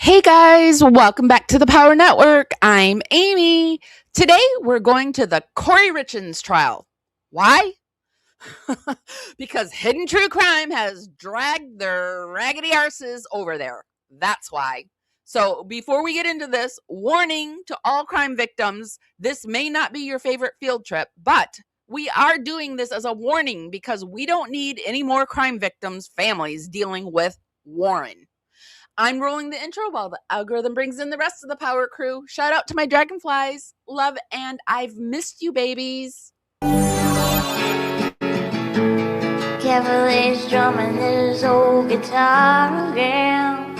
Hey guys, welcome back to the Power Network. I'm Amy. Today we're going to the Kouri Richins trial. Why? Because hidden true crime has dragged their raggedy arses over there. That's why. So before we get into this, warning to all crime victims, this may not be your favorite field trip, but we are doing this as a warning because we don't need any more crime victims' families dealing with Warren. I'm rolling the intro while the algorithm brings in the rest of the power crew. Shout out to my dragonflies. Love and I've missed you, babies. Cavalier's drumming his old guitar again.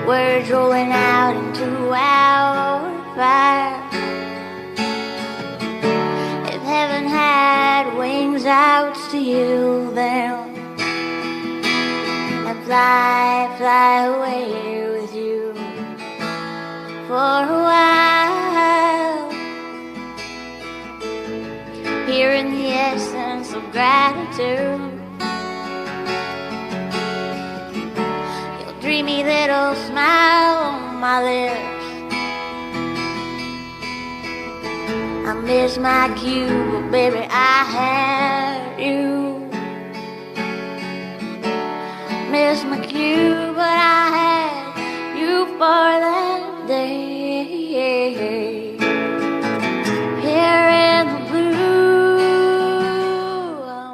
Words rolling out into our fire. If heaven had wings, I would steal them. Fly away with you for a while. Hearing the essence of gratitude, your dreamy little smile on my lips. I miss my cue, but baby, I had you. Miss my cue, but I had you for that day. Here in the blue.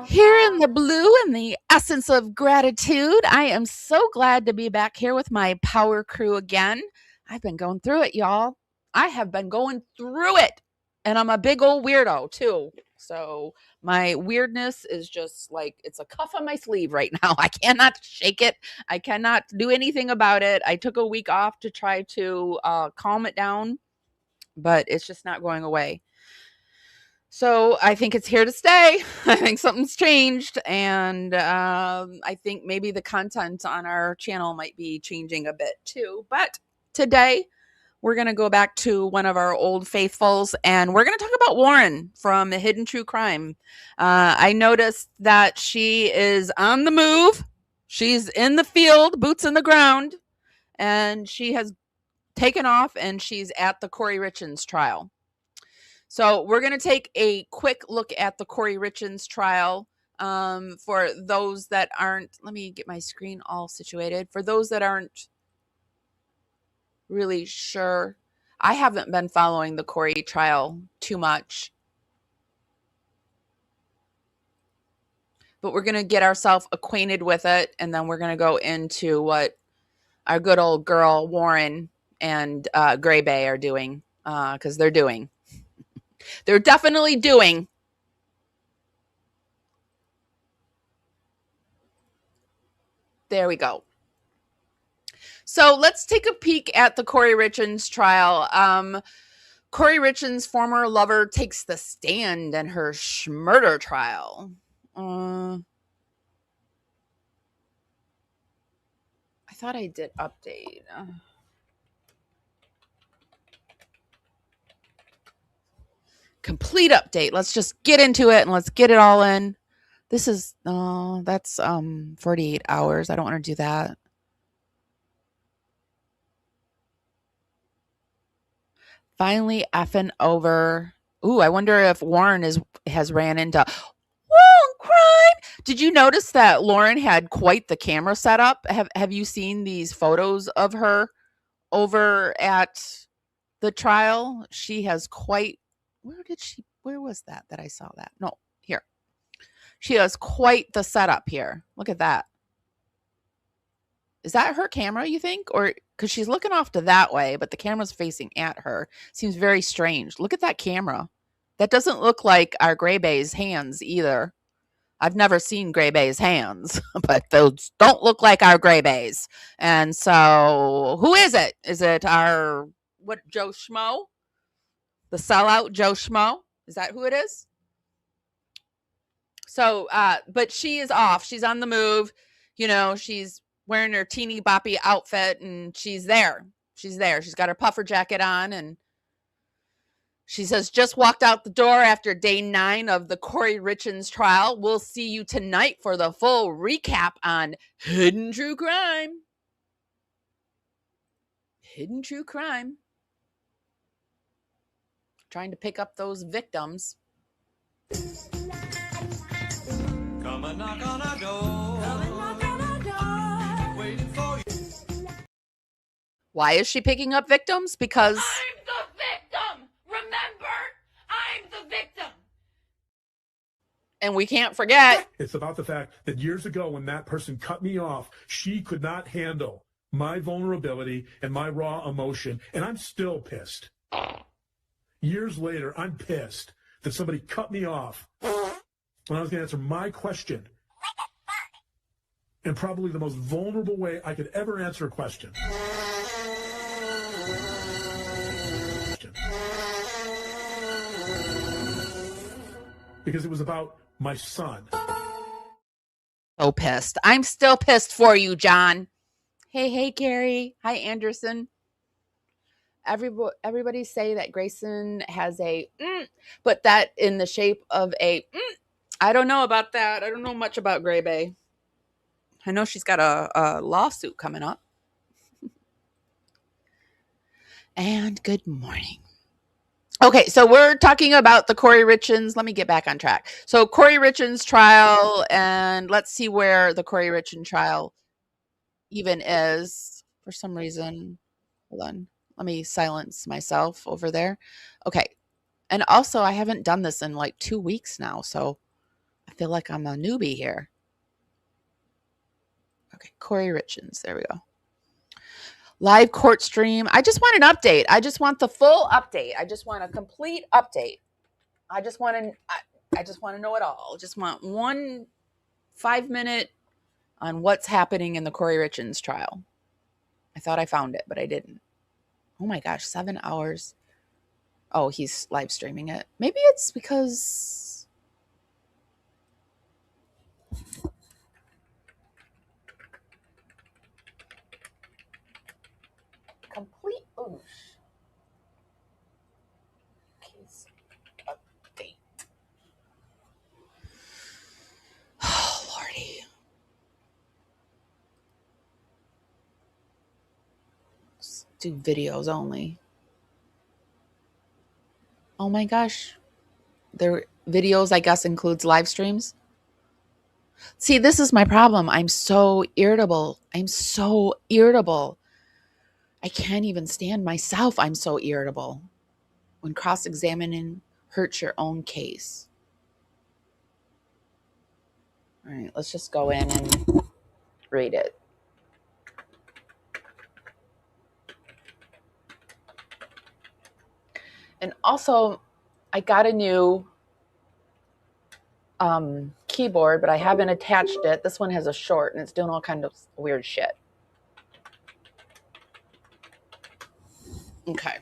Here in the blue and the essence of gratitude. I am so glad to be back here with my power crew again. I've been going through it, y'all. I have been going through it. And I'm a big old weirdo, too. So my weirdness is just like, it's a cuff on my sleeve right now. I cannot shake it. I cannot do anything about it. I took a week off to try to calm it down, but it's just not going away. So I think it's here to stay. I think something's changed. And I think maybe the content on our channel might be changing a bit too. But today, we're going to go back to one of our old faithfuls, and we're going to talk about Warren from Hidden True Crime. I noticed that she is on the move. She's in the field, boots in the ground, and she has taken off, and she's at the Kouri Richins trial. So we're going to take a quick look at the Kouri Richins trial. For those that aren't, let me get my screen all situated. For those that aren't really sure. I haven't been following the Kouri trial too much. But we're going to get ourselves acquainted with it, and then we're going to go into what our good old girl Warren and Gray Bay are doing, because they're doing. They're definitely doing. There we go. So let's take a peek at the Kouri Richins trial. Kouri Richins' former lover takes the stand in her murder trial. I thought I did update. Complete update. Let's just get into it and let's get it all in. This is, that's 48 hours. I don't want to do that. Finally effing over. Ooh, I wonder if Warren has ran into crime. Did you notice that Lauren had quite the camera setup? Have you seen these photos of her over at the trial? She has quite. Where was that I saw that? No, here. She has quite the setup here. Look at that. Is that her camera, you think? Or because she's looking off to that way, but the camera's facing at her. Seems very strange. Look at that camera. That doesn't look like our Gray Bay's hands either. I've never seen Gray Bay's hands, but those don't look like our Gray Bay's. And so who is it? Is it our, Joe Schmo? The sellout Joe Schmo? Is that who it is? So, but she is off. She's on the move. You know, she's wearing her teeny boppy outfit, and she's there. She's there. She's got her puffer jacket on, and she says, just walked out the door after day 9 of the Kouri Richins trial. We'll see you tonight for the full recap on Hidden True Crime. hidden true crime. Trying to pick up those victims. Come and knock on our door. Come and knock on our door. Waiting for you. Why is she picking up victims? Because I'm the victim. Remember, I'm the victim. And we can't forget. It's about the fact that years ago when that person cut me off, she could not handle my vulnerability and my raw emotion, and I'm still pissed. Years later, I'm pissed that somebody cut me off when I was going to answer my question. In probably the most vulnerable way I could ever answer a question. Because it was about my son. So pissed. I'm still pissed for you, John. Hey, Gary. Hi, Anderson. Everybody say that Grayson has a but that in the shape of a I don't know about that. I don't know much about Gray Bay. I know she's got a lawsuit coming up. And good morning. Okay, so we're talking about the Kouri Richins. Let me get back on track. So Kouri Richins trial, and let's see where the Kouri Richins trial even is for some reason. Hold on. Let me silence myself over there. Okay. And also, I haven't done this in like 2 weeks now, so I feel like I'm a newbie here. Okay, Kouri Richins. There we go. Live court stream. I just want an update. I just want the full update. I just want a complete update. I just want to know it all. I just want 1 5-minute on what's happening in the Kouri Richins trial. I thought I found it, but I didn't. Oh my gosh, 7 hours. Oh, he's live streaming it. Maybe it's because complete oosh. Case update. Oh, Lordy. Let's do videos only. Oh my gosh. Their videos, I guess, includes live streams. See, this is my problem. I'm so irritable. I can't even stand myself. I'm so irritable. When cross-examining hurts your own case. All right, let's just go in and read it. And also, I got a new keyboard, but I haven't attached it. This one has a short, and it's doing all kind of weird shit. Okay.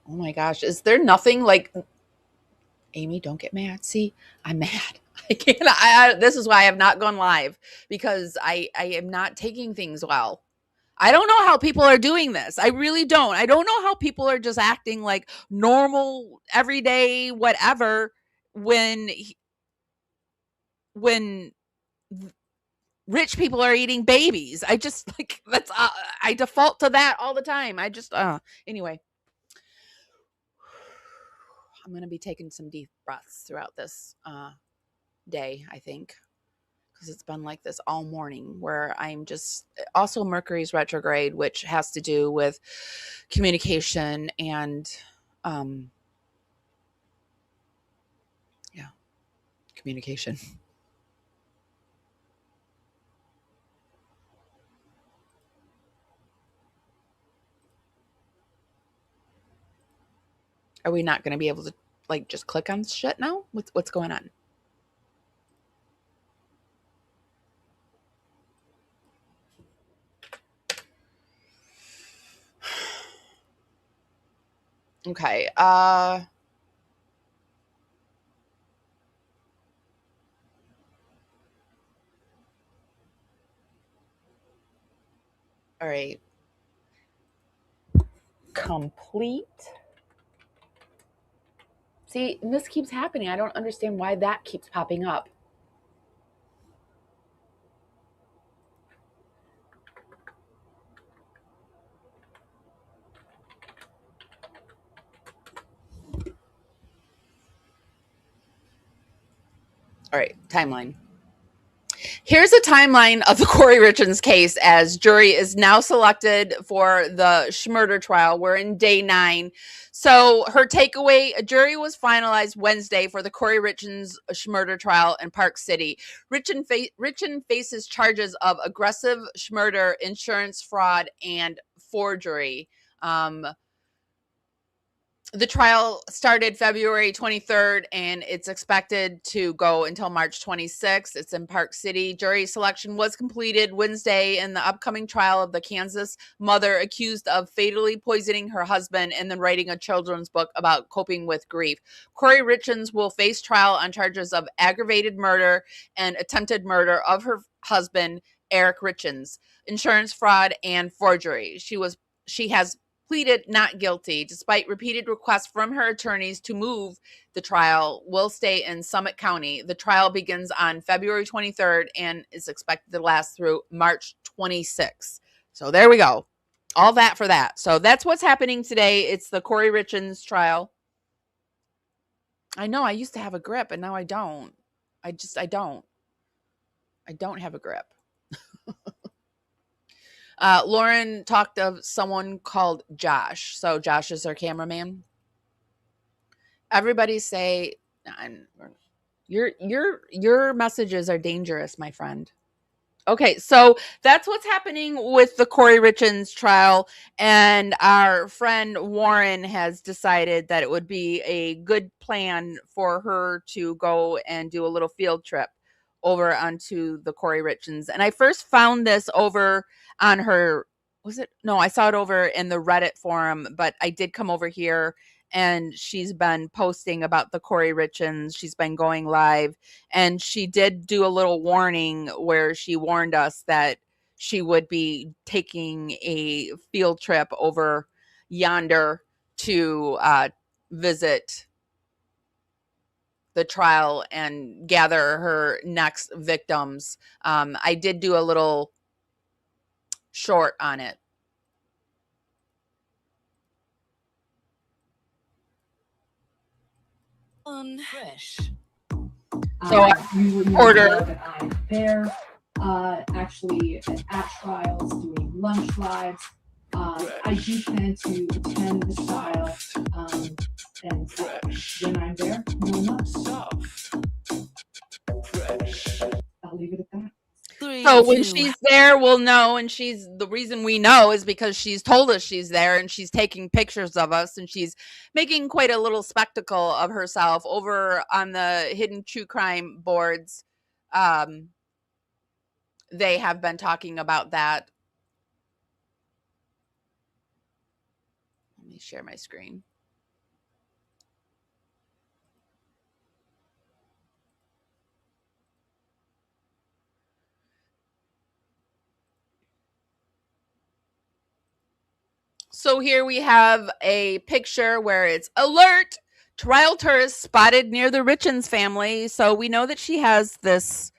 Oh my gosh. Is there nothing like... Amy, don't get mad. See, I'm mad. I can't. This is why I have not gone live, because I am not taking things well. I don't know how people are doing this. I really don't. I don't know how people are just acting like normal, everyday, whatever, when rich people are eating babies. I just like that's I default to that all the time. I just anyway. I'm going to be taking some deep breaths throughout this day, I think, because it's been like this all morning, where I'm just also Mercury's retrograde, which has to do with communication and communication. Are we not going to be able to like just click on shit now? What's going on? Okay. All right. Complete. See, and this keeps happening. I don't understand why that keeps popping up. All right, timeline. Here's a timeline of the Kouri Richins case as jury is now selected for the Schmurder trial. We're in day 9. So her takeaway, a jury was finalized Wednesday for the Kouri Richins Schmurder trial in Park City. Richin faces charges of aggressive Schmurder, insurance fraud, and forgery. The trial started February 23rd and it's expected to go until March 26th. It's in Park City. Jury selection was completed Wednesday in the upcoming trial of the Kansas mother accused of fatally poisoning her husband and then writing a children's book about coping with grief. Kouri Richins will face trial on charges of aggravated murder and attempted murder of her husband, Eric Richins, insurance fraud, and forgery. She has pleaded not guilty despite repeated requests from her attorneys to move the trial will stay in Summit County. The trial begins on February 23rd and is expected to last through March 26th. So there we go. All that for that. So that's what's happening today. It's the Kouri Richins trial. I know I used to have a grip and now I don't. I don't. I don't have a grip. Lauren talked of someone called Josh. So Josh is our cameraman. Everybody say, your messages are dangerous, my friend. Okay, so that's what's happening with the Kouri Richins trial, and our friend Warren has decided that it would be a good plan for her to go and do a little field trip over onto the Kouri Richins. And I first found this over on her, I saw it over in the Reddit forum, but I did come over here and she's been posting about the Kouri Richins. She's been going live and she did do a little warning where she warned us that she would be taking a field trip over yonder to visit the trial and gather her next victims. I did do a little short on it. Fresh. So you order. That I'm there, actually at trials, doing lunch lives. I do plan to attend the trial, and when I'm there, you'll know. I'll leave it at that. So when she's there, we'll know. And the reason we know is because she's told us she's there and she's taking pictures of us and she's making quite a little spectacle of herself over on the hidden true crime boards. They have been talking about that. Let me share my screen. So here we have a picture where it's alert, trial tourist spotted near the Richins family. So we know that she has this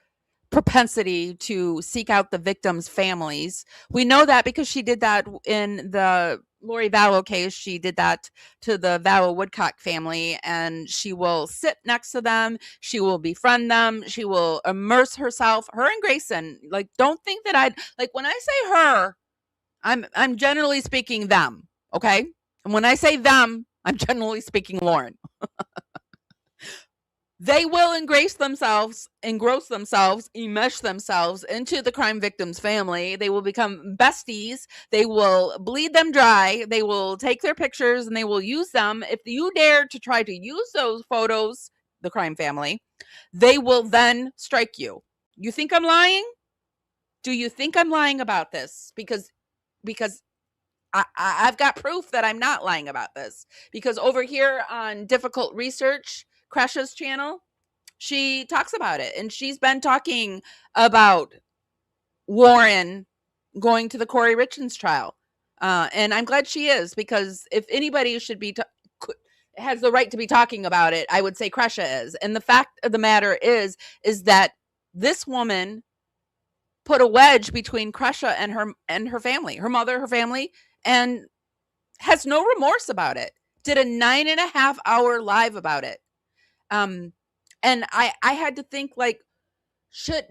propensity to seek out the victims' families. We know that because she did that in the Lori Vallow case. She did that to the Vallow Woodcock family, and she will sit next to them. She will befriend them. She will immerse herself. Her and Grayson. Like, don't think that when I say her, I'm generally speaking them, okay? And when I say them, I'm generally speaking Lauren. They will engross themselves, enmesh themselves into the crime victim's family. They will become besties. They will bleed them dry. They will take their pictures and they will use them. If you dare to try to use those photos, the crime family, they will then strike you. You think I'm lying? Do you think I'm lying about this? Because I've got proof that I'm not lying about this. Because over here on Difficult Research, Kresha's channel, she talks about it. And she's been talking about Warren going to the Kouri Richins trial. And I'm glad she is, because if anybody should be has the right to be talking about it, I would say Kresha is. And the fact of the matter is that this woman put a wedge between Kresha and her family, her mother, her family, and has no remorse about it. Did a 9.5-hour live about it. And I had to think, like,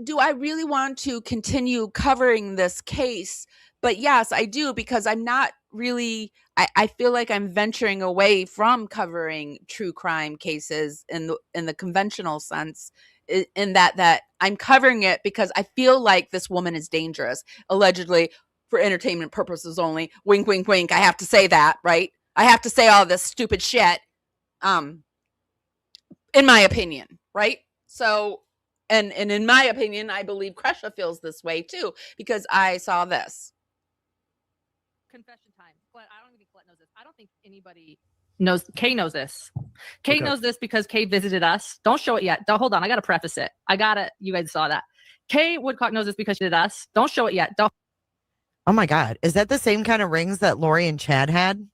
do I really want to continue covering this case? But yes, I do, because I'm not really, I feel like I'm venturing away from covering true crime cases in the conventional sense, in that I'm covering it because I feel like this woman is dangerous, allegedly for entertainment purposes only. Wink, wink, wink. I have to say that, right? I have to say all this stupid shit, in my opinion, right? So, and in my opinion, I believe Kresha feels this way too, because I saw this. Confession time. Colette, I don't think Colette knows this. I don't think anybody knows. Kay knows this. Kay knows this because Kay visited us. Don't show it yet. Hold on. I got to preface it. You guys saw that. Kay Woodcock knows this because she did us. Don't show it yet. Oh my God. Is that the same kind of rings that Lori and Chad had?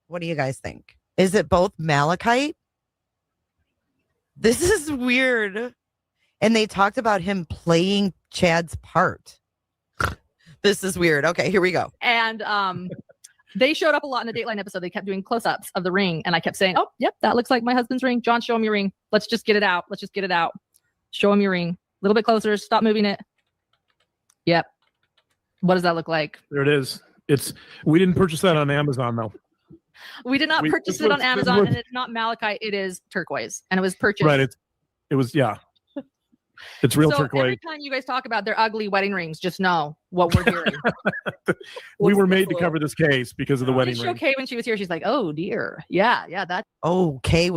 What do you guys think? Is it both malachite? This is weird. And they talked about him playing Chad's part. This is weird. Okay, here we go. And they showed up a lot in the Dateline episode. They kept doing close-ups of the ring. And I kept saying, oh, yep, that looks like my husband's ring. John, show him your ring. Let's just get it out. Show him your ring. A little bit closer. Stop moving it. Yep. What does that look like? There it is. We didn't purchase that on Amazon, though. We did not purchase it on Amazon, and it's not malachite. It is turquoise, and it was purchased. Right. It was, yeah. It's real turquoise. Every time you guys talk about their ugly wedding rings, just know what we're hearing. We were made to cover this case because of the wedding ring. Kay, when she was here, she's like, "Oh dear, yeah, that." Oh, Kay,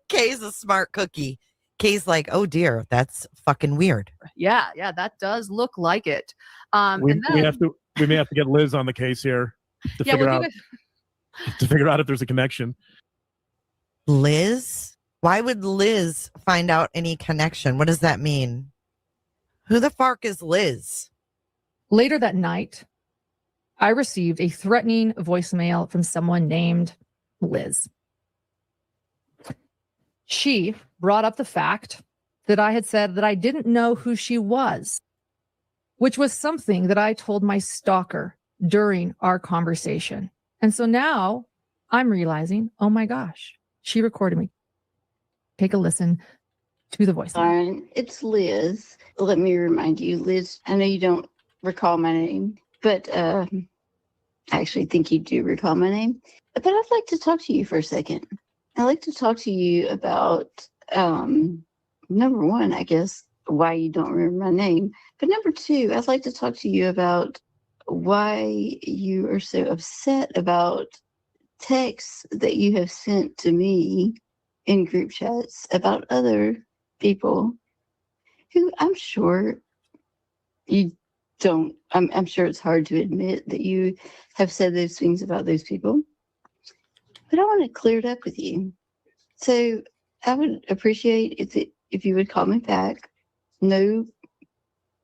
Kay's a smart cookie. Kay's like, "Oh dear, that's fucking weird." Yeah, that does look like it. We may have to get Liz on the case here to figure out if there's a connection. Liz? Why would Liz find out any connection? What does that mean? Who the fuck is Liz? Later that night, I received a threatening voicemail from someone named Liz. She brought up the fact that I had said that I didn't know who she was, which was something that I told my stalker during our conversation. And so now I'm realizing, oh my gosh, she recorded me. Take a listen to the voice. It's Liz. Let me remind you, Liz, I know you don't recall my name, but I actually think you do recall my name. But I'd like to talk to you for a second. I'd like to talk to you about, number one, I guess, why you don't remember my name. But number two, I'd like to talk to you about why you are so upset about texts that you have sent to me in group chats about other people who I'm sure you don't, I'm sure it's hard to admit that you have said those things about those people, but I want to clear it up with you. So I would appreciate if you would call me back. No,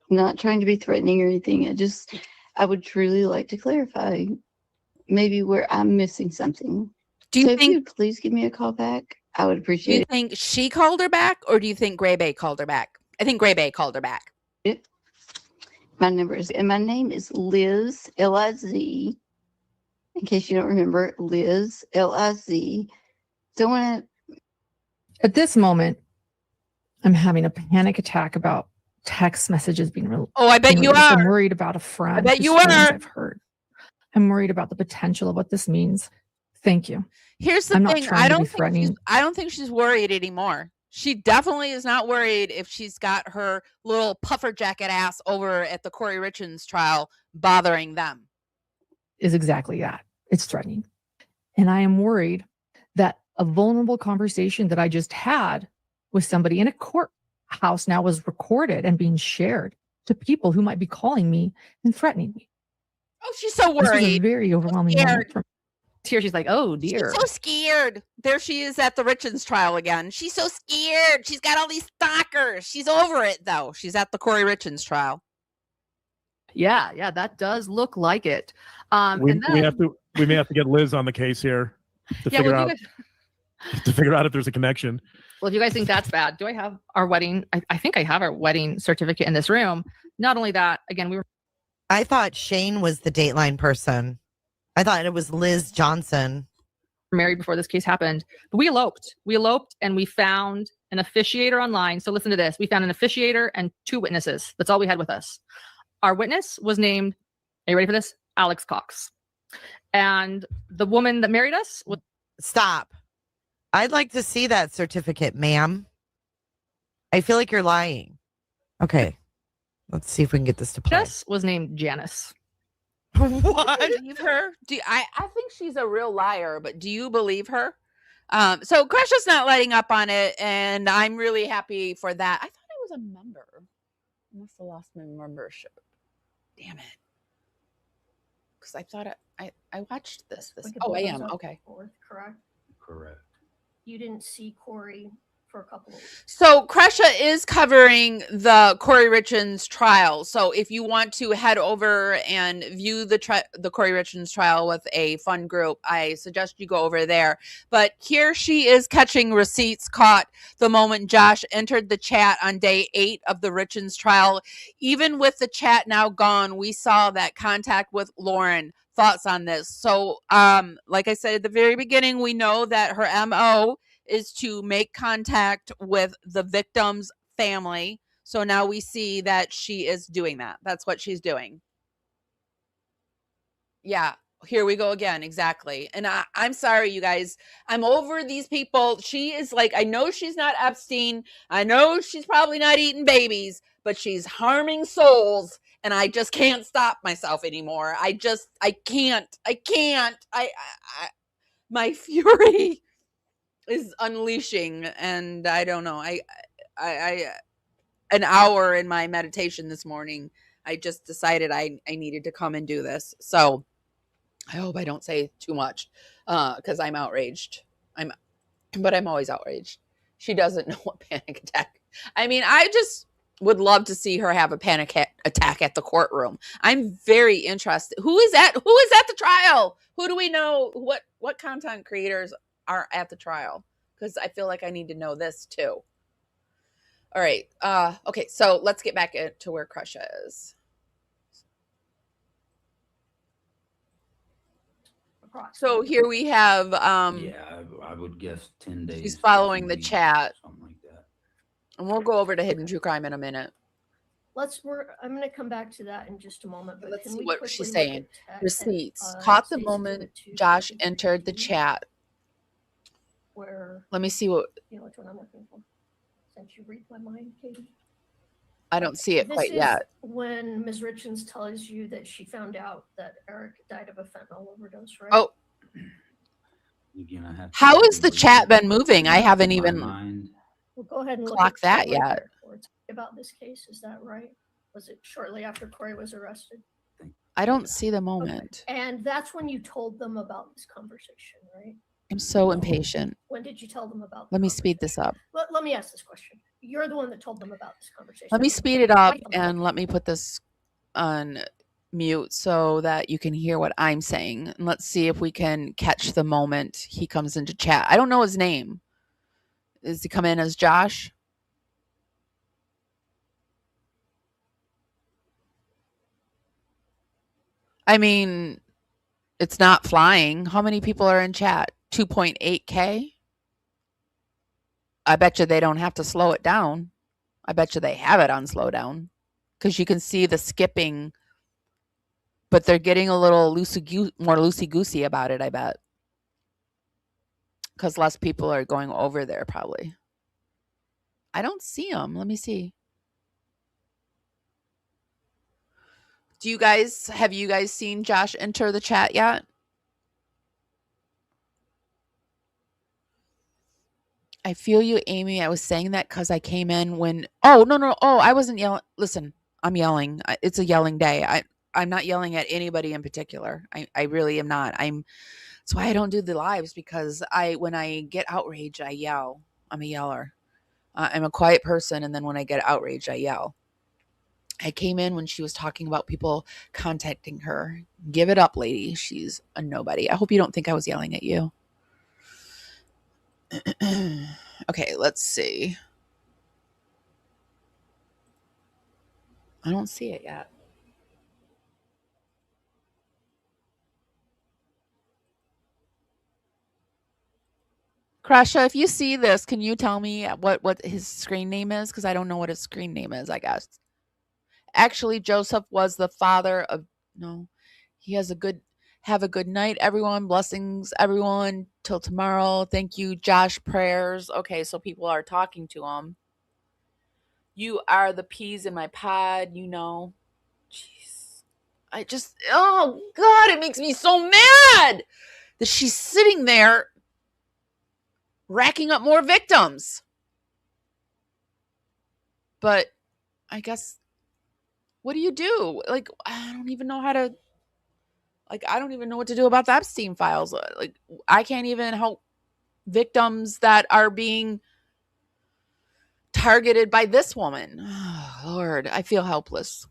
not trying to be threatening or anything. I would truly like to clarify maybe where I'm missing something. Do you if think? you would please give me a call back, I would Do appreciate you it. think she called her back, or do you think Gray Bay called her back? I think Gray Bay called her back. My number is, and my name is Liz, L-I-Z. In case you don't remember, Liz, L-I-Z. Don't want to. At this moment, I'm having a panic attack about text messages being released. Oh, I bet you I'm are. worried about a friend. I bet whose you feelings are. I've heard. I'm worried about the potential of what this means. Thank you. Here's the I'm not thing. trying to be threatening. I don't think she's worried anymore. She definitely is not worried if she's got her little puffer jacket ass over at the Kouri Richins trial bothering them. Is exactly that. It's threatening. And I am worried that a vulnerable conversation that I just had with somebody in a courthouse now was recorded and being shared to people who might be calling me and threatening me. Oh, she's so This was a worried. very overwhelming scared. moment for me. Here she's like, oh dear. She's so scared. There she is at the Richins trial again. She's so scared. She's got all these stalkers. She's over it though. She's at the Kouri Richins trial. Yeah, that does look like it. We may have to get Liz on the case here to figure out if there's a connection. Well, if you guys think that's bad, do I have our wedding? I think I have our wedding certificate in this room. Not only that, again, I thought Shane was the Dateline person. I thought it was Liz Johnson. married before this case happened, but we eloped and we found an officiator online. So listen to this. We found an officiator and 2 witnesses. That's all we had with us. Our witness was named, are you ready for this? Alex Cox. And the woman that married us was Stop. I'd like to see that certificate, ma'am. I feel like you're lying. Okay. Let's see if we can get this to play. was named Janice. What? Do you believe her? I think she's a real liar, but do you believe her? So Crusha's not letting up on it, and I'm really happy for that. I thought I was a member. I must have lost my membership. Damn it. Because I thought I watched this. Oh, I am. Okay. Correct. Correct. You didn't see Kouri for a couple of weeks. So Crusha is covering the Kouri Richins trial. So if you want to head over and view the Kouri Richins trial with a fun group, I suggest you go over there. But here she is catching receipts caught the moment Josh entered the chat on day 8 of the Richins trial. Even with the chat now gone, we saw that contact with Lauren. Thoughts on this? So like I said at the very beginning, we know that her MO is to make contact with the victim's family. So now we see that she is doing that. That's what she's doing. Yeah, here we go again. Exactly. And I'm sorry, you guys. I'm over these people. She is like, I know she's not Epstein. I know she's probably not eating babies, but she's harming souls. And I just can't stop myself anymore. I can't. My fury is unleashing, and I don't know. I an hour in my meditation this morning, I just decided I needed to come and do this. So I hope I don't say too much, because I'm outraged. But I'm always outraged. She doesn't know what panic attack. I mean, I just would love to see her have a panic attack at the courtroom. I'm very interested. Who is at the trial? Who do we know? What content creators are at the trial? Because I feel like I need to know this too. All right. Okay, so let's get back to where Crusha is. So here we have yeah, I would guess 10 days. She's following the weeks, chat. something like that. And we'll go over to Hidden True Crime in a minute. I'm going to come back to that in just a moment. But Let's can see we what quickly she's look saying. at Receipts. Caught the Stacy's moment Exhibit 2, Josh Stacy's entered the Exhibit 2, chat. Where Let me see what. you know which one I'm looking for. Since you read my mind, Katie. I don't see it quite yet. When Ms. Richins tells you that she found out that Eric died of a fentanyl overdose, right? Oh. Again, How has the chat been moving? I haven't even Well, go ahead and clocked look at that yet. reports about this case. Is that right? Was it shortly after Kouri was arrested? I don't see the moment. Okay. And that's when you told them about this conversation, right? I'm so impatient. When did you tell them about? Let me speed this up. Let me ask this question. You're the one that told them about this conversation. Let me speed it up and let me put this on mute so that you can hear what I'm saying. And let's see if we can catch the moment he comes into chat. I don't know his name. Does he come in as Josh? I mean, it's not flying. How many people are in chat? 2.8K? I bet you they don't have to slow it down. I bet you they have it on slow down because you can see the skipping, but they're getting a little more loosey-goosey about it, I bet. Because less people are going over there probably. I don't see them. Let me see. Have you guys seen Josh enter the chat yet? I feel you, Amy. I was saying that because I came in when. Oh, no. Oh, I wasn't yelling. Listen, I'm yelling. It's a yelling day. I'm not yelling at anybody in particular. I really am not. That's why I don't do the lives, because when I get outraged, I yell. I'm a yeller. I'm a quiet person, and then when I get outraged, I yell. I came in when she was talking about people contacting her. Give it up, lady. She's a nobody. I hope you don't think I was yelling at you. Okay, let's see. I don't see it yet. Krusha, if you see this, can you tell me what his screen name is? Because I don't know what his screen name is, I guess. Actually, Joseph was the father of, no, he has have a good night, everyone. Blessings, everyone. Till tomorrow. Thank you, Josh. Prayers. Okay, so people are talking to him. You are the peas in my pod, you know. Jeez. Oh, God, it makes me so mad that she's sitting there racking up more victims. But I guess, what do you do? Like, I don't even know what to do about the Epstein files. Like, I can't even help victims that are being targeted by this woman. Oh, Lord, I feel helpless.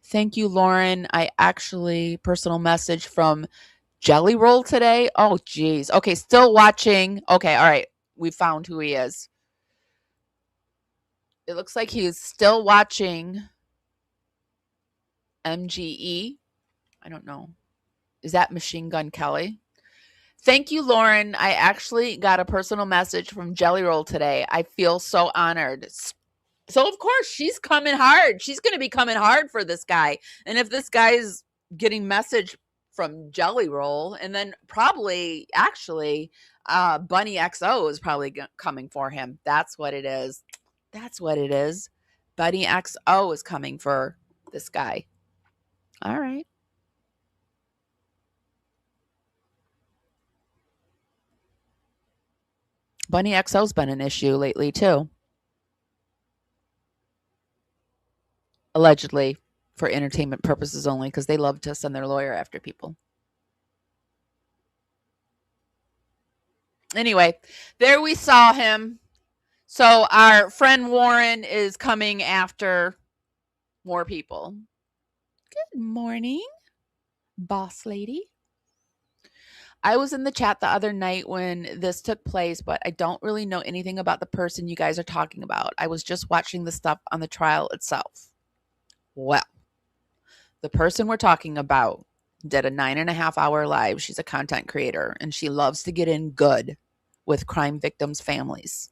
Thank you, Lauren. I actually, personal message from Jelly Roll today. Oh, geez. Okay, still watching. Okay, all right. We found who he is. It looks like he is still watching MGE. I don't know. Is that Machine Gun Kelly? Thank you, Lauren. I actually got a personal message from Jelly Roll today. I feel so honored. So, of course, she's coming hard. She's going to be coming hard for this guy. And if this guy's getting message from Jelly Roll, and then probably, actually, Bunny XO is probably coming for him. That's what it is. That's what it is. Bunny XO is coming for this guy. All right. Bunny XO's been an issue lately, too. Allegedly, for entertainment purposes only, because they love to send their lawyer after people. Anyway, there we saw him. So our friend Warren is coming after more people. Good morning, boss lady. I was in the chat the other night when this took place, but I don't really know anything about the person you guys are talking about. I was just watching the stuff on the trial itself. Well, the person we're talking about did a 9.5-hour live. She's a content creator, and she loves to get in good with crime victims' families.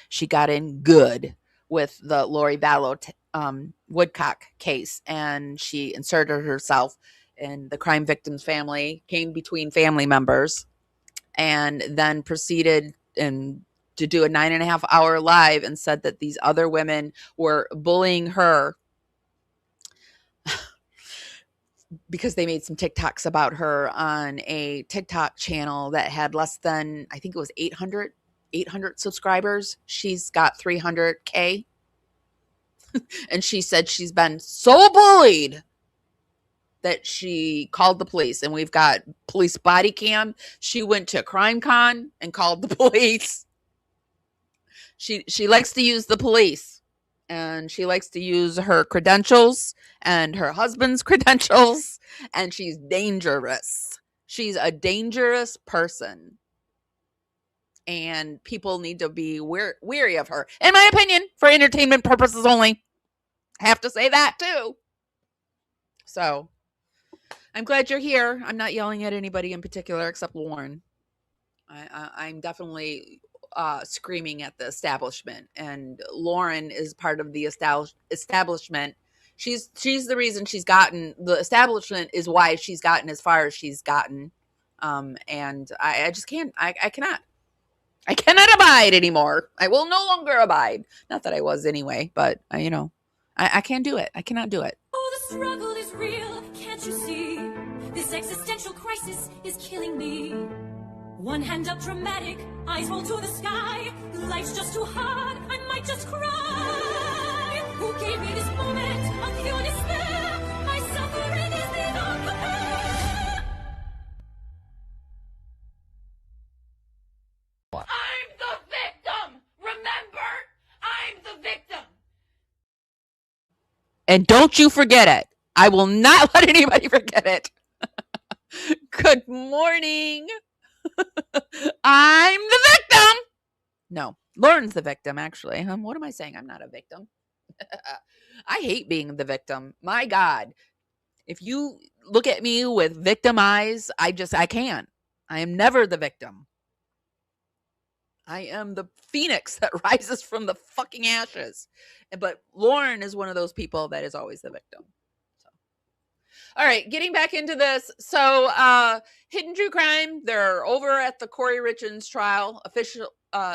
She got in good with the Lori Vallow Woodcock case, and she inserted herself in the crime victim's family, came between family members, and then proceeded to do a 9.5-hour live and said that these other women were bullying her because they made some TikToks about her on a TikTok channel that had less than, I think it was 800 subscribers. She's got 300K. And she said she's been so bullied that she called the police. And we've got police body cam. She went to CrimeCon and called the police. She likes to use the police. And she likes to use her credentials and her husband's credentials. And she's dangerous. She's a dangerous person. And people need to be weary of her. In my opinion, for entertainment purposes only. Have to say that too. So, I'm glad you're here. I'm not yelling at anybody in particular except Lauren. I'm definitely screaming at the establishment, and Lauren is part of the establishment. She's the reason she's gotten, the establishment is why she's gotten as far as she's gotten. And I just can't. I cannot abide anymore. I will no longer abide. Not that I was anyway, but I can't do it. I cannot do it. Oh, the struggle is real, can't you see? This existential crisis is killing me. One hand up dramatic, eyes roll to the sky. Life's just too hard, I might just cry. Who gave me this moment of pure despair? My suffering is beyond compare. I'm the victim! Remember? I'm the victim! And don't you forget it. I will not let anybody forget it. Good morning. I'm the victim. No, Lauren's the victim, actually. What am I saying? I'm not a victim. I hate being the victim. My God. If you look at me with victim eyes, I can't. I am never the victim. I am the phoenix that rises from the fucking ashes. But Lauren is one of those people that is always the victim. So. All right, getting back into this. So, Hidden True Crime, they're over at the Kouri Richins trial. Official.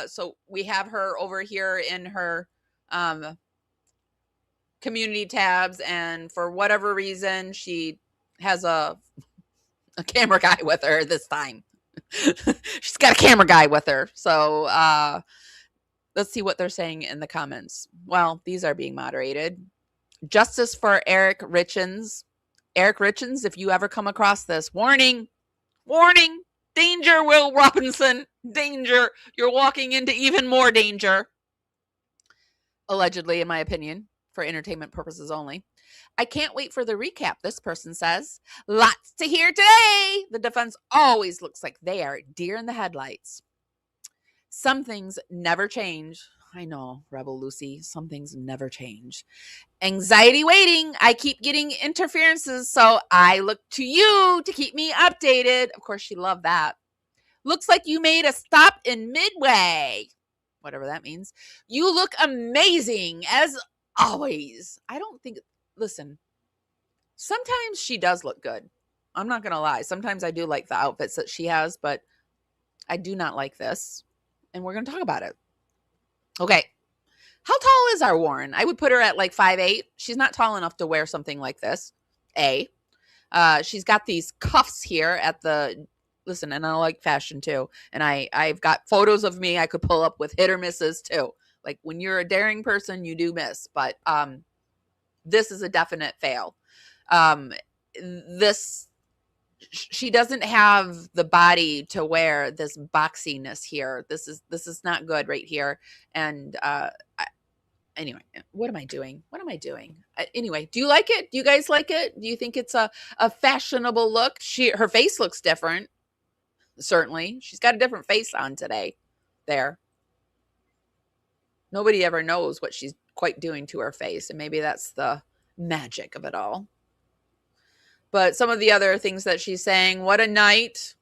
So we have her over here in her community tabs, and for whatever reason, she has a camera guy with her this time. She's got a camera guy with her. So let's see what they're saying in the comments. Well, these are being moderated. Justice for Eric Richins. Eric Richins, if you ever come across this, warning, warning, danger, Will Robinson, danger. You're walking into even more danger. Allegedly, in my opinion, for entertainment purposes only. I can't wait for the recap, this person says. Lots to hear today. The defense always looks like they are deer in the headlights. Some things never change. I know, Rebel Lucy, some things never change. Anxiety waiting. I keep getting interferences, so I look to you to keep me updated. Of course, she loved that. Looks like you made a stop in Midway. Whatever that means. You look amazing, as always. I don't think... Listen, sometimes she does look good. I'm not going to lie. Sometimes I do like the outfits that she has, but I do not like this. And we're going to talk about it. Okay. How tall is our Warren? I would put her at like 5'8". She's not tall enough to wear something like this. She's got these cuffs here at the... Listen, and I like fashion too. And I've got photos of me I could pull up with hit or misses too. Like when you're a daring person, you do miss. But this is a definite fail. She doesn't have the body to wear this boxiness here. This is not good right here. And anyway, what am I doing? Anyway, do you like it? Do you guys like it? Do you think it's a fashionable look? Her face looks different. Certainly. She's got a different face on today. There. Nobody ever knows what she's quite doing to her face. And maybe that's the magic of it all. But some of the other things that she's saying, what a night.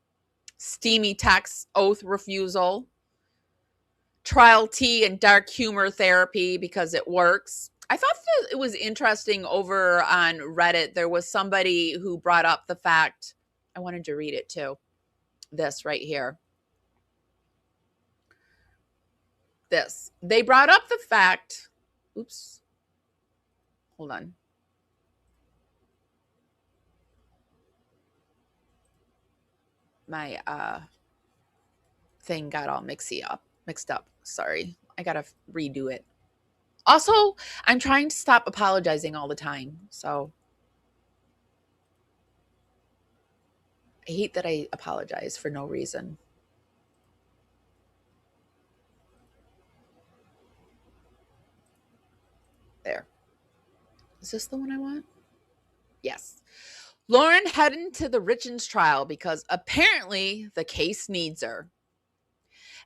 Steamy text, oath refusal. Trial tea and dark humor therapy because it works. I thought that it was interesting over on Reddit. There was somebody who brought up the fact, I wanted to read it too. This right here. This. They brought up the fact, oops. Hold on. My thing got all mixed up. Sorry. I gotta redo it. Also, I'm trying to stop apologizing all the time. So I hate that I apologize for no reason. There. Is this the one I want? Yes. Lauren heading to the Richins trial because apparently the case needs her.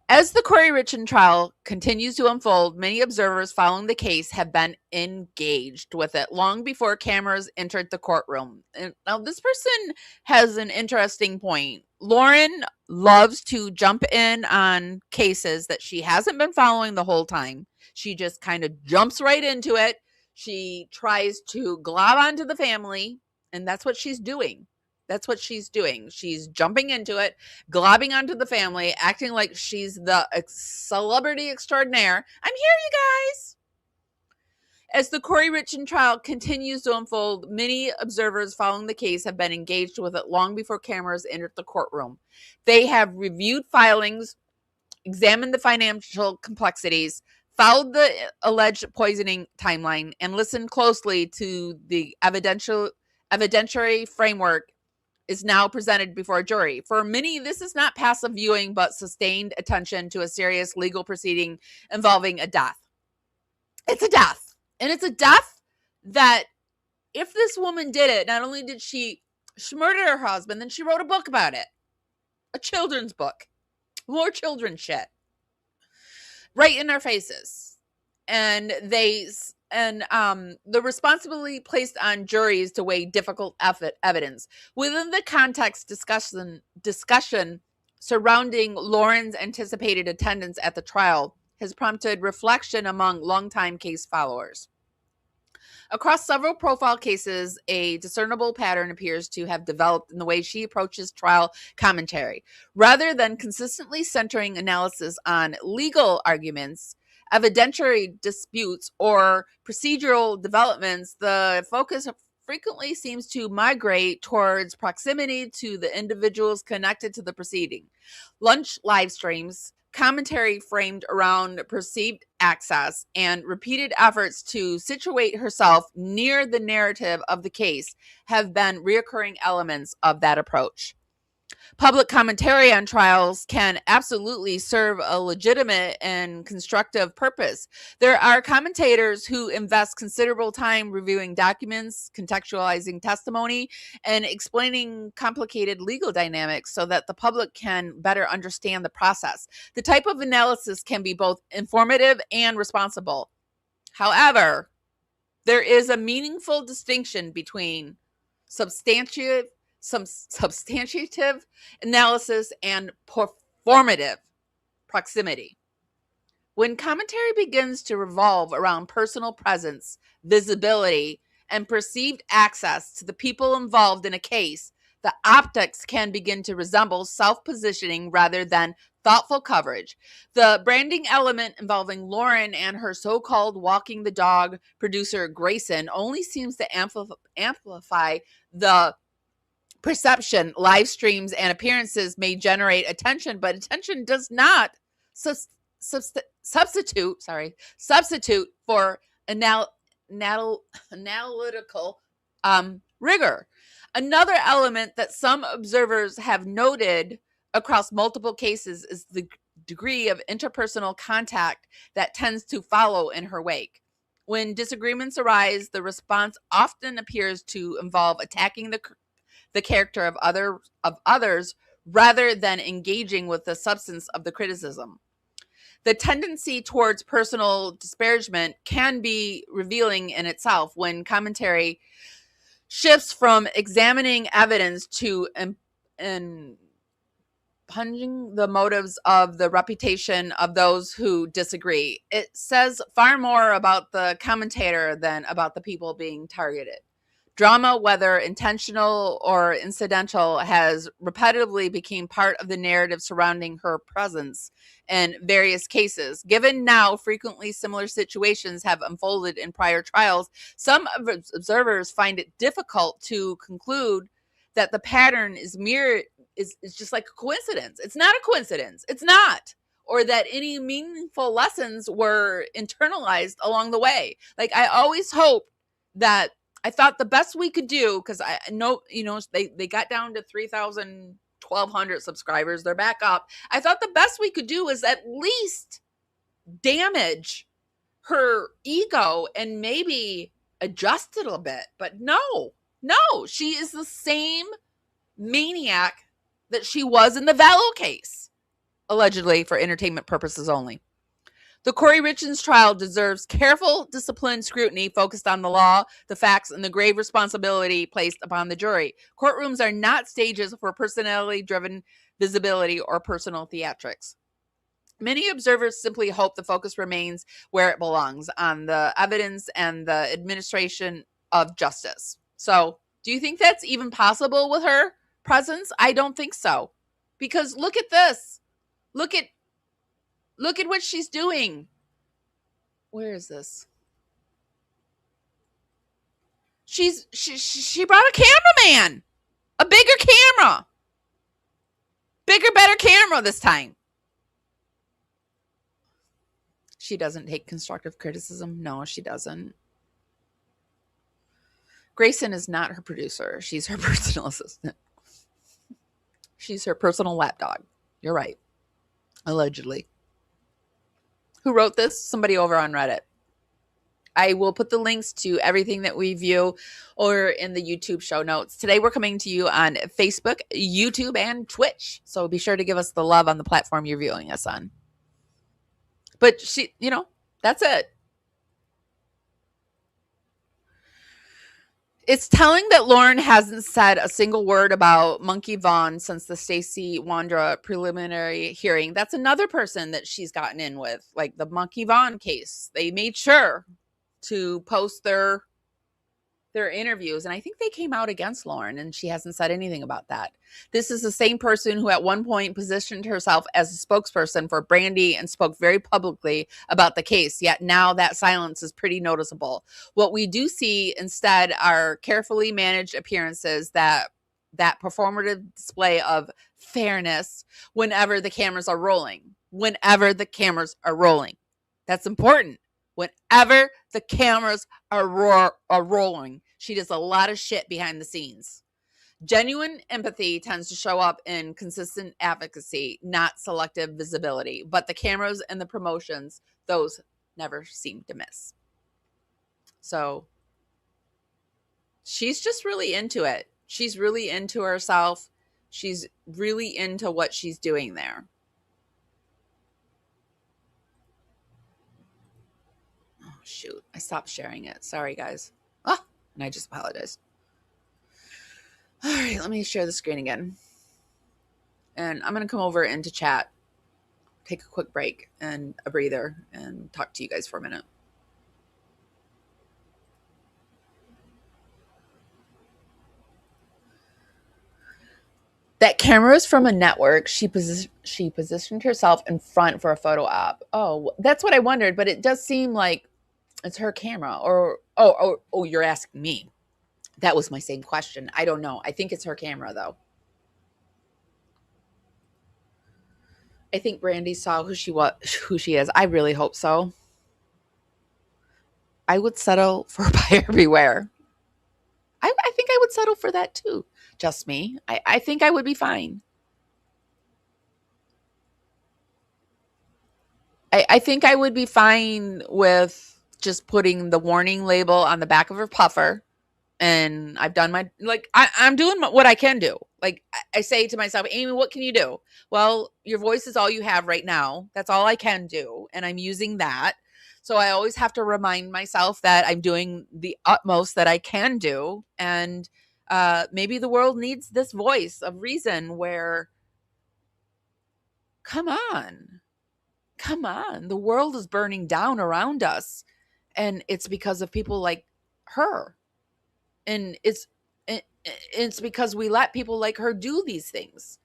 As the Kouri Richins trial continues to unfold, many observers following the case have been engaged with it long before cameras entered the courtroom. And now, this person has an interesting point. Lauren loves to jump in on cases that she hasn't been following the whole time. She just kind of jumps right into it. She tries to glob onto the family, and that's what she's doing. She's jumping into it, globbing onto the family, acting like she's the celebrity extraordinaire. I'm here, you guys. As the Kouri Richins trial continues to unfold, many observers following the case have been engaged with it long before cameras entered the courtroom. They have reviewed filings, examined the financial complexities, followed the alleged poisoning timeline, and listened closely to the evidentiary framework is now presented before a jury. For many, this is not passive viewing, but sustained attention to a serious legal proceeding involving a death. It's a death. And it's a death that if this woman did it, not only did she murder her husband, then she wrote a book about it. A children's book. More children's shit. Right in our faces. And the responsibility placed on juries to weigh difficult evidence. Within the context discussion surrounding Lauren's anticipated attendance at the trial has prompted reflection among longtime case followers. Across several profile cases, a discernible pattern appears to have developed in the way she approaches trial commentary. Rather than consistently centering analysis on legal arguments, evidentiary disputes, or procedural developments, the focus frequently seems to migrate towards proximity to the individuals connected to the proceeding. Lunch live streams, commentary framed around perceived access, and repeated efforts to situate herself near the narrative of the case have been reoccurring elements of that approach. Public commentary on trials can absolutely serve a legitimate and constructive purpose. There are commentators who invest considerable time reviewing documents, contextualizing testimony, and explaining complicated legal dynamics so that the public can better understand the process. The type of analysis can be both informative and responsible. However, there is a meaningful distinction between substantive analysis and performative proximity. When commentary begins to revolve around personal presence, visibility, and perceived access to the people involved in a case, the optics can begin to resemble self-positioning rather than thoughtful coverage. The branding element involving Lauren and her so-called walking the dog producer Grayson only seems to amplify the perception. Live streams and appearances may generate attention, but attention does not substitute for analytical rigor. Another element that some observers have noted across multiple cases is the degree of interpersonal contact that tends to follow in her wake. When disagreements arise, the response often appears to involve attacking the character of others rather than engaging with the substance of the criticism. The tendency towards personal disparagement can be revealing in itself when commentary shifts from examining evidence to impugning the motives of the reputation of those who disagree. It says far more about the commentator than about the people being targeted. Drama, whether intentional or incidental, has repetitively become part of the narrative surrounding her presence in various cases. Given now frequently similar situations have unfolded in prior trials, some observers find it difficult to conclude that the pattern is just like a coincidence. It's not a coincidence. It's not. Or that any meaningful lessons were internalized along the way. Like, I always hope that I thought the best we could do, because I know, they got down to 3,000, 1,200 subscribers. They're back up. I thought the best we could do is at least damage her ego and maybe adjust it a bit. But no, she is the same maniac that she was in the Vallow case, allegedly for entertainment purposes only. The Kouri Richins trial deserves careful, disciplined scrutiny focused on the law, the facts, and the grave responsibility placed upon the jury. Courtrooms are not stages for personality-driven visibility or personal theatrics. Many observers simply hope the focus remains where it belongs, on the evidence and the administration of justice. So, do you think that's even possible with her presence? I don't think so. Because look at this. Look at what she's doing. Where is this? She brought a cameraman. A bigger camera. Bigger, better camera this time. She doesn't take constructive criticism. No, she doesn't. Grayson is not her producer. She's her personal assistant. She's her personal lapdog. You're right. Allegedly. Who wrote this? Somebody over on Reddit. I will put the links to everything that we view or in the YouTube show notes. Today we're coming to you on Facebook, YouTube, and Twitch. So be sure to give us the love on the platform you're viewing us on. But that's it. It's telling that Lauren hasn't said a single word about Monkey Vaughn since the Stacey Wandra preliminary hearing. That's another person that she's gotten in with, like the Monkey Vaughn case. They made sure to post their interviews, and I think they came out against Lauren, and she hasn't said anything about that. This is the same person who at one point positioned herself as a spokesperson for Brandy and spoke very publicly about the case, yet now that silence is pretty noticeable. What we do see instead are carefully managed appearances that performative display of fairness whenever the cameras are rolling. Whenever the cameras are rolling. That's important. Whenever the cameras are rolling, she does a lot of shit behind the scenes. Genuine empathy tends to show up in consistent advocacy, not selective visibility. But the cameras and the promotions, those never seem to miss. So she's just really into it. She's really into herself. She's really into what she's doing there. Oh, shoot. I stopped sharing it. Sorry, guys. Oh, and I just apologized. All right, let me share the screen again. And I'm going to come over into chat, take a quick break and a breather, and talk to you guys for a minute. That camera is from a network. She positioned herself in front for a photo op. Oh, that's what I wondered, but it does seem like it's her camera. Or you're asking me. That was my same question. I don't know. I think it's her camera, though. I think Brandy saw who she is. I really hope so. I would settle for buyer beware. I think I would settle for that too. Just me. I think I would be fine. I think I would be fine with just putting the warning label on the back of her puffer. And I've done my, like, I'm doing what I can do. Like, I say to myself, Amy, what can you do? Well, your voice is all you have right now. That's all I can do. And I'm using that. So I always have to remind myself that I'm doing the utmost that I can do. And maybe the world needs this voice of reason where, come on. The world is burning down around us. And it's because of people like her. And it's because we let people like her do these things.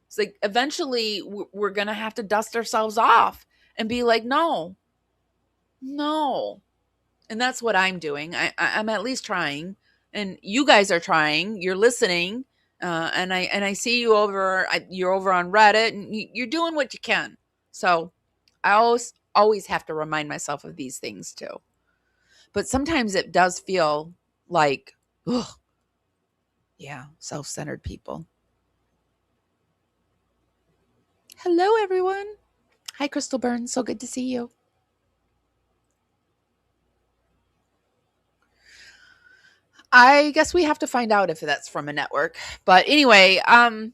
It's like eventually we're going to have to dust ourselves off and be like, no. And that's what I'm doing. I'm at least trying. And you guys are trying. You're listening. And I see you you're over on Reddit, and you're doing what you can. So I always have to remind myself of these things too. But sometimes it does feel like, ugh, yeah, self-centered people. Hello, everyone. Hi, Crystal Burns. So good to see you. I guess we have to find out if that's from a network. But anyway, oh,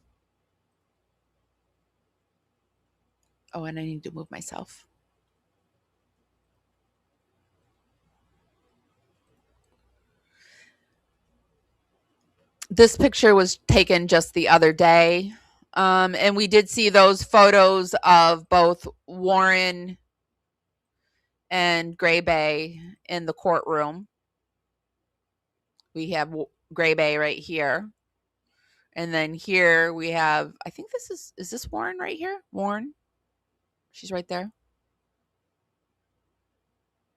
and I need to move myself. This picture was taken just the other day. And we did see those photos of both Warren and Gray Bay in the courtroom. We have Gray Bay right here. And then here we have, I think is this Warren right here? Warren. She's right there.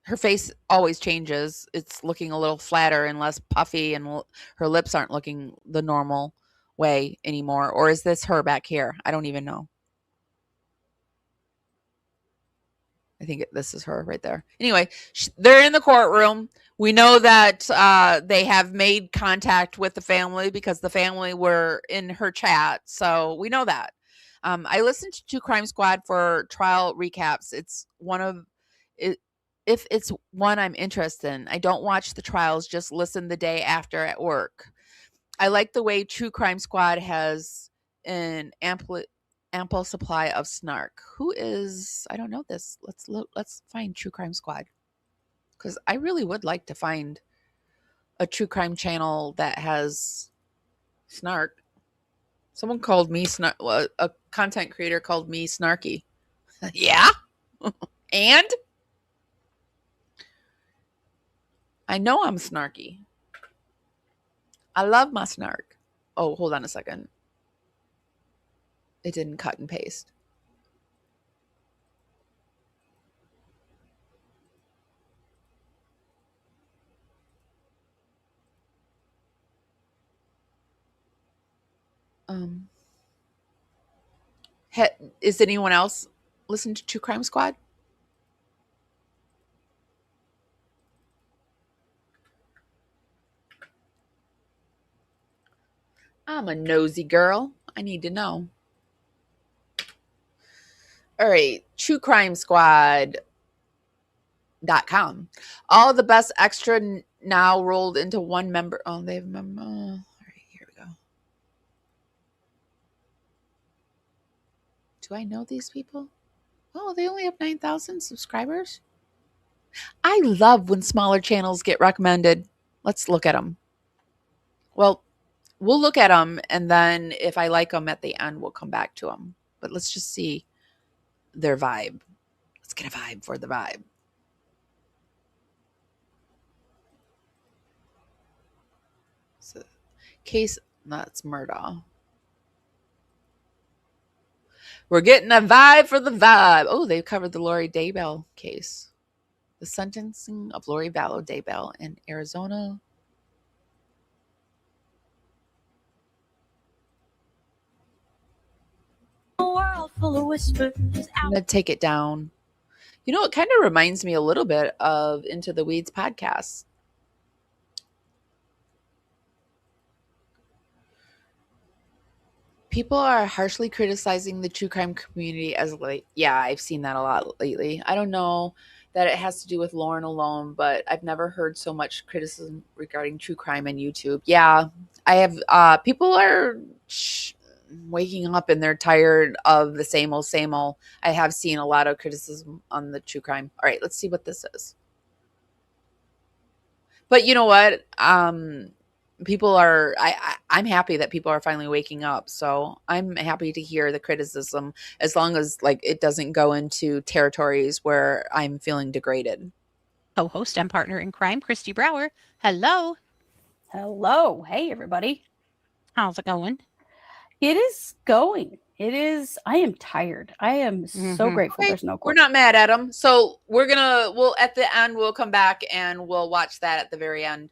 Her face always changes. It's looking a little flatter and less puffy, and her lips aren't looking the normal way anymore. Or is this her back here? I don't even know. I think this is her right there. Anyway, they're in the courtroom. We know that they have made contact with the family because the family were in her chat. So we know that. I listened to True Crime Squad for trial recaps. It's if it's one I'm interested in. I don't watch the trials, just listen the day after at work. I like the way True Crime Squad has an ample supply of snark. Who is, I don't know this. Let's find True Crime Squad, because I really would like to find a true crime channel that has snark. Someone called me a content creator called me snarky. Yeah? And I know I'm snarky. I love my snark. Oh, hold on a second. It didn't cut and paste. Is anyone else listen to True Crime Squad? I'm a nosy girl. I need to know. All right, truecrimesquad.com. All the best extra now rolled into one member. Oh, they have a member. All right, here we go. Do I know these people? Oh, they only have 9,000 subscribers. I love when smaller channels get recommended. Let's look at them. Well, we'll look at them, and then if I like them at the end, we'll come back to them. But let's just see their vibe. Let's get a vibe for the vibe. So, case, that's Murdaugh. We're getting a vibe for the vibe. Oh, they covered the Lori Daybell case. The sentencing of Lori Vallow Daybell in Arizona. A world full of whispers. I'm going to take it down. You know, it kind of reminds me a little bit of Into the Weeds podcast. People are harshly criticizing the true crime community as late. Yeah, I've seen that a lot lately. I don't know that it has to do with Lauren alone, but I've never heard so much criticism regarding true crime on YouTube. Yeah, I have. People are waking up and they're tired of the same old, same old. I have seen a lot of criticism on the true crime. All right, let's see what this is. But you know what? People are I'm happy that people are finally waking up, so I'm happy to hear the criticism, as long as like it doesn't go into territories where I'm feeling degraded. Co-host and partner in crime, Christy Brower. Hello. Hello. Hey, everybody. How's it going? It is going. It is. I am tired. I am so grateful. Okay, There's no. We're not mad at them, so we'll at the end we'll come back and we'll watch that at the very end.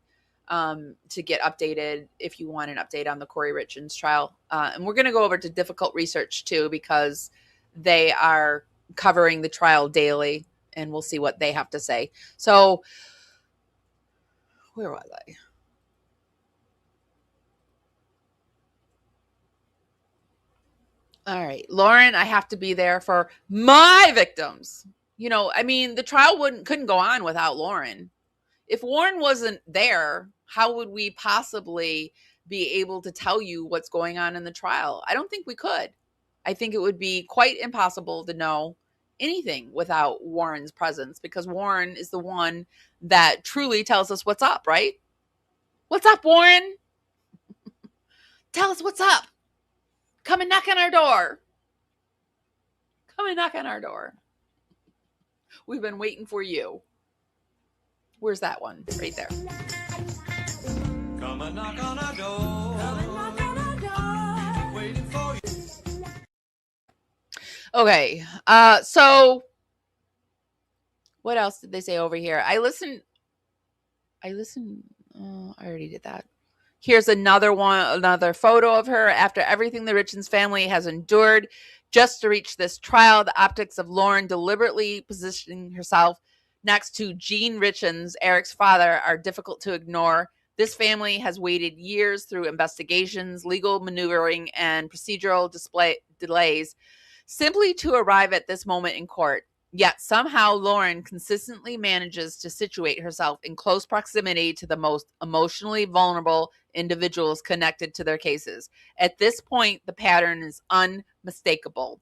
To get updated if you want an update on the Kouri Richins trial. And we're going to go over to Difficult Research too, because they are covering the trial daily and we'll see what they have to say. So where was I? All right, Lauren, I have to be there for my victims. You know, I mean, the trial couldn't go on without Lauren. If Warren wasn't there, how would we possibly be able to tell you what's going on in the trial? I don't think we could. I think it would be quite impossible to know anything without Warren's presence, because Warren is the one that truly tells us what's up, right? What's up, Warren? Tell us what's up. Come and knock on our door. Come and knock on our door. We've been waiting for you. Where's that one? Right there. Come and knock on our door. Come and knock on our door. Waiting for you. Okay. So what else did they say over here? I listened. Oh, I already did that. Here's another photo of her after everything the Richins family has endured just to reach this trial. The optics of Lauren deliberately positioning herself next to Gene Richins, Eric's father, are difficult to ignore. This family has waited years through investigations, legal maneuvering, and procedural delays simply to arrive at this moment in court. Yet somehow Lauren consistently manages to situate herself in close proximity to the most emotionally vulnerable individuals connected to their cases. At this point, the pattern is unmistakable.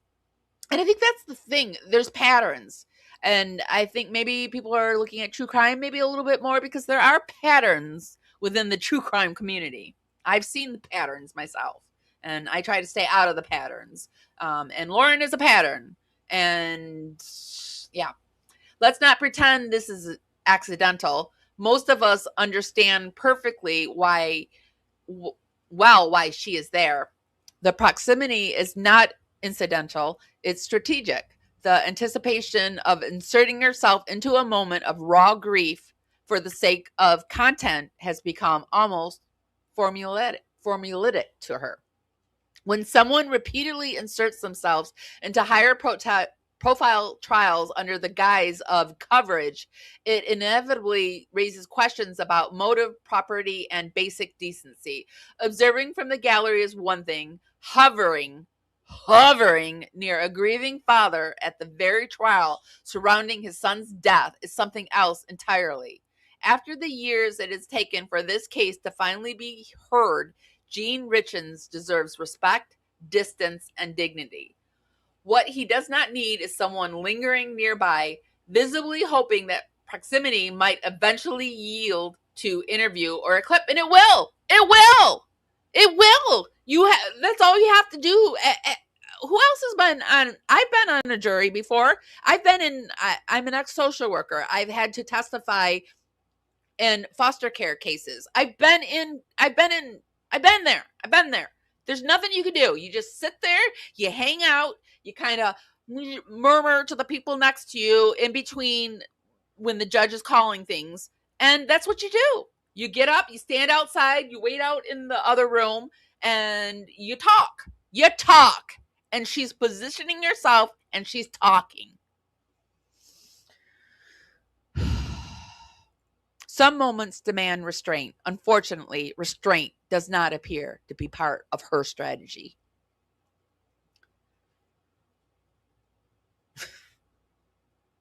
And I think that's the thing. There's patterns. And I think maybe people are looking at true crime maybe a little bit more because there are patterns within the true crime community. I've seen the patterns myself, and I try to stay out of the patterns. And Lauren is a pattern. And yeah, let's not pretend this is accidental. Most of us understand perfectly why she is there. The proximity is not incidental, it's strategic. The anticipation of inserting yourself into a moment of raw grief for the sake of content has become almost formulaic to her. When someone repeatedly inserts themselves into higher profile trials under the guise of coverage, it inevitably raises questions about motive, property, and basic decency. Observing from the gallery is one thing, hovering near a grieving father at the very trial surrounding his son's death is something else entirely. After the years it has taken for this case to finally be heard, Jean Richins deserves respect, distance, and dignity. What he does not need is someone lingering nearby, visibly hoping that proximity might eventually yield to interview or a clip, and it will. It will. It will. That's all you have to do. Who else has been on? I've been on a jury before. I'm an ex-social worker. I've had to testify in foster care cases. I've been there. There's nothing you can do. You just sit there, you hang out, you kind of murmur to the people next to you in between when the judge is calling things. And that's what you do. You get up, you stand outside, you wait out in the other room, and you talk. You talk. And she's positioning herself and she's talking. Some moments demand restraint. Unfortunately, restraint does not appear to be part of her strategy.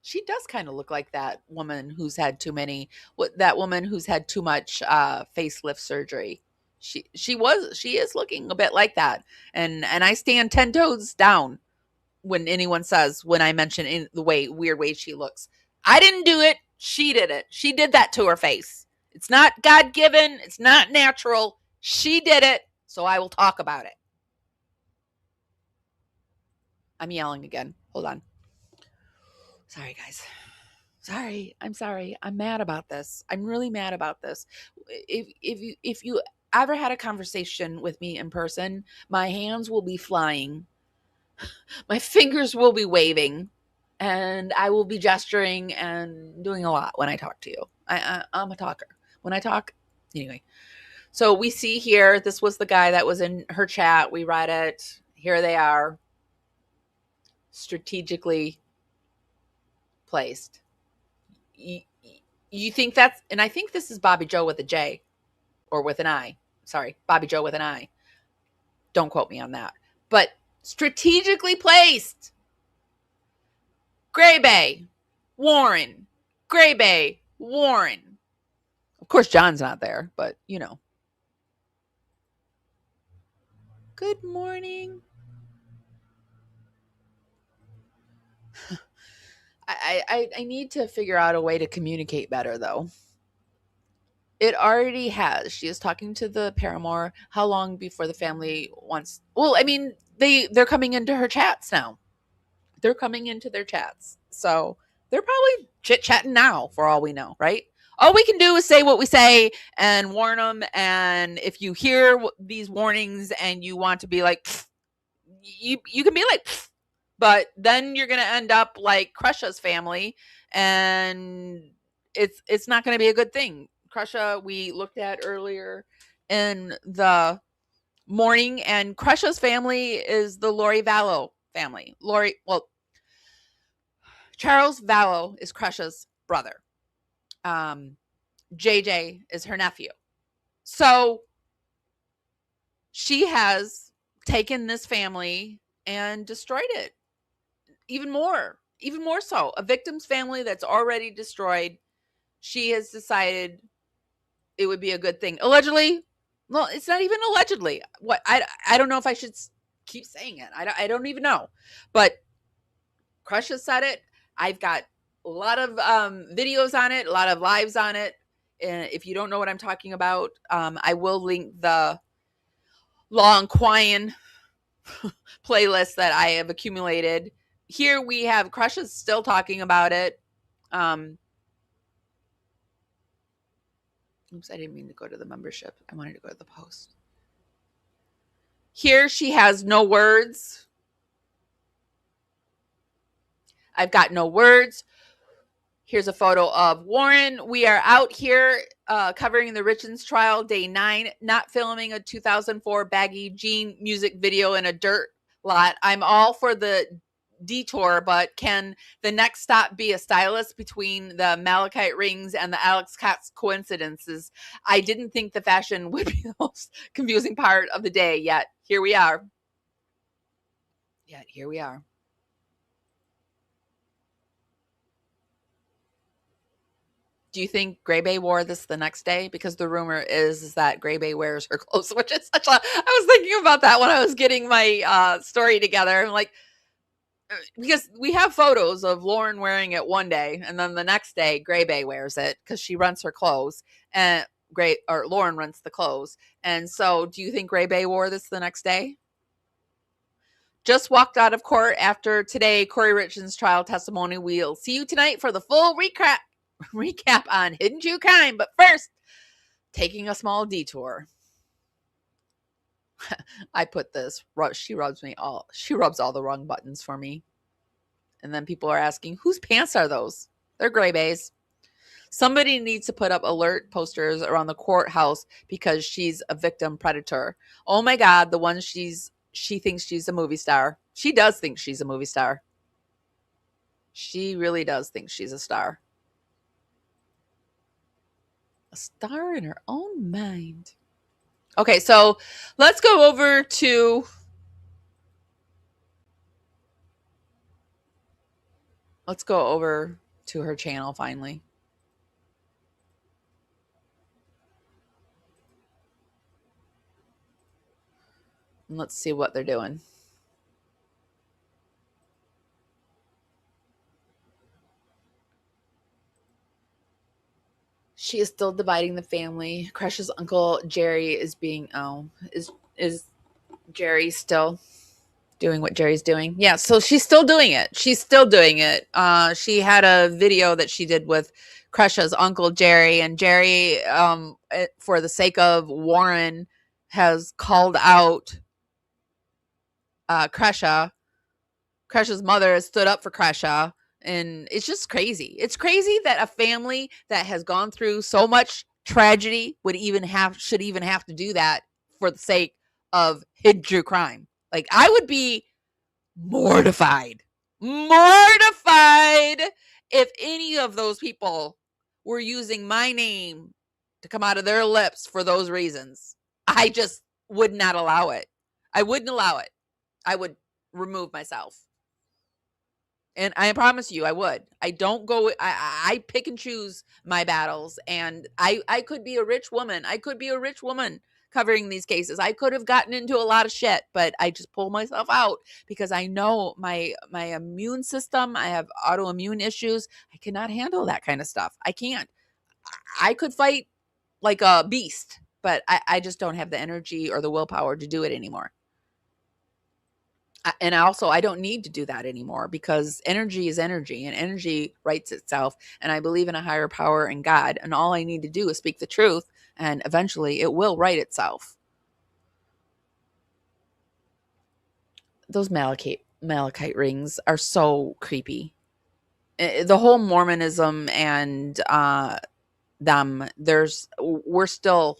She does kind of look like that woman who's had too much facelift surgery. She is looking a bit like that. And I stand 10 toes down when anyone says, when I mention in the weird way she looks. I didn't do it. She did it. She did that to her face. It's not God-given. It's not natural. She did it. So I will talk about it. I'm yelling again. Hold on. Sorry, guys. I'm sorry. I'm mad about this. I'm really mad about this. If you ever had a conversation with me in person, my hands will be flying. My fingers will be waving. And I will be gesturing and doing a lot when I talk to you. I'm a talker. When I talk, anyway. So we see here, this was the guy that was in her chat. We read it. Here they are. Strategically placed. You think that's, and I think this is Bobby Joe with a J or with an I. Sorry, Bobby Joe with an I. Don't quote me on that. But strategically placed. Gray Bay, Warren. Gray Bay, Warren. Of course, John's not there, but you know. Good morning. I need to figure out a way to communicate better, though. It already has. She is talking to the paramour. How long before the family wants? Well, I mean, they're coming into her chats now. They're coming into their chats, so they're probably chit-chatting now for all we know, right? All we can do is say what we say and warn them. And if you hear these warnings and you want to be like, you can be like, but then you're going to end up like Crusha's family, and it's not going to be a good thing. Crusha, we looked at earlier in the morning, and Crusha's family is the Lori Vallow family. Charles Vallow is Crusha's brother. JJ is her nephew. So she has taken this family and destroyed it. Even more so. A victim's family that's already destroyed. She has decided it would be a good thing. Allegedly. Well, it's not even allegedly. What I don't know if I should keep saying it. I don't even know. But Crush has said it. I've got a lot of videos on it, a lot of lives on it. If you don't know what I'm talking about, I will link the Law and Quine playlist that I have accumulated. Here we have Crush is still talking about it. Oops, I didn't mean to go to the membership. I wanted to go to the post. Here she has no words. I've got no words. Here's a photo of Warren. We are out here covering the Richins trial, day 9, not filming a 2004 Baggy Jean music video in a dirt lot. I'm all for the detour, but can the next stop be a stylist between the malachite rings and the Alex Cox coincidences? I didn't think the fashion would be the most confusing part of the day, yet here we are. Do you think Gray Bay wore this the next day? Because the rumor is that Gray Bay wears her clothes, which is such a, I was thinking about that when I was getting my story together. I'm like, because we have photos of Lauren wearing it one day, and then the next day Gray Bay wears it because she rents her clothes, and Lauren rents the clothes. And so do you think Gray Bay wore this the next day? Just walked out of court after today, Kouri Richins' trial testimony. We'll see you tonight for the full recap on Hidden True Crime. But first, taking a small detour. I put this. She rubs all the wrong buttons for me. And then people are asking, whose pants are those? They're Gray Bay's. Somebody needs to put up alert posters around the courthouse because she's a victim predator. Oh my God, the one she thinks she's a movie star. She does think she's a movie star. She really does think she's a star. A star in her own mind. Okay, so let's go over to her channel finally. And let's see what they're doing. She is still dividing the family. Crush's uncle Jerry is Jerry still doing what Jerry's doing? Yeah, so she's still doing it. She had a video that she did with Crush's uncle Jerry, and Jerry, for the sake of Warren, has called out Crusha. Crusha's mother has stood up for Crusha. And it's just crazy. It's crazy that a family that has gone through so much tragedy should even have to do that for the sake of hidden true crime. Like, I would be mortified if any of those people were using my name to come out of their lips for those reasons. I just would not allow it. I wouldn't allow it. I would remove myself. And I promise you, I would. I don't go. I pick and choose my battles. And I could be a rich woman. I could be a rich woman covering these cases. I could have gotten into a lot of shit, but I just pull myself out because I know my immune system. I have autoimmune issues. I cannot handle that kind of stuff. I can't. I could fight like a beast, but I just don't have the energy or the willpower to do it anymore. And also, I don't need to do that anymore because energy is energy and energy writes itself. And I believe in a higher power and God. And all I need to do is speak the truth and eventually it will write itself. Those malachite rings are so creepy. The whole Mormonism and them, we're still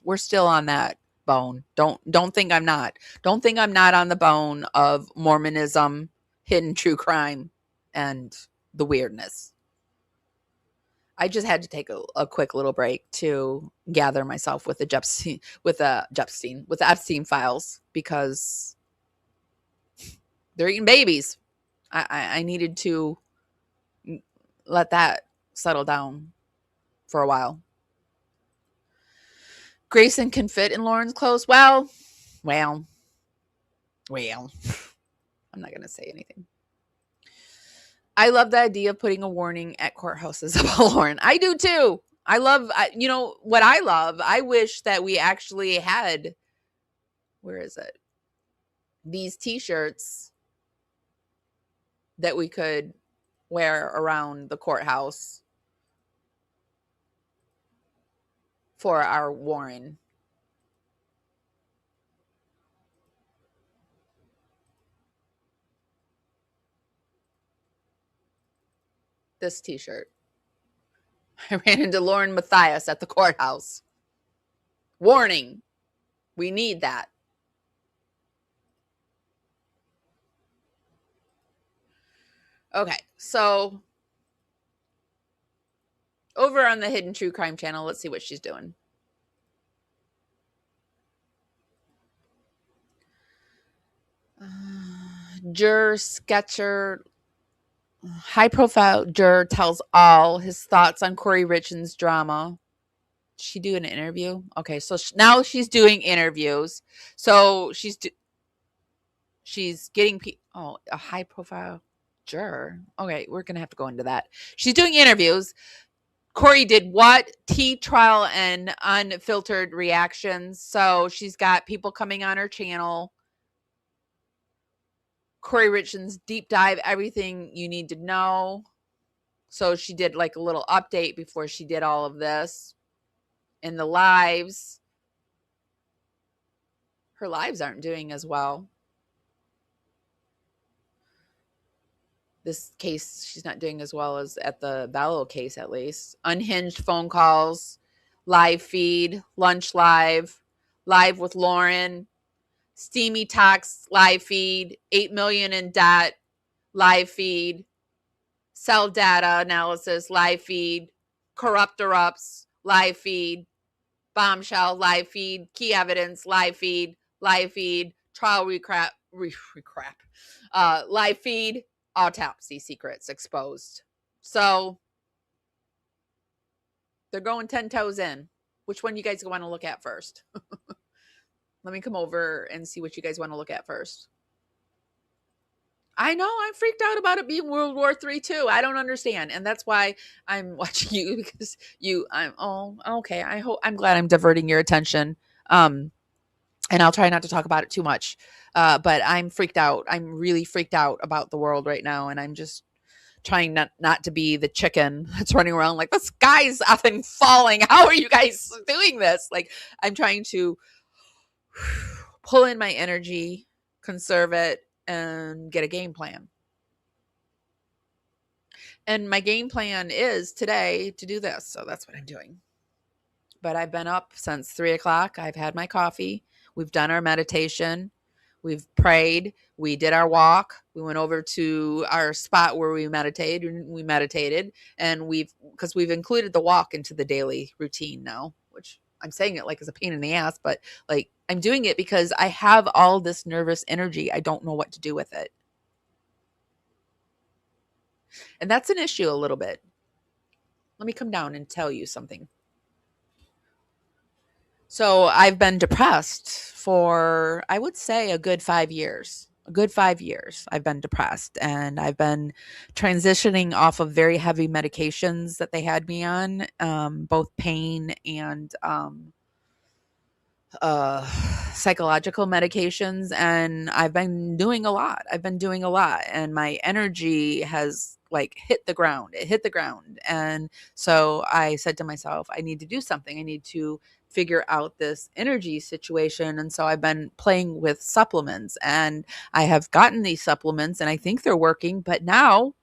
on that bone. Don't think I'm not. Don't think I'm not on the bone of Mormonism, hidden true crime, and the weirdness. I just had to take a quick little break to gather myself with the Epstein files because they're eating babies. I needed to let that settle down for a while. Grayson can fit in Lauren's clothes. Well, I'm not going to say anything. I love the idea of putting a warning at courthouses about Lauren. I do too. I love, you know, what I love, I wish that we actually had, where is it? These t-shirts that we could wear around the courthouse for our Warren. This t-shirt. I ran into Lauren Matthias at the courthouse. Warning. We need that. Okay, so over on the Hidden True Crime channel, let's see what she's doing. Juror Sketcher, high profile juror tells all his thoughts on Kouri Richins' drama. Did she do an interview? Okay, so now she's doing interviews. So she's getting a high profile juror. Okay, we're gonna have to go into that. She's doing interviews. Kouri did what? Tea trial and unfiltered reactions. So she's got people coming on her channel. Kouri Richins deep dive, everything you need to know. So she did like a little update before she did all of this. In the lives, her lives aren't doing as well. This case, she's not doing as well as at the Vallow case, at least. Unhinged phone calls, live feed, lunch live with Lauren, steamy talks, live feed, 8 million in debt, live feed, cell data analysis, live feed, corrupt erupts, live feed, bombshell, live feed, key evidence, live feed, trial recap, live feed, autopsy secrets exposed. So they're going 10 toes in. Which one you guys want to look at first? Let me come over and see what you guys want to look at first. I know I'm freaked out about it being World War III too. I don't understand. And that's why I'm watching you, because okay. I'm glad I'm diverting your attention. And I'll try not to talk about it too much. But I'm freaked out. I'm really freaked out about the world right now. And I'm just trying not to be the chicken that's running around like the sky's often falling. How are you guys doing this? Like, I'm trying to pull in my energy, conserve it, and get a game plan. And my game plan is today to do this. So that's what I'm doing. But I've been up since 3 o'clock. I've had my coffee. We've done our meditation. We've prayed. We did our walk. We went over to our spot where we meditated. And because we've included the walk into the daily routine now, which I'm saying it like it's a pain in the ass, but like I'm doing it because I have all this nervous energy. I don't know what to do with it. And that's an issue a little bit. Let me come down and tell you something. So I've been depressed for, I would say, a good 5 years. A good 5 years I've been depressed, and I've been transitioning off of very heavy medications that they had me on, both pain and psychological medications. And I've been doing a lot. And my energy has hit the ground. It hit the ground. And so I said to myself, I need to do something. I need to figure out this energy situation. And so I've been playing with supplements, and I have gotten these supplements and I think they're working, but now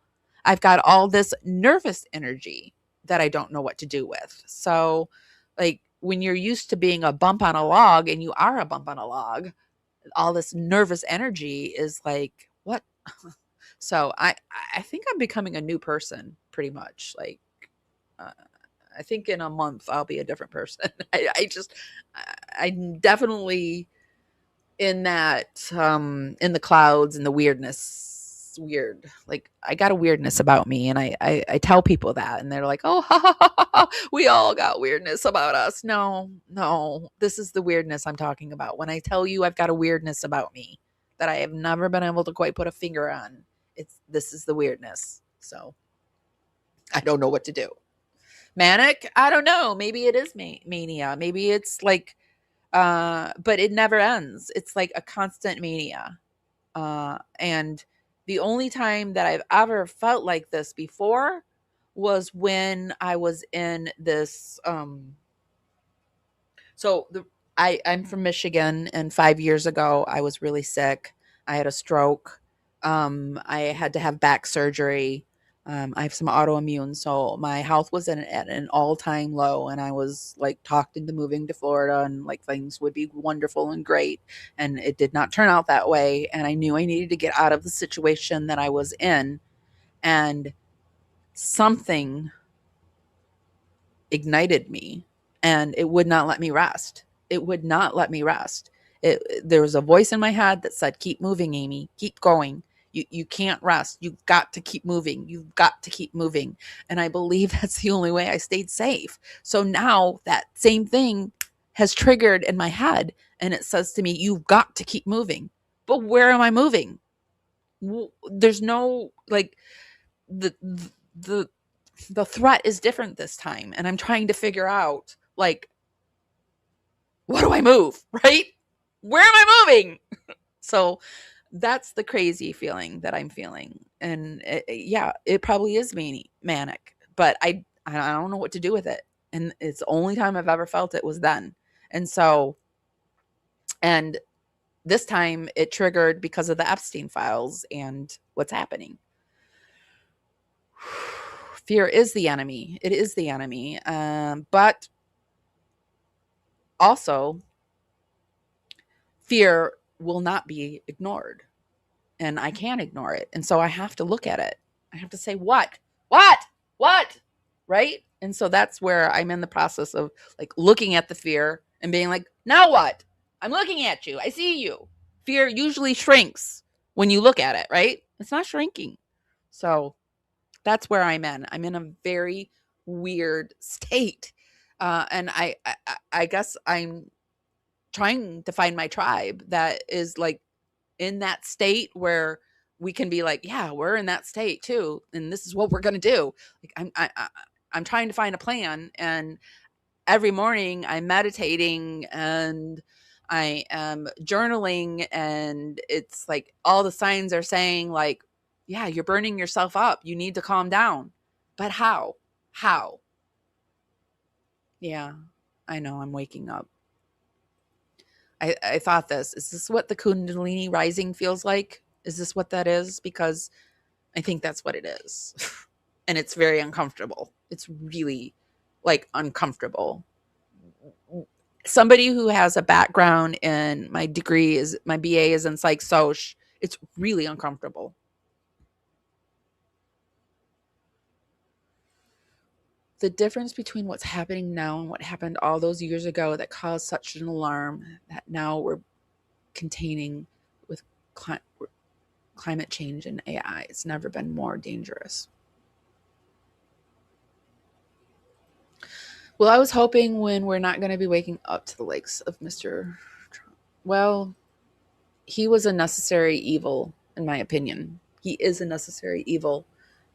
I've got all this nervous energy that I don't know what to do with. So when you're used to being a bump on a log, and you are a bump on a log, all this nervous energy is like, what? So I think I'm becoming a new person pretty much. I think in a month I'll be a different person. I'm definitely in that, in the clouds and the weirdness. Weird. Like, I got a weirdness about me, and I tell people that, and they're like, oh, ha, ha, ha, ha, we all got weirdness about us. No, this is the weirdness I'm talking about. When I tell you I've got a weirdness about me that I have never been able to quite put a finger on, this is the weirdness. So I don't know what to do. Manic? I don't know. Maybe it is mania. Maybe it's like, but it never ends. It's like a constant mania. And the only time that I've ever felt like this before was when I was in this. So I'm from Michigan, and 5 years ago I was really sick. I had a stroke. I had to have back surgery. I have some autoimmune, so my health was at an all-time low, and I was like talked into moving to Florida, and like things would be wonderful and great, and it did not turn out that way. And I knew I needed to get out of the situation that I was in, and something ignited me, and it would not let me rest. It would not let me rest. There was a voice in my head that said, keep moving, Amy, keep going. You can't rest. You've got to keep moving. You've got to keep moving. And I believe that's the only way I stayed safe. So now that same thing has triggered in my head, and it says to me, you've got to keep moving. But where am I moving? There's no, like, the the the threat is different this time, and I'm trying to figure out, like, what do I move, right? Where am I moving? So that's the crazy feeling that I'm feeling. And yeah, it probably is manic, but I don't know what to do with it. And it's the only time I've ever felt it was then. And so, and this time it triggered because of the Epstein files and what's happening. Fear is the enemy. It is the enemy. But also, fear will not be ignored, and I can't ignore it. And so I have to look at it. I have to say, what, right? And so that's where I'm in the process of like looking at the fear and being like, now what? I'm looking at you. I see you. Fear usually shrinks when you look at it, right? It's not shrinking. So that's where I'm in. I'm in a very weird state. And I guess I'm trying to find my tribe that is like in that state where we can be like, yeah, we're in that state too, and this is what we're gonna do. Like I'm trying to find a plan, and every morning I'm meditating and I am journaling, and it's like all the signs are saying like, yeah, you're burning yourself up. You need to calm down. But how? How? Yeah, I know I'm waking up. I thought is this what the Kundalini rising feels like? Is this what that is? Because I think that's what it is. And it's very uncomfortable. It's really like uncomfortable. Somebody who has a background in my BA is in psych soc. It's really uncomfortable. The difference between what's happening now and what happened all those years ago that caused such an alarm that now we're containing with climate change and AI, it's never been more dangerous. Well, I was hoping when we're not going to be waking up to the likes of Mr. Trump. Well, he was a necessary evil, in my opinion. He is a necessary evil.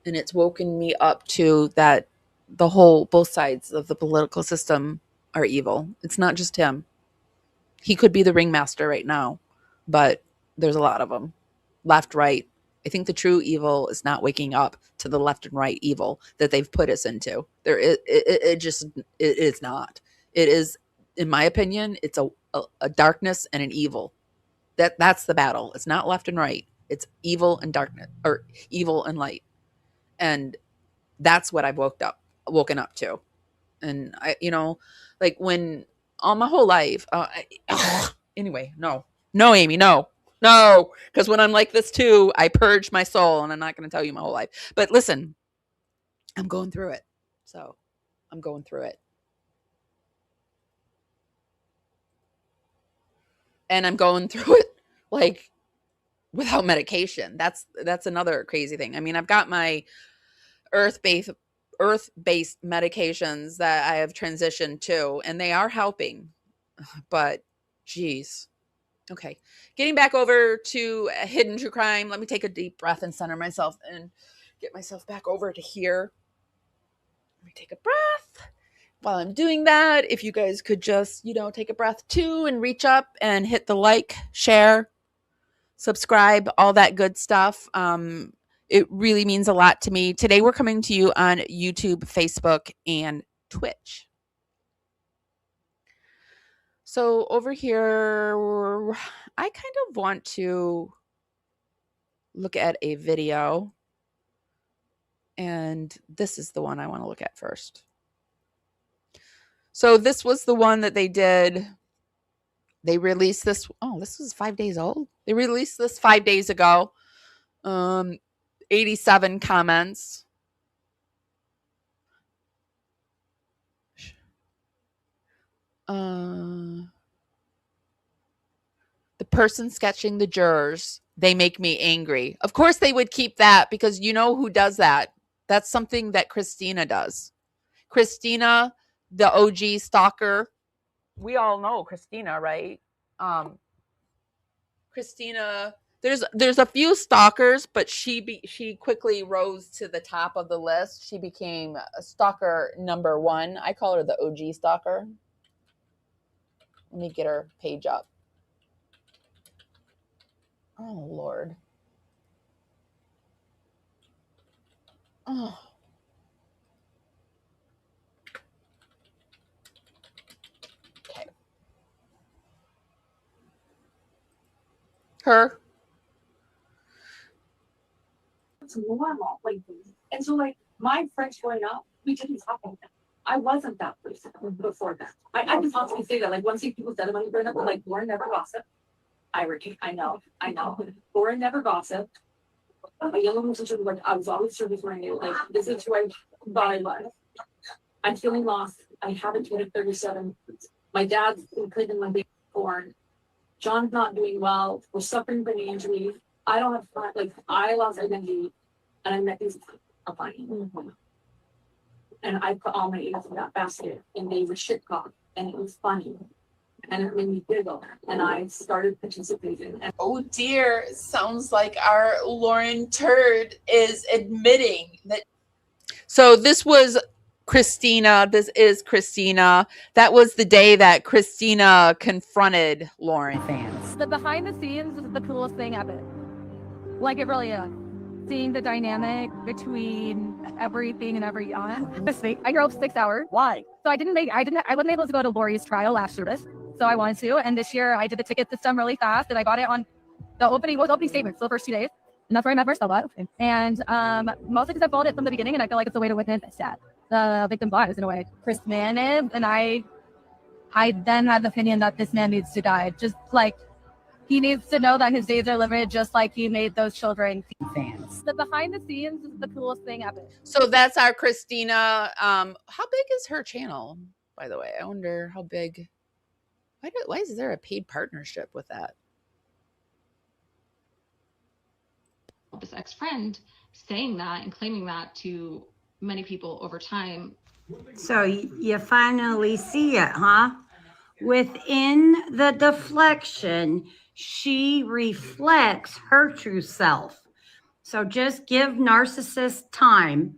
And it's woken me up to that both sides of the political system are evil. It's not just him. He could be the ringmaster right now, but there's a lot of them. Left, right. I think the true evil is not waking up to the left and right evil that they've put us into. It is not. It is, in my opinion, it's a darkness and an evil. That's the battle. It's not left and right. It's evil and darkness, or evil and light. And that's what I've woken up to. And I, like when all my whole life, anyway, no, Amy, no, because when I'm like this too, I purge my soul, and I'm not going to tell you my whole life. But listen, I'm going through it. So I'm going through it. And I'm going through it like without medication. That's another crazy thing. I mean, I've got my earth-based medications that I have transitioned to, and they are helping. But geez. Okay. Getting back over to hidden true crime. Let me take a deep breath and center myself and get myself back over to here. Let me take a breath. While I'm doing that, if you guys could just, take a breath too and reach up and hit the like, share, subscribe, all that good stuff. It really means a lot to me. Today we're coming to you on YouTube, Facebook, and Twitch. So over here, I kind of want to look at a video. And this is the one I want to look at first. So this was the one that they did. They released this. Oh, this was 5 days old. They released this 5 days ago. 87 comments. The person sketching the jurors, they make me angry. Of course they would keep that because you know who does that. That's something that Christina does. Christina, the OG stalker. We all know Christina, right? Christina, there's a few stalkers, but she quickly rose to the top of the list. She became a stalker number 1. I call her the OG stalker. Let me get her page up. Oh, Lord. Oh. Okay. Her. It's normal. And so my friends growing up, we didn't talk about that. I wasn't that person before that. I can honestly say that. One thing people said about me growing up, Lauren never gossiped. I know. Lauren never gossiped. My younger sister was I was always service oriented. This is who I thought I was. I'm feeling lost. I haven't been at 37. My dad's in Clinton when they were born. John's not doing well. We're suffering from injuries. I don't have fun. I lost identity, and I met these people online. And I put all my eggs in that basket, and they were shit talk, and it was funny. And it made me giggle, and I started participating. Oh dear, sounds like our Lauren Turd is admitting that. So this was Christina. This is Christina. That was the day that Christina confronted Lauren. Fans. The behind the scenes is the coolest thing ever. It really is. Seeing the dynamic between everything and everyone. I drove 6 hours. Why? So I wasn't able to go to Lori's trial last service. So I wanted to. And this year I did the ticket system really fast and I got it on the opening statement for the first 2 days. And that's where I met Marcella. And mostly because I followed it from the beginning and I feel like it's a way to witness that the victim's lives in a way. Chris man is, and I then had the opinion that this man needs to die. Just he needs to know that his days are limited, just like he made those children fans. The behind the scenes is the coolest thing ever. So that's our Christina. How big is her channel, by the way? I wonder how big. Why is there a paid partnership with that? This ex-friend saying that and claiming that to many people over time. So you finally see it, huh? Within the deflection, she reflects her true self. So just give narcissists time.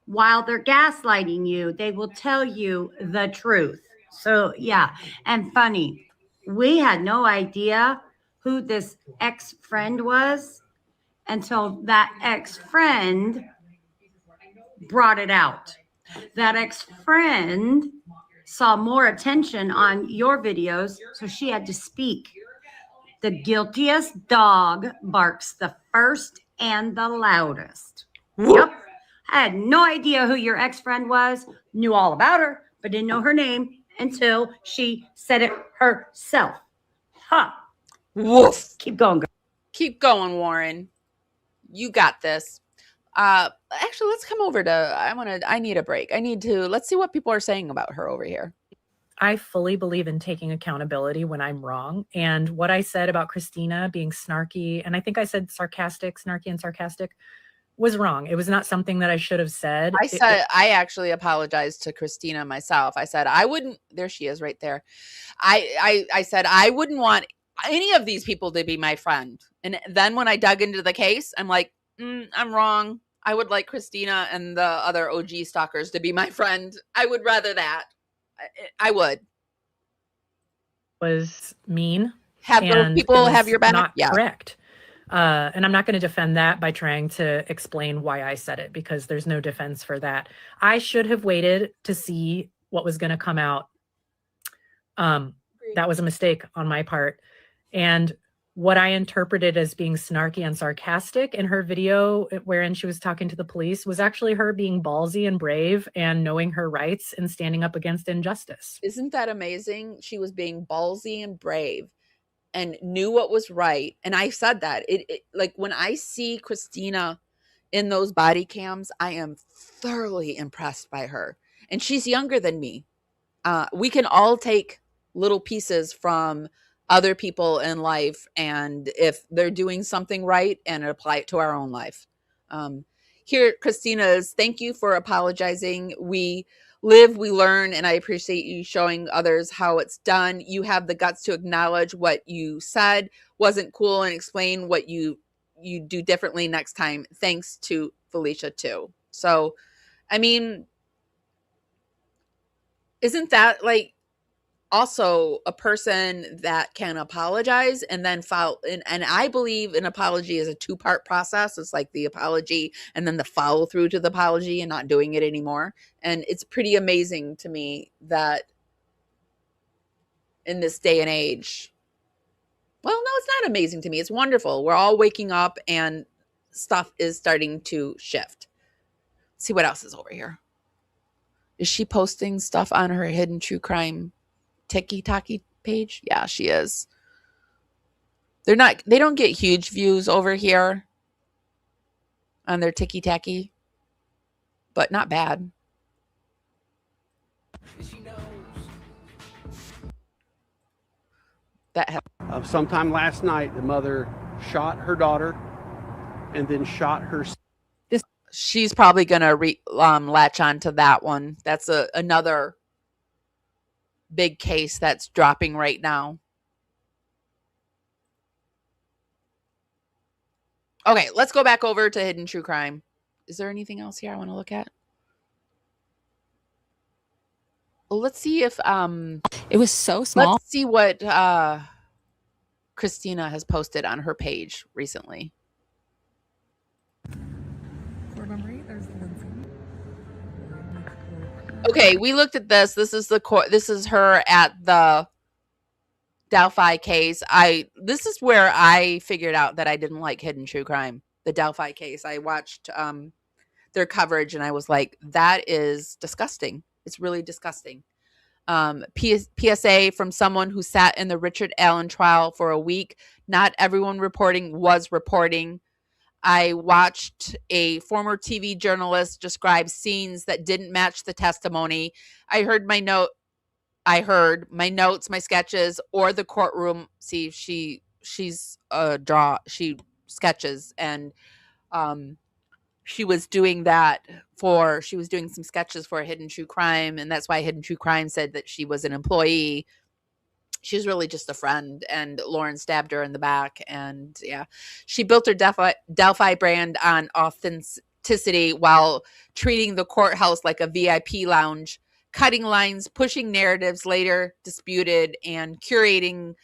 While they're gaslighting you, they will tell you the truth. So yeah, and funny, we had no idea who this ex-friend was until that ex-friend brought it out. That ex-friend saw more attention on your videos, so she had to speak. The guiltiest dog barks the first and the loudest. Yep. I had no idea who your ex-friend was, knew all about her, but didn't know her name until she said it herself. Huh. Woof. Keep going, girl. Keep going, Warren. You got this. Actually, let's come over to, I need a break. Let's see what people are saying about her over here. I fully believe in taking accountability when I'm wrong. And what I said about Christina being snarky, and I think I said snarky and sarcastic, was wrong. It was not something that I should have said. I actually apologized to Christina myself. I said, I wouldn't, there she is right there. I said, I wouldn't want any of these people to be my friend. And then when I dug into the case, I'm like, I'm wrong. I would like Christina and the other OG stalkers to be my friend. I would rather that. I would. Was mean. Have those and people it have was your back? not Yeah. correct. And I'm not going to defend that by trying to explain why I said it, because there's no defense for that. I should have waited to see what was going to come out. That was a mistake on my part. And what I interpreted as being snarky and sarcastic in her video, wherein she was talking to the police, was actually her being ballsy and brave and knowing her rights and standing up against injustice. Isn't that amazing? She was being ballsy and brave and knew what was right. And I said that it like when I see Christina in those body cams, I am thoroughly impressed by her. And she's younger than me. We can all take little pieces from other people in life, and if they're doing something right, and apply it to our own life. Here, Christina's, thank you for apologizing. We live, we learn, and I appreciate you showing others how it's done. You have the guts to acknowledge what you said wasn't cool and explain what you do differently next time. Thanks to Felicia too. So, I mean, isn't that like also a person that can apologize and then follow? And I believe an apology is a two-part process. It's like the apology and then the follow through to the apology and not doing it anymore. And it's pretty amazing to me that in this day and age, well, no, it's not amazing to me. It's wonderful. We're all waking up and stuff is starting to shift. Let's see what else is over here. Is she posting stuff on her hidden true crime TikTok page? Yeah, she is. They don't get huge views over here on their TikTok, but not bad. That sometime last night, the mother shot her daughter and then shot her. She's probably gonna latch on to that one. That's another big case that's dropping right now. Okay, let's go back over to hidden true crime. Is there anything else here I want to look at? Well, let's see if it was so small. Let's see what Christina has posted on her page recently. Okay, we looked at this. This is this is her at the Delphi case. This is where I figured out that I didn't like hidden true crime. The Delphi case. I watched their coverage and I was like, that is disgusting. It's really disgusting. PSA from someone who sat in the Richard Allen trial for a week. Not everyone reporting was reporting. I watched a former TV journalist describe scenes that didn't match the testimony. I heard my notes, my sketches, or the courtroom. See, she's a draw. She sketches, and she was doing some sketches for Hidden True Crime, and that's why Hidden True Crime said that she was an employee. She's really just a friend, and Lauren stabbed her in the back. And yeah, she built her Delphi brand on authenticity while treating the courthouse like a VIP lounge, cutting lines, pushing narratives later disputed, and curating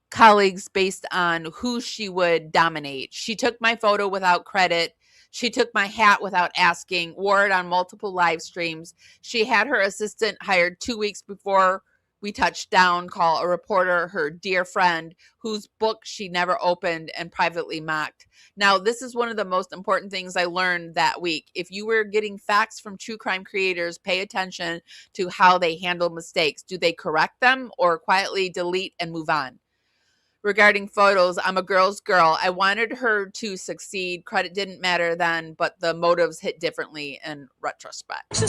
colleagues based on who she would dominate. She took my photo without credit. She took my hat without asking, wore it on multiple live streams. She had her assistant hired 2 weeks before we touched down call a reporter her dear friend whose book she never opened and privately mocked. Now, this is one of the most important things I learned that week. If you were getting facts from true crime creators, pay attention to how they handle mistakes. Do they correct them or quietly delete and move on? Regarding photos, I'm a girl's girl. I wanted her to succeed. Credit didn't matter then, but the motives hit differently in retrospect.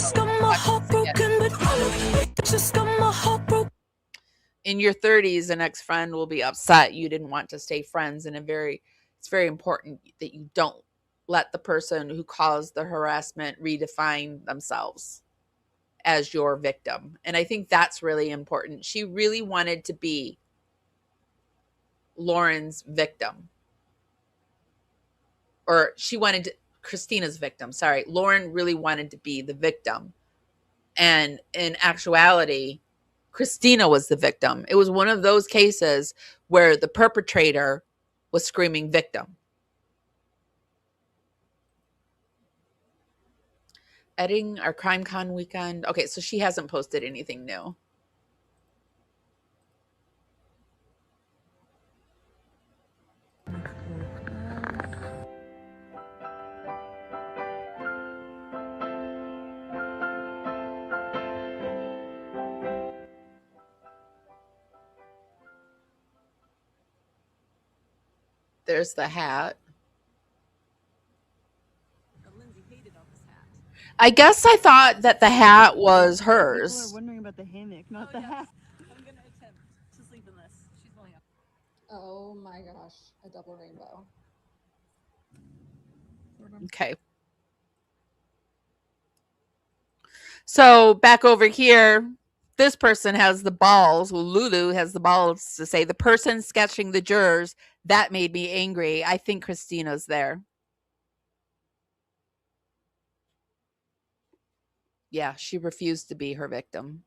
In your 30s, an ex-friend will be upset you didn't want to stay friends, and it's very important that you don't let the person who caused the harassment redefine themselves as your victim. And I think that's really important. She really wanted to be Lauren's victim, or Christina's victim. Sorry. Lauren really wanted to be the victim. And in actuality, Christina was the victim. It was one of those cases where the perpetrator was screaming victim. Editing our CrimeCon weekend. Okay, so she hasn't posted anything new. There's the hat. I guess I thought that the hat was hers. People are wondering about the hammock, not the hat. I'm gonna attempt to sleep in this. She's going up. Oh my gosh, a double rainbow. Okay. So back over here, this person has the balls. Lulu has the balls to say the person sketching the jurors, that made me angry. I think Christina's there. Yeah, she refused to be her victim.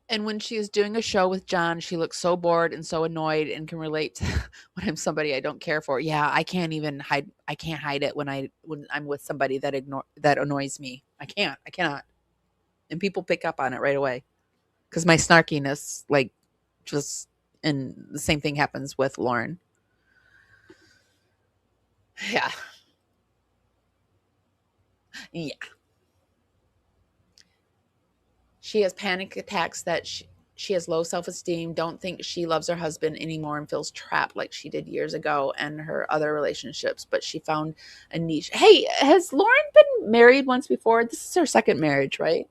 And when she is doing a show with John, she looks so bored and so annoyed and can relate to when I'm somebody I don't care for. Yeah, I can't even hide. I can't hide it when I'm with somebody that annoys me. I cannot. And people pick up on it right away because my snarkiness, like, just, and the same thing happens with Lauren. Yeah. Yeah. She has panic attacks that she has low self-esteem, don't think she loves her husband anymore and feels trapped like she did years ago and her other relationships, but she found a niche. Hey, has Lauren been married once before? This is her second marriage, right?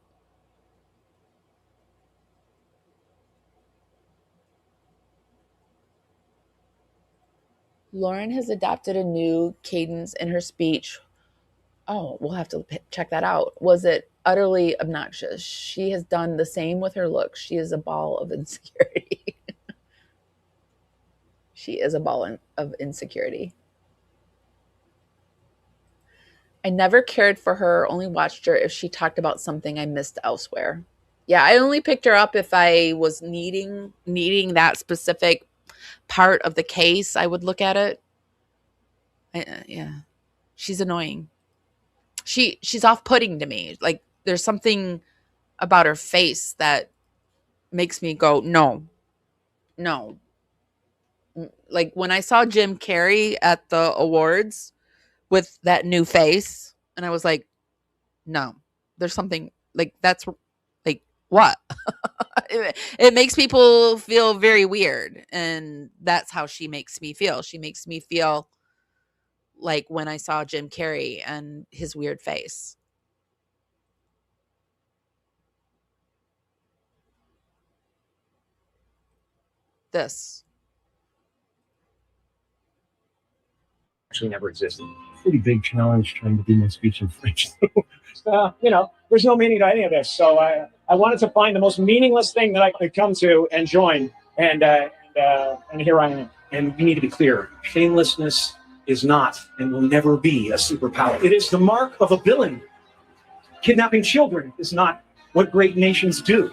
Lauren has adopted a new cadence in her speech. Oh, we'll have to check that out. Was it utterly obnoxious? She has done the same with her looks. She is a ball of insecurity. She is a ball of insecurity. I never cared for her, only watched her if she talked about something I missed elsewhere. Yeah, I only picked her up if I was needing that specific part of the case. I would look at it. Yeah, she's annoying. She's off-putting to me. Like, there's something about her face that makes me go, no. Like, when I saw Jim Carrey at the awards with that new face, and I was like, no, there's something, like, that's, like, what? It makes people feel very weird, and that's how she makes me feel. She makes me feel like when I saw Jim Carrey and his weird face. This actually never existed. Pretty big challenge trying to do my speech in French. There's no meaning to any of this. So I wanted to find the most meaningless thing that I could come to and join. And here I am. And we need to be clear. Shamelessness is not and will never be a superpower. It is the mark of a villain. Kidnapping children is not what great nations do.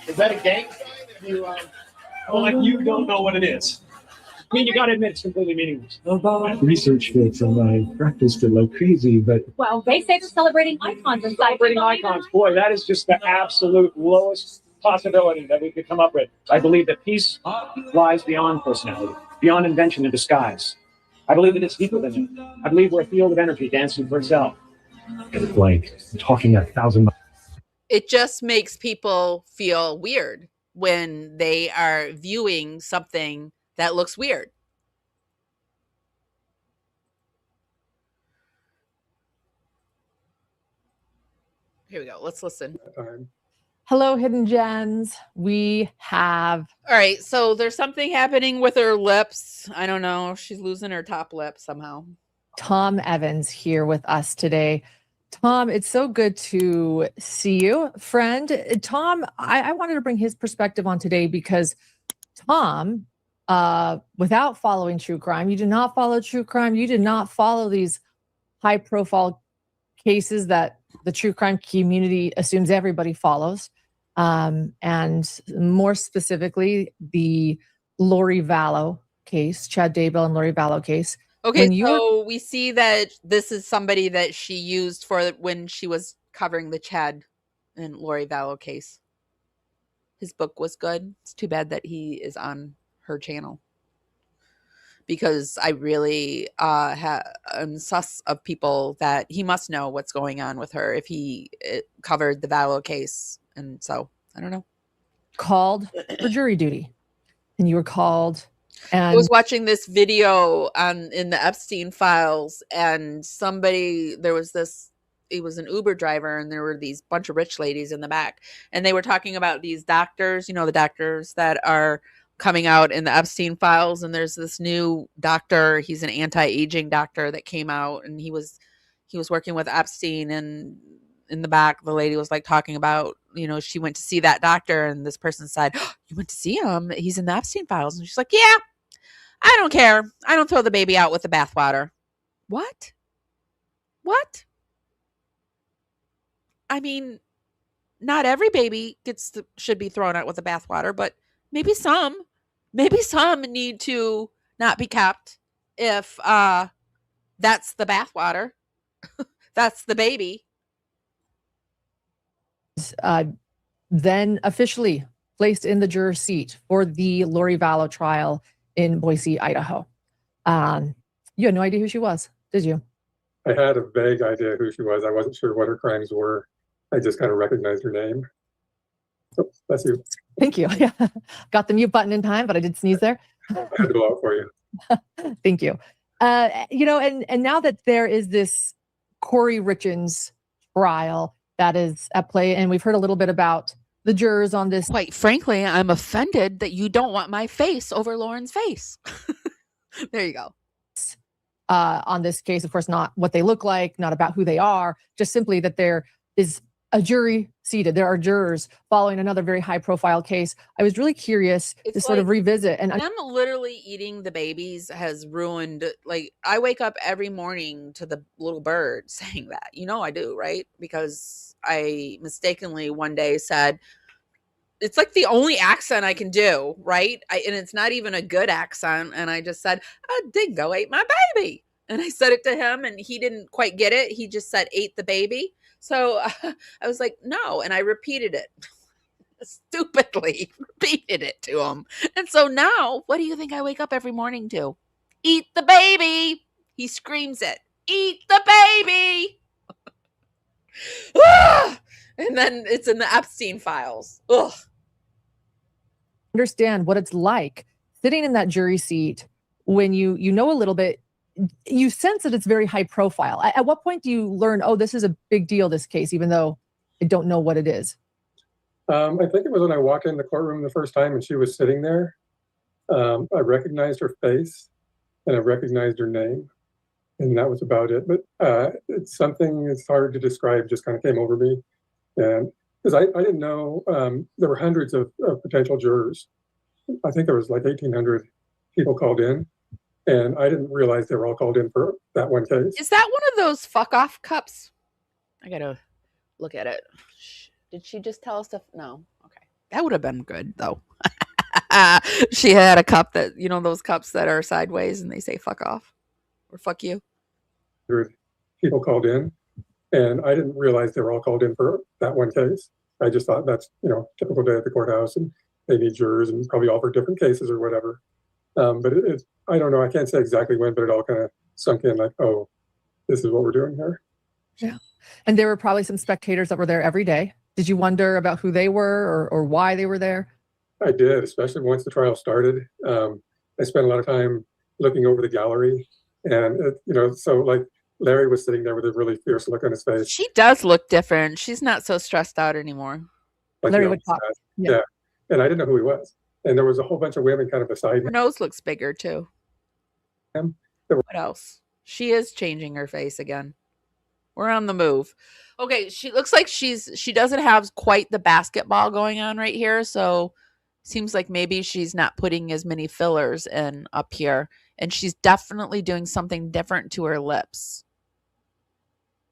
Is that a gang sign? You don't know what it is. I mean, you got to admit it's completely meaningless. Research bits and I practiced it like crazy, but... Well, they say they're celebrating icons and celebrating icons. Boy, that is just the absolute lowest possibility that we could come up with. I believe that peace lies beyond personality, beyond invention and disguise. I believe that it's deeper than that. I believe we're a field of energy dancing for itself. It's like talking 1,000 miles. It just makes people feel weird when they are viewing something that looks weird. Here we go. Let's listen. Hello, Hidden Gems. We have... All right, so there's something happening with her lips. I don't know. She's losing her top lip somehow. Tom Evans here with us today. Tom, it's so good to see you, friend. Tom, I wanted to bring his perspective on today because Tom without following true crime. You did not follow true crime. You did not follow these high profile cases that the true crime community assumes everybody follows. And more specifically, the Lori Vallow case, Chad Daybell and Lori Vallow case. Okay, so we see that this is somebody that she used for when she was covering the Chad and Lori Vallow case. His book was good. It's too bad that he is on her channel, because I really am sus of people that he must know what's going on with her if he covered the Vallow case. And so, I don't know. Called for jury duty. And you were called. And I was watching this video in the Epstein files, and there was this, he was an Uber driver, and there were these bunch of rich ladies in the back, and they were talking about these doctors, the doctors that are coming out in the Epstein files. And there's this new doctor, he's an anti-aging doctor that came out, and he was working with Epstein. And in the back, the lady was like talking about, she went to see that doctor, and this person said, oh, you went to see him? He's in the Epstein files. And she's like, yeah, I don't care. I don't throw the baby out with the bathwater. What? I mean, not every baby should be thrown out with the bathwater, but maybe some need to not be kept if that's the bathwater. That's the baby. Then officially placed in the juror's seat for the Lori Vallow trial in Boise, Idaho. You had no idea who she was, did you? I had a vague idea who she was. I wasn't sure what her crimes were. I just kind of recognized her name. So, bless you. Thank you. Yeah. Got the mute button in time, but I did sneeze there. I had to go out for you. Thank you. And now that there is this Kouri Richins trial that is at play, and we've heard a little bit about the jurors on this. Quite frankly, I'm offended that you don't want my face over Lauren's face. There you go. On this case, of course, not what they look like, not about who they are, just simply that there is a jury seated. There are jurors following another very high profile case. I was really curious to sort of revisit. And them literally eating the babies has ruined, I wake up every morning to the little bird saying that. I do, right? Because I mistakenly one day said, it's like the only accent I can do, right? And it's not even a good accent. And I just said, a dingo ate my baby. And I said it to him, and he didn't quite get it. He just said, ate the baby. So I was like, no. And I repeated it. Stupidly repeated it to him. And so now, what do you think I wake up every morning to? Eat the baby. He screams it. Eat the baby. And then it's in the Epstein files. Ugh. Understand what it's like sitting in that jury seat when you know a little bit, you sense that it's very high profile. At what point do you learn, oh, this is a big deal, this case, even though I don't know what it is? I think it was when I walked in the courtroom the first time and she was sitting there. I recognized her face and I recognized her name, and that was about it. But it's something that's hard to describe, just kind of came over me. And because I didn't know, there were hundreds of potential jurors. I think there was like 1,800 people called in, and I didn't realize they were all called in for that one case. Is that one of those fuck off cups? I gotta look at it. Did she just tell us to? No. Okay. That would have been good, though. She had a cup that, those cups that are sideways and they say fuck off or fuck you. People called in, and I didn't realize they were all called in for that one case. I just thought that's, typical day at the courthouse, and they need jurors and probably all for different cases or whatever. But I don't know. I can't say exactly when, but it all kind of sunk in like, oh, this is what we're doing here. Yeah. And there were probably some spectators that were there every day. Did you wonder about who they were or why they were there? I did, especially once the trial started. I spent a lot of time looking over the gallery, and, so like Larry was sitting there with a really fierce look on his face. She does look different. She's not so stressed out anymore. Like Larry would talk. Yeah. And I didn't know who he was. And there was a whole bunch of women kind of beside him. Her nose looks bigger too. What else? She is changing her face again. We're on the move. Okay, she looks like she doesn't have quite the basketball going on right here. So Seems like maybe she's not putting as many fillers in up here, and she's definitely doing something different to her lips.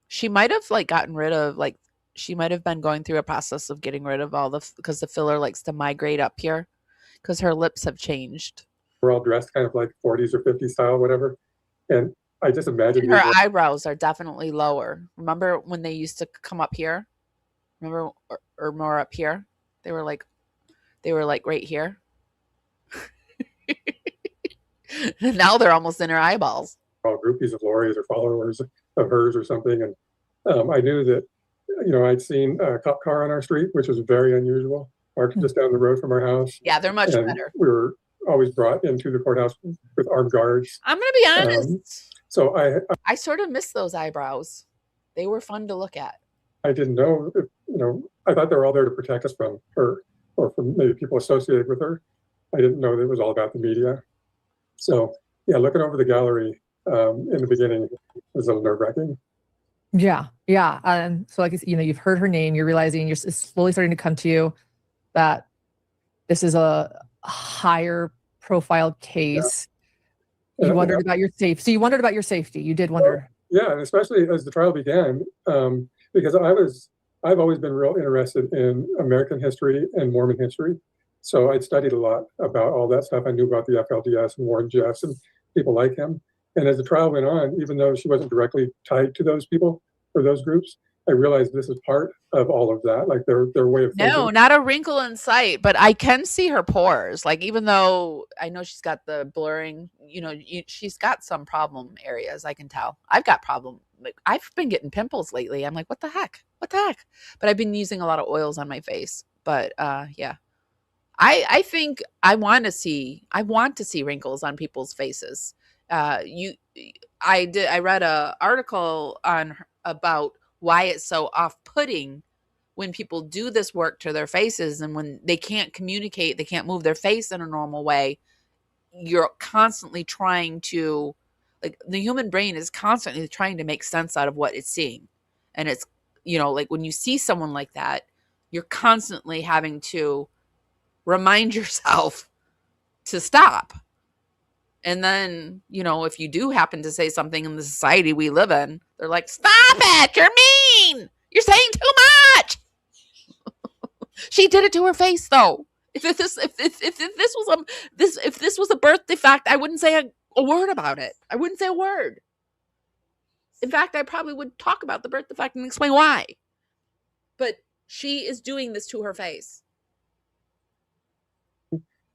She might have like gotten rid of like she might have been going through a process of getting rid of all the because the filler likes to migrate up here because her lips have changed. We're all dressed kind of like 40s or 50s style, whatever. And I just imagine And her eyebrows are definitely lower. Remember when they used to come up here? Remember or more up here? They were like right here. And now they're almost in her eyeballs. All groupies of Lori's or followers of hers or something. And I knew that, I'd seen a cop car on our street, which was very unusual, parked just down the road from our house. Yeah, they're much And better. we were always brought into the courthouse with armed guards. I'm going to be honest. So I sort of miss those eyebrows. They were fun to look at. I didn't know if, I thought they were all there to protect us from her or from maybe people associated with her. I didn't know that it was all about the media. So yeah, looking over the gallery in the beginning was a little nerve-wracking. Yeah. So like, you've heard her name, you're realizing it's slowly starting to come to you that this is a higher profile case. Yeah. You wondered about your safety. So you wondered about your safety. You did wonder. Yeah, and especially as the trial began, because I've always been real interested in American history and Mormon history. So I'd studied a lot about all that stuff. I knew about the FLDS and Warren Jeffs and people like him. And as the trial went on, even though she wasn't directly tied to those people or those groups, I realized this is part of all of that, like their way of thinking. No, not a wrinkle in sight, but I can see her pores. Like, even though I know she's got the blurring, she's got some problem areas. I can tell. I've got problem. Like, I've been getting pimples lately. I'm like, what the heck? But I've been using a lot of oils on my face. But yeah, I think I want to see wrinkles on people's faces. I read a article about why it's so off-putting when people do this work to their faces, and when they can't communicate, they can't move their face in a normal way. You're constantly trying to, like, the human brain is constantly trying to make sense out of what it's seeing. And it's, like when you see someone like that, you're constantly having to remind yourself to stop. And then, if you do happen to say something in the society we live in, they're like, stop it, you're mean, you're saying too much. She did it to her face, though. If this was a birth defect, I wouldn't say a word about it. I wouldn't say a word. In fact, I probably would talk about the birth defect and explain why. But she is doing this to her face.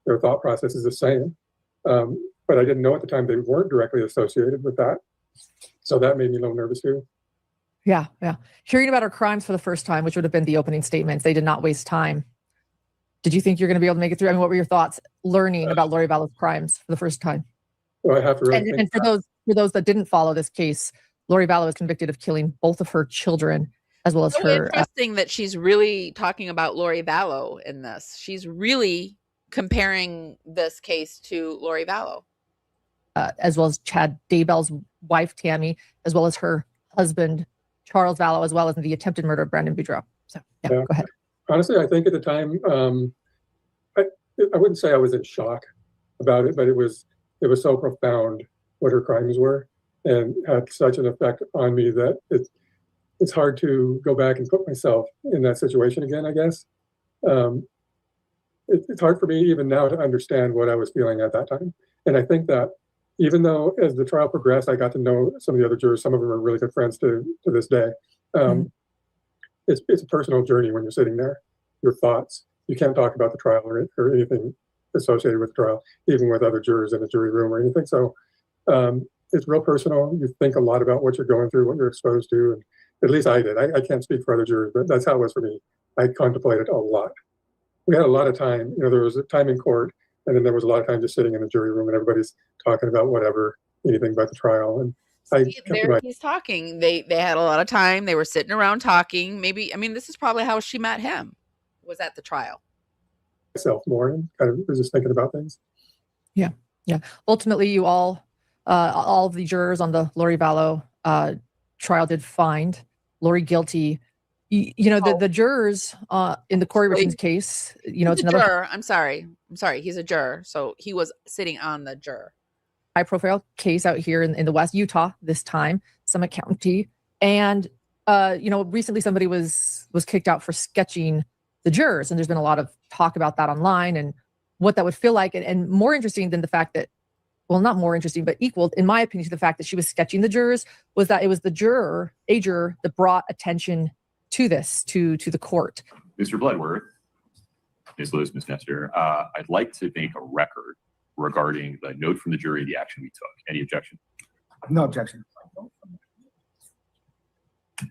Their thought process is the same. But I didn't know at the time they weren't directly associated with that. So that made me a little nervous too. Yeah. Hearing about her crimes for the first time, which would have been the opening statements, they did not waste time. Did you think you're going to be able to make it through? I mean, what were your thoughts learning about Lori Vallow's crimes for the first time? Well, I have to really and for those that didn't follow this case, Lori Vallow was convicted of killing both of her children as well as her. Interesting that she's really talking about Lori Vallow in this. She's really comparing this case to Lori Vallow. As well as Chad Daybell's wife, Tammy, as well as her husband, Charles Vallow, as well as the attempted murder of Brandon Boudreaux. So, go ahead. Honestly, I think at the time, I wouldn't say I was in shock about it, but it was so profound what her crimes were, and had such an effect on me that it's hard to go back and put myself in that situation again, I guess. It's hard for me even now to understand what I was feeling at that time. And I think that even though as the trial progressed, I got to know some of the other jurors, some of them are really good friends to this day. It's a personal journey when you're sitting there, your thoughts. You can't talk about the trial or anything associated with the trial, even with other jurors in the jury room or anything. So it's real personal. You think a lot about what you're going through, what you're exposed to. And at least I did. I can't speak for other jurors, but that's how it was for me. I contemplated a lot. We had a lot of time. There was a time in court, and then there was a lot of time just sitting in the jury room, and everybody's talking about whatever, anything but the trial. And He's talking. They had a lot of time. They were sitting around talking. Maybe, this is probably how she met him, was at the trial. Myself more and kind of was just thinking about things. Yeah. Ultimately, you all of the jurors on the Lori Vallow trial did find Lori guilty. the jurors in the Kouri Richins case, it's a another juror. I'm sorry. He's a juror. So he was sitting on the juror. high profile case out here in the West, Utah, this time, Summit County. And, recently somebody was kicked out for sketching the jurors. And there's been a lot of talk about that online and what that would feel like. And more interesting than the fact that, well, not more interesting, but equal, in my opinion, to the fact that she was sketching the jurors, was that it was a juror that brought attention to this, to the court. Mr. Bloodworth, Ms. Lewis, Ms. Nestor, I'd like to make a record regarding the note from the jury, the action we took. Any objection? No objection.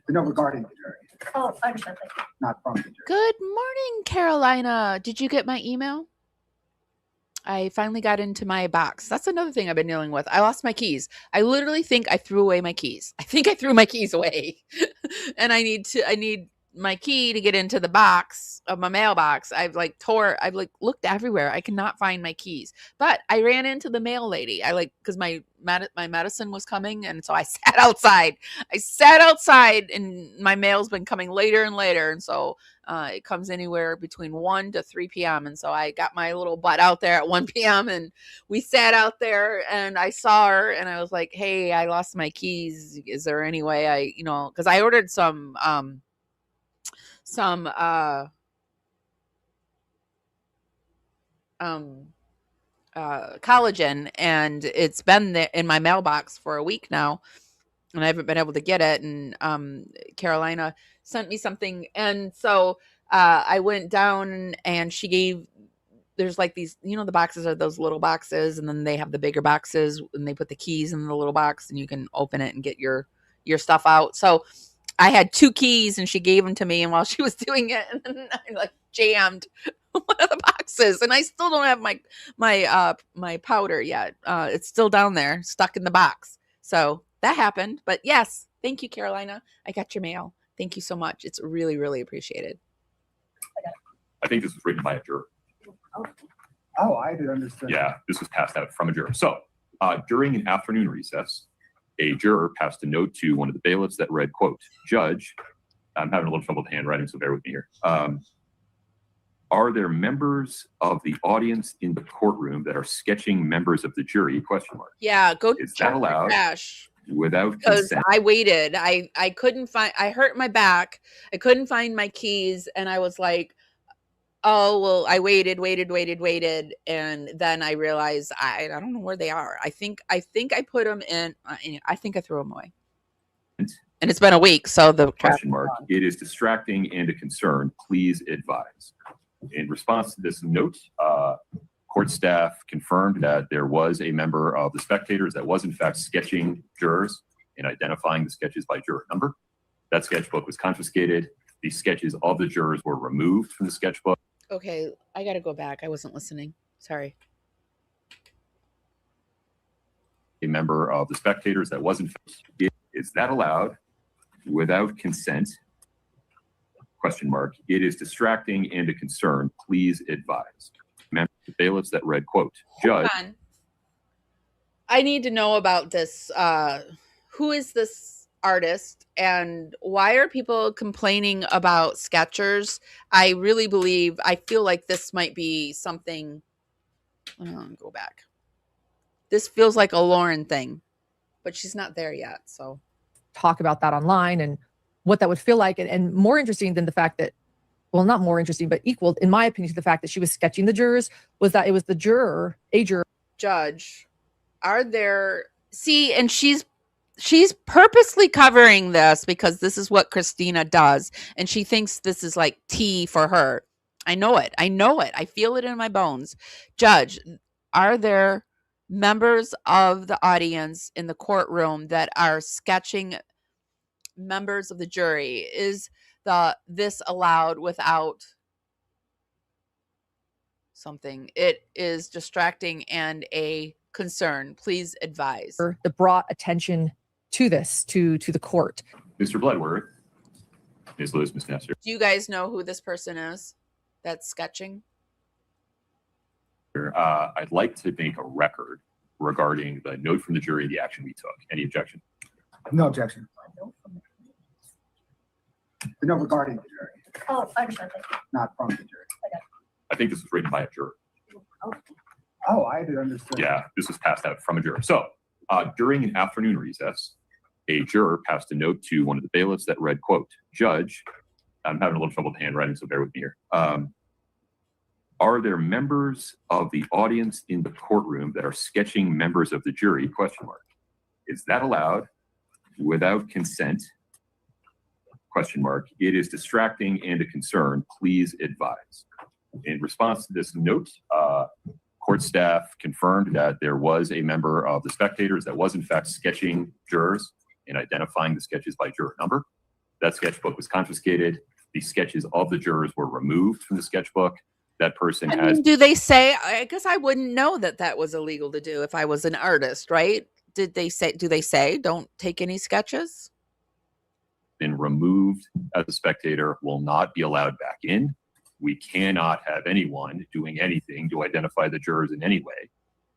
No, regarding the jury, Oh, I understand. not from the jury. Good morning, Carolina. Did you get my email? I finally got into my box. That's another thing I've been dealing with. I lost my keys. I literally think I threw away my keys. I think I threw my keys away. And I need my key to get into the box of my mailbox. I've looked everywhere. I cannot find my keys. But I ran into the mail lady. Because my medicine was coming, and so I sat outside. And my mail's been coming later and later, and so it comes anywhere between 1 to 3 p.m. And so I got my little butt out there at 1 p.m. and we sat out there, and I saw her, and I was like, "Hey, I lost my keys. Is there any way because I ordered some collagen, and it's been there in my mailbox for a week now, and I haven't been able to get it. And Carolina sent me something, and so I went down, and she gave. There's like these, the boxes are those little boxes, and then they have the bigger boxes, and they put the keys in the little box, and you can open it and get your stuff out. So I had 2 keys, and she gave them to me, and while she was doing it, and then I jammed one of the boxes, and I still don't have my powder yet. It's still down there, stuck in the box. So that happened. But yes, thank you, Carolina. I got your mail. Thank you so much. It's really, really appreciated. I think this was written by a juror. Oh, I did understand. Yeah, this was passed out from a juror. So during an afternoon recess, a juror passed a note to one of the bailiffs that read, quote, "Judge," I'm having a little trouble with handwriting, so bear with me here. "Are there members of the audience in the courtroom that are sketching members of the jury?" Question mark. Yeah, go Is that allowed? Trash. Without Because consent? I waited. I couldn't find, I hurt my back. I couldn't find my keys, and I was like, oh, well, I waited. And then I realized I don't know where they are. I think I put them in. I think I threw them away. And it's been a week, so the Question mark. It is distracting and a concern. Please advise. In response to this note, court staff confirmed that there was a member of the spectators that was in fact sketching jurors and identifying the sketches by juror number. That sketchbook was confiscated. The sketches of the jurors were removed from the sketchbook. Okay, I got to go back. I wasn't listening. Sorry. A member of the spectators that was in fact. Is that allowed without consent? Question mark. It is distracting and a concern. Please advise. Member of the bailiffs that read, quote, "Judge." Hold on. I need to know about this. Who is this artist, and why are people complaining about sketchers? I really feel like this might be something. Go back. This feels like a Lauren thing, but she's not there yet. So talk about that online and what that would feel like. And more interesting than the fact that, well, not more interesting, but equal, in my opinion, to the fact that she was sketching the jurors, was that it was a juror. Judge, are there, see, and she's purposely covering this because this is what Christina does. And she thinks this is like tea for her. I know it. I feel it in my bones. Judge, are there members of the audience in the courtroom that are sketching members of the jury? Is this allowed without something? It is distracting and a concern. Please advise. That brought attention to this, to the court. Mr. Bloodworth, Ms. Lewis, Ms. Nestor. Do you guys know who this person is that's sketching? I'd like to make a record regarding the note from the jury, the action we took. Any objection? No objection. No, regarding the jury, Oh, I understand. Thank you. not from the jury. I think this was written by a juror. Oh, I did understand. Yeah, this was passed out from a juror. So during an afternoon recess, a juror passed a note to one of the bailiffs that read, quote, "Judge," I'm having a little trouble with handwriting, so bear with me here. "Are there members of the audience in the courtroom that are sketching members of the jury? Question mark. Is that allowed without consent? Question mark. It is distracting and a concern. Please advise." In response to this note, court staff confirmed that there was a member of the spectators that was in fact sketching jurors and identifying the sketches by juror number. That sketchbook was confiscated. The sketches of the jurors were removed from the sketchbook. That person I has mean, do they say, I guess I wouldn't know that that was illegal to do if I was an artist, right? Do they say don't take any sketches? been removed as a spectator, will not be allowed back in. We cannot have anyone doing anything to identify the jurors in any way.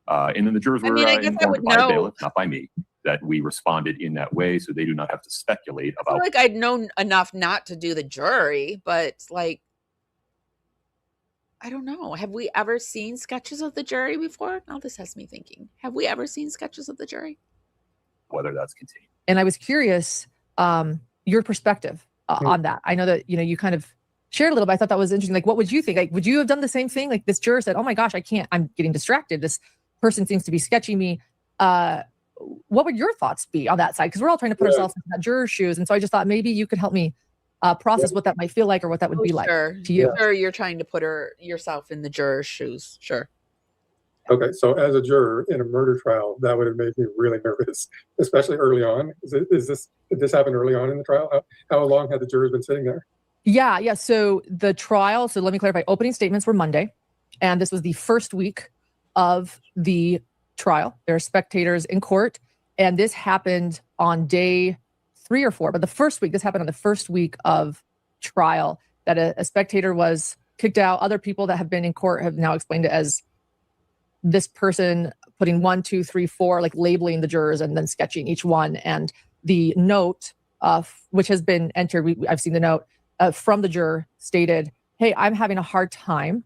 And then the jurors were I guess I would informed by the know. bailiff, not by me, that we responded in that way, so they do not have to speculate I feel about. like I'd known enough not to do the jury, but like, I don't know. Have we ever seen sketches of the jury before? Now this has me thinking. Have we ever seen sketches of the jury? Whether that's contained. And I was curious, your perspective on that. I know that, you kind of shared a little bit. I thought that was interesting. Like, what would you think? Like, would you have done the same thing? Like this juror said, "Oh my gosh, I'm getting distracted. This person seems to be sketching me." What would your thoughts be on that side? Because we're all trying to put ourselves in that juror's shoes. And so I just thought maybe you could help me process what that might feel like or what that would be like to you. Sure, you're trying to put yourself in the juror's shoes. Sure. Okay, so as a juror in a murder trial, that would have made me really nervous, especially early on. Did this happen early on in the trial? How long had the jurors been sitting there? Yeah. So the trial, so let me clarify, opening statements were Monday, and this was the first week of the trial. There are spectators in court, and this happened on day 3 or 4, but this happened on the first week of trial, that a spectator was kicked out. Other people that have been in court have now explained it as this person putting 1, 2, 3, 4, like labeling the jurors and then sketching each one. And the note, which has been entered, I've seen the note from the juror stated, "Hey, I'm having a hard time.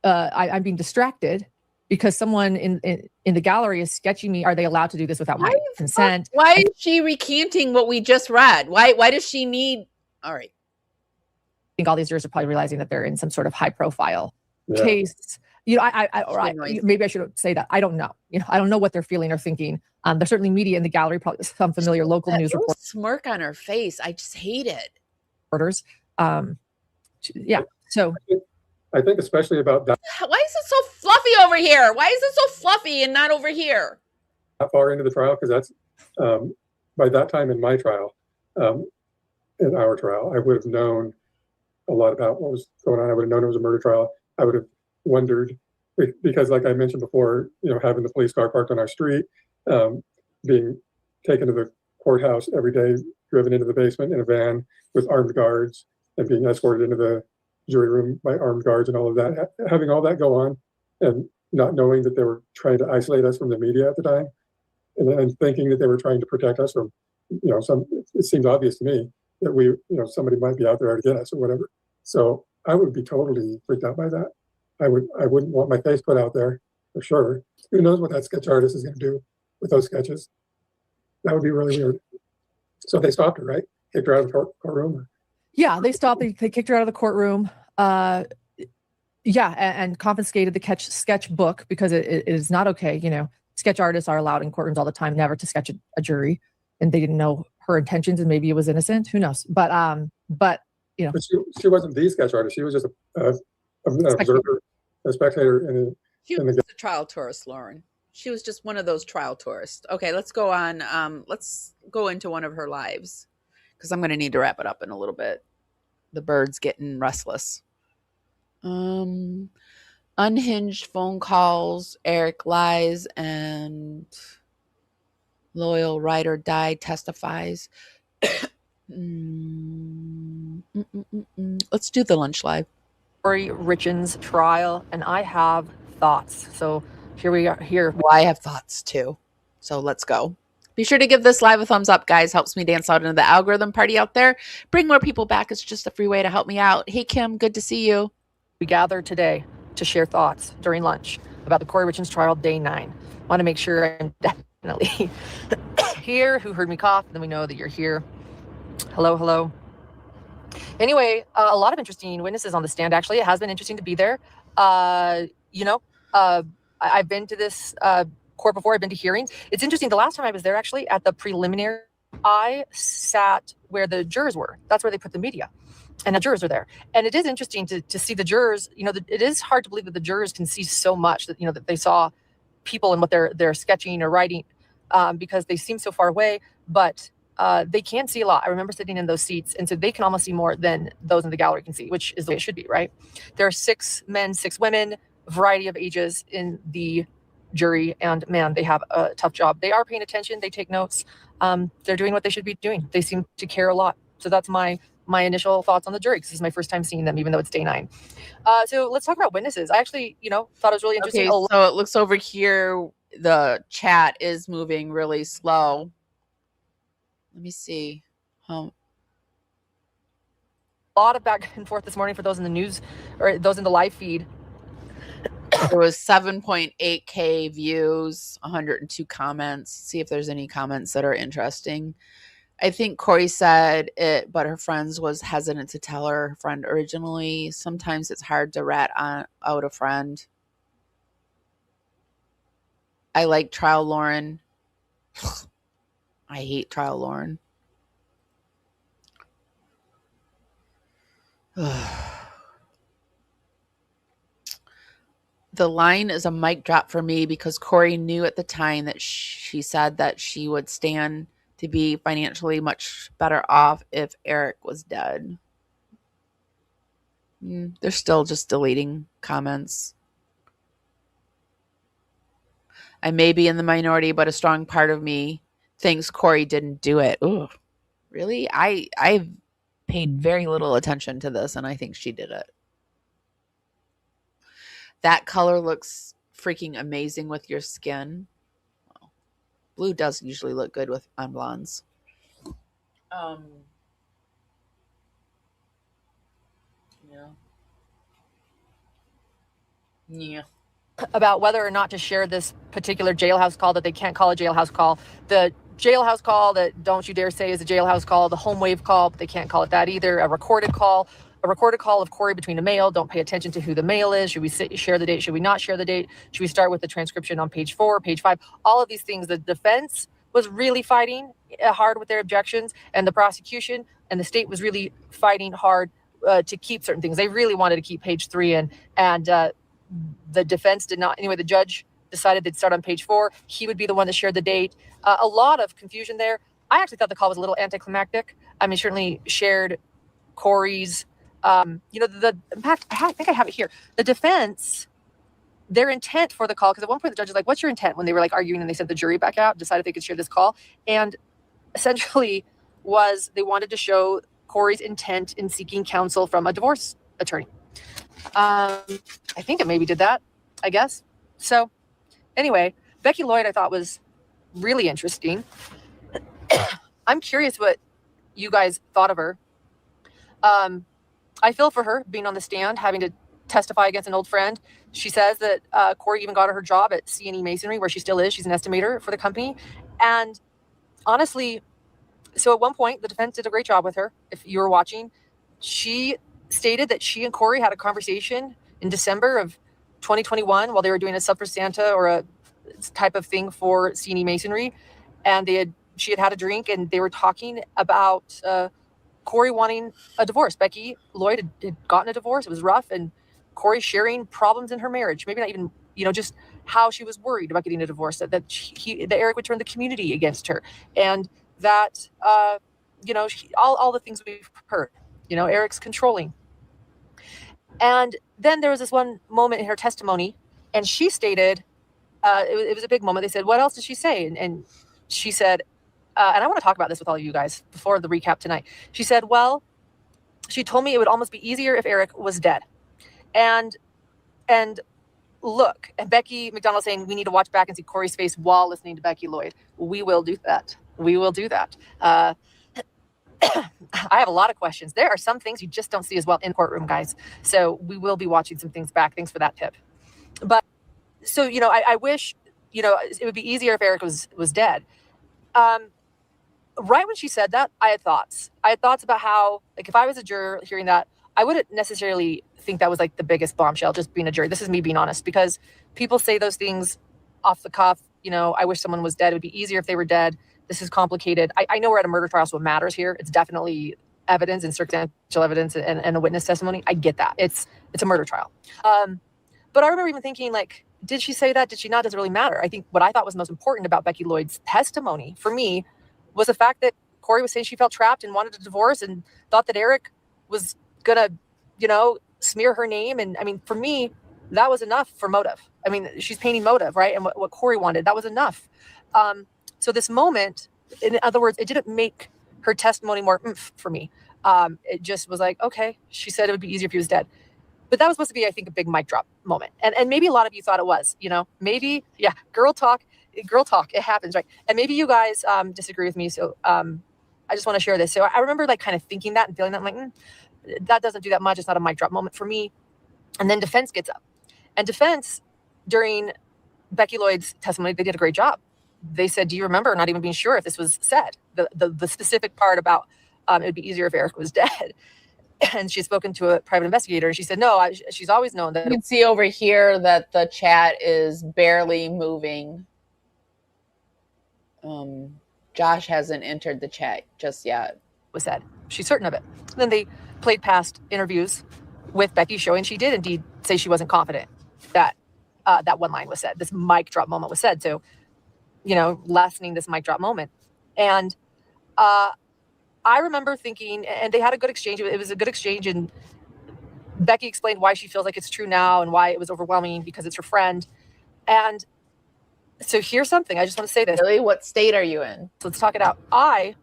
I'm being distracted because someone in the gallery is sketching me. Are they allowed to do this without my consent?" Why is she recanting what we just read? Why does she need? All right. I think all these jurors are probably realizing that they're in some sort of high profile case. Maybe I shouldn't say that. I don't know. I don't know what they're feeling or thinking. There's certainly media in the gallery, probably some familiar local news little reporters. Smirk on her face. I just hate it. Yeah. So I think especially about that Why is it so fluffy over here? Why is it so fluffy and not over here? far into the trial, because that's by that time in my trial, in our trial, I would have known a lot about what was going on. I would have known it was a murder trial. I would have wondered, because like I mentioned before, having the police car parked on our street, being taken to the courthouse every day, driven into the basement in a van with armed guards, and being escorted into the jury room by armed guards and all of that, having all that go on and not knowing that they were trying to isolate us from the media at the time, and thinking that they were trying to protect us from, it seemed obvious to me that somebody might be out there to get us or whatever. So I would be totally freaked out by that. I wouldn't want my face put out there for sure. Who knows what that sketch artist is going to do with those sketches? That would be really weird. So they stopped her, right? Kicked her out of the courtroom. yeah, they stopped. They kicked her out of the courtroom. And confiscated the sketchbook because it is not okay. Sketch artists are allowed in courtrooms all the time, never to sketch a jury, and they didn't know her intentions, and maybe it was innocent. Who knows? But she wasn't the sketch artist. She was just an observer, a spectator. She was a trial tourist, Lauren. She was just one of those trial tourists. Okay, let's go on. Let's go into one of her lives, because I'm going to need to wrap it up in a little bit. The bird's getting restless. Unhinged phone calls, Eric lies, and loyal ride or die testifies. Let's do the lunch live. Kouri Richins trial, and I have thoughts. So here we are. Here, well, I have thoughts too. So let's go. Be sure to give this live a thumbs up, guys. Helps me dance out into the algorithm party out there. Bring more people back. It's just a free way to help me out. Hey, Kim, good to see you. We gathered today to share thoughts during lunch about the Kouri Richins trial, day 9. Want to make sure I'm definitely here. Who heard me cough? Then we know that you're here. Hello, hello. Anyway, a lot of interesting witnesses on the stand. Actually, it has been interesting to be there. I've been to this court before. I've been to hearings. It's interesting. The last time I was there, actually, at the preliminary, I sat where the jurors were. That's where they put the media. And the jurors are there. And it is interesting to see the jurors. It is hard to believe that the jurors can see so much that, that they saw people and what they're sketching or writing because they seem so far away. But they can see a lot. I remember sitting in those seats, and so they can almost see more than those in the gallery can see, which is the way it should be, right? There are 6 men, 6 women, variety of ages in the jury, and man, they have a tough job. They are paying attention. They take notes. They're doing what they should be doing. They seem to care a lot. So that's my initial thoughts on the jury, because this is my first time seeing them, even though it's day 9. So let's talk about witnesses. I actually, thought it was really interesting. Okay, so it looks over here, the chat is moving really slow. Let me see. A lot of back and forth this morning for those in the news or those in the live feed. There was 7.8K views, 102 comments. See if there's any comments that are interesting. I think Kouri said it, but her friends was hesitant to tell her friend originally. Sometimes it's hard to rat out a friend. I like Trial Lauren. I hate Trial Lauren. The line is a mic drop for me because Kouri knew at the time that she said that she would stand to be financially much better off if Eric was dead. They're still just deleting comments. I may be in the minority, but a strong part of me thinks Kouri didn't do it. Ooh, really? I've paid very little attention to this, and I think she did it. That color looks freaking amazing with your skin. Well, blue does usually look good on blondes. Yeah. About whether or not to share this particular jailhouse call that they can't call a jailhouse call. The jailhouse call that don't you dare say is a jailhouse call, the home wave call, but they can't call it that either. A recorded call of Kouri between a male. Don't pay attention to who the male is. Should we share the date? Should we not share the date? Should we start with the transcription on page 4, page 5? All of these things, the defense was really fighting hard with their objections, and the prosecution and the state was really fighting hard to keep certain things. They really wanted to keep page 3 in, and the defense did not. Anyway, the judge decided they'd start on page 4. He would be the one that shared the date. A lot of confusion there. I actually thought the call was a little anticlimactic. I mean, certainly shared Kouri's, in fact, I think I have it here. The defense, their intent for the call, because at one point the judge was like, what's your intent? When they were like arguing and they sent the jury back out, decided they could share this call. And essentially was they wanted to show Kouri's intent in seeking counsel from a divorce attorney. I think it maybe did that, I guess. So anyway, Becky Lloyd I thought was really interesting. I'm curious what you guys thought of her. I feel for her being on the stand, having to testify against an old friend. She says that Kouri even got her job at C&E Masonry, where she still is. She's an estimator for the company. And honestly, so at one point, the defense did a great job with her. If you were watching, she stated that she and Kouri had a conversation in December of 2021 while they were doing a sub for Santa or a type of thing for C&E Masonry. And she had a drink, and they were talking about Kouri wanting a divorce. Becky Lloyd had gotten a divorce. It was rough. And Kouri sharing problems in her marriage. Maybe not even, just how she was worried about getting a divorce, that Eric would turn the community against her. And that, all the things we've heard, Eric's controlling. And then there was this one moment in her testimony, and she stated, it was a big moment. They said, what else did she say? And she said, and I want to talk about this with all of you guys before the recap tonight. She said, well, she told me it would almost be easier if Eric was dead. And look, and Becky McDonald saying we need to watch back and see Kouri's face while listening to Becky Lloyd. We will do that. We will do that. I have a lot of questions. There are some things you just don't see as well in the courtroom, guys. So we will be watching some things back. Thanks for that tip. But so, I wish, it would be easier if Eric was dead. Right when she said that, I had thoughts. I had thoughts about how, like, if I was a juror hearing that, I wouldn't necessarily think that was like the biggest bombshell, just being a jury. This is me being honest, because people say those things off the cuff. I wish someone was dead. It would be easier if they were dead. This is complicated. I know we're at a murder trial, so it matters here. It's definitely evidence and circumstantial evidence and a witness testimony. I get that. It's a murder trial. But I remember even thinking, like, did she say that? Did she not? Does it really matter? I think what I thought was most important about Becky Lloyd's testimony for me was the fact that Kouri was saying she felt trapped and wanted a divorce and thought that Eric was gonna, smear her name. And I mean, for me, that was enough for motive. I mean, she's painting motive, right? And what Kouri wanted, that was enough. So this moment, in other words, it didn't make her testimony more for me. It just was like, okay, she said it would be easier if he was dead. But that was supposed to be, I think, a big mic drop moment. And maybe a lot of you thought it was, maybe, yeah, girl talk, it happens, right? And maybe you guys disagree with me. So I just want to share this. So I remember like kind of thinking that and feeling that. I'm like, that doesn't do that much. It's not a mic drop moment for me. And then defense gets up. And defense, during Becky Lloyd's testimony, they did a great job. They said, do you remember, not even being sure if this was said, the specific part about it would be easier if Eric was dead. And she had spoken to a private investigator, and she said, no, she's always known that. You can see over here that the chat is barely moving. Josh hasn't entered the chat just yet. Was said. She's certain of it. Then they played past interviews with Becky showing she did indeed say she wasn't confident that that one line was said. This mic drop moment was said. So, lessening this mic drop moment. And I remember thinking, and they had a good exchange. It was a good exchange. And Becky explained why she feels like it's true now and why it was overwhelming because it's her friend. And so here's something. I just want to say this. Really? What state are you in? So let's talk it out. I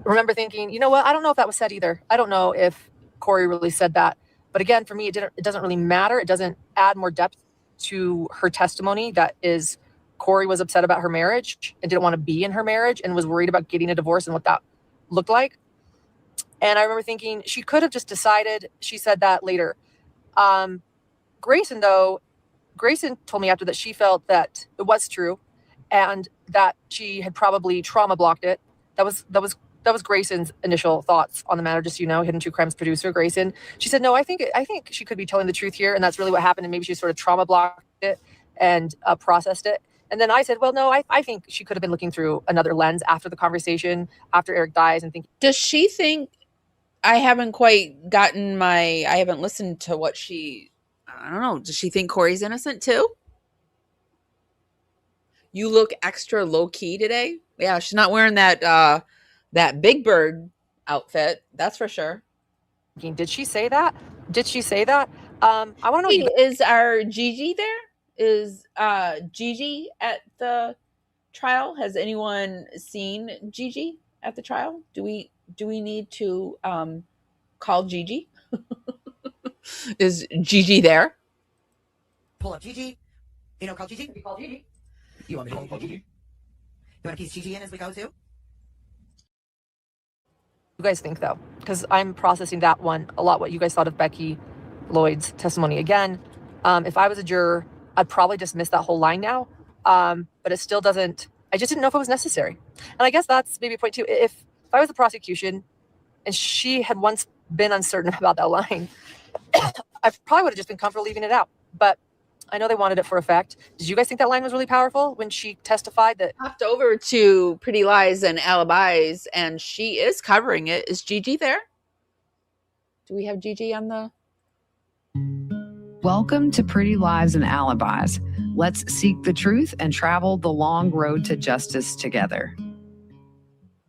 remember thinking, you know what? I don't know if that was said either. I don't know if Kouri really said that. But again, for me, it doesn't really matter. It doesn't add more depth to her testimony. That is, Kouri was upset about her marriage and didn't want to be in her marriage and was worried about getting a divorce and what that looked like. And I remember thinking she could have just decided, she said that later. Grayson told me after that she felt that it was true and that she had probably trauma blocked it. That was Grayson's initial thoughts on the matter, just Hidden True Crimes producer Grayson. She said, no, I think she could be telling the truth here, and that's really what happened, and maybe she sort of trauma blocked it and processed it. And then I said, well, no, I think she could have been looking through another lens after the conversation, after Eric dies, and thinking. Does she think, I haven't listened to what I don't know, does she think Kouri's innocent too? You look extra low-key today. Yeah, she's not wearing that Big Bird outfit, that's for sure. Did she say that? I want to know. Is our Gigi there? Is Gigi at the trial? Has anyone seen Gigi at the trial? Do we need to call Gigi? Is Gigi there? Pull up Gigi. Call Gigi. Call Gigi. You want me to call Gigi? You want to piece Gigi in as we go too? You guys think though? Because I'm processing that one a lot. What you guys thought of Becky Lloyd's testimony. Again, if I was a juror, I'd probably dismiss that whole line now. But it still doesn't. I just didn't know if it was necessary. And I guess that's maybe a point too. If I was the prosecution and she had once been uncertain about that line, I probably would have just been comfortable leaving it out. But I know they wanted it for effect. Did you guys think that line was really powerful when she testified that? Hopped over to Pretty Lies and Alibis, and she is covering it. Is Gigi there? Do we have Gigi on the? Welcome to Pretty Lies and Alibis. Let's seek the truth and travel the long road to justice together.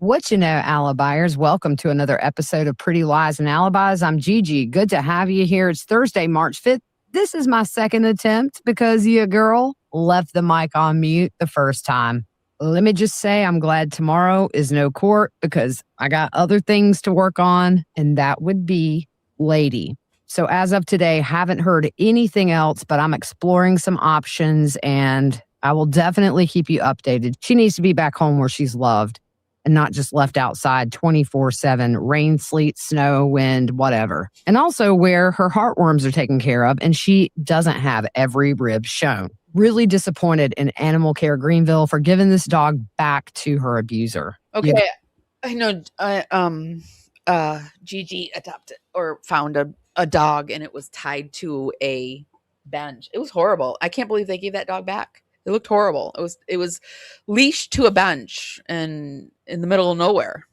What you know, Alibis, welcome to another episode of Pretty Lies and Alibis. I'm Gigi. Good to have you here. It's Thursday, March 5th. This is my second attempt because your girl left the mic on mute the first time. Let me just say I'm glad tomorrow is no court because I got other things to work on, and that would be Lady. So as of today, haven't heard anything else, but I'm exploring some options and I will definitely keep you updated. She needs to be back home where she's loved and not just left outside 24/7, rain, sleet, snow, wind, whatever. And also where her heartworms are taken care of and she doesn't have every rib shown. Really disappointed in Animal Care Greenville for giving this dog back to her abuser. Okay, I know. Gigi adopted or found a dog, and it was tied to a bench. It was horrible. I can't believe they gave that dog back. It looked horrible. It was leashed to a bench and in the middle of nowhere.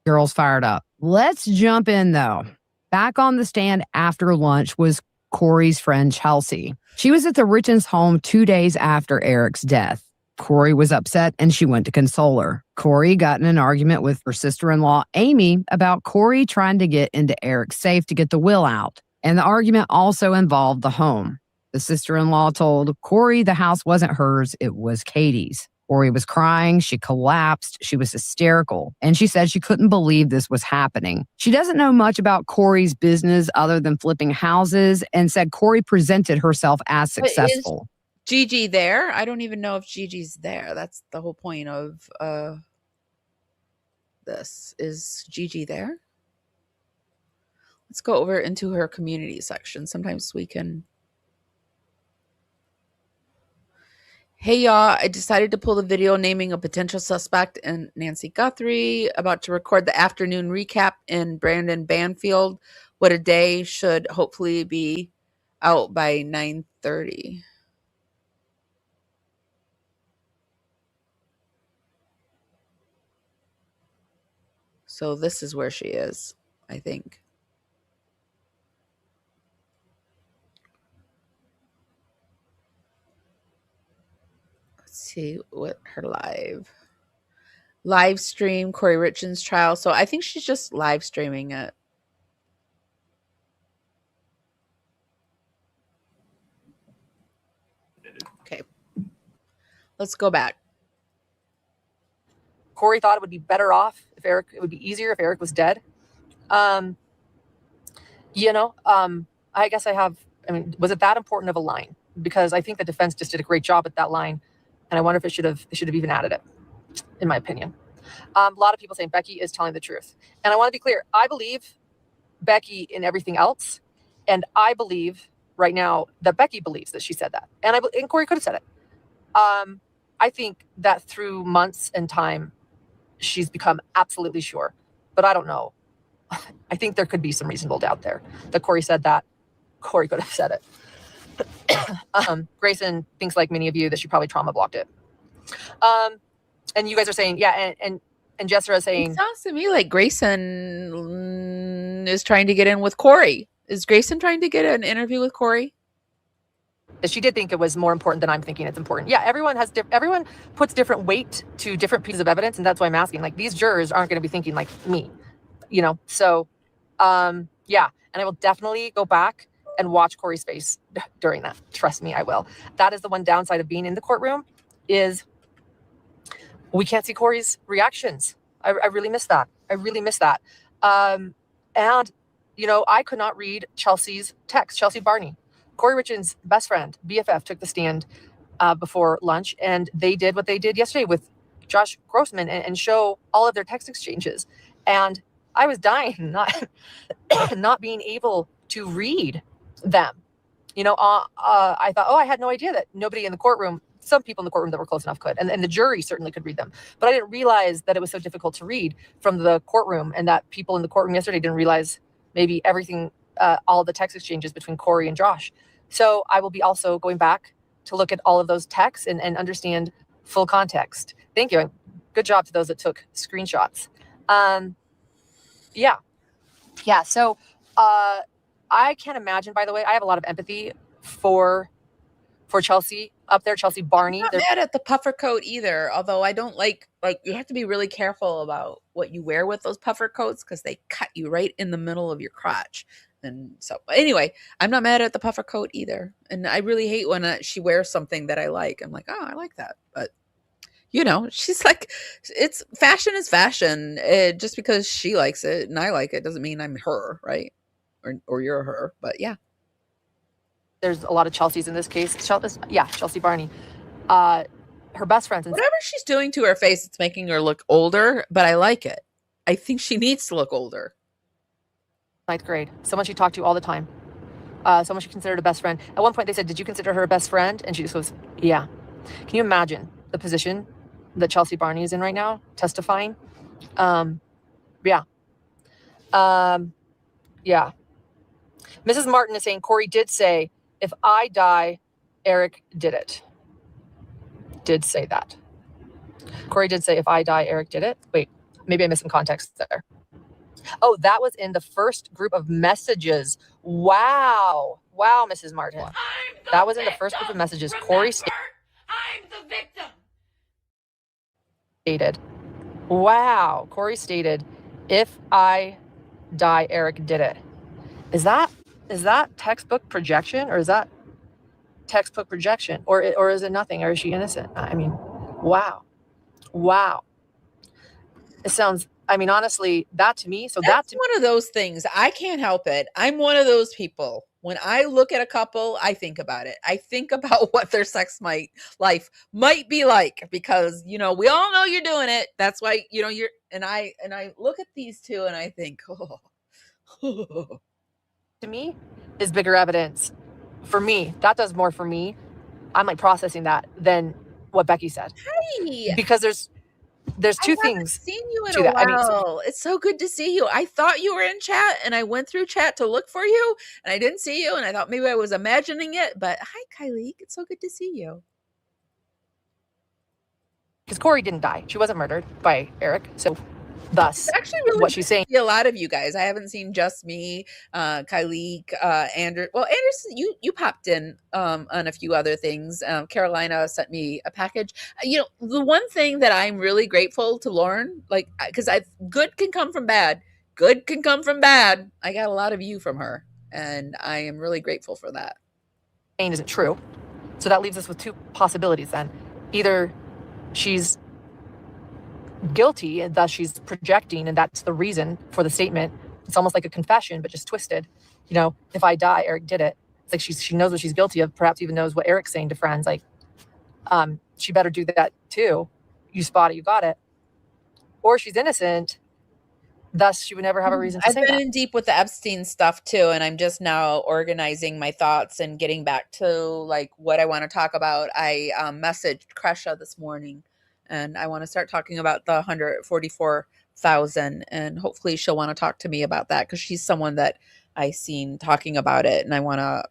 Girls fired up. Let's jump in though. Back on the stand after lunch was Kouri's friend Chelsea. She was at the Richins home 2 days after Eric's death. Kouri was upset and she went to console her. Kouri got in an argument with her sister-in-law, Amy, about Kouri trying to get into Eric's safe to get the will out. And the argument also involved the home. The sister-in-law told Kouri the house wasn't hers, it was Katie's. Kouri was crying, she collapsed, she was hysterical, and she said she couldn't believe this was happening. She doesn't know much about Kouri's business other than flipping houses and said Kouri presented herself as successful. Gigi there? I don't even know if Gigi's there. That's the whole point of this. Is Gigi there? Let's go over into her community section. Sometimes we can. Hey y'all, I decided to pull the video naming a potential suspect and Nancy Guthrie, about to record the afternoon recap in Brandon Banfield. What a day, should hopefully be out by 9:30. So this is where she is, I think. Let's see what her live stream, Kouri Richins trial. So I think she's just live streaming it. Okay. Let's go back. Kouri thought it would be better off if Eric, it would be easier if Eric was dead. I guess was it that important of a line? Because I think the defense just did a great job at that line. And I wonder if they should have even added it, in my opinion. A lot of people saying Becky is telling the truth. And I want to be clear. I believe Becky in everything else. And I believe right now that Becky believes that she said that. And Kouri could have said it. I think that through months and time, she's become absolutely sure. But I don't know. I think there could be some reasonable doubt there that Kouri said that. Kouri could have said it. Grayson thinks, like many of you, that she probably trauma blocked it. And you guys are saying, yeah, and Jessica is saying, it sounds to me like Grayson is trying to get in with Kouri. Is Grayson trying to get an interview with Kouri? She did think it was more important than I'm thinking it's important. Yeah, everyone puts different weight to different pieces of evidence, and that's why I'm asking. Like, these jurors aren't going to be thinking like me, So, yeah, and I will definitely go back and watch Kouri's face during that. Trust me, I will. That is the one downside of being in the courtroom, is we can't see Kouri's reactions. I really miss that. And I could not read Chelsea's text. Chelsea Barney, Kouri Richins' best friend, BFF, took the stand before lunch, and they did what they did yesterday with Josh Grossman and show all of their text exchanges. And I was dying, not being able to read them. I thought, I had no idea that nobody in the courtroom, some people in the courtroom that were close enough could, and the jury certainly could read them. But I didn't realize that it was so difficult to read from the courtroom, and that people in the courtroom yesterday didn't realize maybe everything, all the text exchanges between Kouri and Josh. So I will be also going back to look at all of those texts and understand full context. Thank you. Good job to those that took screenshots. Yeah. So I can't imagine, by the way, I have a lot of empathy for Chelsea up there, Chelsea Barney. I'm not mad at the puffer coat either, although I don't like you have to be really careful about what you wear with those puffer coats because they cut you right in the middle of your crotch. And so anyway, I'm not mad at the puffer coat either. And I really hate when she wears something that I like. I'm like, oh, I like that. But she's like, fashion is fashion. Just because she likes it and I like it doesn't mean I'm her, right? or you're her, but yeah. There's a lot of Chelseas in this case. Chelsea Barney. Her best friends. And Whatever she's doing to her face, it's making her look older, but I like it. I think she needs to look older. 9th grade. Someone she talked to all the time. Someone she considered a best friend. At one point they said, did you consider her a best friend? And she just goes, yeah. Can you imagine the position that Chelsea Barney is in right now, testifying? Yeah. Mrs. Martin is saying, Kouri did say, if I die, Eric did it. Did say that. Kouri did say, if I die, Eric did it. Wait, maybe I missed some context there. Oh, that was in the first group of messages. Wow, Mrs. Martin. That was in the first group of messages. Kouri stated, wow, Kouri stated, if I die, Eric did it. Is that textbook projection, or is that textbook projection, or is it nothing, or is she innocent? I mean, wow. It sounds, I mean, honestly, that to me, that's one of those things. I can't help it. I'm one of those people. When I look at a couple, I think about it. I think about what their sex life might be like, because, we all know you're doing it. That's why, and I look at these two and I think, to me is bigger evidence. For me, that does more for me. I'm like processing that than what Becky said. Hey, because there's two things. Seen you in a while. It's so good to see you. I thought you were in chat, and I went through chat to look for you, and I didn't see you, and I thought maybe I was imagining it. But hi, Kylie. It's so good to see you. Because Kouri didn't die. She wasn't murdered by Eric. So thus, it's actually really what she's saying. A lot of you guys. I haven't seen just me, Kylie, Andrew. Well, Anderson, you popped in on a few other things. Carolina sent me a package. The one thing that I'm really grateful to Lauren, like, because good can come from bad. Good can come from bad. I got a lot of you from her, and I am really grateful for that. Isn't true. So that leaves us with two possibilities then. Either she's guilty and thus she's projecting, and that's the reason for the statement. It's almost like a confession, but just twisted. If I die, Eric did it. It's like she knows what she's guilty of, perhaps even knows what Eric's saying to friends, like, she better do that too. You spot it, you got it. Or she's innocent, thus she would never have a reason to say that. I've been in deep with the Epstein stuff too, and I'm just now organizing my thoughts and getting back to like what I want to talk about. I messaged Kresha this morning, and I want to start talking about the 144,000, and hopefully she'll want to talk to me about that, because she's someone that I seen talking about it, and I want to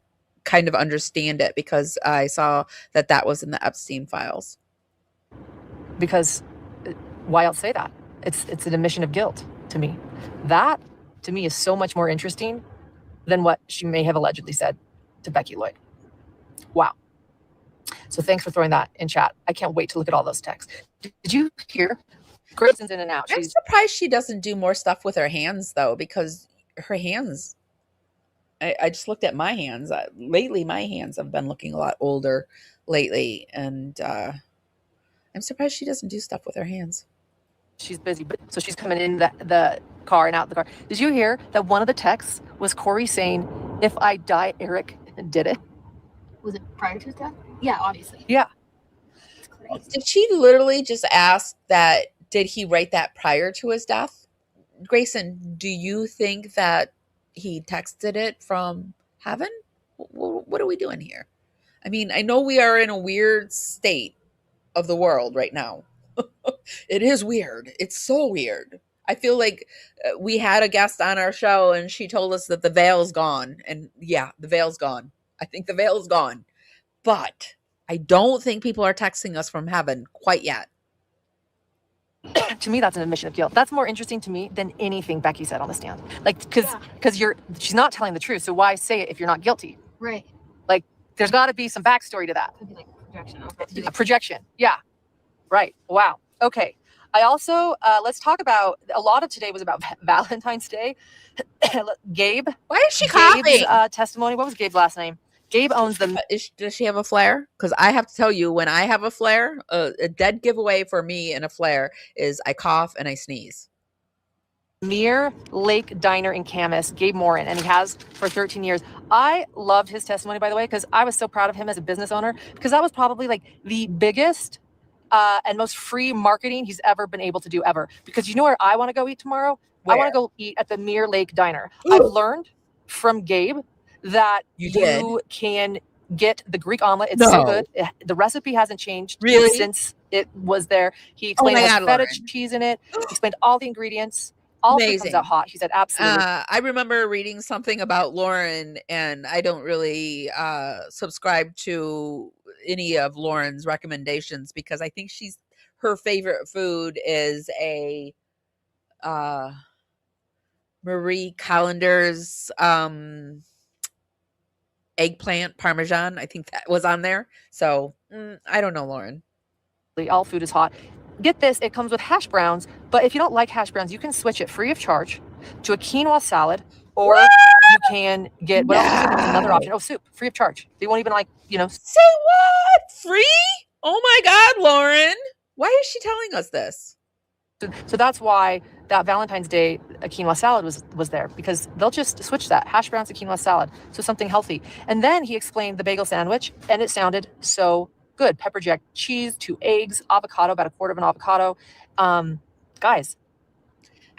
kind of understand it, because I saw that was in the Epstein files. Because why else say that? It's an admission of guilt to me. That to me is so much more interesting than what she may have allegedly said to Becky Lloyd. Wow. So thanks for throwing that in chat. I can't wait to look at all those texts. Did you hear? Grayson's in and out. I'm surprised she doesn't do more stuff with her hands, though, because her hands, I just looked at my hands. Lately, my hands have been looking a lot older lately, and I'm surprised she doesn't do stuff with her hands. She's busy, but so she's coming in the car and out the car. Did you hear that one of the texts was Kouri saying, if I die, Eric did it? Was it prior to his death? Yeah, obviously. Yeah. Did she literally just ask that, did he write that prior to his death? Grayson, do you think that he texted it from heaven? What are we doing here? I mean, I know we are in a weird state of the world right now. It is weird. It's so weird. I feel like we had a guest on our show and she told us that the veil's gone. And yeah, the veil's gone. I think the veil's gone. But I don't think people are texting us from heaven quite yet. To me, that's an admission of guilt. That's more interesting to me than anything Becky said on the stand. Like, because she's not telling the truth. So why say it if you're not guilty? Right. Like, there's got to be some backstory to that. Could be like projection. Projection. Yeah. Right. Wow. Okay. I also, let's talk about, a lot of today was about Valentine's Day. Gabe. Why is she coughing? Gabe's testimony. What was Gabe's last name? Gabe owns the... Does she have a flare? Because I have to tell you, when I have a flare, a dead giveaway for me in a flare is I cough and I sneeze. Mere Lake Diner in Camas, Gabe Morin, and he has for 13 years. I loved his testimony, by the way, because I was so proud of him as a business owner, because that was probably like the biggest and most free marketing he's ever been able to do ever. Because you know where I want to go eat tomorrow? I want to go eat at the Mere Lake Diner. I've learned from Gabe that you can get the Greek omelet. It's so good. The recipe hasn't changed since it was there. He explained it has feta cheese in it. He explained all the ingredients. All food comes out hot. He said, absolutely. I remember reading something about Lauren, and I don't really subscribe to any of Lauren's recommendations because I think her favorite food is a Marie Callender's eggplant parmesan. I think that was on there. So I don't know, Lauren. All food is hot. Get this, it comes with hash browns, but if you don't like hash browns, you can switch it free of charge to a quinoa salad, or you can get, what else is it? There was another option. Oh, soup, free of charge. They won't even Say what? Free? Oh my God, Lauren. Why is she telling us this? So that's why that Valentine's Day a quinoa salad was there, because they'll just switch that hash browns to quinoa salad, so something healthy. And then he explained the bagel sandwich, and it sounded so good. Pepper jack cheese, 2 eggs, avocado, about a quarter of an avocado. Guys,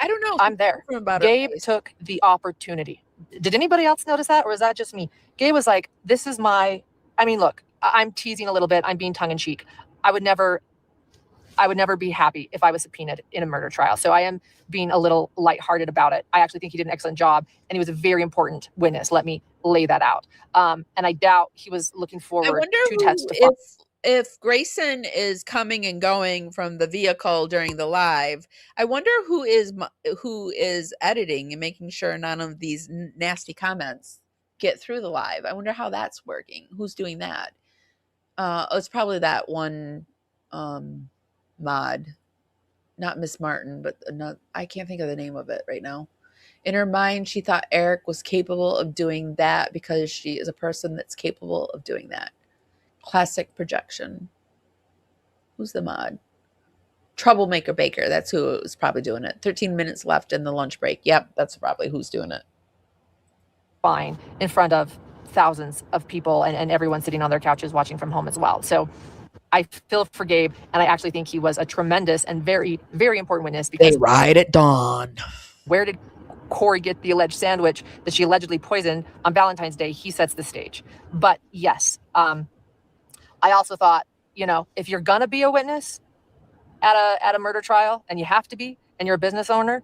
I don't know. I'm there. Gabe took the opportunity. Did anybody else notice that, or is that just me? Gabe was like, "This is my." I mean, look, I'm teasing a little bit. I'm being tongue in cheek. I would never be happy if I was subpoenaed in a murder trial. So I am being a little lighthearted about it. I actually think he did an excellent job, and he was a very important witness. Let me lay that out. And I doubt he was looking forward to testify. If Grayson is coming and going from the vehicle during the live, I wonder who is editing and making sure none of these nasty comments get through the live. I wonder how that's working. Who's doing that? It's probably that one mod, not Miss Martin, but I can't think of the name of it right now. In her mind, she thought Eric was capable of doing that because she is a person that's capable of doing that. Classic projection. Who's the mod? Troublemaker Baker. That's who is probably doing it. 13 minutes left in the lunch break. Yep, that's probably who's doing it. Fine, in front of thousands of people and everyone sitting on their couches watching from home as well. So I feel for Gabe, and I actually think he was a tremendous and very, very important witness. Because they ride at dawn. Where did Kouri get the alleged sandwich that she allegedly poisoned on Valentine's Day? He sets the stage. But yes, I also thought, if you're gonna be a witness at a murder trial, and you have to be, and you're a business owner,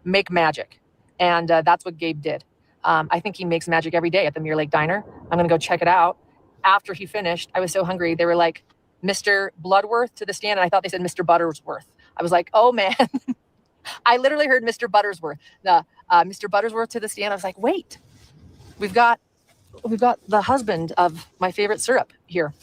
make magic. And that's what Gabe did. I think he makes magic every day at the Mere Lake Diner. I'm gonna go check it out. After he finished, I was so hungry. They were like, Mr. Bloodworth to the stand, and I thought they said Mr. Buttersworth. I was like, oh man. I literally heard Mr. Buttersworth. Mr. Buttersworth to the stand. I was like, wait, we've got the husband of my favorite syrup here.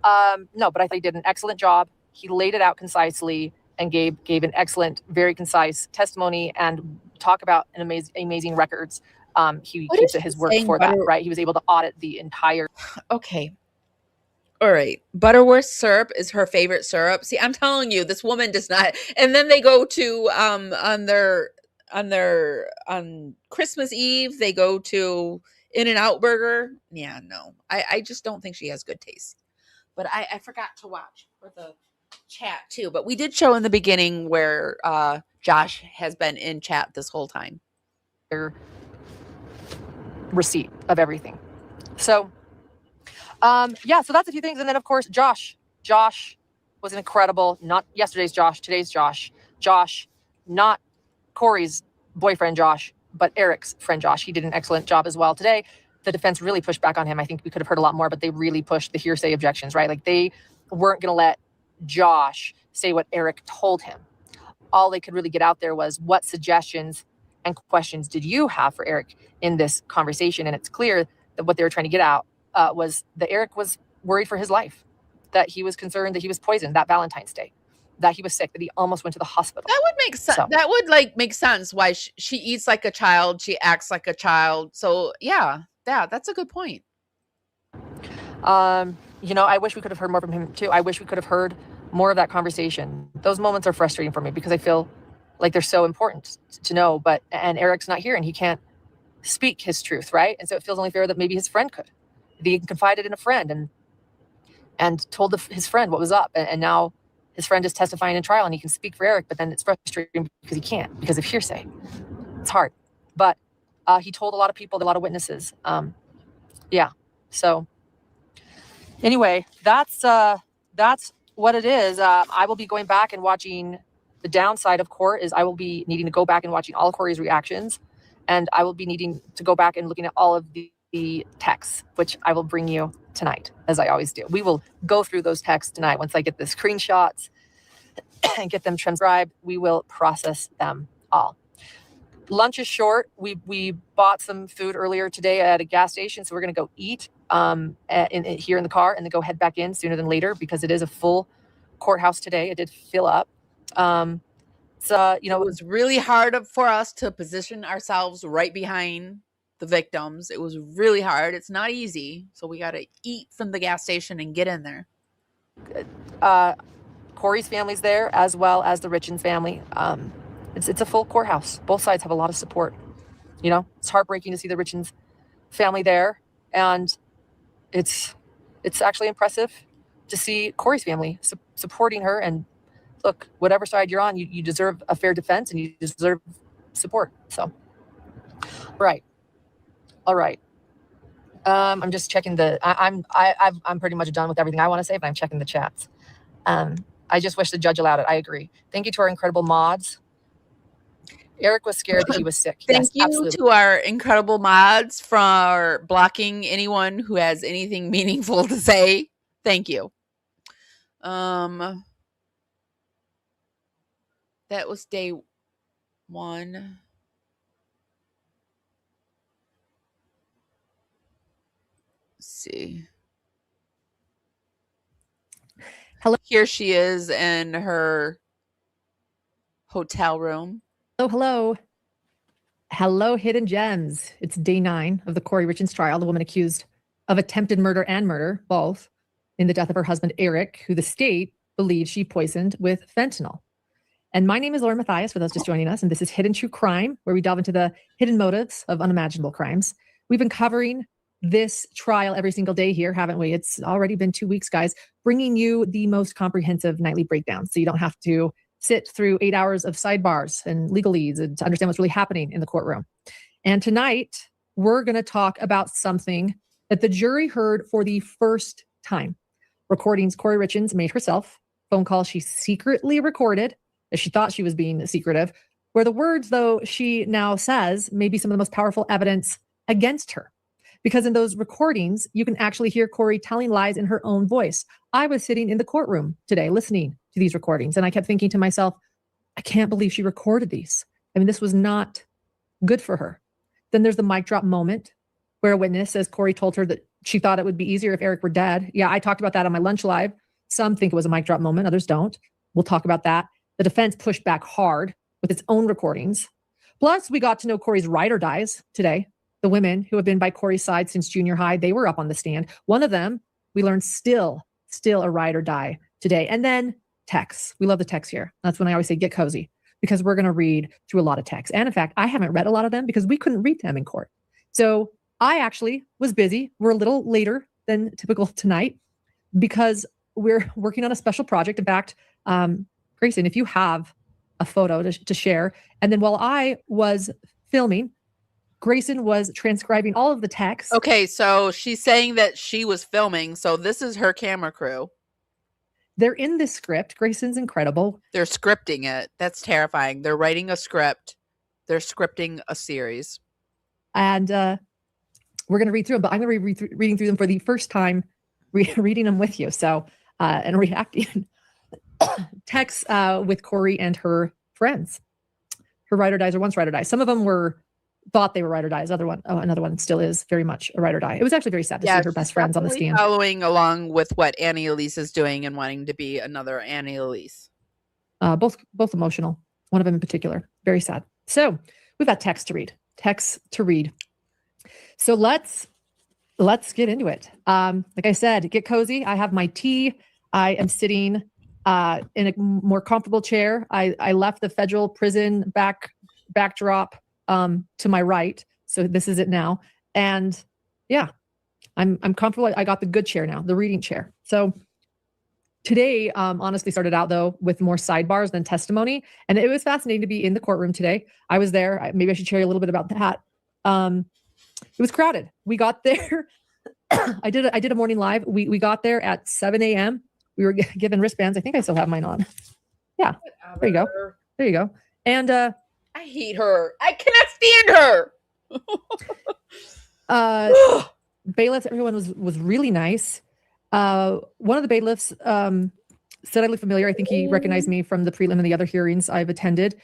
No, but I think he did an excellent job. He laid it out concisely and gave an excellent, very concise testimony and talk about an amazing records. He keeps it his word for that, right? He was able to audit the entire. Okay. All right. Butterworth syrup is her favorite syrup. See, I'm telling you, this woman does not. And then they go to on Christmas Eve, they go to In-N-Out Burger. Yeah, no. I just don't think she has good taste. But I forgot to watch for the chat too. But we did show in the beginning where Josh has been in chat this whole time. Receipt of everything. So yeah, so that's a few things. And then of course Josh was an incredible, not yesterday's Josh, today's Josh, not Kouri's boyfriend Josh, but Eric's friend Josh. He did an excellent job as well today. The defense really pushed back on him. I think we could have heard a lot more, but they really pushed the hearsay objections, right? Like they weren't going to let Josh say what Eric told him. All they could really get out there was what suggestions and questions did you have for Eric in this conversation? And it's clear that what they were trying to get out was that Eric was worried for his life, that he was concerned that he was poisoned that Valentine's Day, that he was sick, that he almost went to the hospital. That would make sense. So, that would make sense why she eats like a child. She acts like a child. So yeah, that's a good point. I wish we could have heard more from him too. I wish we could have heard more of that conversation. Those moments are frustrating for me because I feel like they're so important to know, and Eric's not here and he can't speak his truth, right? And so it feels only fair that maybe his friend could. He confided in a friend and told his friend what was up, and now his friend is testifying in trial and he can speak for Eric, but then it's frustrating because he can't because of hearsay. It's hard, but he told a lot of people, a lot of witnesses. Yeah. So anyway, that's what it is. I will be going back and watching. The downside of court is I will be needing to go back and watching all of Kouri's reactions, and I will be needing to go back and looking at all of the texts, which I will bring you tonight, as I always do. We will go through those texts tonight. Once I get the screenshots and get them transcribed, we will process them all. Lunch is short. We bought some food earlier today at a gas station, so we're going to go eat here in the car and then go head back in sooner than later because it is a full courthouse today. It did fill up. So, it was really hard for us to position ourselves right behind the victims. It was really hard. It's not easy. So we got to eat from the gas station and get in there. Kouri's family's there as well as the Richins family. It's a full courthouse. Both sides have a lot of support. It's heartbreaking to see the Richins family there. And it's actually impressive to see Kouri's family supporting her. And look, whatever side you're on, you deserve a fair defense and you deserve support. So, right. All right. I'm just checking I'm pretty much done with everything I want to say, but I'm checking the chats. I just wish the judge allowed it. I agree. Thank you to our incredible mods. Eric was scared that he was sick. Thank Yes, you absolutely. to our incredible mods for blocking anyone who has anything meaningful to say. Thank you. That was day 1. Let's see. Hello. Here she is in her hotel room. Hello. Hello, Hidden Gems. It's day 9 of the Kouri Richins trial, the woman accused of attempted murder and murder, both, in the death of her husband, Eric, who the state believes she poisoned with fentanyl. And my name is Lauren Mathias, for those just joining us, and this is Hidden True Crime, where we delve into the hidden motives of unimaginable crimes. We've been covering this trial every single day here, haven't we? It's already been 2 weeks, guys, bringing you the most comprehensive nightly breakdown, so you don't have to sit through 8 hours of sidebars and legalese and to understand what's really happening in the courtroom. And tonight, we're going to talk about something that the jury heard for the first time. Recordings Kouri Richins made herself, phone calls she secretly recorded, as she thought she was being secretive, where the words, though, she now says may be some of the most powerful evidence against her. Because in those recordings, you can actually hear Kouri telling lies in her own voice. I was sitting in the courtroom today listening to these recordings, and I kept thinking to myself, I can't believe she recorded these. I mean, this was not good for her. Then there's the mic drop moment where a witness says Kouri told her that she thought it would be easier if Eric were dead. Yeah, I talked about that on my lunch live. Some think it was a mic drop moment, others don't. We'll talk about that. The defense pushed back hard with its own recordings. Plus, we got to know Kouri's ride or dies today. The women who have been by Kouri's side since junior high, they were up on the stand. One of them, we learned still a ride or die today. And then texts. We love the texts here. That's when I always say get cozy, because we're going to read through a lot of texts. And in fact, I haven't read a lot of them because we couldn't read them in court. So I actually was busy. We're a little later than typical tonight because we're working on a special project. In fact, Grayson, if you have a photo to share. And then while I was filming, Grayson was transcribing all of the text. Okay, so she's saying that she was filming. So this is her camera crew. They're in this script. Grayson's incredible. They're scripting it. That's terrifying. They're writing a script. They're scripting a series. And we're going to read through them, but I'm going to be reading through them for the first time, reading them with you. So, and reacting. Texts with Kouri and her friends. Her ride or dies, or once ride or dies. Some of them thought they were ride or dies. Another one still is very much a ride or die. It was actually very sad to see her best friends on the stand. Following along with what Annie Elise is doing and wanting to be another Annie Elise. Both emotional. One of them in particular. Very sad. So we've got text to read. So let's get into it. Like I said, get cozy. I have my tea. I am sitting in a more comfortable chair. I left the federal prison backdrop to my right. So this is it now. And yeah, I'm comfortable. I got the good chair now, the reading chair. So today, honestly started out though with more sidebars than testimony. And it was fascinating to be in the courtroom today. I was there. Maybe I should share a little bit about that. It was crowded. We got there. I did a morning live. We got there at 7 a.m. We were given wristbands. I think I still have mine on. Yeah. There you go. There you go. And I hate her. I cannot stand her. Bailiffs, everyone was really nice. One of the bailiffs said I look familiar. I think he recognized me from the prelim and the other hearings I've attended.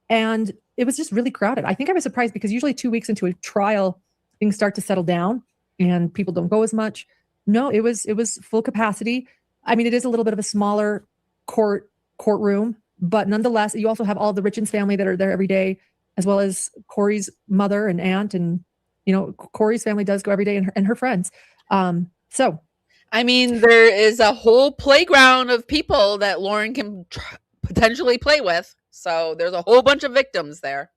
And it was just really crowded. I think I was surprised because usually 2 weeks into a trial, things start to settle down and people don't go as much. No, it was full capacity. I mean, it is a little bit of a smaller courtroom, but nonetheless, you also have all the Richins family that are there every day, as well as Kouri's mother and aunt. And, you know, Kouri's family does go every day and her friends. So, I mean, there is a whole playground of people that Lauren can potentially play with. So there's a whole bunch of victims there.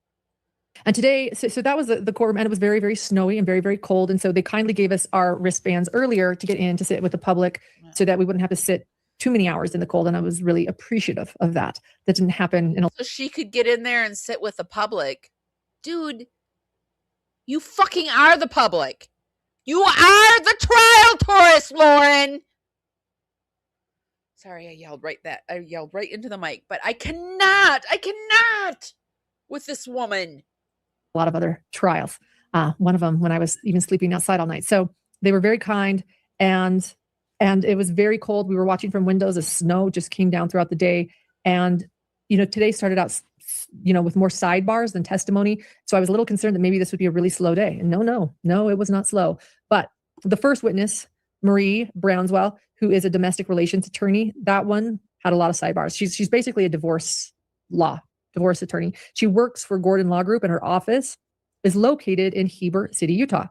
And today, so that was the courtroom, and it was very, very snowy and very, very cold. And so they kindly gave us our wristbands earlier to get in to sit with the public so that we wouldn't have to sit too many hours in the cold. And I was really appreciative of that. That didn't happen in a So she could get in there and sit with the public. Dude, you fucking are the public. You are the trial tourist, Lauren. Sorry, I yelled right into the mic, but I cannot with this woman. a lot of other trials. One of them when I was even sleeping outside all night. So they were very kind, and it was very cold. We were watching from windows. The snow just came down throughout the day. And, you know, today started out, you know, with more sidebars than testimony. So I was a little concerned that maybe this would be a really slow day. And no, it was not slow. But the first witness, Marie Brownswell, who is a domestic relations attorney, that one had a lot of sidebars. She's basically a divorce attorney. She works for Gordon Law Group, and her office is located in Heber City, Utah.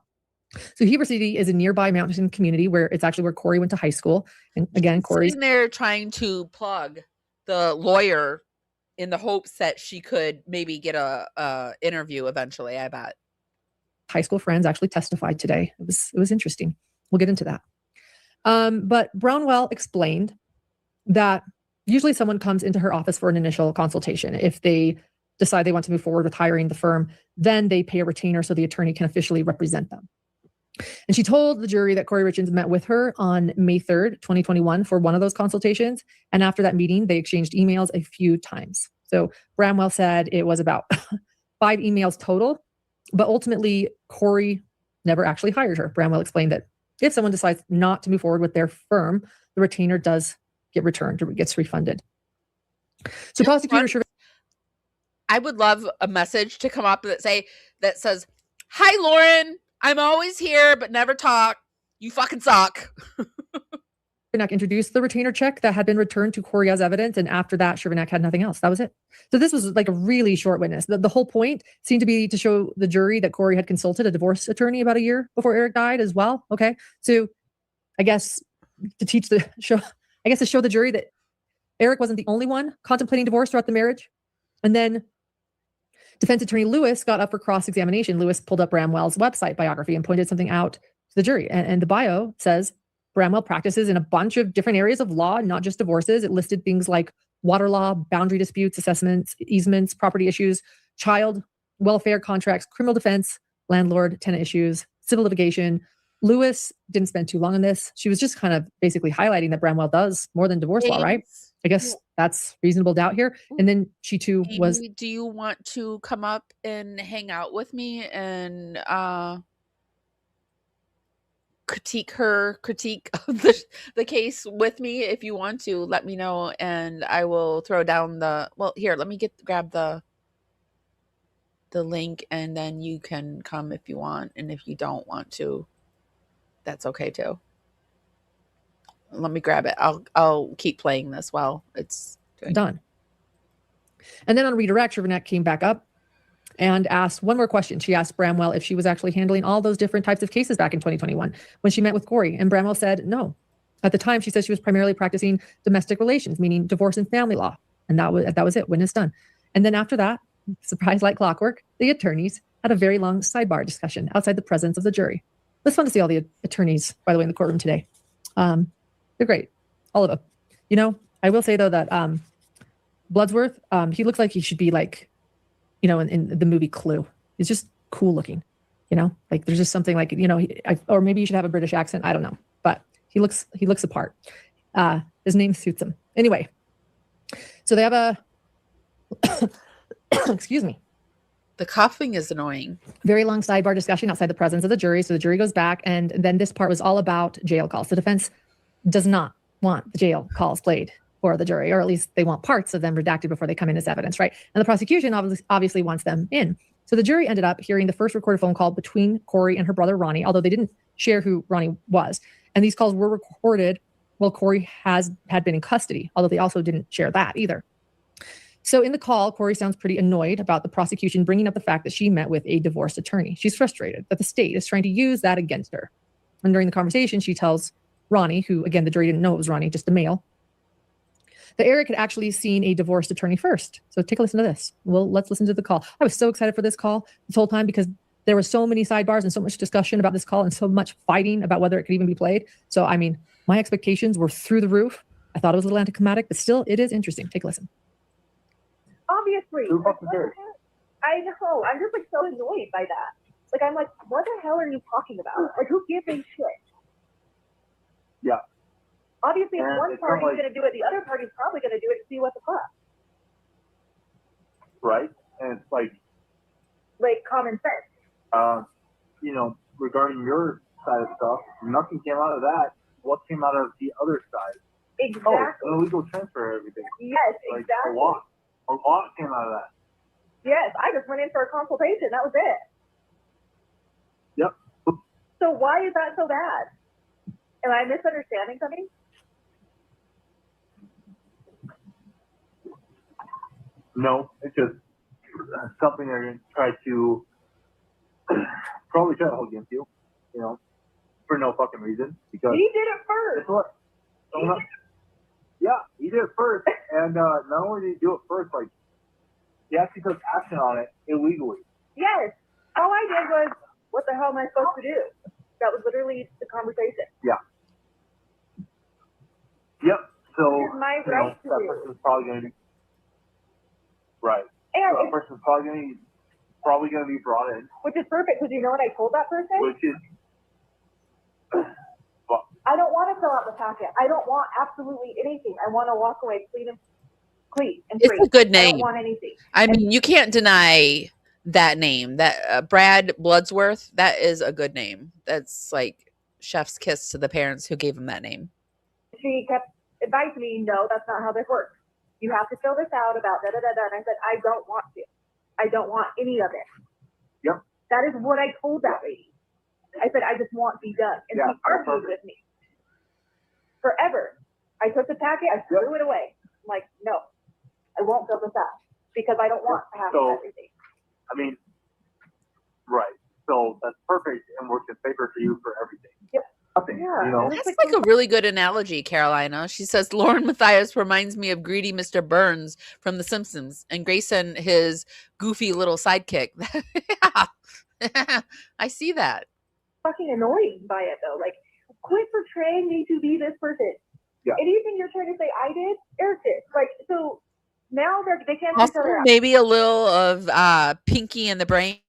So Heber City is a nearby mountain community where it's actually where Kouri went to high school. And again, Kouri's in there trying to plug the lawyer in the hopes that she could maybe get a interview eventually, I bet. High school friends actually testified today. It was interesting. We'll get into that. But Brownwell explained that usually someone comes into her office for an initial consultation. If they decide they want to move forward with hiring the firm, then they pay a retainer so the attorney can officially represent them. And she told the jury that Kouri Richins met with her on May 3rd, 2021 for one of those consultations. And after that meeting, they exchanged emails a few times. So Bramwell said it was about 5 emails total, but ultimately Kouri never actually hired her. Bramwell explained that if someone decides not to move forward with their firm, the retainer does get returned or gets refunded. So prosecutor, I would love a message to come up that says, "Hi, Lauren. I'm always here, but never talk. You fucking suck." Shrivenak introduced the retainer check that had been returned to Kouri as evidence, and after that, Shrivenak had nothing else. That was it. So this was like a really short witness. The whole point seemed to be to show the jury that Kouri had consulted a divorce attorney about a year before Eric died as well. Okay, so I guess to show the jury that Eric wasn't the only one contemplating divorce throughout the marriage. And then defense attorney Lewis got up for cross-examination. Lewis pulled up Bramwell's website biography and pointed something out to the jury. And the bio says Bramwell practices in a bunch of different areas of law, not just divorces. It listed things like water law, boundary disputes, assessments, easements, property issues, child welfare contracts, criminal defense, landlord-tenant issues, civil litigation. Lewis didn't spend too long on this. She was just kind of basically highlighting that Bramwell does more than divorce law, right? I guess that's reasonable doubt here. And then she too was. Amy, do you want to come up and hang out with me and critique of the case with me? If you want to, let me know, and I will throw down here, let me grab the link, and then you can come if you want, and if you don't want to, that's okay too. Let me grab it. I'll keep playing this while it's done. And then on redirect, Shrivenak came back up and asked one more question. She asked Bramwell if she was actually handling all those different types of cases back in 2021 when she met with Kouri. And Bramwell said no. At the time, she said she was primarily practicing domestic relations, meaning divorce and family law. And that was it, witness done. And then after that, surprise like clockwork, the attorneys had a very long sidebar discussion outside the presence of the jury. It's fun to see all the attorneys, by the way, in the courtroom today. They're great, all of them. You know, I will say though that Bloodsworth, he looks like he should be like, you know, in the movie Clue. He's just cool looking, you know, like there's just something like, you know, or maybe you should have a British accent. I don't know, but he looks the part. His name suits him. Anyway, so they have a, excuse me. The coughing is annoying. Very long sidebar discussion outside the presence of the jury. So the jury goes back, and then this part was all about jail calls. The defense does not want the jail calls played for the jury, or at least they want parts of them redacted before they come in as evidence, right? And the prosecution obviously wants them in. So the jury ended up hearing the first recorded phone call between Kouri and her brother Ronnie, although they didn't share who Ronnie was. And these calls were recorded while Kouri had been in custody, although they also didn't share that either. So in the call, Kouri sounds pretty annoyed about the prosecution bringing up the fact that she met with a divorced attorney. She's frustrated that the state is trying to use that against her. And during the conversation, she tells Ronnie, who, again, the jury didn't know it was Ronnie, just a male, that Eric had actually seen a divorced attorney first. So take a listen to this. Well, let's listen to the call. I was so excited for this call this whole time because there were so many sidebars and so much discussion about this call and so much fighting about whether it could even be played. So, I mean, my expectations were through the roof. I thought it was a little anticlimactic, but still, it is interesting. Take a listen. Obviously. I know. I'm just like so annoyed by that. Like, I'm like, what the hell are you talking about? Like, who gives a shit? Yeah. Obviously, if And one it's party's not like- going to do it, the other party's probably going to do it to see what the fuck. Right? And it's like, Common sense. you know, regarding your side of stuff, nothing came out of that. What came out of the other side? Exactly. Oh, illegal transfer, everything. Yes, Like, exactly. A lot came out of that. Yes, I just went in for a consultation. That was it. Yep. So why is that so bad? Am I misunderstanding something? No, it's just something they're going to try to probably try to hold against you, you know, for no fucking reason. Because He did it first. what? Yeah, he did it first, and not only did he do it first, like he actually took action on it illegally. Yes. All I did was, what the hell am I supposed to do? That was literally the conversation. Yeah. Yep. So It's my you know, right to that do. person's probably going to be right. And So that it's- person's probably going to be brought in, Which is perfect, because you know what I told that person? which is I don't want to fill out the packet. I don't want absolutely anything. I want to walk away clean and free. It's a good I name. don't want anything. I mean, you can't deny that name. That Brad Bloodsworth, that is a good name. That's like chef's kiss to the parents who gave him that name. She kept advising me, no, that's not how this works. You have to fill this out about da-da-da-da. And I said, I don't want to. I don't want any of it. Yep. That is what I told that lady. I said, I just want to be done. And Yeah, she argued with me. Forever. I took the packet, I threw it away. I'm like, no, I won't fill this out because I don't want to have So- everything. I mean, right. So that's perfect and works in favor for you for everything. Yep. Nothing, you know. That's like a really good analogy, Carolina. She says Lauren Matthias reminds me of greedy Mr. Burns from The Simpsons and Grayson, his goofy little sidekick. Yeah. I see that. Fucking annoyed by it though. Like, quit portraying me to be this person. Yeah. Anything you're trying to say I did, Eric did. Like, so now they can't Also, each other out. maybe a little of Pinky in the Brain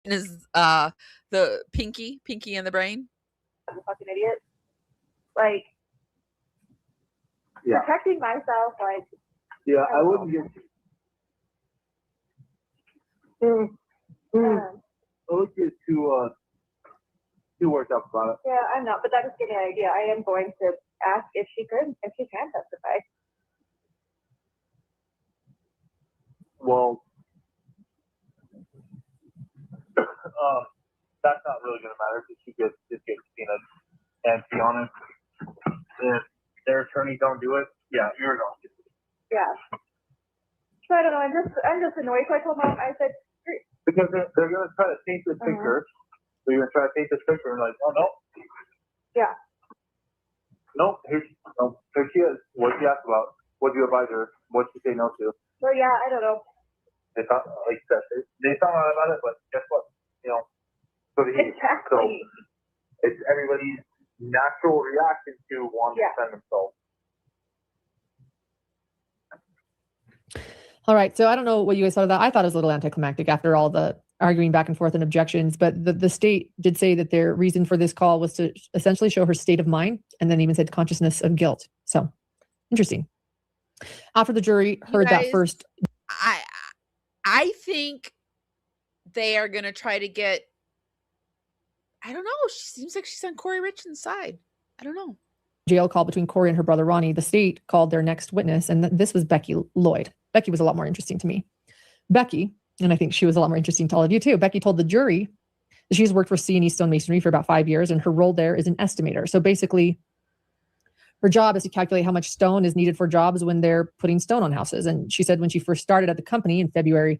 is the Pinky in the Brain. I'm a fucking idiot. Like, Yeah. protecting myself, like, Yeah, I wouldn't get I wouldn't get too worked up about it. yeah, I'm not, but that just gave me an idea. I am going to ask if she can testify. Well, that's not really going to matter because she just gets subpoenaed. And to be honest, if their attorney don't do it, yeah, you're going to. Yeah. So I don't know. I'm just annoyed. So I told Mom, I said, Because they're going to try to paint this picture So you're gonna try to paint this picture and like, oh no, Yeah. no, here she is. What she asked about? What do you advise her? What she say no to? Well, yeah, I don't know. They thought, like you said, they thought about it, but guess what? You know, so Exactly. So it's everybody's natural reaction to want to defend themselves. All right. So I don't know what you guys thought of that. I thought it was a little anticlimactic after all the arguing back and forth and objections, but the state did say that their reason for this call was to essentially show her state of mind, and then even said consciousness of guilt. So interesting. After the jury heard that first, I think they are going to try to get, I don't know. She seems like she's on Kouri Richins' side. I don't know. jail call between Kouri and her brother Ronnie, the state called their next witness, and this was Becky Lloyd. Becky was a lot more interesting to me. Becky, and I think she was a lot more interesting to all of you too. Becky told the jury that she's worked for C&E Stonemasonry for about 5 years, and her role there is an estimator. So basically, her job is to calculate how much stone is needed for jobs when they're putting stone on houses. And she said when she first started at the company in February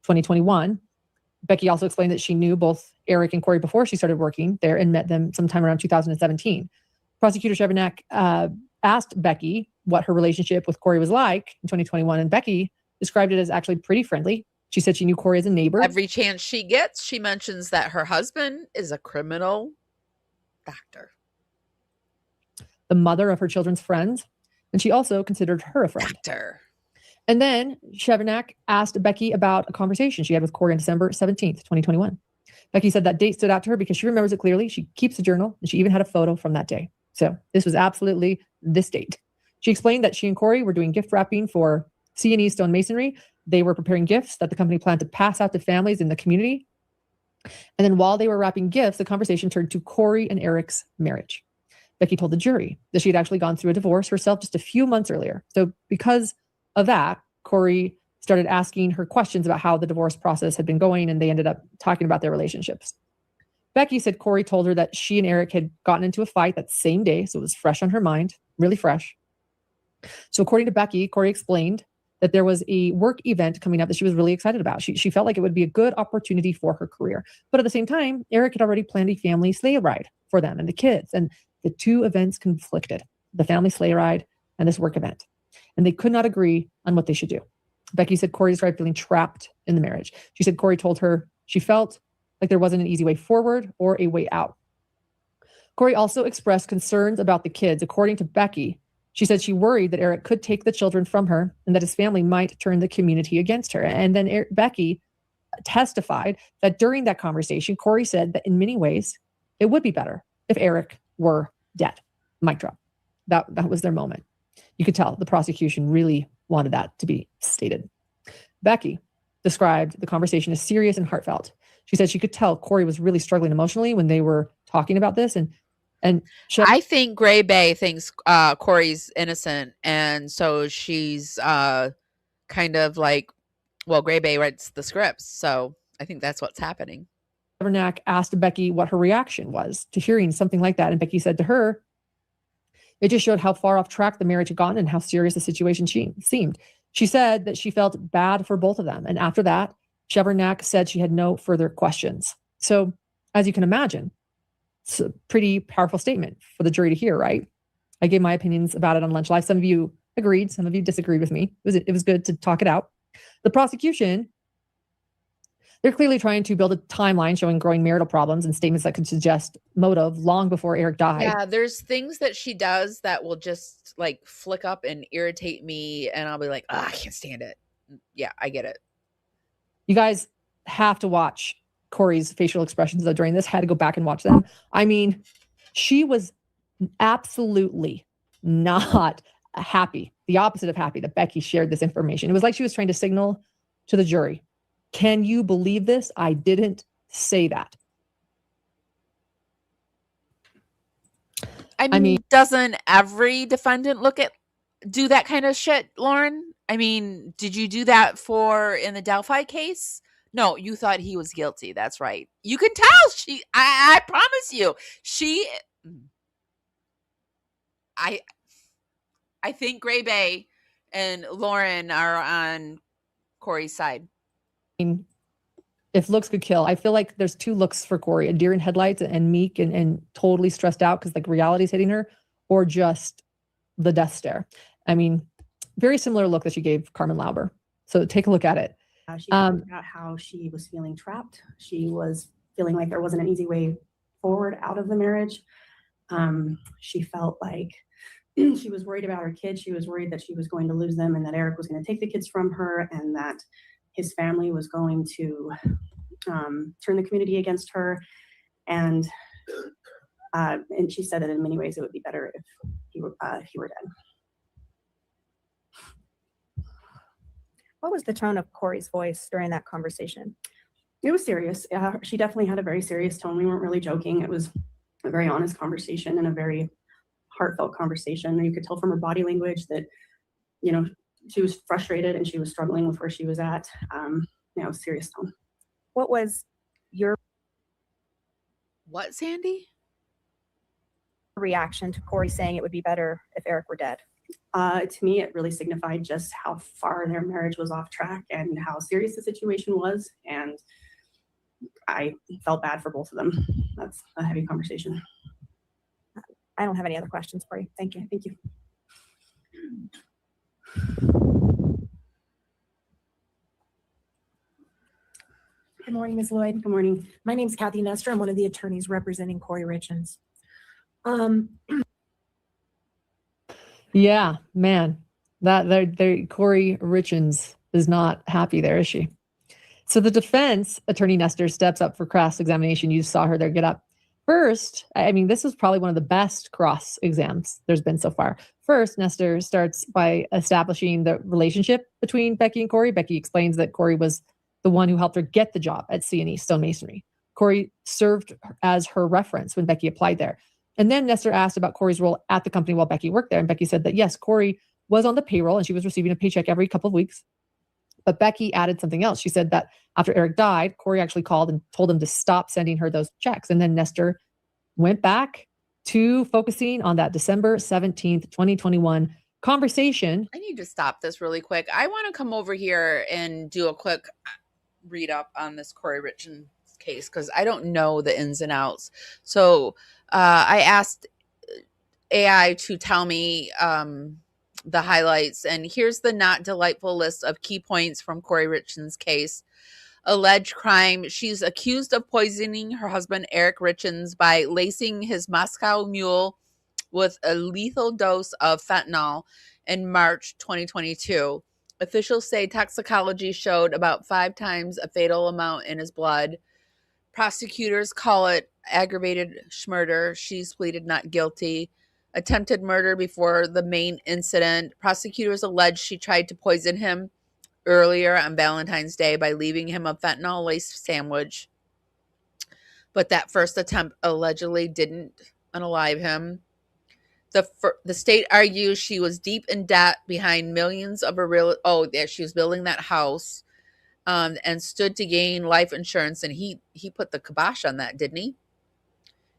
2021, Becky also explained that she knew both Eric and Kouri before she started working there and met them sometime around 2017. Prosecutor Chevenak asked Becky what her relationship with Kouri was like in 2021, and Becky described it as actually pretty friendly. She said she knew Kouri as a neighbor. Every chance she gets, she mentions that her husband is a criminal doctor, the mother of her children's friends, and she also considered her a friend. Doctor. And then Chevenak asked Becky about a conversation she had with Kouri on December 17th, 2021. Becky said that date stood out to her because she remembers it clearly. She keeps a journal, and she even had a photo from that day. So this was absolutely this date. She explained that she and Kouri were doing gift wrapping for C&E Stonemasonry. They were preparing gifts that the company planned to pass out to families in the community. And then while they were wrapping gifts, the conversation turned to Kouri and Eric's marriage. Becky told the jury that she had actually gone through a divorce herself just a few months earlier. So because of that, Kouri started asking her questions about how the divorce process had been going, and they ended up talking about their relationships. Becky said Kouri told her that she and Eric had gotten into a fight that same day, so it was fresh on her mind, really fresh. So according to Becky, Kouri explained that there was a work event coming up that she was really excited about. She felt like it would be a good opportunity for her career. But at the same time, Eric had already planned a family sleigh ride for them and the kids, and the two events conflicted, the family sleigh ride and this work event. And they could not agree on what they should do. Becky said Kouri described feeling trapped in the marriage. She said Kouri told her she felt like there wasn't an easy way forward or a way out. Kouri also expressed concerns about the kids. According to Becky, she said she worried that Eric could take the children from her and that his family might turn the community against her. And then Becky testified that during that conversation, Kouri said that in many ways, it would be better if Eric were dead. Mic drop. That was their moment. You could tell the prosecution really wanted that to be stated. Becky described the conversation as serious and heartfelt. She said she could tell Kouri was really struggling emotionally when they were talking about this. And I think Gray Bay thinks Kouri's innocent, and so she's kind of like, well, Gray Bay writes the scripts, so I think that's what's happening. Chevenak asked Becky what her reaction was to hearing something like that, and Becky said to her, it just showed how far off track the marriage had gone and how serious the situation seemed. She said that she felt bad for both of them, and after that, Chevenak said she had no further questions. So, as you can imagine, it's a pretty powerful statement for the jury to hear, right? I gave my opinions about it on Lunch Live. Some of you agreed, some of you disagreed with me. It was good to talk it out. The prosecution, they're clearly trying to build a timeline showing growing marital problems and statements that could suggest motive long before Eric died. Yeah, there's things that she does that will just like flick up and irritate me, and I'll be like, oh, I can't stand it. Yeah, I get it. You guys have to watch Kouri's facial expressions though during this. Had to go back and watch them. I mean, she was absolutely not happy, the opposite of happy that Becky shared this information. It was like she was trying to signal to the jury, can you believe this? I didn't say that. I mean, doesn't every defendant do that kind of shit, Lauren? I mean, did you do that in the Delphi case? No, you thought he was guilty. That's right. You can tell I promise you, I think Gray Bay and Lauren are on Kouri's side. if looks could kill, I feel like there's two looks for Kouri, a deer in headlights and meek and totally stressed out because like reality's hitting her, or just the death stare. I mean, very similar look that she gave Carmen Lauber. So take a look at it. She talked about how she was feeling trapped. She was feeling like there wasn't an easy way forward out of the marriage. She felt like she was worried about her kids. She was worried that she was going to lose them and that Eric was going to take the kids from her and that his family was going to turn the community against her. And she said that in many ways it would be better if he were dead. What was the tone of Kouri's voice during that conversation? It was serious. She definitely had a very serious tone. We weren't really joking. It was a very honest conversation and a very heartfelt conversation. And you could tell from her body language that, you know, she was frustrated and she was struggling with where she was at. You know, serious tone. What was your Sandy? reaction to Kouri saying it would be better if Eric were dead? To me, it really signified just how far their marriage was off track and how serious the situation was. And I felt bad for both of them. That's a heavy conversation. I don't have any other questions for you. Thank you. Thank you. Good morning, Ms. Lloyd. Good morning. My name is Kathy Nestor. I'm one of the attorneys representing Kouri Richins. Yeah, man, that Kouri Richins is not happy there, is she? So the defense attorney Nestor steps up for cross examination. You saw her there get up. First, I mean, this was probably one of the best cross exams there's been so far. First, Nestor starts by establishing the relationship between Becky and Kouri. Becky explains that Kouri was the one who helped her get the job at C&E Stonemasonry. Kouri served as her reference when Becky applied there. And then Nestor asked about Kouri's role at the company while Becky worked there. And Becky said that, yes, Kouri was on the payroll and she was receiving a paycheck every couple of weeks. But Becky added something else. She said that after Eric died, Kouri actually called and told him to stop sending her those checks. And then Nestor went back to focusing on that December 17th, 2021 conversation. I need to stop this really quick. I want to come over here and do a quick read up on this Kouri Richins case because I don't know the ins and outs. So I asked AI to tell me the highlights, and here's the not delightful list of key points from Kouri Richins' case. Alleged crime: she's accused of poisoning her husband Eric Richins by lacing his Moscow Mule with a lethal dose of fentanyl in March 2022. Officials say toxicology showed about 5 times a fatal amount in his blood. Prosecutors call it aggravated murder. She's pleaded not guilty. Attempted murder before the main incident. Prosecutors allege she tried to poison him earlier on Valentine's Day by leaving him a fentanyl-laced sandwich. But that first attempt allegedly didn't unalive him. The state argues she was deep in debt behind millions of she was building that house and stood to gain life insurance, and he put the kibosh on that, didn't he?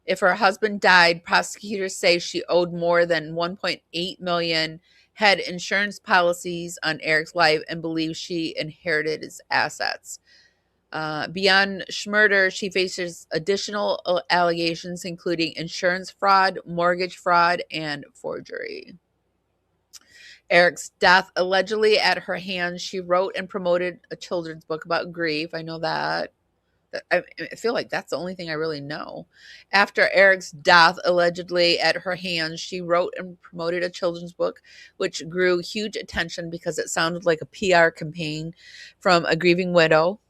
If her husband died, prosecutors say she owed more than $1.8 million, had insurance policies on Eric's life, and believes she inherited his assets. Beyond murder, she faces additional allegations, including insurance fraud, mortgage fraud, and forgery. Eric's death: allegedly at her hands, she wrote and promoted a children's book about grief. I know that. I feel like that's the only thing I really know. After Eric's death, allegedly at her hands, she wrote and promoted a children's book, which grew huge attention because it sounded like a PR campaign from a grieving widow.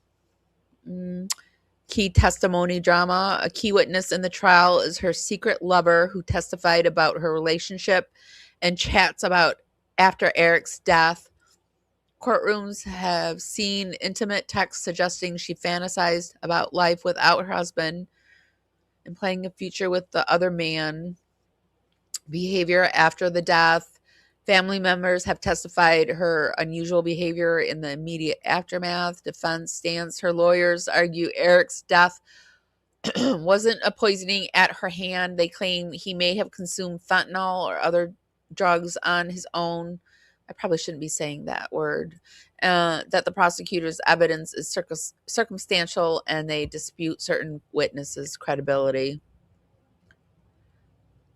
Key testimony drama. A key witness in the trial is her secret lover who testified about her relationship and chats about after Eric's death. Courtrooms have seen intimate texts suggesting she fantasized about life without her husband and playing a future with the other man. Behavior after the death. Family members have testified her unusual behavior in the immediate aftermath. Defense stance: her lawyers argue Eric's death wasn't a poisoning at her hand. They claim he may have consumed fentanyl or other drugs on his own, I probably shouldn't be saying that word, that the prosecutor's evidence is circumstantial and they dispute certain witnesses' credibility.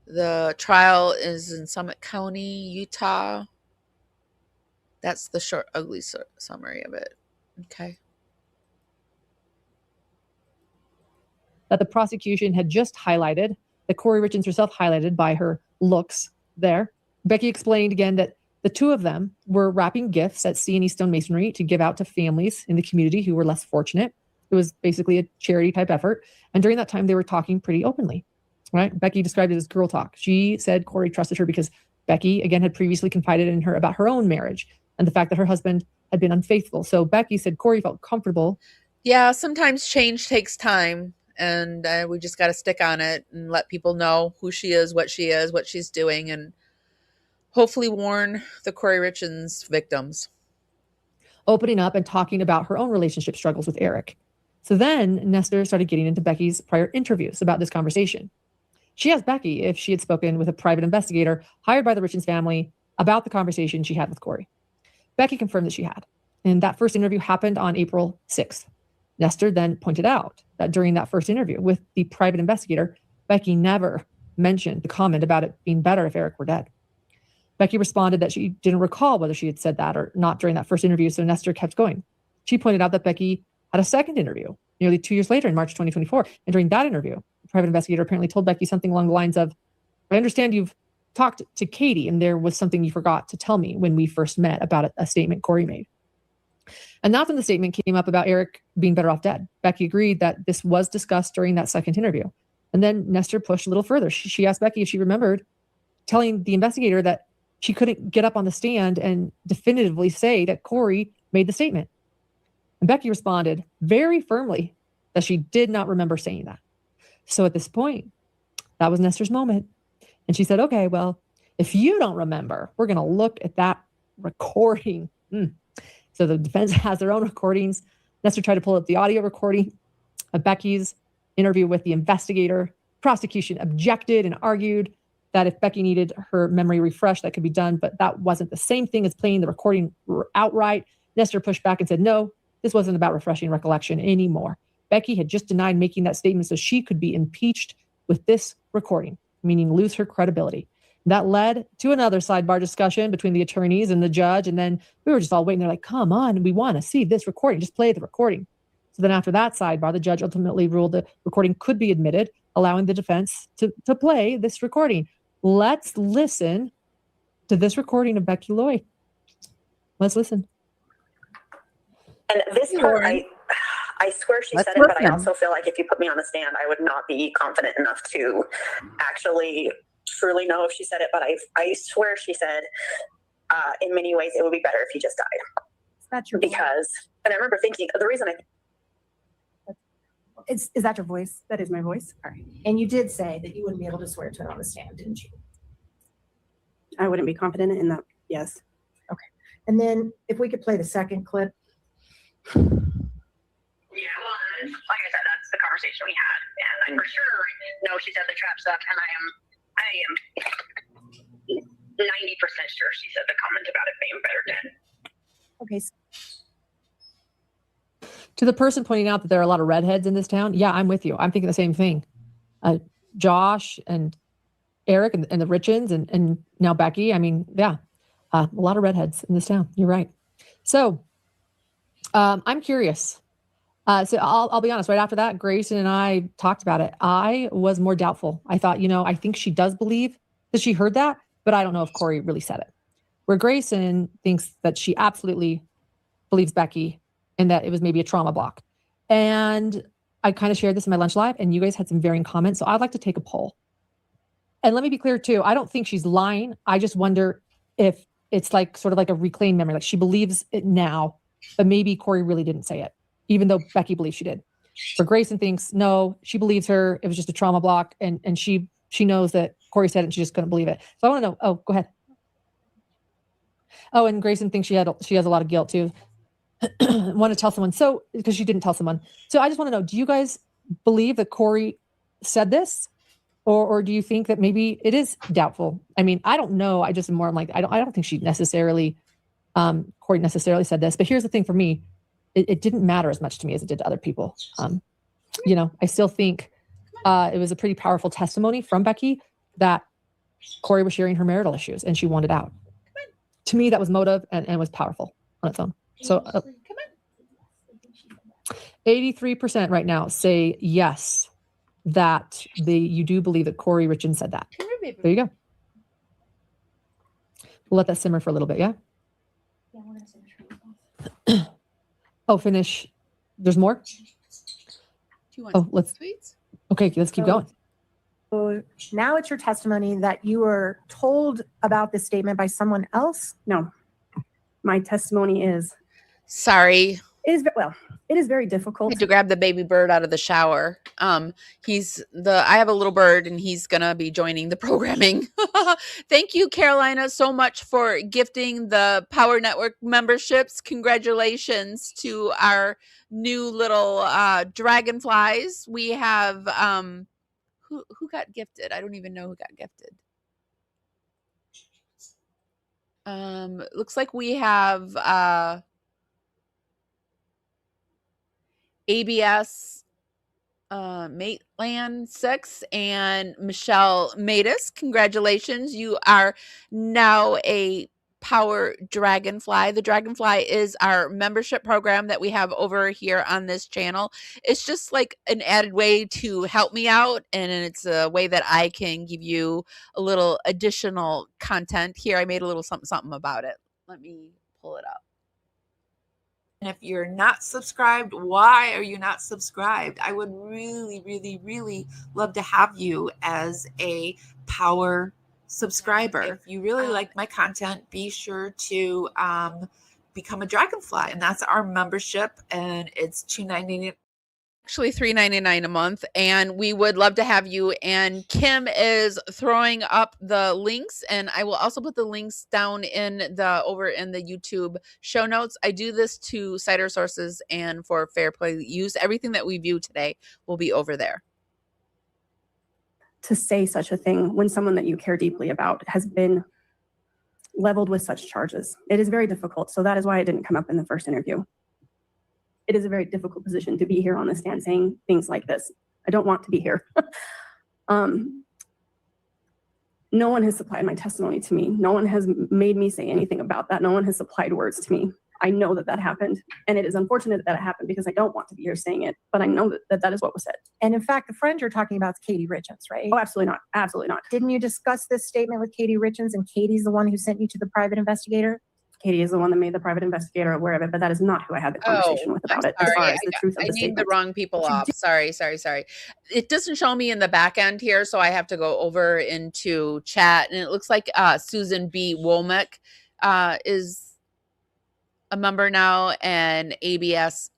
The trial is in Summit County, Utah. That's the short, ugly summary of it. Okay. That the prosecution had just highlighted, that Kouri Richins herself highlighted by her looks there. Becky explained again that the two of them were wrapping gifts at C&E Stone Masonry to give out to families in the community who were less fortunate. It was basically a charity type effort. And during that time, they were talking pretty openly, right? Becky described it as girl talk. She said Kouri trusted her because Becky, again, had previously confided in her about her own marriage and the fact that her husband had been unfaithful. So Becky said Kouri felt comfortable. Yeah, sometimes change takes time, and we just got to stick on it and let people know who she is, what she's doing, and hopefully warn the Kouri Richins victims. Opening up and talking about her own relationship struggles with Eric. So then Nestor started getting into Becky's prior interviews about this conversation. She asked Becky if she had spoken with a private investigator hired by the Richins family about the conversation she had with Kouri. Becky confirmed that she had. And that first interview happened on April 6th. Nestor then pointed out that during that first interview with the private investigator, Becky never mentioned the comment about it being better if Eric were dead. Becky responded that she didn't recall whether she had said that or not during that first interview, so Nestor kept going. She pointed out that Becky had a second interview nearly 2 years later in March 2024. And during that interview, the private investigator apparently told Becky something along the lines of, I understand you've talked to Katie and there was something you forgot to tell me when we first met about a statement Kouri made. And that's when the statement came up about Eric being better off dead. Becky agreed that this was discussed during that second interview. And then Nestor pushed a little further. She asked Becky if she remembered telling the investigator that she couldn't get up on the stand and definitively say that Kouri made the statement. And Becky responded very firmly that she did not remember saying that. So at this point, that was Nestor's moment. And she said, okay, well, if you don't remember, we're going to look at that recording. So the defense has their own recordings. Nestor tried to pull up the audio recording of Becky's interview with the investigator. Prosecution objected and argued that if Becky needed her memory refreshed, that could be done, but that wasn't the same thing as playing the recording outright. Nestor pushed back and said, no, this wasn't about refreshing recollection anymore. Becky had just denied making that statement so she could be impeached with this recording, meaning lose her credibility. That led to another sidebar discussion between the attorneys and the judge, and then we were just all waiting. They're like, come on, we want to see this recording. Just play the recording. So then after that sidebar, the judge ultimately ruled the recording could be admitted, allowing the defense to play this recording. Let's listen to this recording of Becky Lloyd. Let's listen. And this part, I swear she said it, but I also feel like if you put me on the stand, I would not be confident enough to actually truly know if she said it. But I swear she said, in many ways, it would be better if he just died. That's your because, and I remember thinking, the reason Is that your voice? That is my voice. All right. And you did say that you wouldn't be able to swear to it on the stand, didn't you? I wouldn't be confident in that. Yes. Okay. And then if we could play the second clip. Yeah, well, like I said, that's the conversation we had, and I for sure know she set the traps up, and I am 90% sure she said the comment about it being better dead. Okay. To the person pointing out that there are a lot of redheads in this town, yeah, I'm with you. I'm thinking the same thing. Josh and Eric and the Richins and now Becky. I mean, yeah, a lot of redheads in this town. You're right. So I'm curious. So I'll be honest. Right after that, Grayson and I talked about it. I was more doubtful. I thought, I think she does believe that she heard that, but I don't know if Kouri really said it. Where Grayson thinks that she absolutely believes Becky and that it was maybe a trauma block. And I kind of shared this in my lunch live, and you guys had some varying comments. So I'd like to take a poll. And let me be clear too. I don't think she's lying. I just wonder if it's like sort of like a reclaimed memory. Like she believes it now, but maybe Kouri really didn't say it, even though Becky believes she did. But Grayson thinks, no, she believes her. It was just a trauma block. And she knows that Kouri said it and she just couldn't believe it. So I want to know, go ahead. Oh, and Grayson thinks she has a lot of guilt too. Want to tell someone. So, because she didn't tell someone. So I just want to know, do you guys believe that Kouri said this? Or do you think that maybe it is doubtful? I mean, I don't know. I just am more like, I don't think she necessarily, Kouri necessarily said this, but here's the thing for me, it didn't matter as much to me as it did to other people. I still think it was a pretty powerful testimony from Becky that Kouri was sharing her marital issues and she wanted out. To me, that was motive and was powerful on its own. So 83% right now say yes, that you do believe that Kouri Richins said that. There you go. We'll let that simmer for a little bit, yeah? Oh, finish. There's more? Let's tweets. Okay, let's keep going. So now it's your testimony that you were told about this statement by someone else? No. My testimony is... Sorry. It is very difficult. I had to grab the baby bird out of the shower. I have a little bird and he's going to be joining the programming. Thank you, Carolina, so much for gifting the Power Network memberships. Congratulations to our new little dragonflies. We have, who got gifted? I don't even know who got gifted. Looks like we have, ABS Mateland 6 and Michelle Matus. Congratulations. You are now a Power Dragonfly. The Dragonfly is our membership program that we have over here on this channel. It's just like an added way to help me out, and it's a way that I can give you a little additional content. Here, I made a little something about it. Let me pull it up. And if you're not subscribed, why are you not subscribed? I would really, really, really love to have you as a Power subscriber. If you really like my content, be sure to become a Dragonfly. And that's our membership. And it's $2.99. Actually $3.99 a month, and we would love to have you. And Kim is throwing up the links, and I will also put the links down over in the YouTube show notes. I do this to cite our sources and for fair play use. Everything that we view today will be over there. To say such a thing when someone that you care deeply about has been leveled with such charges, it is very difficult. So that is why it didn't come up in the first interview. It is a very difficult position to be here on the stand saying things like this. I don't want to be here. No one has supplied my testimony to me. No one has made me say anything about that. No one has supplied words to me. I know that happened. And it is unfortunate that it happened because I don't want to be here saying it, but I know that is what was said. And in fact, the friend you're talking about is Kouri Richins, right? Oh, absolutely not. Absolutely not. Didn't you discuss this statement with Kouri Richins, and Katie's the one who sent you to the private investigator? Katie is the one that made the private investigator aware of it, but that is not who I had the conversation with about it. As far as the truth of the statement. I named the wrong people off. Sorry. It doesn't show me in the back end here, so I have to go over into chat. And it looks like Susan B. Womack is a member now, and ABS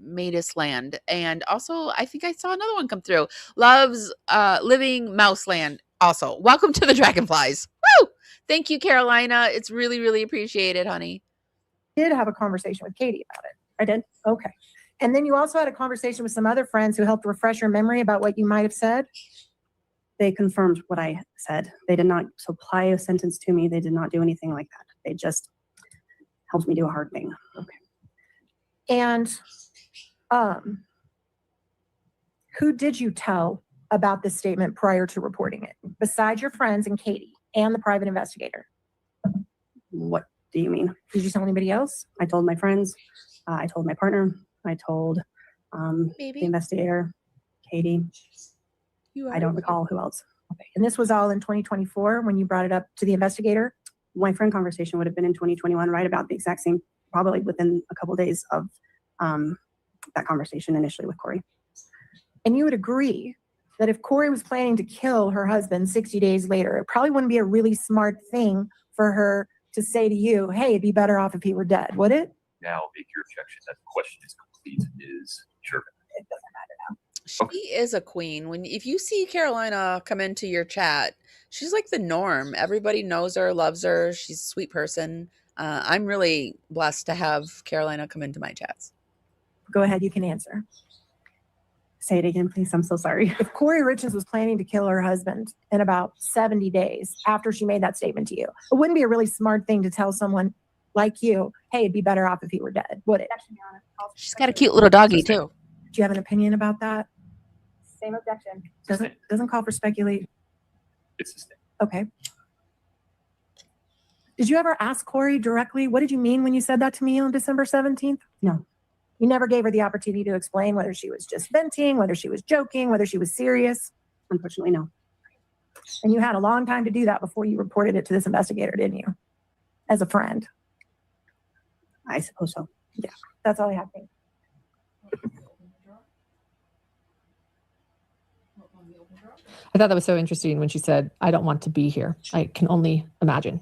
Matusland. And also, I think I saw another one come through. Loves Living Mouseland. Also, welcome to the Dragonflies. Woo! Thank you, Carolina. It's really, really appreciated, honey. I did have a conversation with Katie about it. I did? Okay. And then you also had a conversation with some other friends who helped refresh your memory about what you might have said? They confirmed what I said. They did not supply a sentence to me. They did not do anything like that. They just helped me do a hard thing. Okay. And who did you tell about this statement prior to reporting it, besides your friends and Katie and the private investigator? What do you mean? Did you tell anybody else? I told my friends. I told my partner. I told the investigator, Katie. I don't recall who else. Okay. And this was all in 2024 when you brought it up to the investigator? My friend conversation would have been in 2021, right about the exact same, probably within a couple of days of that conversation initially with Kouri. And you would agree that if Kouri was planning to kill her husband 60 days later, it probably wouldn't be a really smart thing for her to say to you, hey, it'd be better off if he were dead, would it? Now, make your objection that the question is complete is sure. It doesn't matter now. She is a queen. If you see Carolina come into your chat, she's like the norm. Everybody knows her, loves her. She's a sweet person. I'm really blessed to have Carolina come into my chats. Go ahead, you can answer. Say it again, please. I'm so sorry. If Kouri Richins was planning to kill her husband in about 70 days after she made that statement to you, it wouldn't be a really smart thing to tell someone like you, hey, it'd be better off if he were dead, would it? She's got a cute little doggy too. Do you have an opinion about that? Same objection. Doesn't call for speculation. It's the same. Okay. Did you ever ask Kouri directly, what did you mean when you said that to me on December 17th? No. You never gave her the opportunity to explain whether she was just venting, whether she was joking, whether she was serious? Unfortunately, no. And you had a long time to do that before you reported it to this investigator, didn't you? As a friend. I suppose so. Yeah, that's all I have. Thank you. I thought that was so interesting when she said, I don't want to be here. I can only imagine.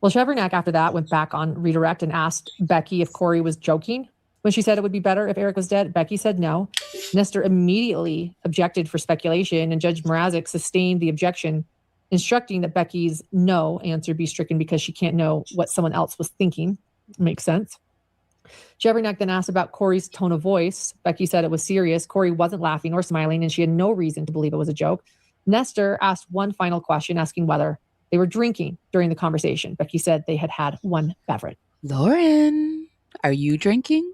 Well, Chevernak after that went back on redirect and asked Becky if Kouri was joking. When she said it would be better if Eric was dead, Becky said no. Nestor immediately objected for speculation, and Judge Mrazek sustained the objection, instructing that Becky's no answer be stricken because she can't know what someone else was thinking. Makes sense. Chevernak then asked about Kouri's tone of voice. Becky said it was serious. Kouri wasn't laughing or smiling, and she had no reason to believe it was a joke. Nestor asked one final question, asking whether they were drinking during the conversation. Becky said they had had one beverage. Lauren, are you drinking?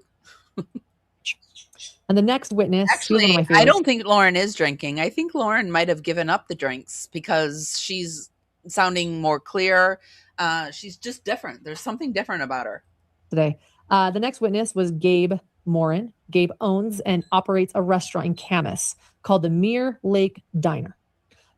And the next witness, actually, I don't think Lauren is drinking. I think Lauren might have given up the drinks because she's sounding more clear. She's just different. There's something different about her today. The next witness was Gabe Morin. Gabe owns and operates a restaurant in Camas called the Mirror Lake Diner.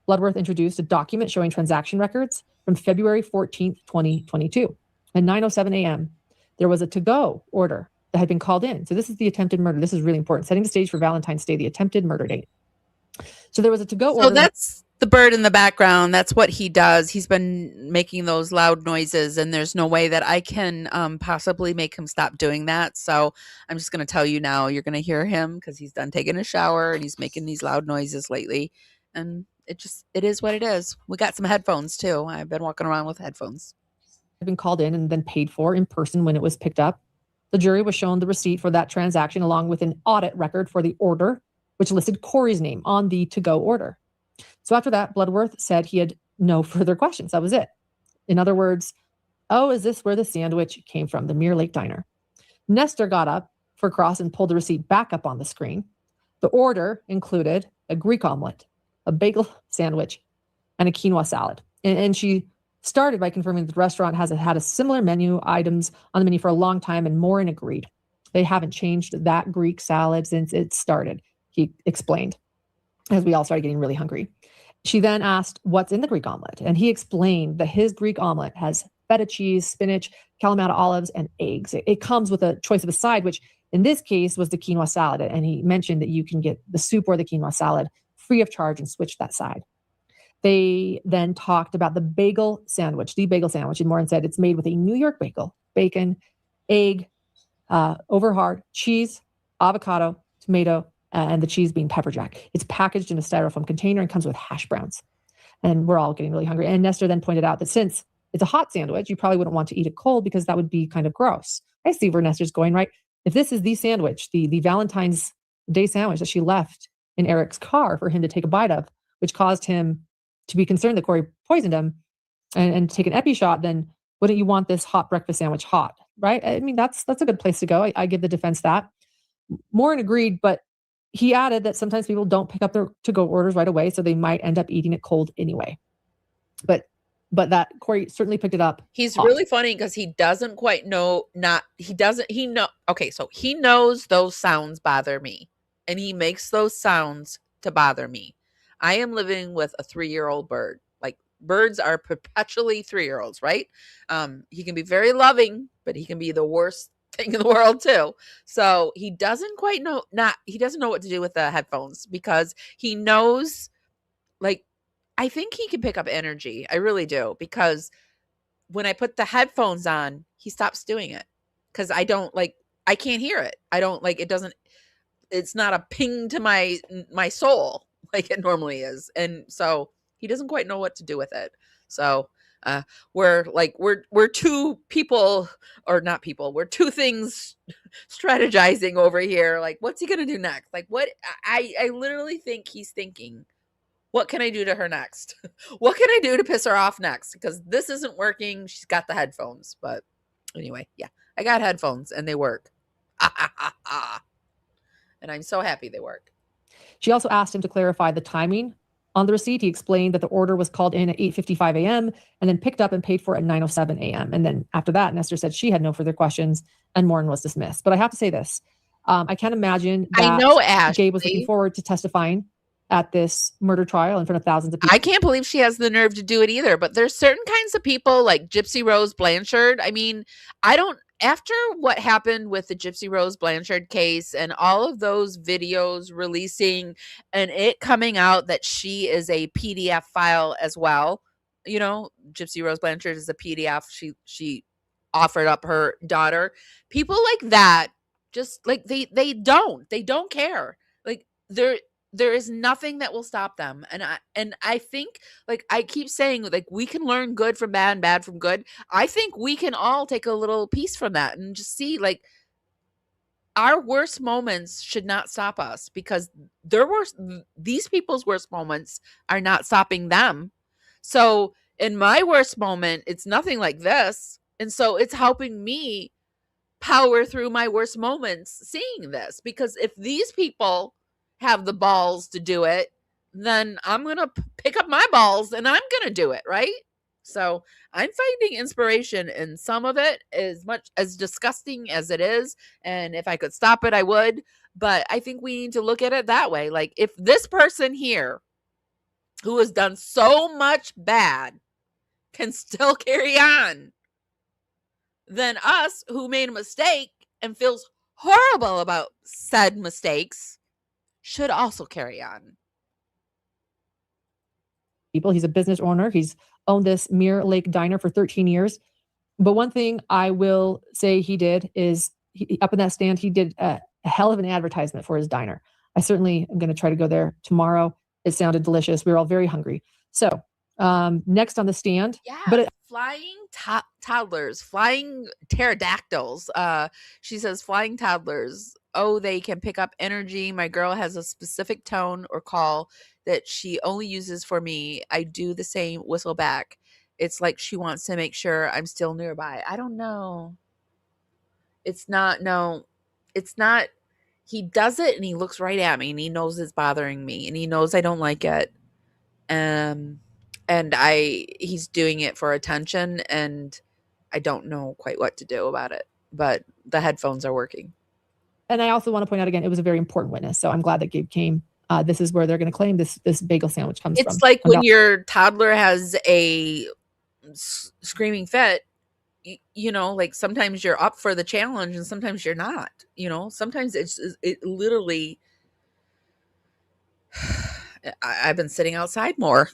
Bloodworth introduced a document showing transaction records from February 14th, 2022. At 9:07 a.m., there was a to-go order that had been called in. So this is the attempted murder. This is really important. Setting the stage for Valentine's Day, the attempted murder date. So there was a to-go order. So that's the bird in the background. That's what he does. He's been making those loud noises, and there's no way that I can possibly make him stop doing that. So I'm just going to tell you now, you're going to hear him because he's done taking a shower and he's making these loud noises lately. And it is what it is. We got some headphones too. I've been walking around with headphones. Had been called in and then paid for in person when it was picked up. The jury was shown the receipt for that transaction along with an audit record for the order, which listed Kouri's name on the to-go order. So after that, Bloodworth said he had no further questions. That was it. In other words, oh, is this where the sandwich came from, the Mirror Lake Diner? Nestor got up for cross and pulled the receipt back up on the screen. The order included a Greek omelet, a bagel sandwich, and a quinoa salad. And she started by confirming that the restaurant has had a similar menu items on the menu for a long time, and Morin agreed. They haven't changed that Greek salad since it started, he explained, as we all started getting really hungry. She then asked what's in the Greek omelet, and he explained that his Greek omelet has feta cheese, spinach, Kalamata olives, and eggs. It comes with a choice of a side, which in this case was the quinoa salad, and he mentioned that you can get the soup or the quinoa salad free of charge and switch that side. They then talked about the bagel sandwich, and Morin said it's made with a New York bagel, bacon, egg, over hard, cheese, avocado, tomato, and the cheese being pepper jack. It's packaged in a styrofoam container and comes with hash browns. And we're all getting really hungry. And Nestor then pointed out that since it's a hot sandwich, you probably wouldn't want to eat it cold because that would be kind of gross. I see where Nestor's going, right? If this is the sandwich, the Valentine's Day sandwich that she left in Eric's car for him to take a bite of, which caused him to be concerned that Kouri poisoned him and take an epi shot, then wouldn't you want this hot breakfast sandwich hot, right? I mean, that's a good place to go. I give the defense that. Morin agreed, but he added that sometimes people don't pick up their to-go orders right away, so they might end up eating it cold anyway. But that Kouri certainly picked it up. He's hot. Really funny because he doesn't quite know. Okay, so he knows those sounds bother me, and he makes those sounds to bother me. I am living with a 3-year-old bird. Like, birds are perpetually 3-year-olds, right? He can be very loving, but he can be the worst thing in the world too. So he doesn't quite know, he doesn't know what to do with the headphones because he knows, like, I think he can pick up energy. I really do. Because when I put the headphones on, he stops doing it. Because I can't hear it. It's not a ping to my soul like it normally is. And so he doesn't quite know what to do with it. So We're two people, or not people, we're two things strategizing over here. Like, what's he gonna do next? Like, what I literally think he's thinking, what can I do to her next? What can I do to piss her off next? Because this isn't working. She's got the headphones. But anyway, yeah, I got headphones and they work. And I'm so happy they work. She also asked him to clarify the timing on the receipt. He explained that the order was called in at 8:55 a.m. and then picked up and paid for at 9:07 a.m. And then after that, Nestor said she had no further questions and Morin was dismissed. But I have to say this. I can't imagine that I know Ashley. Gabe was looking forward to testifying at this murder trial in front of thousands of people. I can't believe she has the nerve to do it either. But there's certain kinds of people like Gypsy Rose Blanchard. I mean, after what happened with the Gypsy Rose Blanchard case and all of those videos releasing and it coming out that she is a PDF file as well, you know, Gypsy Rose Blanchard is a PDF. She offered up her daughter. People like that, just like they don't care. Like there is nothing that will stop them. And I think, like I keep saying, like we can learn good from bad and bad from good. I think we can all take a little piece from that and just see, like, our worst moments should not stop us, because these people's worst moments are not stopping them. So in my worst moment, it's nothing like this. And so it's helping me power through my worst moments seeing this, because if these people have the balls to do it, then I'm going to pick up my balls and I'm going to do it, right? So I'm finding inspiration in some of it, as much as disgusting as it is. And if I could stop it, I would. But I think we need to look at it that way. Like, if this person here who has done so much bad can still carry on, then us who made a mistake and feels horrible about said mistakes should also carry on. People, he's a business owner. He's owned this Mirror Lake Diner for 13 years. But one thing I will say he did is, up in that stand, he did a hell of an advertisement for his diner. I certainly am going to try to go there tomorrow. It sounded delicious. We were all very hungry. So next on the stand. Yeah, but flying toddlers, flying pterodactyls. She says flying toddlers. Oh, they can pick up energy. My girl has a specific tone or call that she only uses for me. I do the same, whistle back. It's like she wants to make sure I'm still nearby. I don't know. It's not. He does it and he looks right at me and he knows it's bothering me and he knows I don't like it. And he's doing it for attention, and I don't know quite what to do about it, but the headphones are working. And I also want to point out again, it was a very important witness. So I'm glad that Gabe came. This is where they're going to claim this bagel sandwich comes from. It's like when your toddler has a screaming fit, you know, like sometimes you're up for the challenge and sometimes you're not, you know, sometimes it literally, I've been sitting outside more.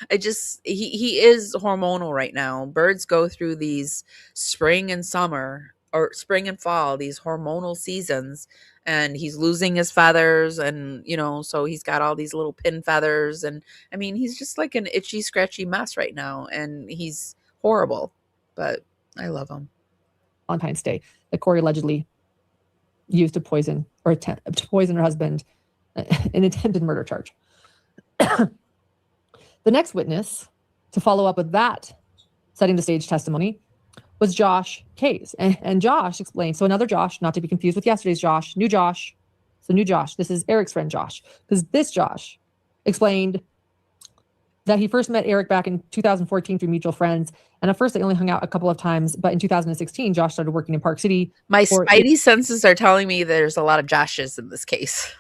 He is hormonal right now. Birds go through these spring and summer, or spring and fall, these hormonal seasons, and he's losing his feathers, and you know, so he's got all these little pin feathers, and I mean, he's just like an itchy, scratchy mess right now, and he's horrible, but I love him. Valentine's Day, that Kouri allegedly used to poison or attempt to poison her husband, an attempted murder charge. The next witness to follow up with that setting the stage testimony was Josh Kays. And Josh explained, so another Josh, not to be confused with yesterday's Josh, new Josh. So new Josh, this is Eric's friend Josh, because this Josh explained that he first met Eric back in 2014 through mutual friends. And at first they only hung out a couple of times, but in 2016, Josh started working in Park City. My spidey senses are telling me there's a lot of Joshes in this case.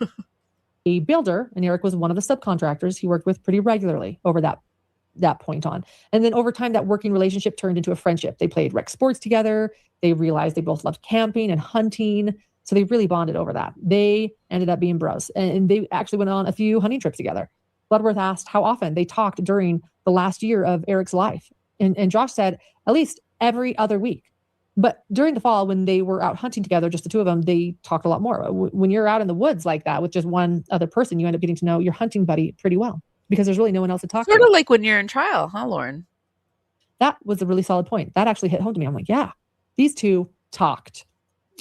A builder, and Eric was one of the subcontractors he worked with pretty regularly over that point on. And then over time, that working relationship turned into a friendship. They played rec sports together. They realized they both loved camping and hunting. So they really bonded over that. They ended up being bros, and they actually went on a few hunting trips together. Bloodworth asked how often they talked during the last year of Eric's life. And Josh said at least every other week. But during the fall, when they were out hunting together, just the two of them, they talked a lot more. When you're out in the woods like that with just one other person, you end up getting to know your hunting buddy pretty well, because there's really no one else to talk to. Sort of like when you're in trial, huh, Lauren? that was a really solid point. That actually hit home to me. I'm like, yeah, these two talked.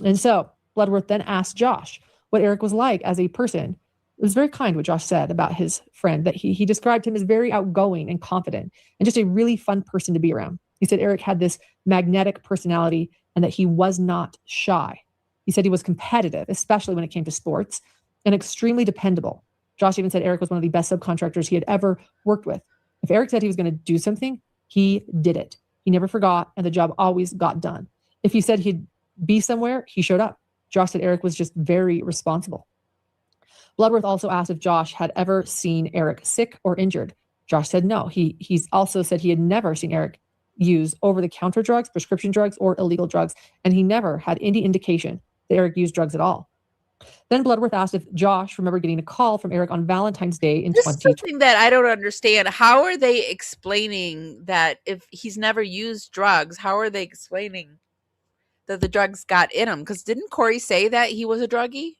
And so Bloodworth then asked Josh what Eric was like as a person. It was very kind what Josh said about his friend, that he described him as very outgoing and confident and just a really fun person to be around. He said Eric had this magnetic personality and that he was not shy. He said he was competitive, especially when it came to sports, and extremely dependable. Josh even said Eric was one of the best subcontractors he had ever worked with. If Eric said he was going to do something, he did it. He never forgot, and the job always got done. If he said he'd be somewhere, he showed up. Josh said Eric was just very responsible. Bloodworth also asked if Josh had ever seen Eric sick or injured. Josh said no. He's also said he had never seen Eric use over-the-counter drugs, prescription drugs, or illegal drugs, and he never had any indication that Eric used drugs at all. Then Bloodworth asked if Josh remembered getting a call from Eric on Valentine's Day in 2020. This is something that I don't understand. How are they explaining that if he's never used drugs, how are they explaining that the drugs got in him? Because didn't Kouri say that he was a druggie?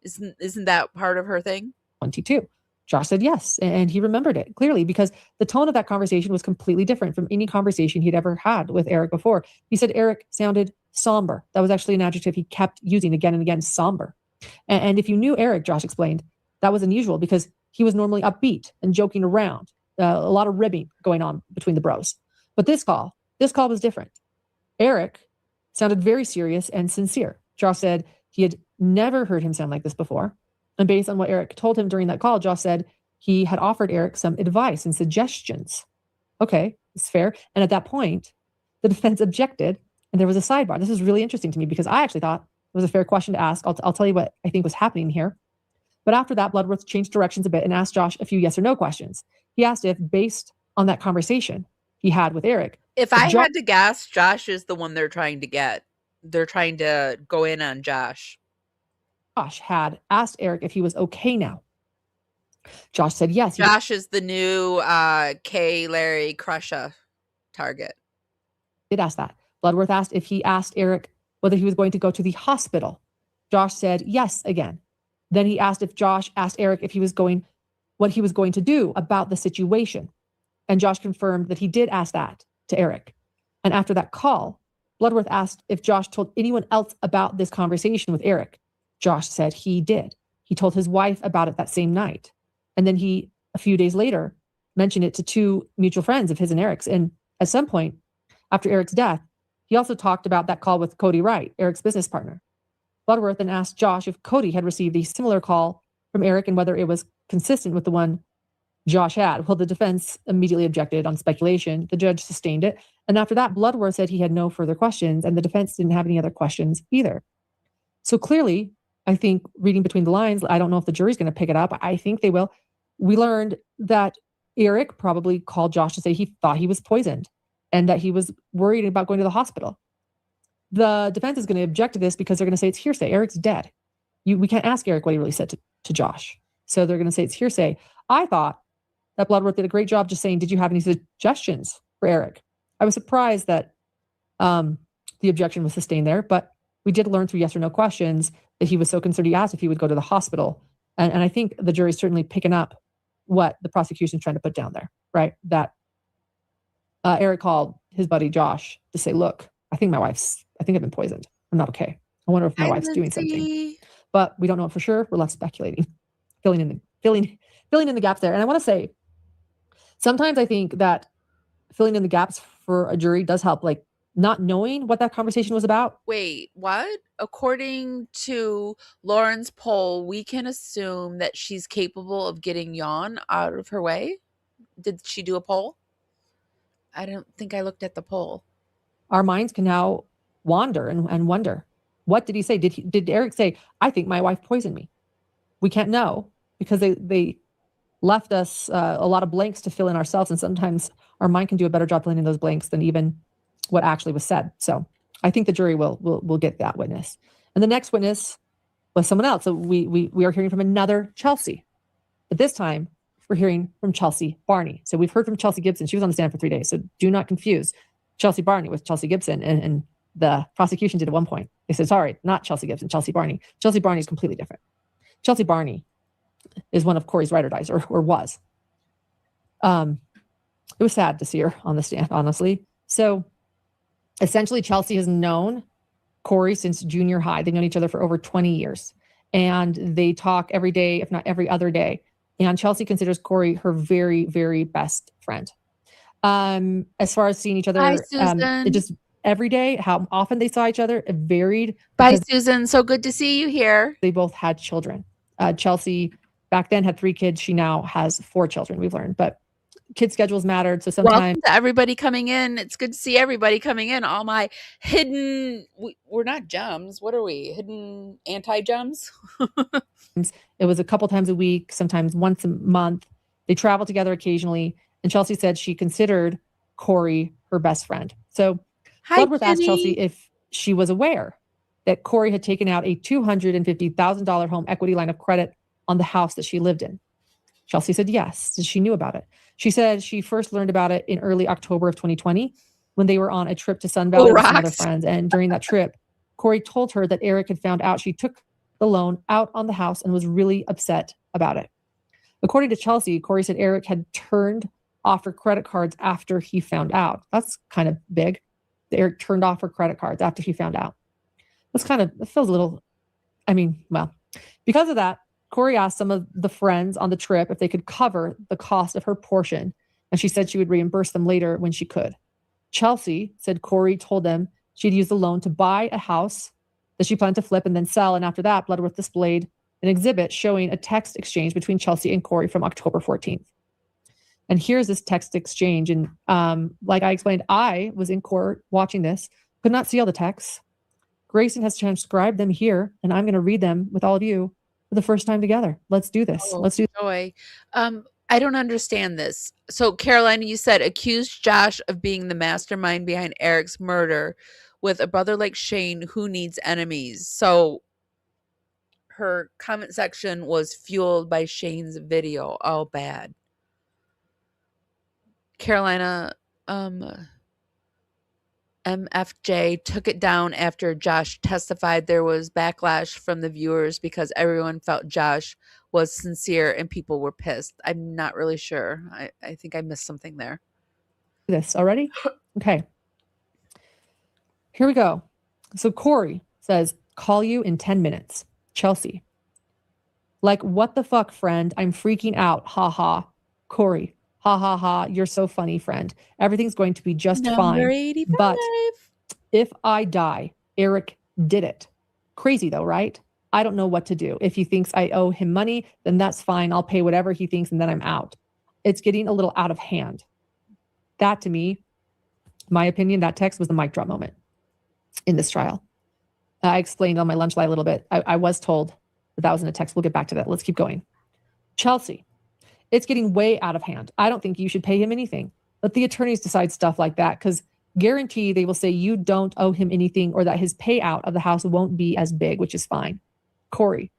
Isn't that part of her thing? 22. Josh said yes, and he remembered it clearly because the tone of that conversation was completely different from any conversation he'd ever had with Eric before. He said Eric sounded somber. That was actually an adjective he kept using again and again, somber. And if you knew Eric, Josh explained, that was unusual because he was normally upbeat and joking around, a lot of ribbing going on between the bros. But this call was different. Eric sounded very serious and sincere. Josh said he had never heard him sound like this before. And based on what Eric told him during that call, Josh said he had offered Eric some advice and suggestions. Okay, it's fair. And at that point, the defense objected and there was a sidebar. This is really interesting to me because I actually thought it was a fair question to ask. I'll tell you what I think was happening here. But after that, Bloodworth changed directions a bit and asked Josh a few yes or no questions. He asked if, based on that conversation he had with Eric, if I had to guess, Josh is the one they're trying to get. They're trying to go in on Josh. Josh had asked Eric if he was okay now. Josh said yes. Josh is the new K. Larry Crusher target. Did ask that. Bloodworth asked if he asked Eric whether he was going to go to the hospital. Josh said yes again. Then he asked if Josh asked Eric if he was going, what he was going to do about the situation. And Josh confirmed that he did ask that to Eric. And after that call, Bloodworth asked if Josh told anyone else about this conversation with Eric. Josh said he did. He told his wife about it that same night. And then he, a few days later, mentioned it to two mutual friends of his and Eric's. And at some point, after Eric's death, he also talked about that call with Kouri Wright, Eric's business partner. Bloodworth then asked Josh if Kouri had received a similar call from Eric and whether it was consistent with the one Josh had. Well, the defense immediately objected on speculation. The judge sustained it. And after that, Bloodworth said he had no further questions, and the defense didn't have any other questions either. So clearly, I think reading between the lines, I don't know if the jury's going to pick it up. I think they will. We learned that Eric probably called Josh to say he thought he was poisoned and that he was worried about going to the hospital. The defense is going to object to this because they're going to say it's hearsay. Eric's dead. We can't ask Eric what he really said to Josh. So they're going to say it's hearsay. I thought that Bloodworth did a great job just saying, did you have any suggestions for Eric? I was surprised that the objection was sustained there, but we did learn through yes or no questions that he was so concerned he asked if he would go to the hospital. And I think the jury's certainly picking up what the prosecution's trying to put down there, right? That Eric called his buddy Josh to say, look, I think I've been poisoned. I'm not okay. I wonder if my wife's doing something. But we don't know it for sure. We're left speculating, filling in the gaps there. And I want to say, sometimes I think that filling in the gaps for a jury does help, like not knowing what that conversation was about. Wait, what? According to Lauren's poll, we can assume that she's capable of getting Jan out of her way. Did she do a poll? I don't think I looked at the poll. Our minds can now wander and wonder. What did he say? Did Eric say, I think my wife poisoned me? We can't know because they left us a lot of blanks to fill in ourselves. And sometimes our mind can do a better job filling in those blanks than even what actually was said. So I think the jury will get that witness. And the next witness was someone else. So we are hearing from another Chelsea. But this time we're hearing from Chelsea Barney. So we've heard from Chelsea Gibson. She was on the stand for 3 days. So do not confuse Chelsea Barney with Chelsea Gibson. And the prosecution did at one point. They said, sorry, not Chelsea Gibson, Chelsea Barney. Chelsea Barney is completely different. Chelsea Barney is one of Kouri's ride or dies, or was. It was sad to see her on the stand, honestly. So essentially, Chelsea has known Kouri since junior high. They've known each other for over 20 years. And they talk every day, if not every other day. And Chelsea considers Kouri her very, very best friend. As far as seeing each other, Hi, Susan. it just every day, how often they saw each other, it varied. Bye, Susan. So good to see you here. They both had children. Chelsea back then had 3 kids. She now has 4 children, we've learned. But kid schedules mattered. So sometimes welcome to everybody coming in. It's good to see everybody coming in. All my hidden, we're not gems. What are we? Hidden anti-gems? it was a couple times a week, sometimes once a month. They travel together occasionally. And Chelsea said she considered Kouri her best friend. So Bloodworth asked Chelsea if she was aware that Kouri had taken out a $250,000 home equity line of credit on the house that she lived in. Chelsea said yes, she knew about it. She said she first learned about it in early October of 2020 when they were on a trip to Sun Valley with some other friends. And during that trip, Kouri told her that Eric had found out she took the loan out on the house and was really upset about it. According to Chelsea, Kouri said Eric had turned off her credit cards after he found out. That's kind of big. Eric turned off her credit cards after he found out. It feels a little, because of that, Kouri asked some of the friends on the trip if they could cover the cost of her portion, and she said she would reimburse them later when she could. Chelsea said Kouri told them she'd use the loan to buy a house that she planned to flip and then sell, and after that, Bloodworth displayed an exhibit showing a text exchange between Chelsea and Kouri from October 14th. And here's this text exchange, and like I explained, I was in court watching this, could not see all the texts. Grayson has transcribed them here, and I'm going to read them with all of you for the first time together. Let's do this. Let's do joy. I don't understand this. So, Carolina, you said accused Josh of being the mastermind behind Eric's murder with a brother like Shane who needs enemies. So, her comment section was fueled by Shane's video. Oh, bad. Carolina, MFJ took it down after Josh testified. There was backlash from the viewers because everyone felt Josh was sincere and people were pissed. I'm not really sure. I think I missed something there. This already? Okay. Here we go. So Kouri says, call you in 10 minutes. Chelsea. Like, what the fuck, friend? I'm freaking out. Ha ha. Kouri. Ha ha ha. You're so funny, friend. Everything's going to be just fine. 85. But if I die, Eric did it. Crazy though, right? I don't know what to do. If he thinks I owe him money, then that's fine. I'll pay whatever he thinks and then I'm out. It's getting a little out of hand. That to me, my opinion, that text was the mic drop moment in this trial. I explained on my lunch lie a little bit. I was told that was in a text. We'll get back to that. Let's keep going. Chelsea. It's getting way out of hand. I don't think you should pay him anything. Let the attorneys decide stuff like that, because guarantee they will say you don't owe him anything or that his payout of the house won't be as big, which is fine. Kouri.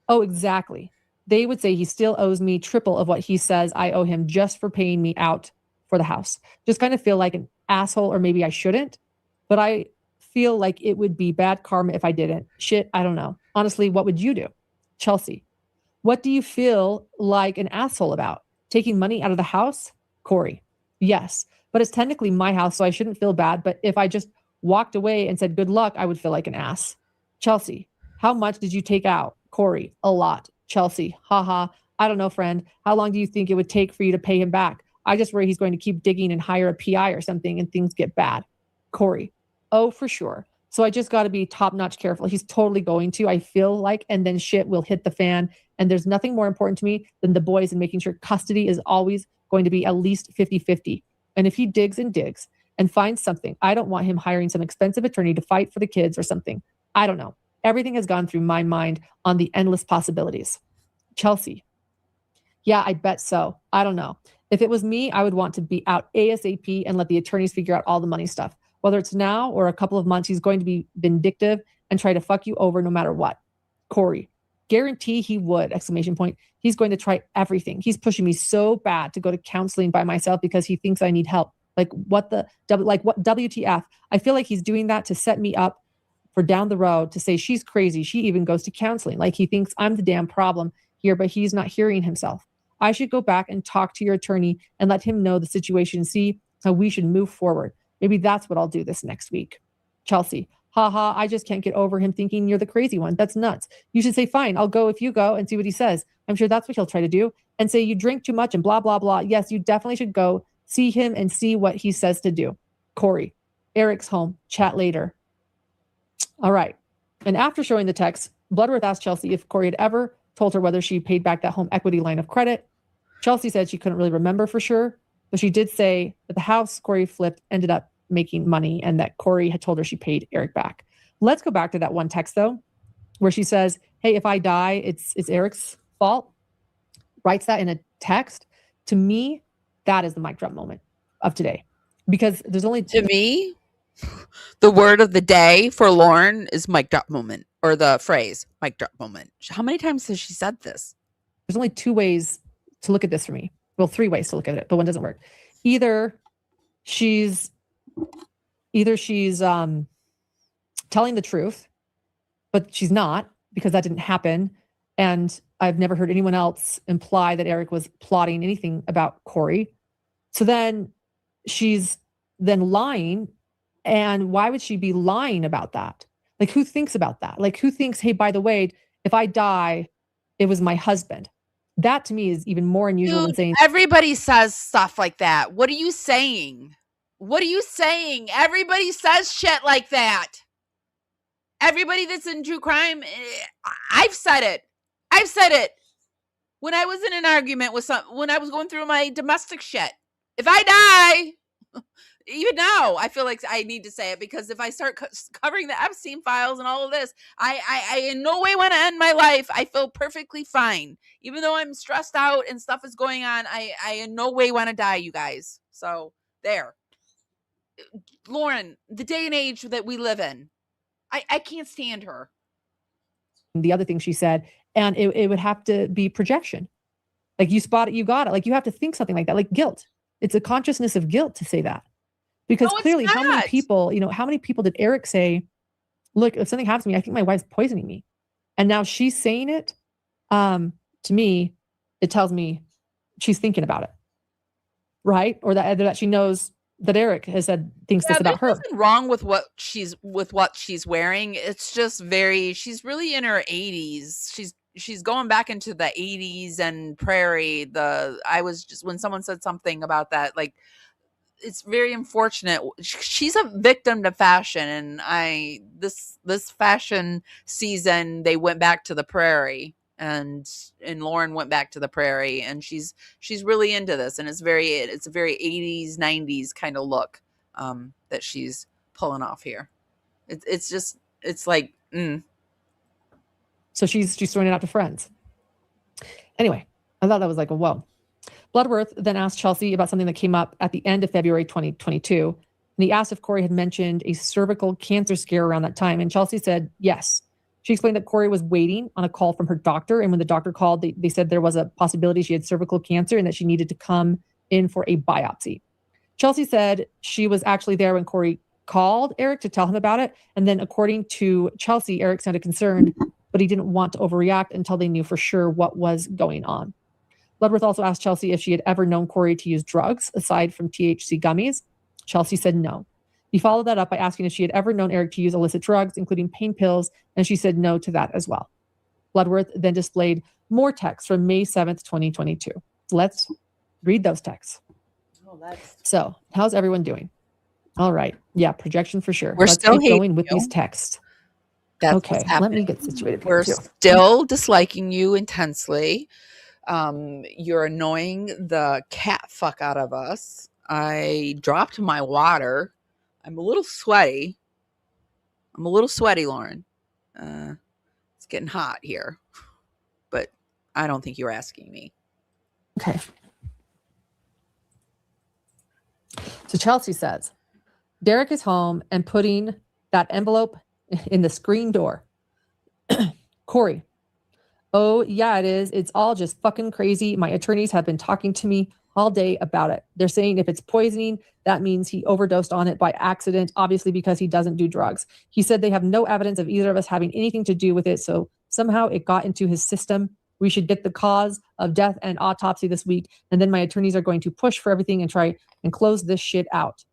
Oh, exactly. They would say he still owes me triple of what he says I owe him just for paying me out for the house. Just kind of feel like an asshole, or maybe I shouldn't, but I feel like it would be bad karma if I didn't. Shit, I don't know. Honestly, what would you do? Chelsea. What do you feel like an asshole about? Taking money out of the house? Kouri. Yes, but it's technically my house, so I shouldn't feel bad. But if I just walked away and said good luck, I would feel like an ass. Chelsea. How much did you take out? Kouri. A lot. Chelsea. Haha. I don't know, friend. How long do you think it would take for you to pay him back? I just worry he's going to keep digging and hire a PI or something and things get bad. Kouri. Oh, for sure. So I just got to be top-notch careful. He's totally going to, I feel like, and then shit will hit the fan. And there's nothing more important to me than the boys and making sure custody is always going to be at least 50-50. And if he digs and finds something, I don't want him hiring some expensive attorney to fight for the kids or something. I don't know. Everything has gone through my mind on the endless possibilities. Chelsea. Yeah, I bet so. I don't know. If it was me, I would want to be out ASAP and let the attorneys figure out all the money stuff. Whether it's now or a couple of months, he's going to be vindictive and try to fuck you over no matter what. Kouri. Guarantee he would, ! He's going to try everything. He's pushing me so bad to go to counseling by myself because he thinks I need help. What WTF? I feel like he's doing that to set me up for down the road to say she's crazy. She even goes to counseling. Like he thinks I'm the damn problem here, but he's not hearing himself. I should go back and talk to your attorney and let him know the situation and see how we should move forward. Maybe that's what I'll do this next week. Chelsea, haha, I just can't get over him thinking you're the crazy one. That's nuts. You should say, fine, I'll go if you go and see what he says. I'm sure that's what he'll try to do and say you drink too much and blah, blah, blah. Yes, you definitely should go see him and see what he says to do. Kouri, Eric's home. Chat later. All right. And after showing the text, Bloodworth asked Chelsea if Kouri had ever told her whether she paid back that home equity line of credit. Chelsea said she couldn't really remember for sure, but she did say that the house Kouri flipped ended up making money and that Kouri had told her she paid Eric back. Let's go back to that one text though, where she says, hey, if I die, it's Eric's fault. Writes that in a text. To me, that is the mic drop moment of today. Because there's only to me, the word of the day for Lauren is mic drop moment, or the phrase mic drop moment. How many times has she said this? There's only two ways to look at this for me. Well, three ways to look at it, but one doesn't work. Either she's telling the truth, but she's not, because that didn't happen. And I've never heard anyone else imply that Eric was plotting anything about Kouri. So then she's then lying. And why would she be lying about that? Like, who thinks about that? Like, who thinks, hey, by the way, if I die, it was my husband? That to me is even more unusual than saying everybody says stuff like that. What are you saying? What are you saying? Everybody says shit like that. Everybody that's in true crime, I've said it. I've said it. When I was in an argument with when I was going through my domestic shit. If I die, even now, I feel like I need to say it, because if I start covering the Epstein files and all of this, I in no way want to end my life. I feel perfectly fine. Even though I'm stressed out and stuff is going on, I in no way want to die, you guys. So there. Lauren, the day and age that we live in, I can't stand her. The other thing she said, and it would have to be projection. Like, you spot it, you got it. Like, you have to think something like that, like guilt. It's a consciousness of guilt to say that. Because clearly, how many people did Eric say, look, if something happens to me, I think my wife's poisoning me. And now she's saying it. To me, it tells me she's thinking about it. Right? Or that she knows that Eric has said things this about her. There's nothing wrong with what she's wearing. It's just she's really in her 80s. She's going back into the 80s and prairie. I was just, when someone said something about that, like, it's very unfortunate. She's a victim to fashion, and this fashion season they went back to the prairie, and Lauren went back to the prairie, and she's really into this, and it's a very 80s 90s kind of look that she's pulling off here. It's like So she's throwing it out to friends. Anyway, I thought that was like a whoa. Bloodworth then asked Chelsea about something that came up at the end of February 2022. And he asked if Kouri had mentioned a cervical cancer scare around that time. And Chelsea said yes. She explained that Kouri was waiting on a call from her doctor. And when the doctor called, they said there was a possibility she had cervical cancer and that she needed to come in for a biopsy. Chelsea said she was actually there when Kouri called Eric to tell him about it. And then according to Chelsea, Eric sounded concerned, but he didn't want to overreact until they knew for sure what was going on. Bloodworth also asked Chelsea if she had ever known Kouri to use drugs aside from THC gummies. Chelsea said no. He followed that up by asking if she had ever known Eric to use illicit drugs, including pain pills, and she said no to that as well. Bloodworth then displayed more texts from May 7th, 2022. Let's read those texts. So, how's everyone doing? All right. Yeah, projection for sure. Let's still keep going with these texts. That's okay, let me get situated. We're still disliking you intensely. You're annoying the cat fuck out of us. I dropped my water. I'm a little sweaty, Lauren. It's getting hot here, but I don't think you were asking me. Okay. So Chelsea says, Derek is home and putting that envelope in the screen door. Kouri. Oh, yeah, it is. It's all just fucking crazy. My attorneys have been talking to me all day about it. They're saying if it's poisoning, that means he overdosed on it by accident, obviously because he doesn't do drugs. He said they have no evidence of either of us having anything to do with it, so somehow it got into his system We should get the cause of death and autopsy this week. And then my attorneys are going to push for everything and try and close this shit out.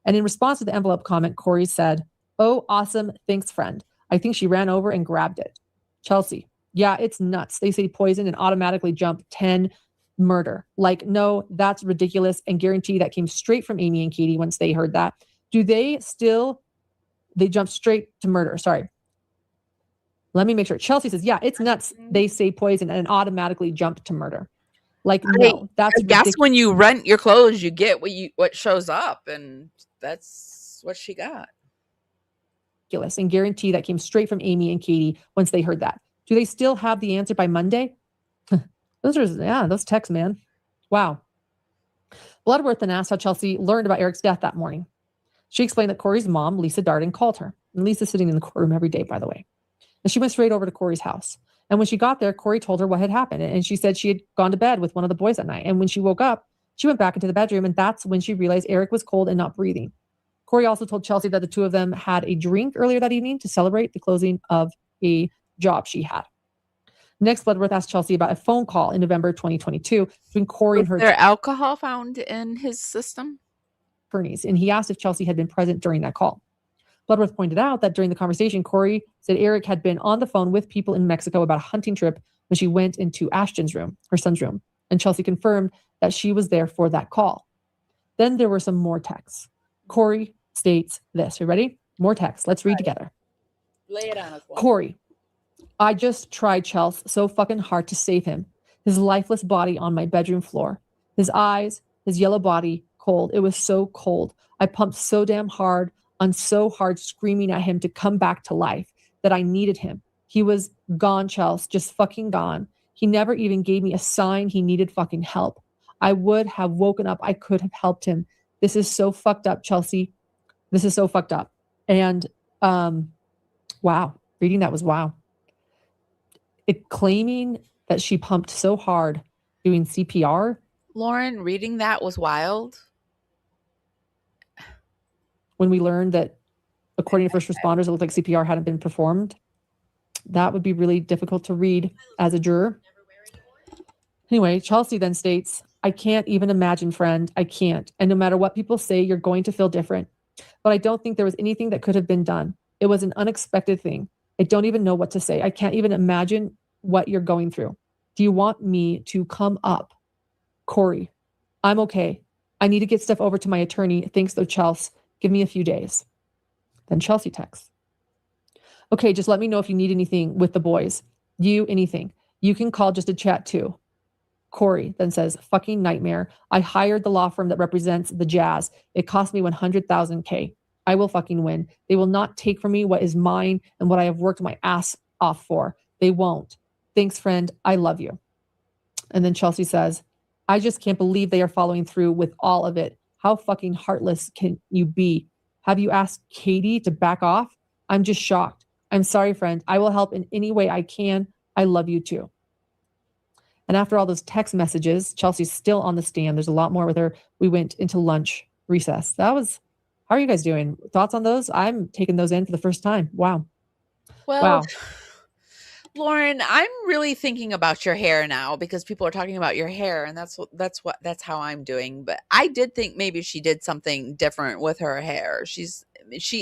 And in response to the envelope comment, Kouri said, "Oh, awesome. Thanks, friend. I think she ran over and grabbed it." Chelsea, yeah, it's nuts. They say poison and automatically jump 10 murder. Like, no, that's ridiculous, and guarantee that came straight from Amy and Katie once they heard that. They jump straight to murder. Sorry. Let me make sure. Chelsea says, yeah, it's nuts. They say poison and automatically jump to murder. Like, no, that's I guess when you rent your clothes, you get what shows up, and that's what she got. ridiculous, and guarantee that came straight from Amy and Katie once they heard that. Do they still have the answer by Monday? Those texts, man. Wow. Bloodworth then asked how Chelsea learned about Eric's death that morning. She explained that Kouri's mom, Lisa Darden, called her. And Lisa's sitting in the courtroom every day, by the way. And she went straight over to Kouri's house. And when she got there, Kouri told her what had happened. And she said she had gone to bed with one of the boys that night. And when she woke up, she went back into the bedroom. And that's when she realized Eric was cold and not breathing. Kouri also told Chelsea that the two of them had a drink earlier that evening to celebrate the closing of a job she had. Next, Bloodworth asked Chelsea about a phone call in November 2022 between Kouri and her. Was there alcohol found in his system? Attorneys, and he asked if Chelsea had been present during that call. Bloodworth pointed out that during the conversation, Kouri said Eric had been on the phone with people in Mexico about a hunting trip when she went into Ashton's room, her son's room, and Chelsea confirmed that she was there for that call. Then there were some more texts. Kouri states this. You ready? More texts. Let's read together. Lay it on us. Kouri, I just tried, Chelsea, so fucking hard to save him. His lifeless body on my bedroom floor. His eyes, his yellow body, cold. It was so cold. I pumped so damn hard, screaming at him to come back to life, that I needed him. He was gone, Chelsea, just fucking gone. He never even gave me a sign he needed fucking help. I would have woken up. I could have helped him. This is so fucked up, Chelsea. This is so fucked up. And wow, reading that was wow. It claiming that she pumped so hard doing CPR. Lauren, reading that was wild. When we learned that, according to first responders, it looked like CPR hadn't been performed. That would be really difficult to read as a juror. Anyway, Chelsea then states, I can't even imagine, friend. I can't. And no matter what people say, you're going to feel different. But I don't think there was anything that could have been done. It was an unexpected thing. I don't even know what to say. I can't even imagine what you're going through. Do you want me to come up? Kouri, I'm okay. I need to get stuff over to my attorney. Thanks though, Chelsea. Give me a few days. Then Chelsea texts. Okay, just let me know if you need anything with the boys. Anything. You can call just to chat too. Kouri then says, fucking nightmare. I hired the law firm that represents the Jazz. It cost me $100,000. I will fucking win. They will not take from me what is mine and what I have worked my ass off for. They won't. Thanks, friend. I love you. And then Chelsea says, I just can't believe they are following through with all of it. How fucking heartless can you be? Have you asked Katie to back off? I'm just shocked. I'm sorry, friend. I will help in any way I can. I love you too. And after all those text messages, Chelsea's still on the stand. There's a lot more with her. We went into lunch recess. How are you guys doing? Thoughts on those? I'm taking those in for the first time. Wow. Well, wow. Lauren, I'm really thinking about your hair now because people are talking about your hair, and that's how I'm doing. But I did think maybe she did something different with her hair. She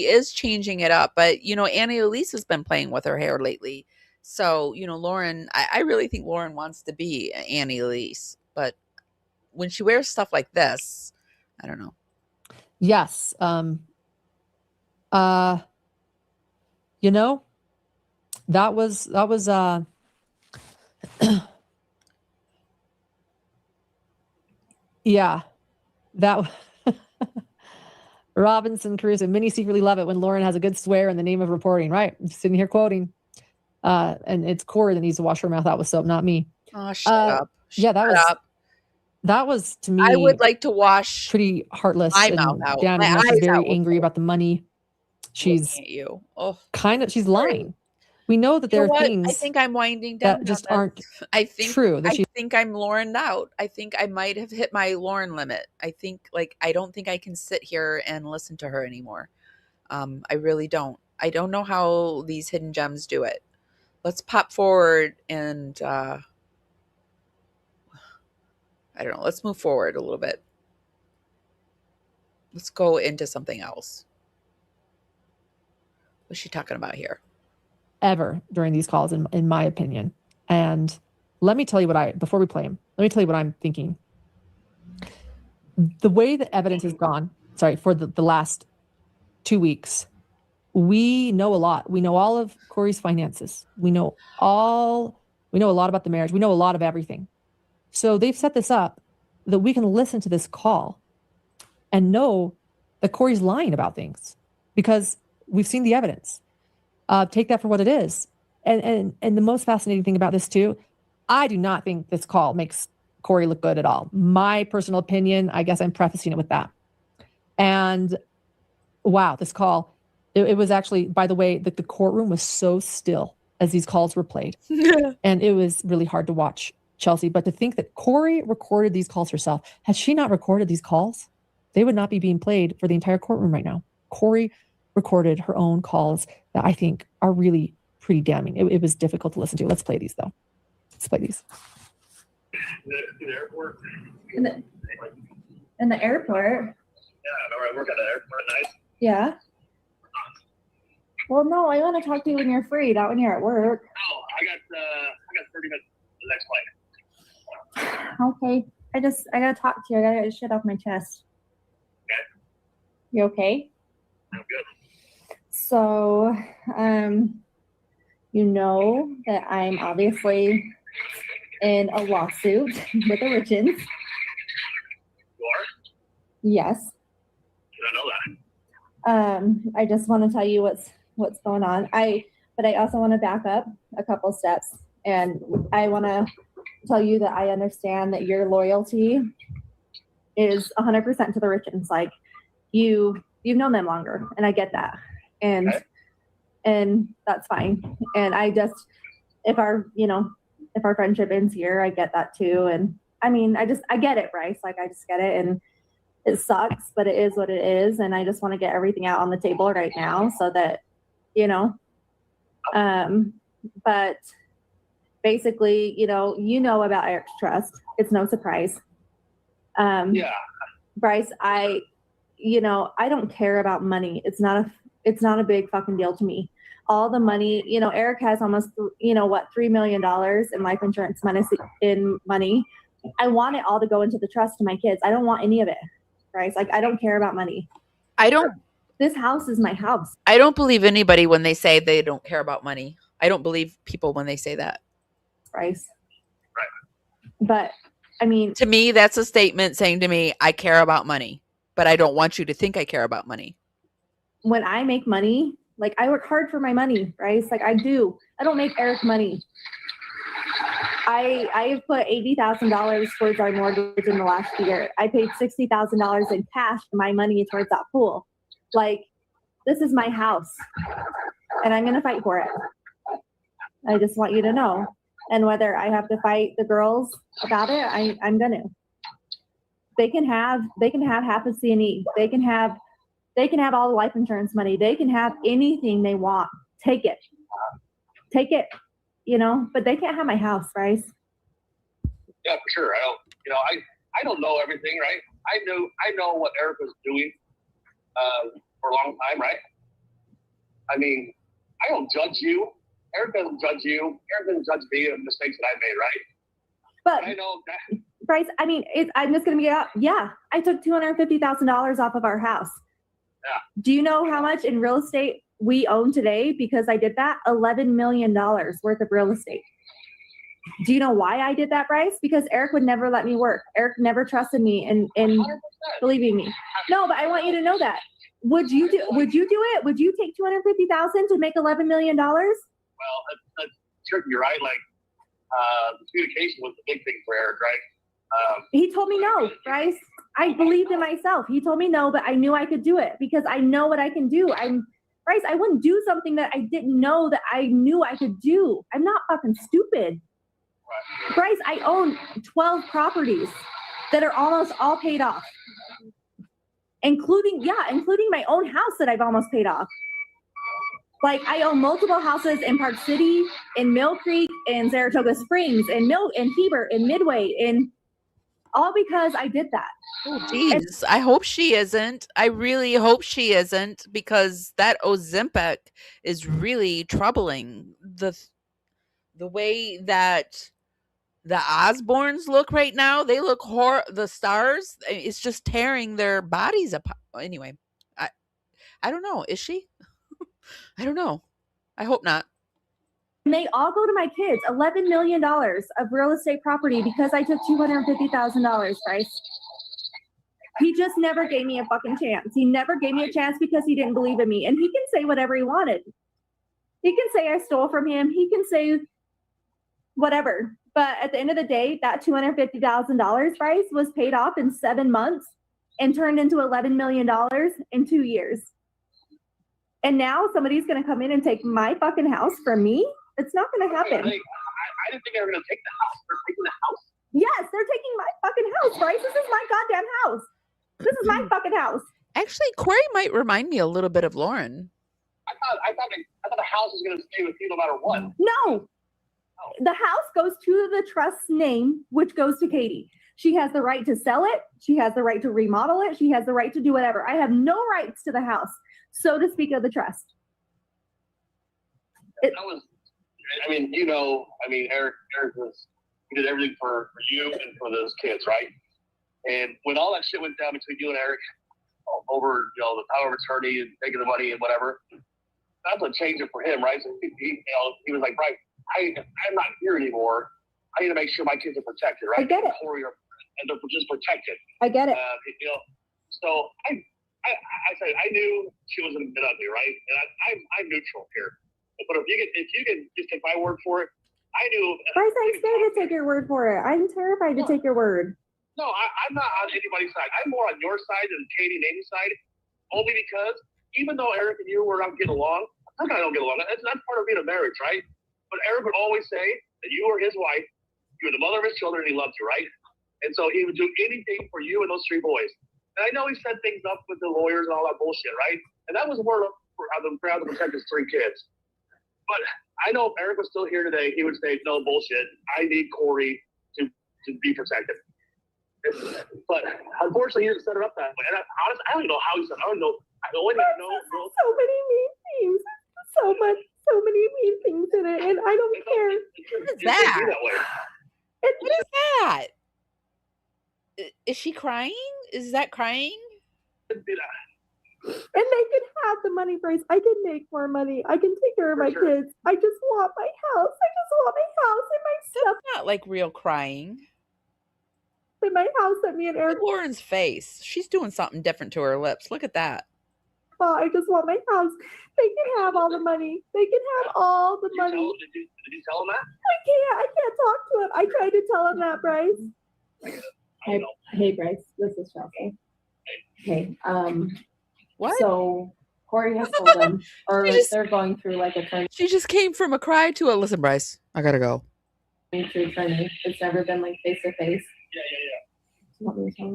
is changing it up, but Annie Elise has been playing with her hair lately. So, Lauren, I really think Lauren wants to be Annie Elise, but when she wears stuff like this, I don't know. Yes. That was yeah, that Robinson Crusoe. Many secretly love it when Lauren has a good swear in the name of reporting, right? I'm sitting here quoting. And it's Kouri that needs to wash her mouth out with soap, not me. Oh, shut up. That was to me. I would like to wash pretty heartless my and mouth out. down. My She's very eyes out. angry about the money. She's you. Oh, she's lying. We know that there are things. I think I'm winding down that just aren't true. I think I'm Laurened out. I think I might have hit my Lauren limit. I think I don't think I can sit here and listen to her anymore. I really don't. I don't know how these hidden gems do it. let's pop forward and I don't know, let's move forward a little bit. Let's go into something else. What's she talking about here? Ever during these calls, in my opinion. And let me tell you before we play them, let me tell you what I'm thinking. The way the evidence has gone, for the last 2 weeks, we know a lot. We know all of Kouri's finances. We know a lot about the marriage. We know a lot of everything. So they've set this up that we can listen to this call and know that Kouri's lying about things because we've seen the evidence. Take that for what it is. And the most fascinating thing about this too, I do not think this call makes Kouri look good at all. My personal opinion, I guess I'm prefacing it with that. And wow, this call, it was actually, by the way, the courtroom was so still as these calls were played. And it was really hard to watch, Chelsea. But to think that Kouri recorded these calls herself, had she not recorded these calls, they would not be being played for the entire courtroom right now. Kouri recorded her own calls that I think are really pretty damning. It was difficult to listen to. Let's play these though. Let's play these. The airport. In the airport? Yeah, I work at the airport at night. Yeah. Well, no, I want to talk to you when you're free, not when you're at work. Oh, I got 30 minutes for the next flight. Okay. I gotta talk to you. I gotta get shit off my chest. Okay. You okay? I'm good. So, you know that I'm obviously in a lawsuit with the Richins. You are? Yes. I know that. I just want to tell you what's going on. But I also want to back up a couple steps, and I want to tell you that I understand that your loyalty is 100% to the Richins. Like you've known them longer, and I get that, and that's fine. And I just, if our friendship ends here, I get that too. And I mean, I get it, Bryce. Like I just get it, and it sucks, but it is what it is. And I just want to get everything out on the table right now so that, but basically, you know about Eric's trust. It's no surprise. Yeah. Bryce, I don't care about money. It's not a big fucking deal to me. All the money, Eric has almost, $3 million in life insurance money. I want it all to go into the trust to my kids. I don't want any of it, Bryce. Like, I don't care about money. This house is my house. I don't believe anybody when they say they don't care about money. I don't believe people when they say that. Bryce. Right. But I mean, to me, that's a statement saying to me, I care about money, but I don't want you to think I care about money. When I make money, like I work hard for my money, Bryce. Like I do. I don't make Eric money. I have put $80,000 towards our mortgage in the last year. I paid $60,000 in cash for my money towards that pool. Like, this is my house, and I'm going to fight for it. I just want you to know. And whether I have to fight the girls about it, I'm going to. They can have half a C&E. They can have all the life insurance money. They can have anything they want. Take it. But they can't have my house, Bryce. Yeah, for sure. I don't know everything, right? I know what Eric was doing for a long time, right? I mean, I don't judge you. Eric doesn't judge you. Eric doesn't judge me of mistakes that I made, right? But I know that. Bryce, I mean, I'm just going to be out. Yeah, I took $250,000 off of our house. Yeah. Do you know how much in real estate we own today because I did that? $11 million worth of real estate. Do you know why I did that, Bryce? Because Eric would never let me work. Eric never trusted me in believing me. No, but I want you to know that. Would you do it? Would you take $250,000 to make $11 million? Well, that's tricky, right? Like the communication was the big thing for Eric, right? He told me no, Bryce. I believed in myself. He told me no, but I knew I could do it because I know what I can do. Bryce, I wouldn't do something that I didn't know that I knew I could do. I'm not fucking stupid. Right. Bryce, I own 12 properties that are almost all paid off. Including my own house that I've almost paid off. Like I own multiple houses in Park City, in Mill Creek, in Saratoga Springs, in Heber, in Midway, in all because I did that. Oh, geez. I hope she isn't. I really hope she isn't, because that Ozempic is really troubling. The way that the Osbournes look right now, they look the stars. It's just tearing their bodies apart. Anyway, I don't know. Is she? I don't know. I hope not. And they all go to my kids. $11 million of real estate property because I took $250,000, Bryce. He just never gave me a fucking chance. He never gave me a chance because he didn't believe in me. And he can say whatever he wanted. He can say I stole from him. He can say whatever. But at the end of the day, that $250,000, Bryce, was paid off in 7 months and turned into $11 million in 2 years. And now somebody's going to come in and take my fucking house from me? It's not going to happen. I didn't think they were going to take the house. They're taking the house. Yes, they're taking my fucking house, Bryce. This is my goddamn house. This is my fucking house. Actually, Kouri might remind me a little bit of Lauren. I thought the house was going to stay with you no matter what. No. The house goes to the trust's name, which goes to Katie. She has the right to sell it. She has the right to remodel it. She has the right to do whatever. I have no rights to the house, so to speak, of the trust. Eric, Eric he did everything for you and for those kids, right? And when all that shit went down between you and Eric over, the power of attorney and taking the money and whatever, that's what changed it for him, right? So he was like, right, I'm not here anymore. I need to make sure my kids are protected, right? I get it. And they're just protected. I get it. So I said I knew she wasn't a bit ugly, right? And I'm neutral here. But if you can just take my word for it, I knew. Bryce, I'm scared to take your word for it. I'm terrified to take your word. No, I'm not on anybody's side. I'm more on your side than Katie and Amy's side, only because even though Eric and you were not getting along, I'm not don't get along. That's part of being a marriage, right? But Eric would always say that you were his wife, you were the mother of his children, and he loved you, right? And so he would do anything for you and those 3 boys. And I know he set things up with the lawyers and all that bullshit, right? And that was more for how to protect his 3 kids. But I know if Eric was still here today, he would say, no bullshit. I need Kouri to be protected. But unfortunately, he didn't set it up that way. And honestly, I don't know how he said it. I don't know. The only thing I know is so many mean things. So many mean things in it, and I don't care. What is that? What is that? Is she crying? Is that crying? And they can have the money, Bryce. I can make more money. I can take care of my kids. I just want my house. I just want my house and my stuff. That's not like real crying. In my house that me and Eric. Look at Lauren's face. She's doing something different to her lips. Look at that. I just want my house. They can have all the money. They can have all the money. Did you tell him that? I can't talk to him. I tried to tell him that, Bryce. Hey, Bryce. This is Chelsea. Hey, what? So Kouri has told them, or they're going through like a turn. She just came from a cry to a listen, Bryce. I gotta go. It's never been like face to face. Okay.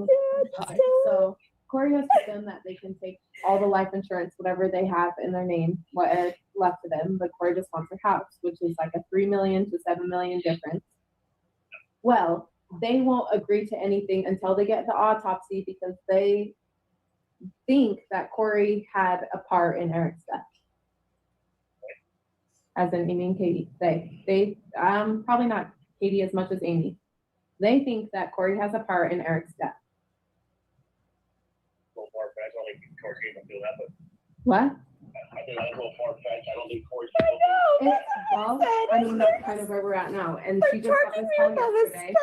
So Kouri has told them that they can take all the life insurance, whatever they have in their name, what is left to them, but Kouri just wants her house, which is like a $3 million to $7 million difference. Well, they won't agree to anything until they get the autopsy because they think that Kouri had a part in Eric's death. As in Amy and Katie. They probably not Katie as much as Amy. They think that Kouri has a part in Eric's death. A little far-fetched. I don't think Kouri can do that, but What? I think that's a little far-fetched. I don't think Kouri Well, that's kind of where we're at now. And she just got this call yesterday.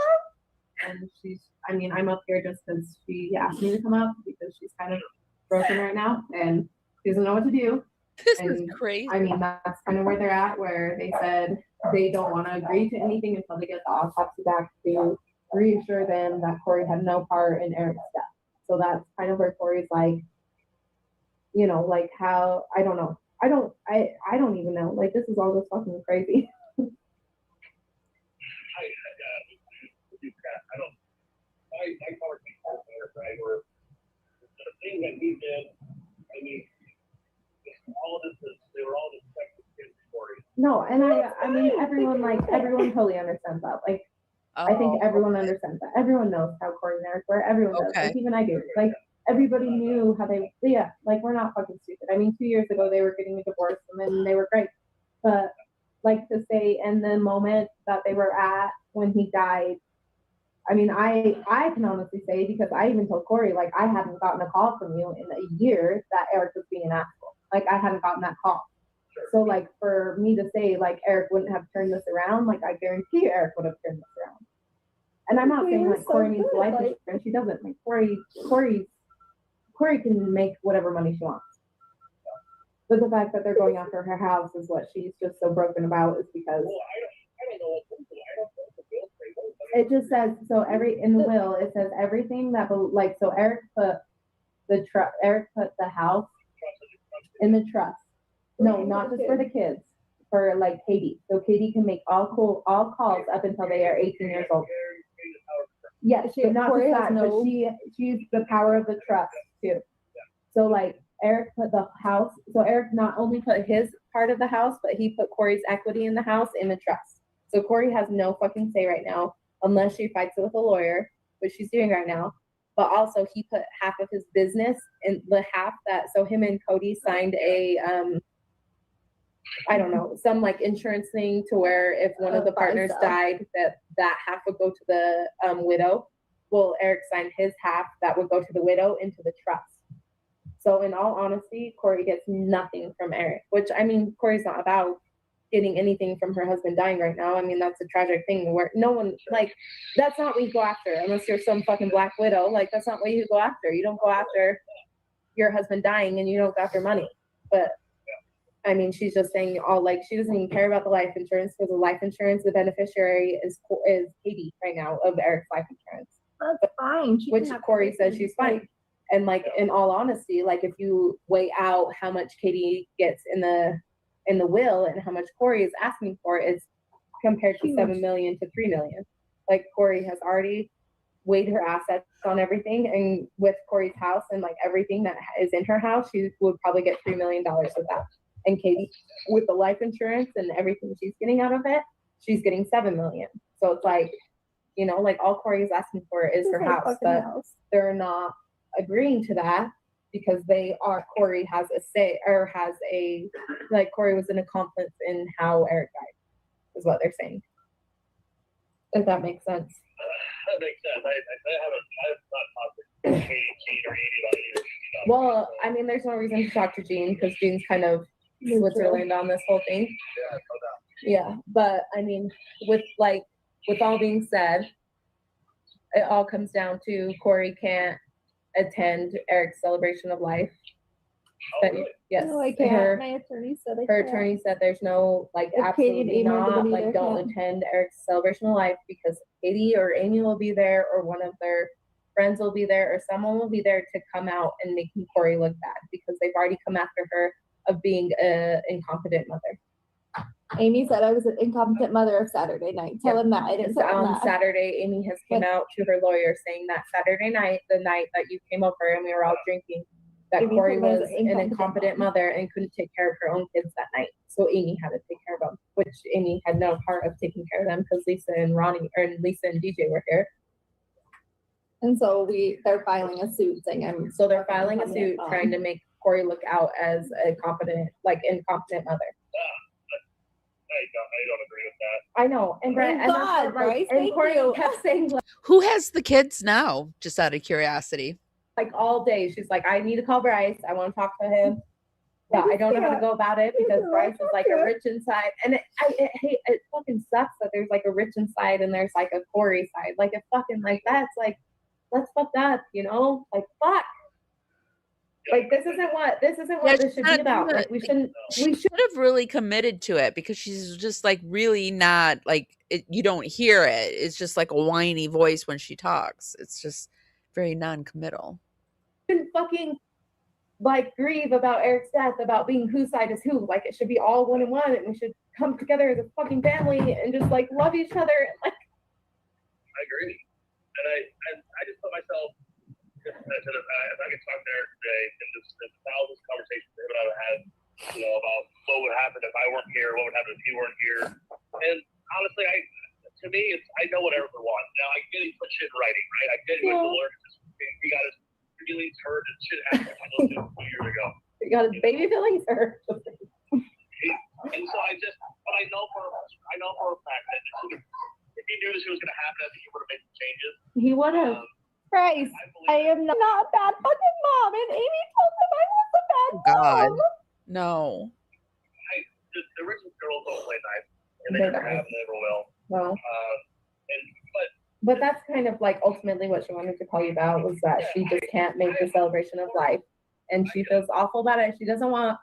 And I'm up here just because she asked me to come up because she's kind of broken right now and she doesn't know what to do. This is crazy. That's kind of where they're at, where they said they don't want to agree to anything until they get the autopsy back to reassure them that Kouri had no part in Eric's death. So that's kind of where Kouri's like, like how, I don't know. I don't even know. Like, this is all just fucking crazy. I covered right? Where the thing that he did, all of this, they were all just No, and I mean, everyone totally understands that. Like, I think everyone understands that. Everyone knows how Kouri and Eric were. Everyone does. Like, even I do. Like, everybody knew how they, yeah, like, we're not fucking stupid. I mean, 2 years ago, they were getting a divorce, and then they were great. But, like, to say in the moment that they were at when he died, I mean, I can honestly say, because I even told Kouri, like, I hadn't gotten a call from you in a year that Eric was being an asshole. Like, I hadn't gotten that call. So, like, for me to say, like, Eric wouldn't have turned this around, like, I guarantee Eric would have turned this around. And I'm not saying, like, Kouri needs life insurance. She doesn't. Like, Kouri can make whatever money she wants. But the fact that they're going after her house is what she's just so broken about, is because it just says, so in the will, it says everything that, like, so Eric put the house in the trust. No, not just for the kids, for, like, Katie. So Katie can make all calls up until they are 18 years old. Yeah, not just that, but she's the power of the trust too. So, like, Eric put the house, so Eric not only put his part of the house, but he put Kouri's equity in the house in the trust. So Kouri has no fucking say right now, unless she fights it with a lawyer, which she's doing right now. But also, he put half of his business in the half that, so him and Cody signed a, I don't know, some, like, insurance thing to where if one of the partners died, that half would go to the widow. Well, Eric signed his half that would go to the widow into the trust. So in all honesty, Kouri gets nothing from Eric, which, I mean, Kouri's not about getting anything from her husband dying right now. I mean, that's a tragic thing where no one, like, that's not what you go after unless you're some fucking black widow. Like, that's not what you go after. You don't go after your husband dying, and you don't go after money. But I mean, she's just saying she doesn't even care about the life insurance, because the life insurance, the beneficiary is Katie right now of Eric's life insurance. That's fine. Which Kouri says she's fine. And, like, in all honesty, like, if you weigh out how much Katie gets in the will and how much Kouri is asking for, is compared to $7 million to $3 million. Like, Kouri has already weighed her assets on everything, and with Kouri's house and, like, everything that is in her house, she would probably get $3 million with that. And Katie, with the life insurance and everything she's getting out of it, she's getting $7 million. So it's like, you know, like, all Kouri is asking for is her house, but they're not agreeing to that because Kouri has a say, or has a, like, Kouri was an accomplice in how Eric died, is what they're saying. If that makes sense. That makes sense. I have not talked to Katie or anybody. Well, I mean, there's no reason to talk to Jean, because Jean's kind of Switzerland on this whole thing. Yeah, no doubt. Yeah, but I mean, with all being said, it all comes down to Kouri can't attend Eric's celebration of life. Really? Yes, No, I can't. My attorney said her attorney said there's no, like, absolutely not, like, don't attend Eric's celebration of life, because Katie or Amy will be there, or one of their friends will be there, or someone will be there to come out and making Kouri look bad, because they've already come after her of being an incompetent mother. Amy said I was an incompetent mother of Saturday night. Tell him that. I didn't tell him that. Saturday, Amy has came out to her lawyer saying that Saturday night, the night that you came over and we were all drinking, that Kouri was an incompetent mother and couldn't take care of her own kids that night. So Amy had to take care of them, which Amy had no part of taking care of them, because Lisa and DJ were here. And so they're filing a suit saying So they're filing a suit trying to make Kouri look out as a incompetent mother. I don't agree with that. I know, and Brett, and God, Bryce, and Kouri kept saying, like, Who has the kids now? Just out of curiosity. Like, all day, she's like, I need to call Bryce. I want to talk to him. But I don't know how to go about it, because Bryce is like a Richins side, and it fucking sucks that there's, like, a Richins side and there's, like, a Kouri side. Like, it's fucking, like, that's like, that's fucked up, you know? Like, fuck. Like, this isn't what this should be about. Like, we should have really committed to it, because she's just, like, really not, like, you don't hear it. It's just like a whiny voice when she talks. It's just very non-committal. Shouldn't fucking, like, grieve about Eric's death, about being whose side is who. Like, it should be all one and one, and we should come together as a fucking family and just, like, love each other. Like, I agree, and I just put myself. If I could talk to Eric today, and there's thousands of conversations that I've had about what would happen if I weren't here, what would happen if you weren't here. And honestly, to me, I know what Eric would want. Now, I get he put shit in writing, right? I get he went to learn. He got his feelings hurt and shit happened 2 years ago. He got his baby feelings hurt. And so but I know for a fact that if he knew this was going to happen, I think he would have made some changes. He would have. Christ, I am not a bad fucking mom, and Amy told him I was a bad God. mom. No. The Richins girls don't play nice, and they never have, and they never will. Well, but that's kind of like ultimately what she wanted to call you about, was that she just can't make the celebration of life, and she feels awful about it. She doesn't want.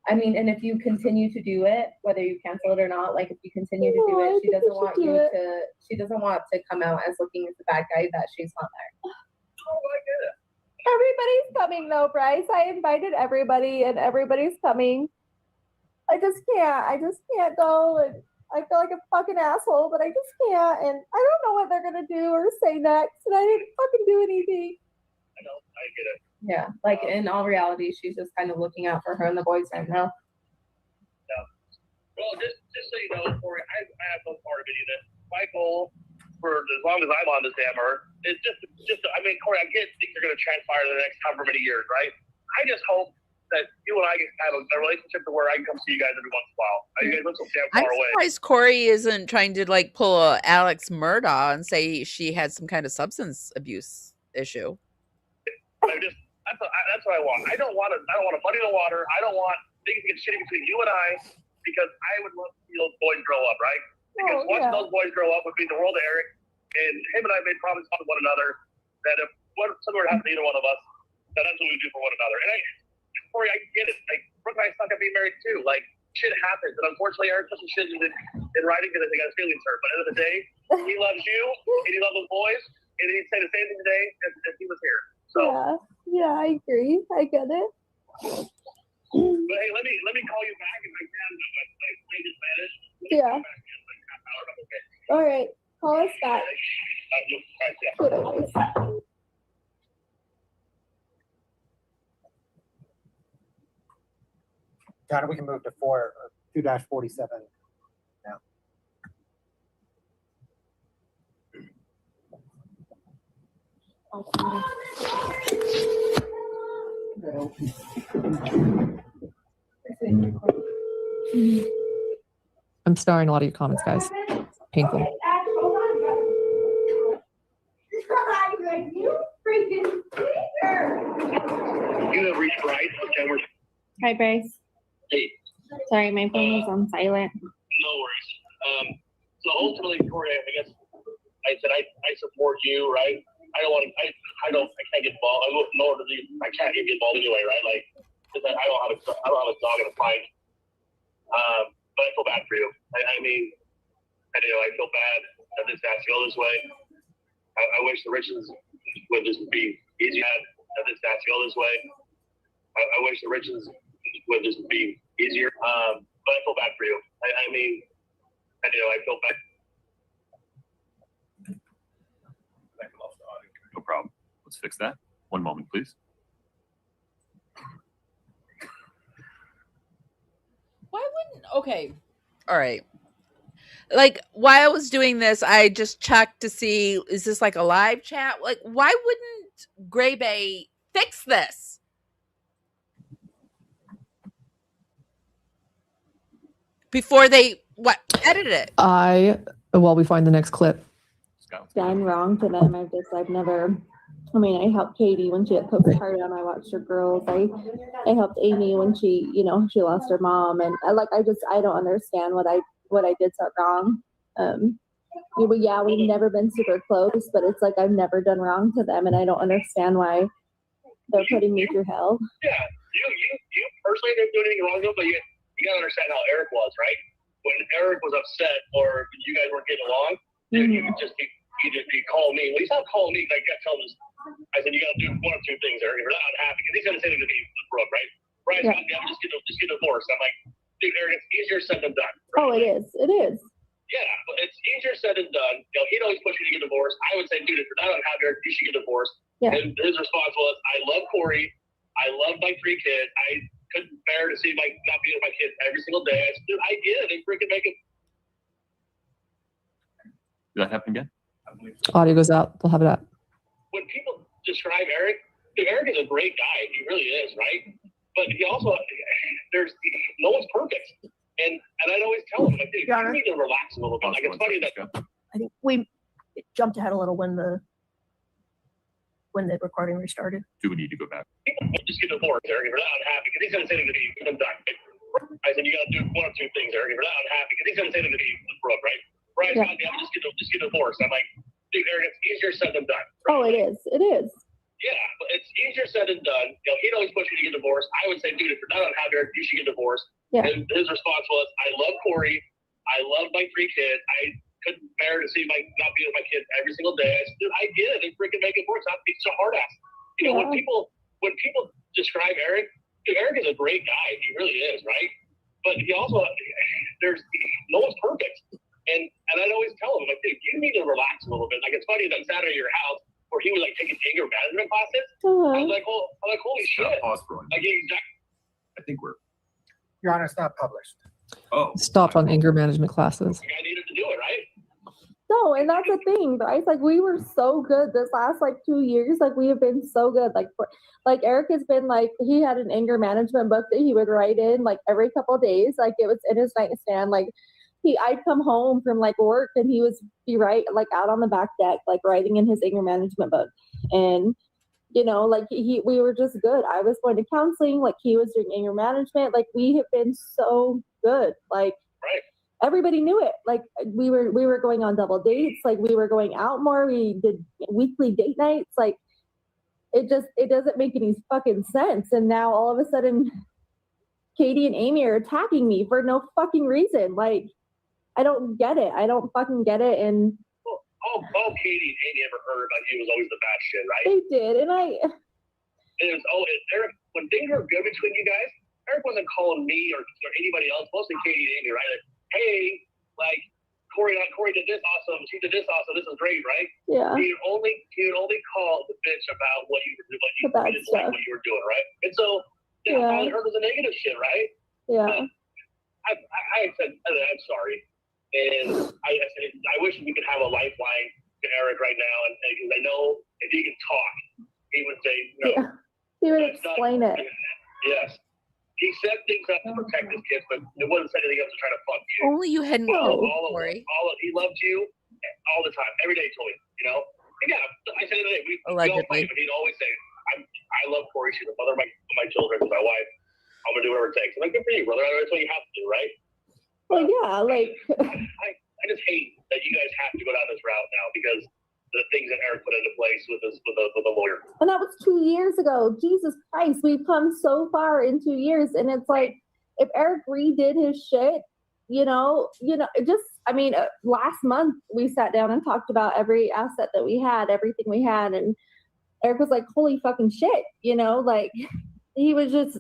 I mean, and if you continue to do it, whether you cancel it or not, like if you continue to do it, she doesn't want you to. She doesn't want to come out as looking as the bad guy that she's not there. Oh, I get it. Everybody's coming though, Bryce. I invited everybody, and everybody's coming. I just can't go, and I feel like a fucking asshole, but I just can't, and I don't know what they're gonna do or say next, and I didn't fucking do anything. I know, I get it. Yeah, like in all reality, she's just kind of looking out for her and the boys right now. Yeah. Well, just so you know, Kouri, I have no part of any of this. My goal for as long as I'm on this damn earth is just. I mean, Kouri, I get things are going to transpire in the next however many years, right? I just hope that you and I can have a relationship to where I can come see you guys every once in a while. You guys live so damn I'm far away. surprised Kouri isn't trying to like pull a Alex Murdaugh and say she had some kind of substance abuse issue. That's what I want. I don't want to muddy the water. I don't want things to get shitty between you and I, because I would love to see those boys grow up, right? Because once those boys grow up, would mean the world to Eric, and him and I made promises to one another that if something were to happen to either one of us, that's what we do for one another. And Kouri, I get it. Like, Brooke and I stuck at being married too. Like, shit happens, and unfortunately, Eric put some shit in writing because I think I was feelings hurt. But at the end of the day, he loves you, and he loves those boys, and he'd say the same thing today if he was here. So. Yeah, I agree. I get it. But hey, let me call you back if I can. My plane is vanished. Yeah. All right. Call us back. Connor, we can move to 2-47 now. I'm starring a lot of your comments, guys. Painful. You have reached Bryce. Hi, Bryce. Hey. Sorry, my phone was on silent. No worries. So ultimately, Kouri, I guess I said I support you, right? I can't get involved. I can't even get involved anyway, right? Like, because I don't have a dog in a fight. But I feel bad for you. I mean, I feel bad that this has to go this way. I wish the Richins would just be easier. That this has to go this way. I wish the Richins would just be easier. But I feel bad for you. I mean, I feel bad. No problem. Let's fix that. One moment, please. Why wouldn't? Okay. All right. Like, while I was doing this, I just checked to see, is this like a live chat? Like, why wouldn't Gray Bay fix this? Before they, edit it? While we find the next clip. Done wrong to them. I've never, I helped Katie when she had postpartum. I watched her girls. I helped Amy when she lost her mom. And I don't understand what I did so wrong. We've never been super close, but it's like I've never done wrong to them, and I don't understand why they're putting me through hell. Yeah, you personally didn't do anything wrong, though, but you gotta understand how Eric was, right? When Eric was upset or you guys weren't getting along, you would just he'd call me. Well, he's not calling me. I kept telling him, I said, you gotta do one or two things, Eric. If you're not happy, because he's gonna say to me with Brooke, right? Brian's not gonna just get divorced. I'm like, dude, Eric, it's easier said than done. Right? Oh, it is. It is. Yeah, but it's easier said than done. He'd always push me to get divorced. I would say, dude, if you're not unhappy, Eric, you should get divorced. Yeah. And his response was, I love Kouri. I love my 3 kids. I couldn't bear to see not being with my kids every single day. I said, dude, I get it. They freaking make it. Did that happen again? Audio goes out. They'll have it up. When people describe Eric, dude, Eric is a great guy. He really is, right? But he also, no one's perfect. And I'd always tell him, like, dude, you need to relax a little bit. Like, it's funny that I think we jumped ahead a little when the recording restarted. Do we need to go back? people just get divorced, Eric. If you're not unhappy, because he's going to say to me, I'm done. I said, you got to do one of 2 things, Eric. If you're not unhappy, because he's going to say to me, Brooke, right? Brian's Yeah. not down, just get divorced. I'm like, dude, Eric, it's easier said than done. Oh, it is. It is. Yeah, but it's easier said than done. You know, he'd always push me to get divorced. I would say, dude, if you're not unhappy, Eric, you should get divorced. Yeah. And his response was, I love Kouri. I love my 3 kids. I couldn't bear to see not being with my kids every single day. I said, dude, I get it. They freaking make it work. Stop being so hard ass. You know, when people describe Eric, dude, Eric is a great guy. He really is, right? But he also, no one's perfect. And I'd always tell him, like, dude, you need to relax a little bit. Like, it's funny that Saturday at your house where he was like taking anger management classes. I was like, holy shit. Pause for one. Like, exactly. I think we're. Your Honor, it's not published. Oh. Stopped on anger management classes. I needed to do it, right? No, and that's the thing, guys. Like, we were so good this last 2 years. Like, we have been so good. Like Eric has been he had an anger management book that he would write in every couple of days. Like, it was in his nightstand. Like, I'd come home from work and he was be right out on the back deck, writing in his anger management book. And we were just good. I was going to counseling, he was doing anger management. We have been so good. Right. Everybody knew it. We were going on double dates. We were going out more. We did weekly date nights. It doesn't make any fucking sense. And now all of a sudden, Katie and Amy are attacking me for no fucking reason. I don't get it. I don't fucking get it. And all Katie and Amy ever heard about you was always the bad shit, right? they did. And it was Eric, when things were good between you guys, Eric wasn't calling me or anybody else, mostly Katie and Amy, right? Hey, Kouri did this awesome. She did this awesome. This is great, right? Yeah. He would only call the bitch about what you were doing, what you were doing, right? And so all I heard was the negative shit, right? Yeah. I said, I'm sorry. And I said, I wish we could have a lifeline to Eric right now. And because I know if he could talk, he would say, no. Yeah. He would explain it. Yes. He set things up to protect his kids, but it wasn't setting anything up to try to fuck you. Only you hadn't killed Kouri. He loved you all the time. Every day he told me, you know? And yeah, I said today, we go fight, but he'd always say, I love Kouri. She's the mother of my children. She's my wife. I'm going to do whatever it takes. I'm like, good for you, brother. That's what you have to do, right? Well, yeah, I just hate that you guys have to go down this route now because the things that Eric put into place with a lawyer. And that was 2 years ago. Jesus Christ, we've come so far in 2 years. And it's if Eric redid his shit, last month we sat down and talked about every asset that we had, everything we had. And Eric was like, holy fucking shit. He was just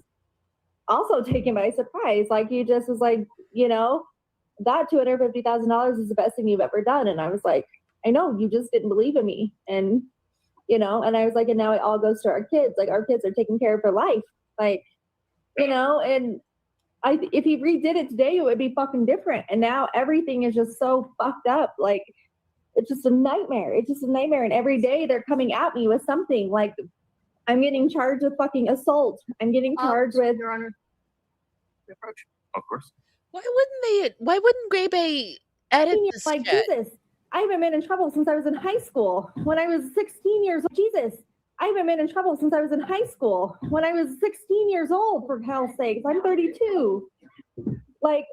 also taken by surprise. He just was like, that $250,000 is the best thing you've ever done. And I was like, I know, you just didn't believe in me. And, and I was like, and now it all goes to our kids. Our kids are taken care of for life. And if he redid it today, it would be fucking different. And now everything is just so fucked up. It's just a nightmare. It's just a nightmare. And every day they're coming at me with something. I'm getting charged with fucking assault. I'm getting charged with Your Honor. Approach. Of course. Why wouldn't Gray Bay edit this shit? Jesus, I haven't been in trouble since I was in high school. When I was 16 years old. Jesus, I haven't been in trouble since I was in high school. When I was 16 years old, for hell's sakes. I'm 32. What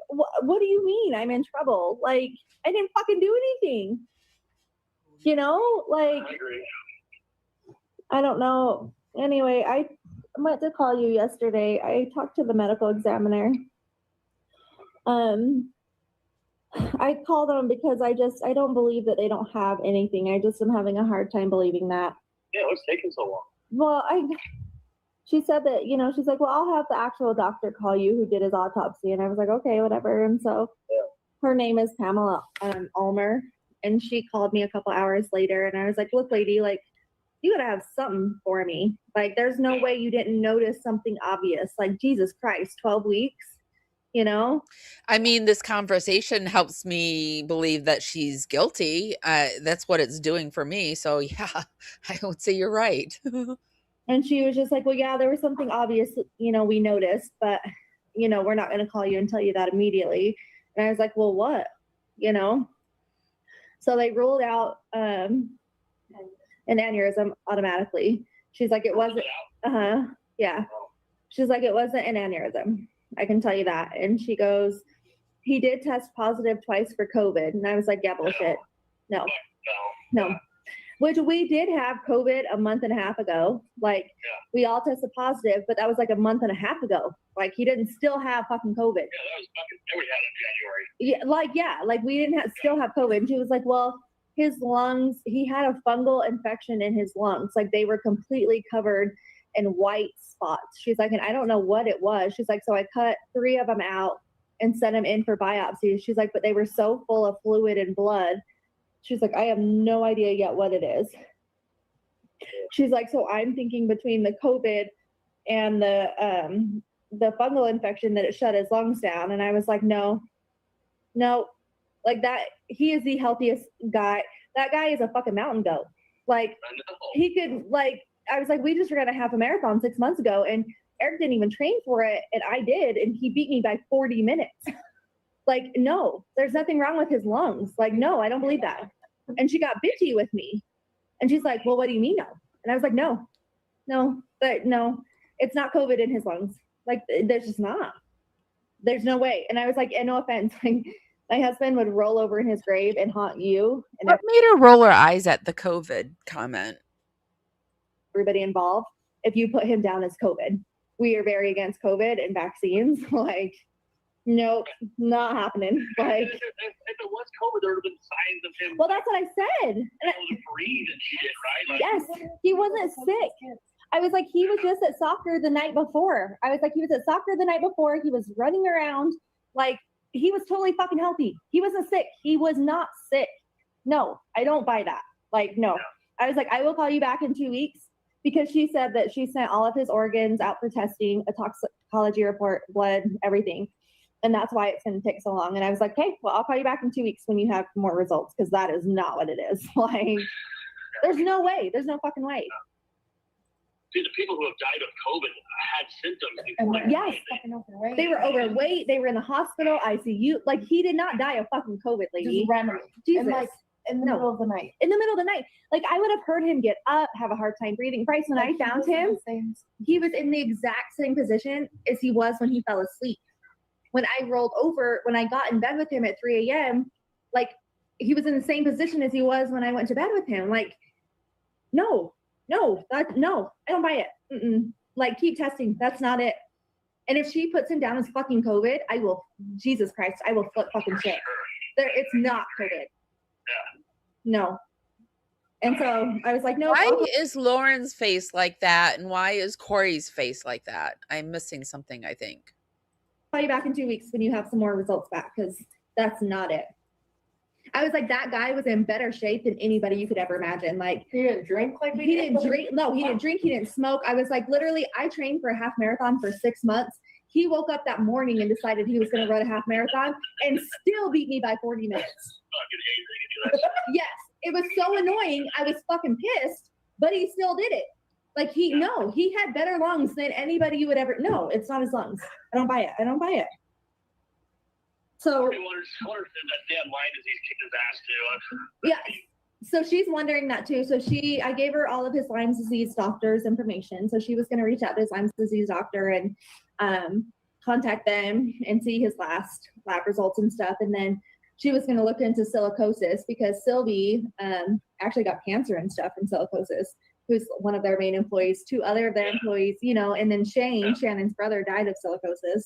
do you mean I'm in trouble? I didn't fucking do anything. I agree. I don't know. Anyway, I meant to call you yesterday. I talked to the medical examiner. I called them because I don't believe that they don't have anything. I just am having a hard time believing that. Yeah, what's taking so long? Well, she said that, she's like, well, I'll have the actual doctor call you who did his autopsy. And I was like, okay, whatever. And so her name is Pamela Ulmer. And she called me a couple hours later and I was like, look, lady, you gotta have something for me. Like, there's no way you didn't notice something obvious. Like, Jesus Christ, 12 weeks, you know? I mean, this conversation helps me believe that she's guilty. That's what it's doing for me. So, yeah, I would say you're right. And she was just like, well, yeah, there was something obvious, you know, we noticed, but, you know, we're not going to call you and tell you that immediately. And I was like, well, what? You know? So they ruled out an aneurysm automatically. She's like, it wasn't, yeah. She's like, it wasn't an aneurysm. I can tell you that. And she goes, he did test positive twice for COVID. And I was like, yeah, bullshit. No. Which we did have COVID a month and a half ago. Like, we all tested positive, but that was like a month and a half ago. Like, he didn't still have fucking COVID. Yeah, that was fucking, we had in January. Yeah, like we didn't still have COVID. And she was like, well, his lungs, he had a fungal infection in his lungs. Like, they were completely covered in white spots. She's like, and I don't know what it was. She's like, so I cut 3 of them out and sent them in for biopsies. She's like, but they were so full of fluid and blood. She's like, I have no idea yet what it is. She's like, so I'm thinking between the COVID and the fungal infection that it shut his lungs down. And I was like, no, like that, he is the healthiest guy. That guy is a fucking mountain goat. Like, he could, like, I was like, we just ran a half a marathon 6 months ago and Eric didn't even train for it. And I did. And he beat me by 40 minutes. Like, no, there's nothing wrong with his lungs. Like, no, I don't believe that. And she got bitchy with me. And she's like, well, what do you mean no? And I was like, no, it's not COVID in his lungs. Like, there's just not. There's no way. And I was like, and no offense, like, my husband would roll over in his grave and haunt you. And what made her roll her eyes at the COVID comment? Everybody involved, if you put him down as COVID. We are very against COVID and vaccines. Like, nope, not happening. Like, if it was COVID, there would have been signs of him. Well, that's what I said. Able to breathe and shit, right? Like, yes, he wasn't sick. I was like, he was just at soccer the night before. I was like, he was at soccer the night before. He was running around. Like, he was totally fucking healthy. He wasn't sick. He was not sick. No, I don't buy that. Like, no. I was like, I will call you back in 2 weeks, because she said that she sent all of his organs out for testing, a toxicology report, blood, everything. And that's why it's going to take so long. And I was like, okay, well, I'll call you back in 2 weeks when you have more results, because that is not what it is. Like, there's no way. There's no fucking way. See, the people who have died of COVID had symptoms before. Yes. They were overweight. They were in the hospital, ICU. Like, he did not die of fucking COVID, lady. Jesus. And like, in the middle of the night. In the middle of the night. Like, I would have heard him get up, have a hard time breathing. Bryce, when I found him, he was in the exact same position as he was when he fell asleep. When I rolled over, when I got in bed with him at 3 a.m., like, he was in the same position as he was when I went to bed with him. Like, no, I don't buy it. Mm-mm. Like, keep testing. That's not it. And if she puts him down as fucking COVID, I will, Jesus Christ, I will flip fucking shit. It's not COVID. No. And so I was like, no. Why is Lauren's face like that? And why is Kouri's face like that? I'm missing something, I think. I'll call you back in 2 weeks when you have some more results back, because that's not it. I was like, that guy was in better shape than anybody you could ever imagine. Like, he didn't drink like we he did? didn't drink. No, he didn't drink. He didn't smoke. I was like, literally, I trained for a half marathon for 6 months. He woke up that morning and decided he was going to run a half marathon and still beat me by 40 minutes. Yes, it was so annoying. I was fucking pissed, but he still did it. Like, he had better lungs than anybody you would ever. No, it's not his lungs. I don't buy it. So that damn Lyme disease kicked his ass too. Yeah. So she's wondering that too. So I gave her all of his Lyme disease doctor's information. So she was going to reach out to his Lyme disease doctor and contact them and see his last lab results and stuff. And then she was going to look into silicosis, because Sylvie actually got cancer and stuff from silicosis, who's one of their main employees. 2 other of their employees, and then Shannon's brother, died of silicosis.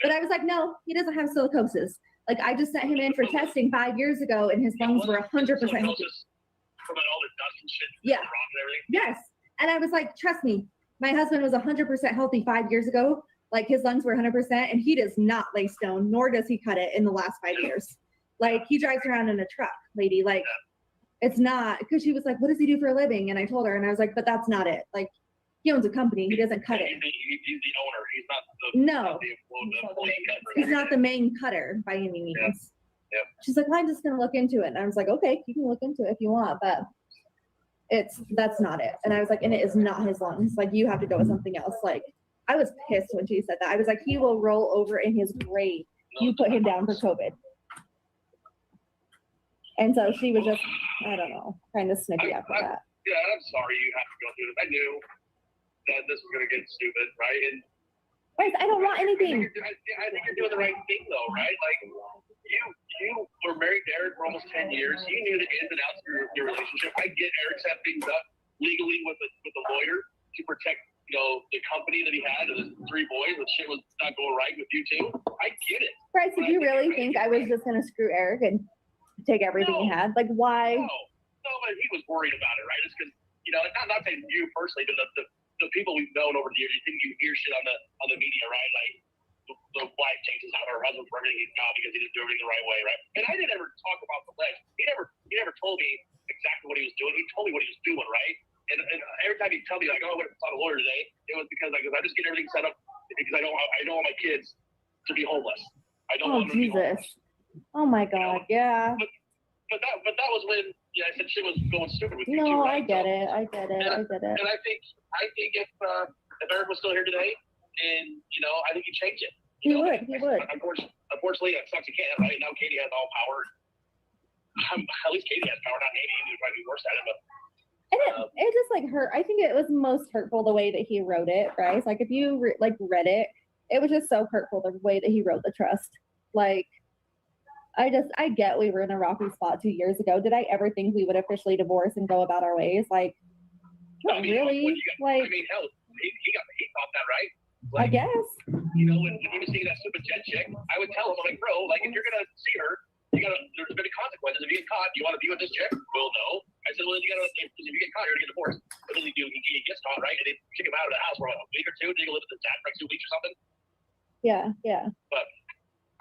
But I was like, no, he doesn't have silicosis. Like, I just sent him in for testing 5 years ago, and his lungs were 100% healthy. From all the dust and shit. Yeah. Yes. And I was like, trust me, my husband was 100% healthy 5 years ago. Like, his lungs were 100%, and he does not lay stone, nor does he cut it in the last 5 years. Like, he drives around in a truck, lady. Like, It's not, because she was like, what does he do for a living? And I told her, and I was like, but that's not it. Like, he owns a company. He doesn't cut it. He's the owner. He's not the No, employee cutter. he's not the main cutter by any means. Yeah. She's like, well, I'm just gonna look into it. And I was like, okay, you can look into it if you want, but that's not it. And I was like, and it is not his lungs. Like, you have to go with something else. Like, I was pissed when she said that. I was like, he will roll over in his grave. You put him down for COVID. And so she was just, I don't know, kind of snippy after that. Yeah, I'm sorry you have to go through this. I knew that this was going to get stupid, right? And right, I don't want anything. I think you're doing the right thing, though, right? Like, you were married to Eric for almost 10 years. You knew the ins and outs of your relationship. I get Eric's had things up legally with the lawyer to protect, the company that he had and his 3 boys. The shit was not going right with you two. I get it. Bryce, did you really think I was just going to screw Eric and take everything he had? Like, why? No, but he was worried about it, right? It's because, not saying you personally, but the people we've known over the years, you hear shit on the media, right? Like, the wife chases out her husband for everything he's got because he didn't do everything the right way, right? And I didn't ever talk about the legs. He never told me exactly what he was doing. He told me what he was doing, right? And every time he'd tell me, like, oh, I went and saw the lawyer today, it was because I just get everything set up because I don't want my kids to be homeless. I don't want them to be homeless. Oh my God, yeah. But that was when I said shit was going stupid with you. No, too, right? I get it. And I think if Eric was still here today, and I think he'd change it. He would. Unfortunately, that sucks. He can't. Right now, Katie has all power. At least Katie has power, not Katie. He might be worse at it, but. And it just like hurt. I think it was most hurtful the way that he wrote it, right? Like, if you read it, it was just so hurtful the way that he wrote the trust. Like, I get we were in a rocky spot 2 years ago. Did I ever think we would officially divorce and go about our ways? Like, not really. Like, I mean, hell, he thought that, right? Like, I guess. When he was seeing that stupid jet chick, I would tell him, I'm like, bro, like, if you're gonna see her, there's gonna be consequences. If you get caught, do you want to be with this chick? Well, no. I said, well, if you get caught, you're gonna get divorced. What does he do? He gets caught, right? And they kick him out of the house for a week or two. They go live with his dad for like 2 weeks or something. Yeah. But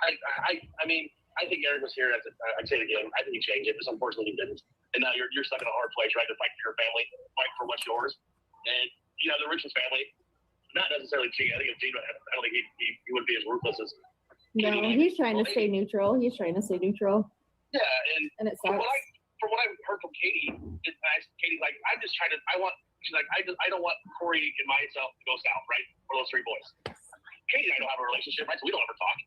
I mean, I think Eric was here. I'd say it again. I think he changed it, but unfortunately he didn't. And now you're stuck in a hard place, right? To fight for your family, fight for what's yours. And the Richins family, not necessarily cheating. I think if Gene, I don't think he would be as ruthless as. No, he's trying to stay neutral. Yeah, and it sucks. From what I've heard from Katie, Katie's like, she's like, I don't want Kouri and myself to go south, right? For those 3 boys. Katie and I don't have a relationship, right? So we don't ever talk.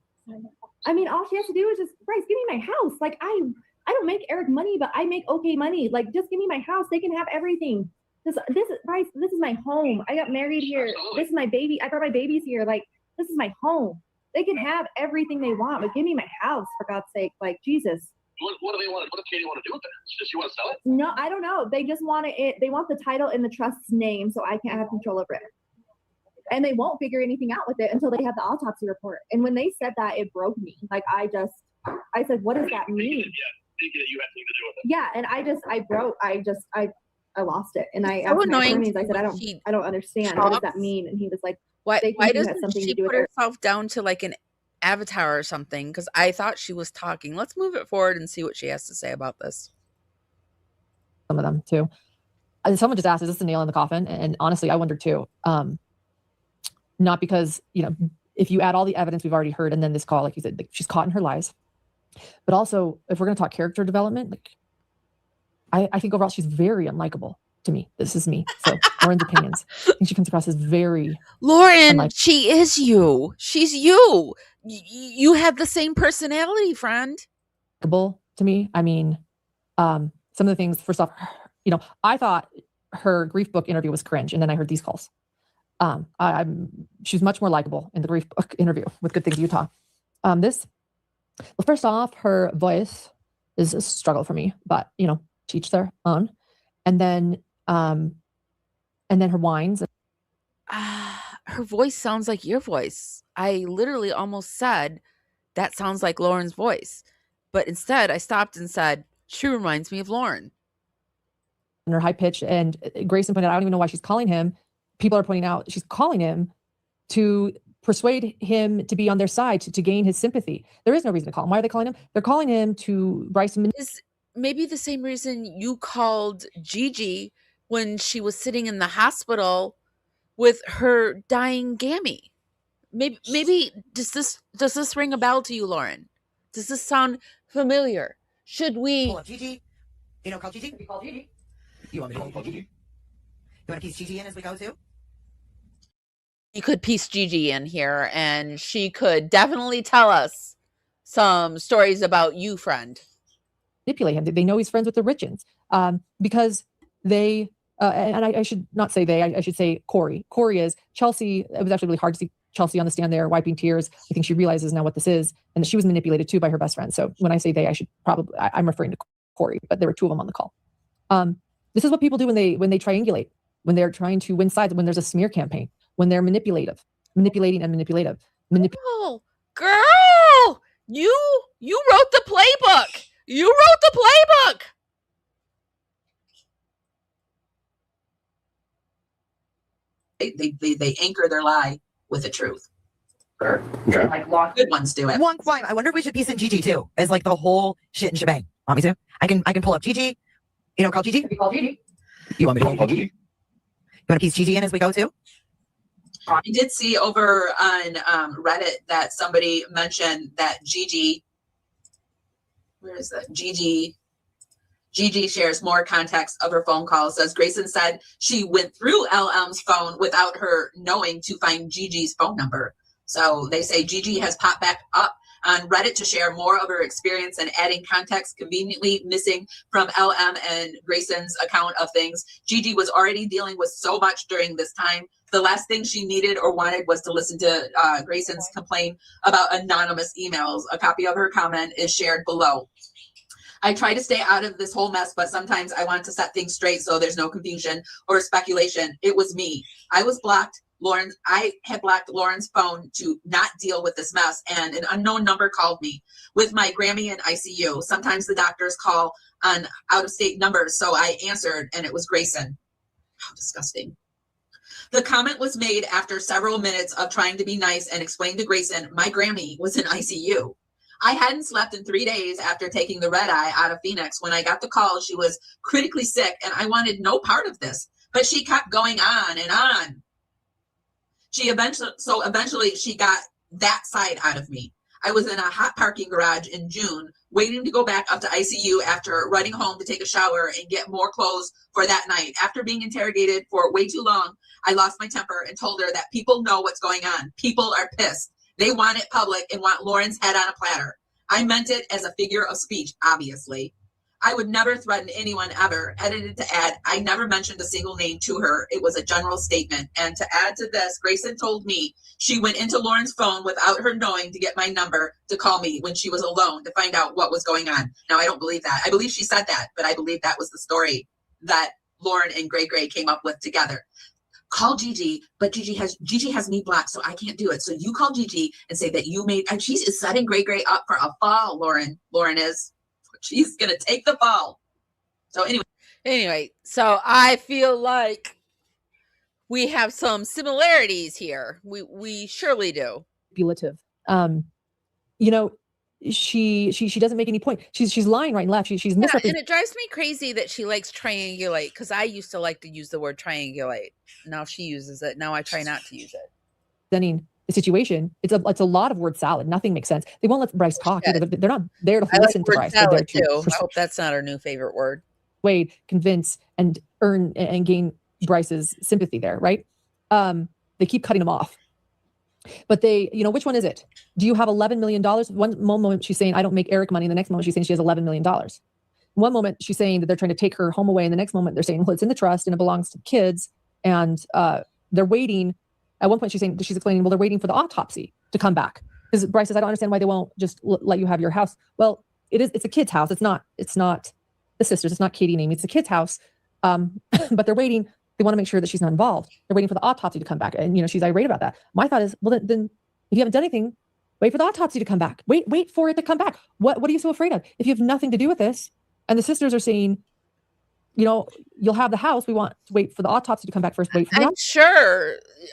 I mean, all she has to do is just, Bryce, give me my house. Like, I don't make Eric money, but I make okay money. Like, just give me my house. They can have everything. This is Bryce. This is my home. I got married here. Absolutely. This is my baby. I brought my babies here. Like, this is my home. They can have everything they want, but give me my house, for God's sake. Like, Jesus. What do they want? What does Katie want to do with it? Does she want to sell it? No, I don't know. They just want it. They want the title in the trust's name, so I can't have control over it. And they won't figure anything out with it until they have the autopsy report. And when they said that, it broke me. Like, I said, what does that mean? Thinking that you had something to do with it. Yeah, and I lost it. And I So asked my annoying. attorneys, I said, I don't understand. What does that mean? And he was like, Why they think it has doesn't something she to do put with it. herself down to like an avatar or something? Because I thought she was talking. Let's move it forward and see what she has to say about this. Some of them too. Someone just asked, is this the nail in the coffin? And honestly, I wonder too. Not because, if you add all the evidence we've already heard, and then this call, like you said, like, she's caught in her lies. But also, if we're going to talk character development, like I think overall she's very unlikable to me. This is me. So Lauren's opinions. I think she comes across as very Lauren, she is you. She's you. You have the same personality, friend. likable to me. I mean, some of the things, first off, I thought her grief book interview was cringe, and then I heard these calls. She's much more likable in the grief book interview with Good Things Utah. First off, her voice is a struggle for me, but teach their own. And then her whines. Her voice sounds like your voice. I literally almost said that sounds like Lauren's voice, but instead I stopped and said she reminds me of Lauren. And her high pitch, and Grayson pointed out, I don't even know why she's calling him. People are pointing out she's calling him to persuade him to be on their side, to gain his sympathy. There is no reason to call him. Why are they calling him? They're calling him to Bryson. maybe the same reason you called Gigi when she was sitting in the hospital with her dying gammy. Maybe does this ring a bell to you, Lauren? Does this sound familiar? Should we Pull up Gigi? You know, call Gigi? We call Gigi. You want me to call Gigi? You want to piece Gigi in as we go too? You could piece Gigi in here, and she could definitely tell us some stories about you, friend. Manipulate him. They know he's friends with the Richins because they, and I should not say they, I should say Kouri. Kouri is Chelsea. It was actually really hard to see Chelsea on the stand there wiping tears. I think she realizes now what this is, and she was manipulated too by her best friend. So when I say they, I should probably, I'm referring to Kouri, but there were two of them on the call. This is what people do when they triangulate, when they're trying to win sides, when there's a smear campaign, when they're manipulating and manipulative. Oh, girl, you wrote the playbook. You wrote the playbook. They anchor their lie with the truth. Okay. Like good ones do it. One fine. I wonder if we should piece in Gigi too, as like the whole shit and shebang. Want me to? I can pull up Gigi. You know, call Gigi. We call Gigi. You want me to call Gigi? You want to piece Gigi in as we go too? I did see over on Reddit that somebody mentioned that Gigi. Where is that? Gigi shares more context of her phone calls. Says Grayson said she went through LM's phone without her knowing to find Gigi's phone number. So they say Gigi has popped back up on Reddit to share more of her experience and adding context conveniently missing from LM and Grayson's account of things. Gigi was already dealing with so much during this time. The last thing she needed or wanted was to listen to Grayson's complain about anonymous emails. A copy of her comment is shared below. I try to stay out of this whole mess, but sometimes I want to set things straight so there's no confusion or speculation. It was me. I was blocked. I had blocked Lauren's phone to not deal with this mess, and an unknown number called me with my Grammy in ICU. Sometimes the doctors call on out-of-state numbers, so I answered, and it was Grayson. How disgusting. The comment was made after several minutes of trying to be nice and explain to Grayson my Grammy was in ICU. I hadn't slept in 3 days after taking the red eye out of Phoenix. When I got the call, she was critically sick, and I wanted no part of this, but she kept going on and on. Eventually she got that side out of me. I was in a hot parking garage in June, waiting to go back up to ICU after running home to take a shower and get more clothes for that night. After being interrogated for way too long, I lost my temper and told her that people know what's going on. People are pissed. They want it public and want Lauren's head on a platter. I meant it as a figure of speech, obviously. I would never threaten anyone ever. Edited to add, I never mentioned a single name to her. It was a general statement. And to add to this, Grayson told me she went into Lauren's phone without her knowing to get my number to call me when she was alone to find out what was going on. Now, I don't believe that. I believe she said that, but I believe that was the story that Lauren and Gray came up with together. Call Gigi, but Gigi has me blocked, so I can't do it. So you call Gigi and say that you made, and she is setting Gray up for a fall, Lauren. Lauren is. She's going to take the fall. So anyway, so I feel like we have some similarities here. We surely do. Manipulative. You know, she doesn't make any point. She's lying right and left. She's misrepresenting. And it drives me crazy that she likes triangulate, because I used to like to use the word triangulate. Now she uses it. Now I try not to use it. The situation, it's a lot of word salad. Nothing makes sense. They won't let Bryce talk either. They're not there to listen to Bryce. They're there too. I hope that's not our new favorite word. Wade, convince, and earn and gain Bryce's sympathy there, right? They keep cutting him off. But which one is it? Do you have $11 million? One moment she's saying, I don't make Eric money. And the next moment she's saying she has $11 million. One moment she's saying that they're trying to take her home away. And the next moment they're saying, well, it's in the trust and it belongs to kids. And they're waiting. At one point she's explaining, well, they're waiting for the autopsy to come back. Because Bryce says, I don't understand why they won't just let you have your house. Well, it's a kid's house. It's not the sisters. It's not Katie and Amy. It's a kid's house. But they're waiting. They want to make sure that she's not involved. They're waiting for the autopsy to come back. And, she's irate about that. My thought is, well, then if you haven't done anything, wait for the autopsy to come back. Wait for it to come back. What are you so afraid of? If you have nothing to do with this, and the sisters are saying, you'll have the house. We want to wait for the autopsy to come back first. Wait for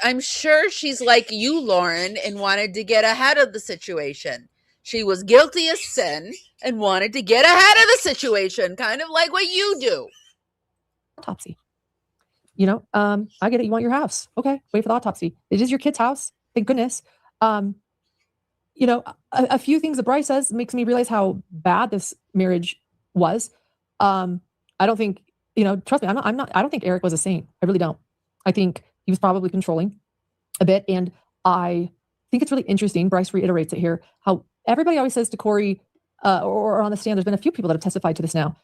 I'm sure she's like you, Lauren, and wanted to get ahead of the situation. She was guilty of sin and wanted to get ahead of the situation, kind of like what you do. Autopsy. You know, I get it. You want your house. Okay, wait for the autopsy. It is your kid's house. Thank goodness. You know, a few things that Bryce says makes me realize how bad this marriage was. I don't think, you know, trust me, I don't think Eric was a saint. I really don't. I think he was probably controlling a bit. And I think it's really interesting. Bryce reiterates it here, how everybody always says to Kouri, or on the stand, there's been a few people that have testified to this now.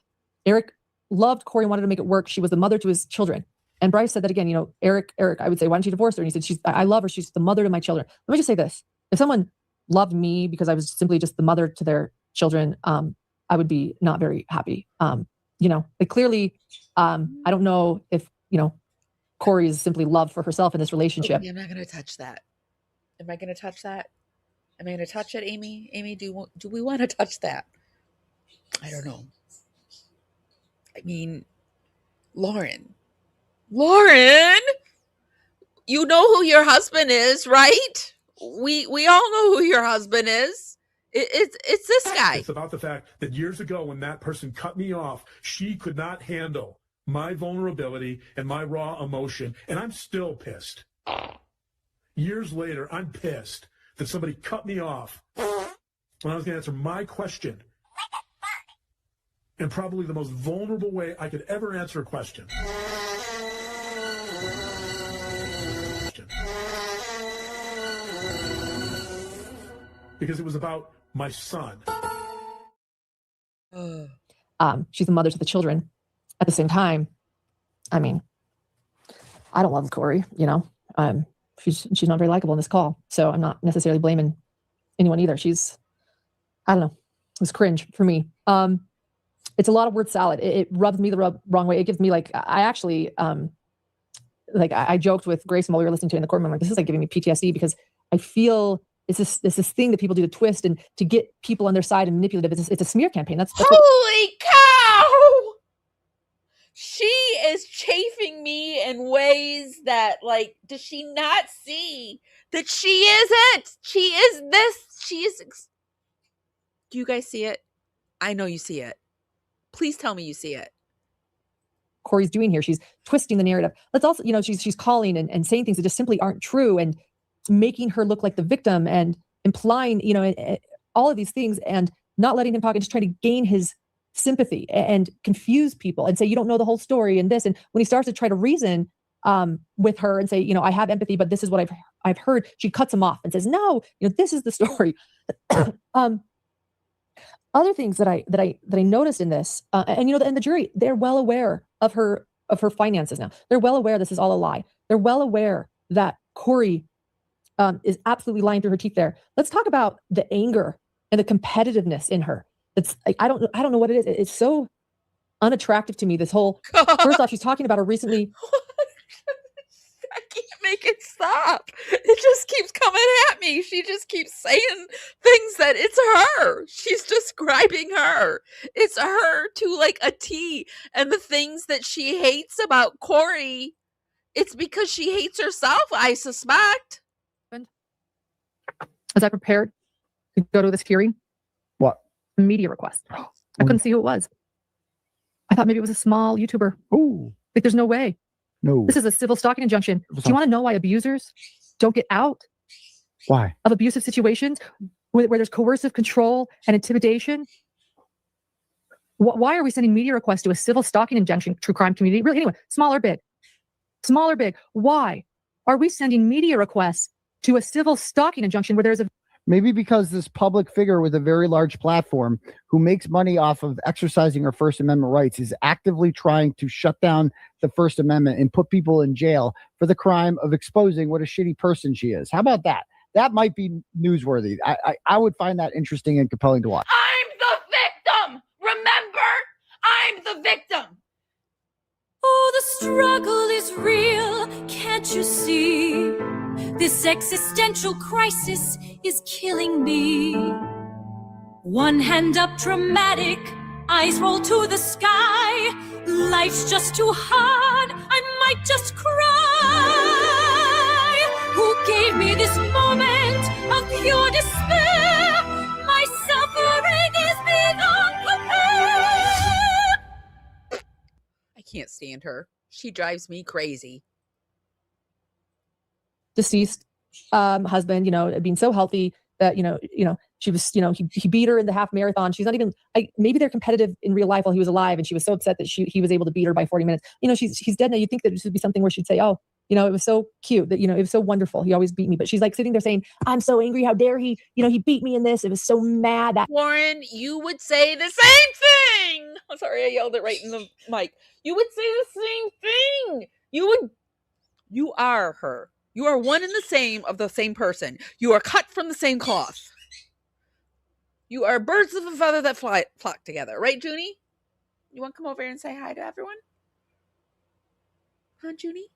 Eric loved Kouri and wanted to make it work. She was the mother to his children. And Bryce said that again, you know, Eric, I would say, why don't you divorce her? And he said, I love her. She's the mother to my children. Let me just say this. If someone loved me because I was simply just the mother to their children, I would be not very happy. You know, like clearly, I don't know if, you know, Kouri is simply loved for herself in this relationship. Okay, I'm not going to touch that. Am I going to touch that? Am I going to touch it, Amy? Amy, do we want to touch that? I don't know. I mean, Lauren, you know who your husband is, right? We all know who your husband is. It's this guy. It's about the fact that years ago when that person cut me off, she could not handle my vulnerability and my raw emotion, and I'm still pissed. Years later, I'm pissed that somebody cut me off when I was going to answer my question. In probably the most vulnerable way I could ever answer a question. Because it was about my son. She's the mother to the children. At the same time, I mean, I don't love Kouri, you know. She's not very likable in this call. So I'm not necessarily blaming anyone either. I don't know. It was cringe for me. It's a lot of word salad. It rubs me the wrong way. It gives me like, I actually, I joked with Grace while we were listening to it in the courtroom. I'm like, this is like giving me PTSD because I feel it's this thing that people do to twist and to get people on their side and manipulative. It's a smear campaign. That's Holy cow! She is chafing me in ways that, like, does she not see that she isn't? She is this. She is. Do you guys see it? I know you see it. Please tell me you see it. Kouri's doing here. She's twisting the narrative. Let's also, you know, she's calling and saying things that just simply aren't true and making her look like the victim and implying, you know, all of these things and not letting him talk and just trying to gain his sympathy and confuse people and say, you don't know the whole story and this. And when he starts to try to reason with her and say, you know, I have empathy, but this is what I've heard, she cuts him off and says, no, you know, this is the story. Other things that I noticed in this, and you know, and the jury, they're well aware of her finances now. They're well aware this is all a lie. They're well aware that Kouri is absolutely lying through her teeth there. Let's talk about the anger and the competitiveness in her. It's like, I don't know what it is. It's so unattractive to me. This whole, first off, she's talking about her recently. I can't make it stop. It just keeps coming at me. She just keeps saying things that it's her. She's describing her. It's her to like a T. And the things that she hates about Kouri, it's because she hates herself, I suspect. As I prepared to go to this hearing, what? A media request. I couldn't see who it was. I thought maybe it was a small YouTuber. Ooh. Like, there's no way. No. This is a civil stalking injunction. Do you want to know why abusers don't get out? Why? Of abusive situations where there's coercive control and intimidation? Why are we sending media requests to a civil stalking injunction true crime community? Really, anyway, small or big? Small or big? Why are we sending media requests to a civil stalking injunction where there's a... Maybe because this public figure with a very large platform who makes money off of exercising her First Amendment rights is actively trying to shut down the First Amendment and put people in jail for the crime of exposing what a shitty person she is. How about that? That might be newsworthy. I would find that interesting and compelling to watch. I'm the victim! Remember? I'm the victim! Oh, the struggle is real, can't you see? This existential crisis is killing me. One hand up dramatic, eyes roll to the sky. Life's just too hard, I might just cry. Who gave me this moment of pure despair? My can't stand her. She drives me crazy. Deceased husband, being so healthy that, she was, he beat her in the half marathon. She's not even maybe they're competitive in real life while he was alive. And she was so upset that he was able to beat her by 40 minutes. He's dead now. You'd think that this would be something where she'd say, oh, it was so cute that, it was so wonderful. He always beat me. But she's like sitting there saying, I'm so angry. How dare he, he beat me in this. It was so mad that Warren, you would say the same thing. I'm sorry, I yelled it right in the mic. You would say the same thing. You are her. You are one and the same of the same person. You are cut from the same cloth. You are birds of a feather that flock together. Right, Junie? You want to come over here and say hi to everyone? Huh, Junie?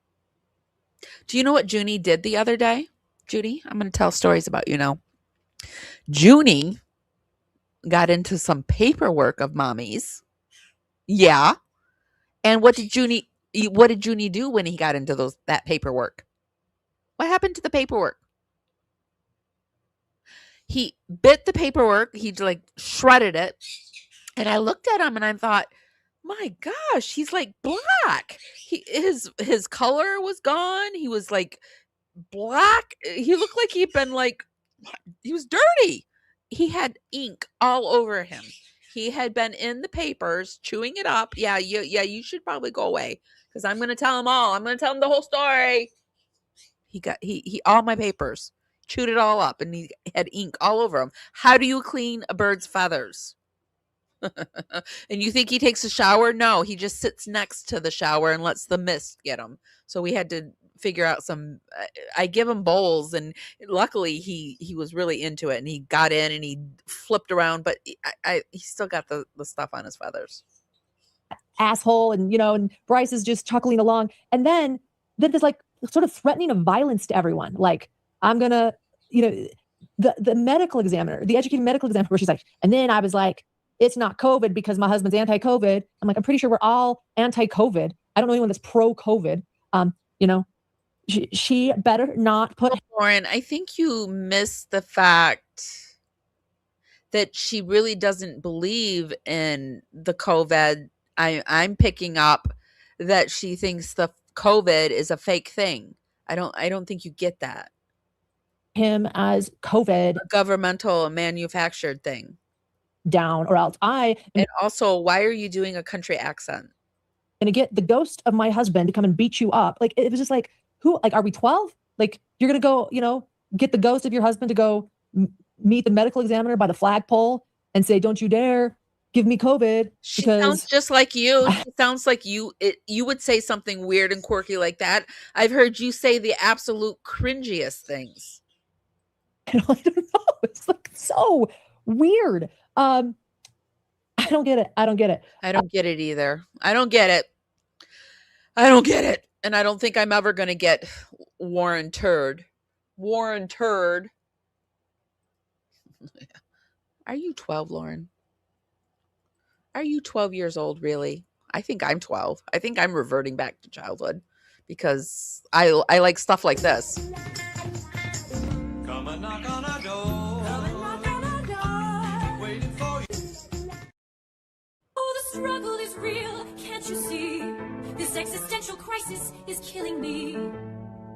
Do you know what Junie did the other day? Judy, I'm going to tell stories about you now. Junie got into some paperwork of mommy's. Yeah. And what did Junie do when he got into that paperwork? What happened to the paperwork? He bit the paperwork, he like shredded it. And I looked at him and I thought, my gosh, he's like black. His color was gone. He was like black. He looked like he was dirty. He had ink all over him. He had been in the papers chewing it up. Yeah, you should probably go away because I'm going to tell him all. I'm going to tell him the whole story. He all my papers, chewed it all up, and he had ink all over him. How do you clean a bird's feathers? And you think he takes a shower? No, he just sits next to the shower and lets the mist get him. So we had to figure out I give him bowls, and luckily he was really into it, and he got in and he flipped around, but he still got the stuff on his feathers. Asshole, and Bryce is just chuckling along, and then there's like sort of threatening of violence to everyone. Like, I'm gonna, the medical examiner, the educated medical examiner, where she's like, and then I was like, it's not COVID because my husband's anti-COVID. I'm like, I'm pretty sure we're all anti-COVID. I don't know anyone that's pro-COVID. She better not put. Lauren, I think you missed the fact that she really doesn't believe in the COVID. I'm picking up that she thinks the COVID is a fake thing. I don't think you get that. Him as COVID, a governmental manufactured thing. Down, or else and also, why are you doing a country accent? And to get the ghost of my husband to come and beat you up. Like, it was just like, are we 12? Like, you're going to go, get the ghost of your husband to go meet the medical examiner by the flagpole and say, don't you dare give me COVID. She sounds just like you. She sounds like you would say something weird and quirky like that. I've heard you say the absolute cringiest things. I don't know. It's like so weird. I don't get it. I don't get it. I don't get it either. I don't get it. I don't get it. And I don't think I'm ever going to get Warren Turd. Warren Turd. Are you 12, Lauren? Are you 12 years old, really? I think I'm 12. I think I'm reverting back to childhood because I like stuff like this. Come and knock on our door. Come and knock on our door. Waiting for you. Oh, the struggle is real, can't you see? This existential crisis is killing me.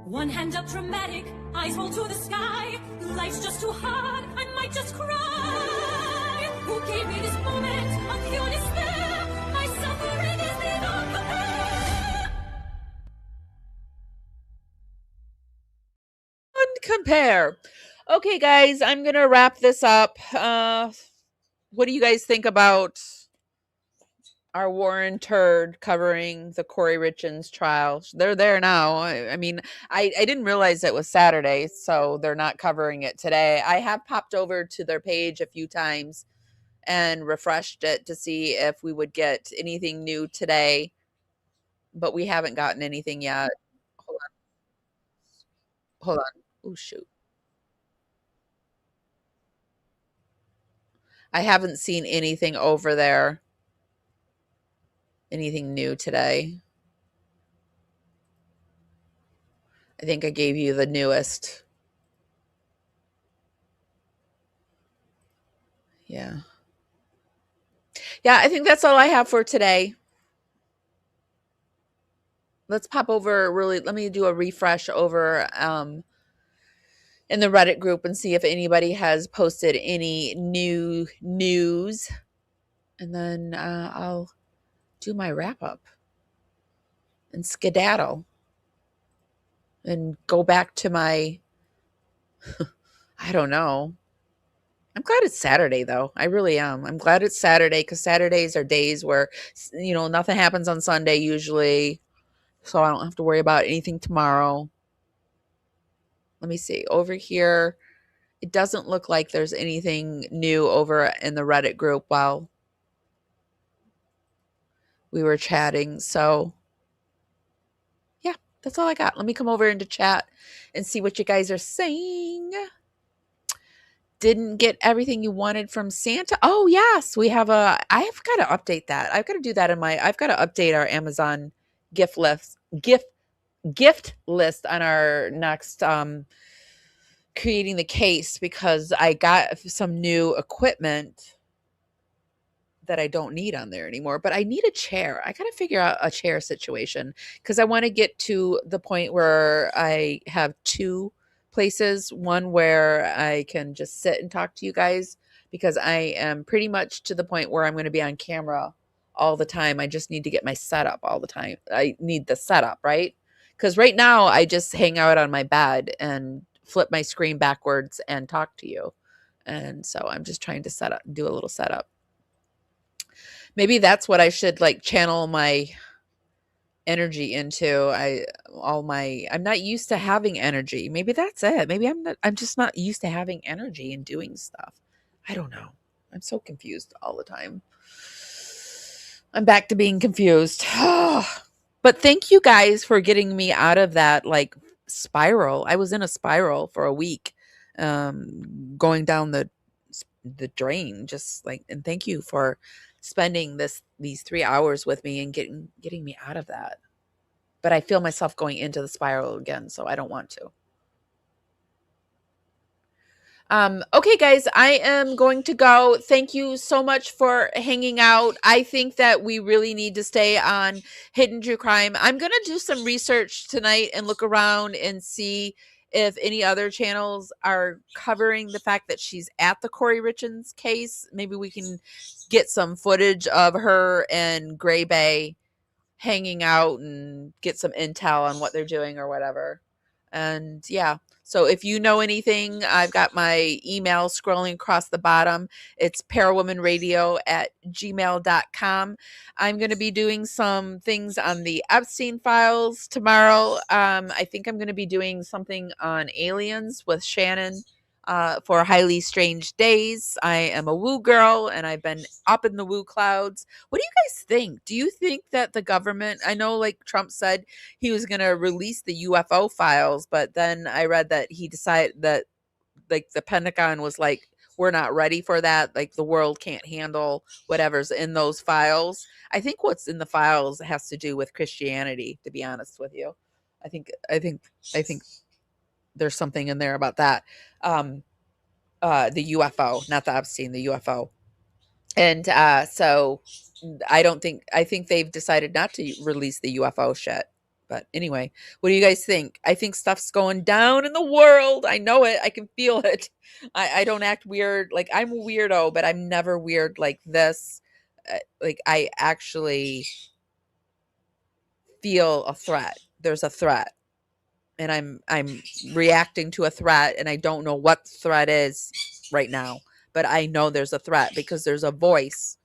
One hand up dramatic, eyes roll to the sky. Life's just too hard, I might just cry. Who gave me this moment of pure despair? My suffering is beyond compare. Compare. Okay, guys, I'm gonna wrap this up. What do you guys think about our Warren Turd covering the Kouri Richins trial? They're there now. I mean, I didn't realize it was Saturday, so they're not covering it today. I have popped over to their page a few times and refreshed it to see if we would get anything new today, but we haven't gotten anything yet. Hold on. Oh, shoot. I haven't seen anything over there. Anything new today. I think I gave you the newest. Yeah. Yeah, I think that's all I have for today. let's pop over let me do a refresh over in the Reddit group and see if anybody has posted any new news. And then I'll do my wrap up and skedaddle and go back to my, I don't know. I'm glad it's Saturday, though. I really am. I'm glad it's Saturday because Saturdays are days where, nothing happens on Sunday usually. So I don't have to worry about anything tomorrow. Let me see. Over here, it doesn't look like there's anything new over in the Reddit group while we were chatting. So, yeah, that's all I got. Let me come over into chat and see what you guys are saying. Didn't get everything you wanted from Santa. Oh, yes. I've got to update that. I've got to do that I've got to update our Amazon gift list on our next creating the case, because I got some new equipment that I don't need on there anymore, but I need a chair. I got to figure out a chair situation because I want to get to the point where I have two places, one where I can just sit and talk to you guys, because I am pretty much to the point where I'm going to be on camera all the time. I just need to get my setup all the time. I need the setup, right? Because right now I just hang out on my bed and flip my screen backwards and talk to you. And so I'm just trying to do a little setup. Maybe that's what I should channel my energy into. I'm not used to having energy. Maybe that's it. Maybe I'm just not used to having energy and doing stuff. I don't know. I'm so confused all the time. I'm back to being confused. But thank you guys for getting me out of that spiral. I was in a spiral for a week, going down the drain, and thank you for spending these 3 hours with me and getting me out of that. But I feel myself going into the spiral again, so I don't want to. Okay, guys, I am going to go. Thank you so much for hanging out. I think that we really need to stay on Hidden True Crime. I'm going to do some research tonight and look around and see if any other channels are covering the fact that she's at the Kouri Richins case. Maybe we can get some footage of her and Gray Bay hanging out and get some intel on what they're doing or whatever. And yeah. So if you know anything, I've got my email scrolling across the bottom. It's parawomanradio@gmail.com. I'm going to be doing some things on the Epstein files tomorrow. I think I'm going to be doing something on aliens with Shannon for Highly Strange Days. I am a woo girl, and I've been up in the woo clouds. What do you guys think? Do you think that the government, I know Trump said he was going to release the UFO files, but then I read that he decided that the Pentagon was we're not ready for that. The world can't handle whatever's in those files. I think what's in the files has to do with Christianity, to be honest with you. I think there's something in there about that. The UFO, not the Epstein, the UFO. And so I think they've decided not to release the UFO shit. But anyway, what do you guys think? I think stuff's going down in the world. I know it. I can feel it. I don't act weird. I'm a weirdo, but I'm never weird like this. I actually feel a threat. There's a threat. And I'm reacting to a threat, and I don't know what the threat is right now, but I know there's a threat because there's a voice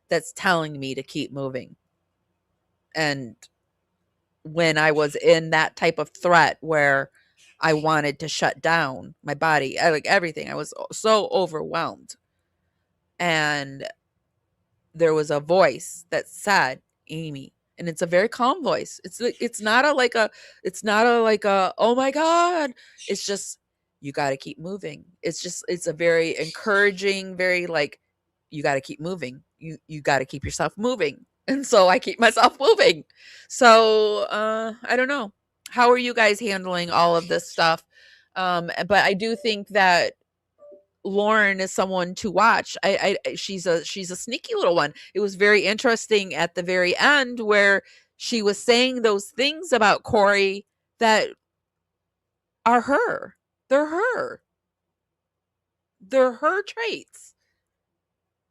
that's telling me to keep moving. And when I was in that type of threat where I wanted to shut down my body, everything, I was so overwhelmed. And there was a voice that said, Amy, and it's a very calm voice. It's not a oh my God. It's just, you got to keep moving. It's a very encouraging, very you got to keep moving. You got to keep yourself moving. And so I keep myself moving. So, I don't know. How are you guys handling all of this stuff? But I do think that Lauren is someone to watch. She's a sneaky little one. It was very interesting at the very end where she was saying those things about Kouri that are her. They're her. They're her traits,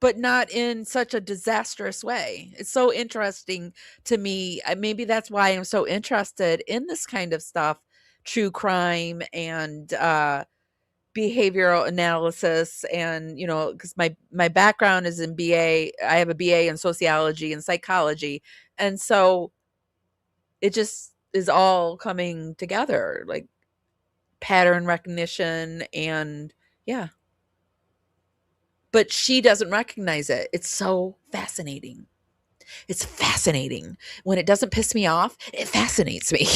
but not in such a disastrous way. It's so interesting to me. Maybe that's why I'm so interested in this kind of stuff, true crime and behavioral analysis. And, you know, because my background is in BA. I have a BA in sociology and psychology. And so it just is all coming together, like pattern recognition and yeah. But she doesn't recognize it. It's so fascinating. It's fascinating. When it doesn't piss me off, it fascinates me.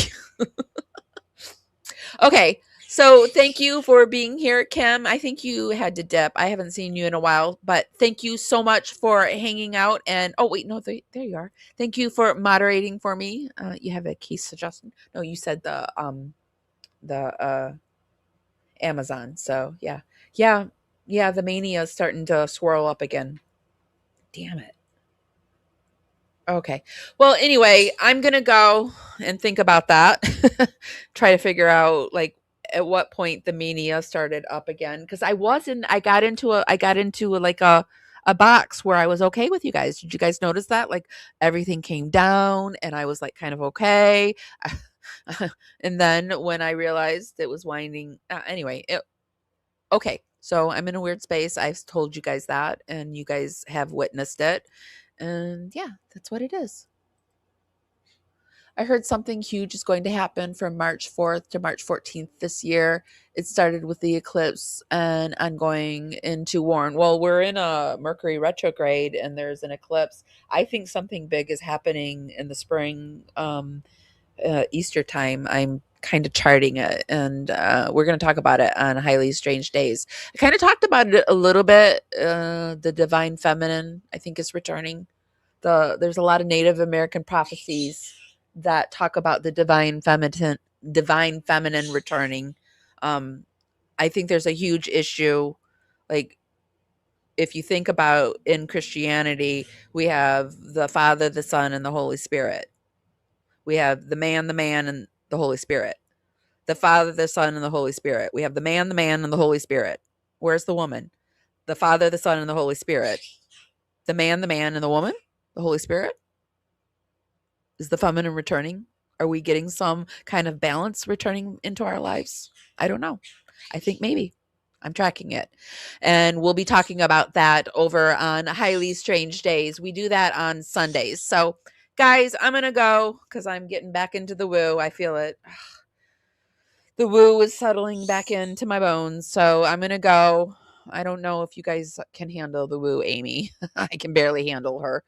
Okay, so thank you for being here, Kim. I think you had to dip. I haven't seen you in a while, but thank you so much for hanging out. And oh wait, no, there you are. Thank you for moderating for me. You have a case suggestion? No, you said the Amazon. So yeah. The mania is starting to swirl up again. Damn it. Okay. Well, anyway, I'm going to go and think about that. Try to figure out like at what point the mania started up again, cuz I got into like a box where I was okay with you guys. Did you guys notice that? Like everything came down and I was like kind of okay. And then when I realized it was winding okay. So I'm in a weird space. I've told you guys that and you guys have witnessed it. And yeah, that's what it is. I heard something huge is going to happen from March 4th to March 14th this year. It started with the eclipse and I'm going into Warren. Well, we're in a Mercury retrograde and there's an eclipse. I think something big is happening in the spring, Easter time. I'm kind of charting it and we're going to talk about it on Highly Strange Days. I kind of talked about it a little bit. The divine feminine, I think, is returning. There's a lot of Native American prophecies that talk about the divine feminine returning. I think there's a huge issue. Like if you think about in Christianity, we have the Father, the Son, and the Holy Spirit. We have the man, and the Holy Spirit. The Father, the Son, and the Holy Spirit. We have the man, and the Holy Spirit. Where's the woman? The Father, the Son, and the Holy Spirit. The man, and the woman? The Holy Spirit? Is the feminine returning? Are we getting some kind of balance returning into our lives? I don't know. I think maybe. I'm tracking it. And we'll be talking about that over on Highly Strange Days. We do that on Sundays. So, guys, I'm going to go because I'm getting back into the woo. I feel it. The woo is settling back into my bones. So I'm going to go. I don't know if you guys can handle the woo, Amy. I can barely handle her.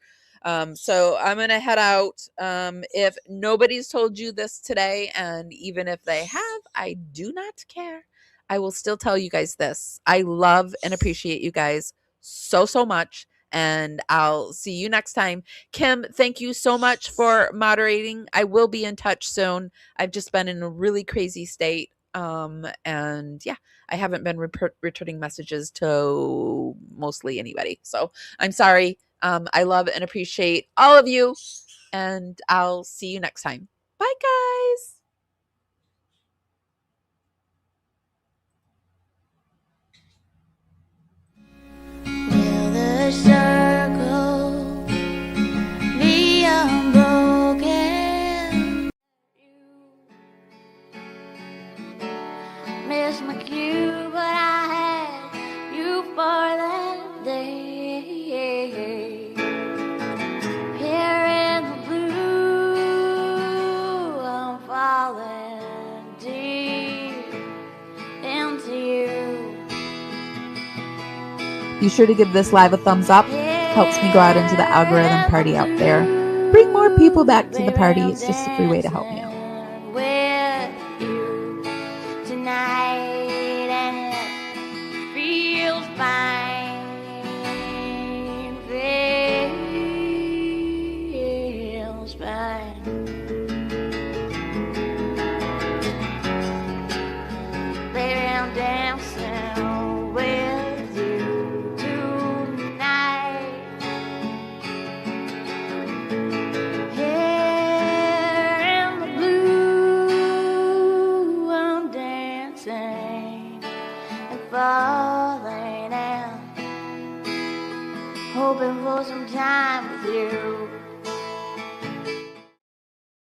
So I'm going to head out. If nobody's told you this today, and even if they have, I do not care. I will still tell you guys this. I love and appreciate you guys so, so much. And I'll see you next time. Kim, thank you so much for moderating. I will be in touch soon. I've just been in a really crazy state. And yeah, I haven't been returning messages to mostly anybody. So I'm sorry. I love and appreciate all of you. And I'll see you next time. Bye, guys. The circle be unbroken. Miss my cue, but I had you for that day. Here in the blue, I'm falling deep into you. Be sure to give this live a thumbs up. Helps me go out into the algorithm party out there. Bring more people back to the party. It's just a free way to help me out. With you tonight, and it feels fine. Feels fine. Baby, I'm dancing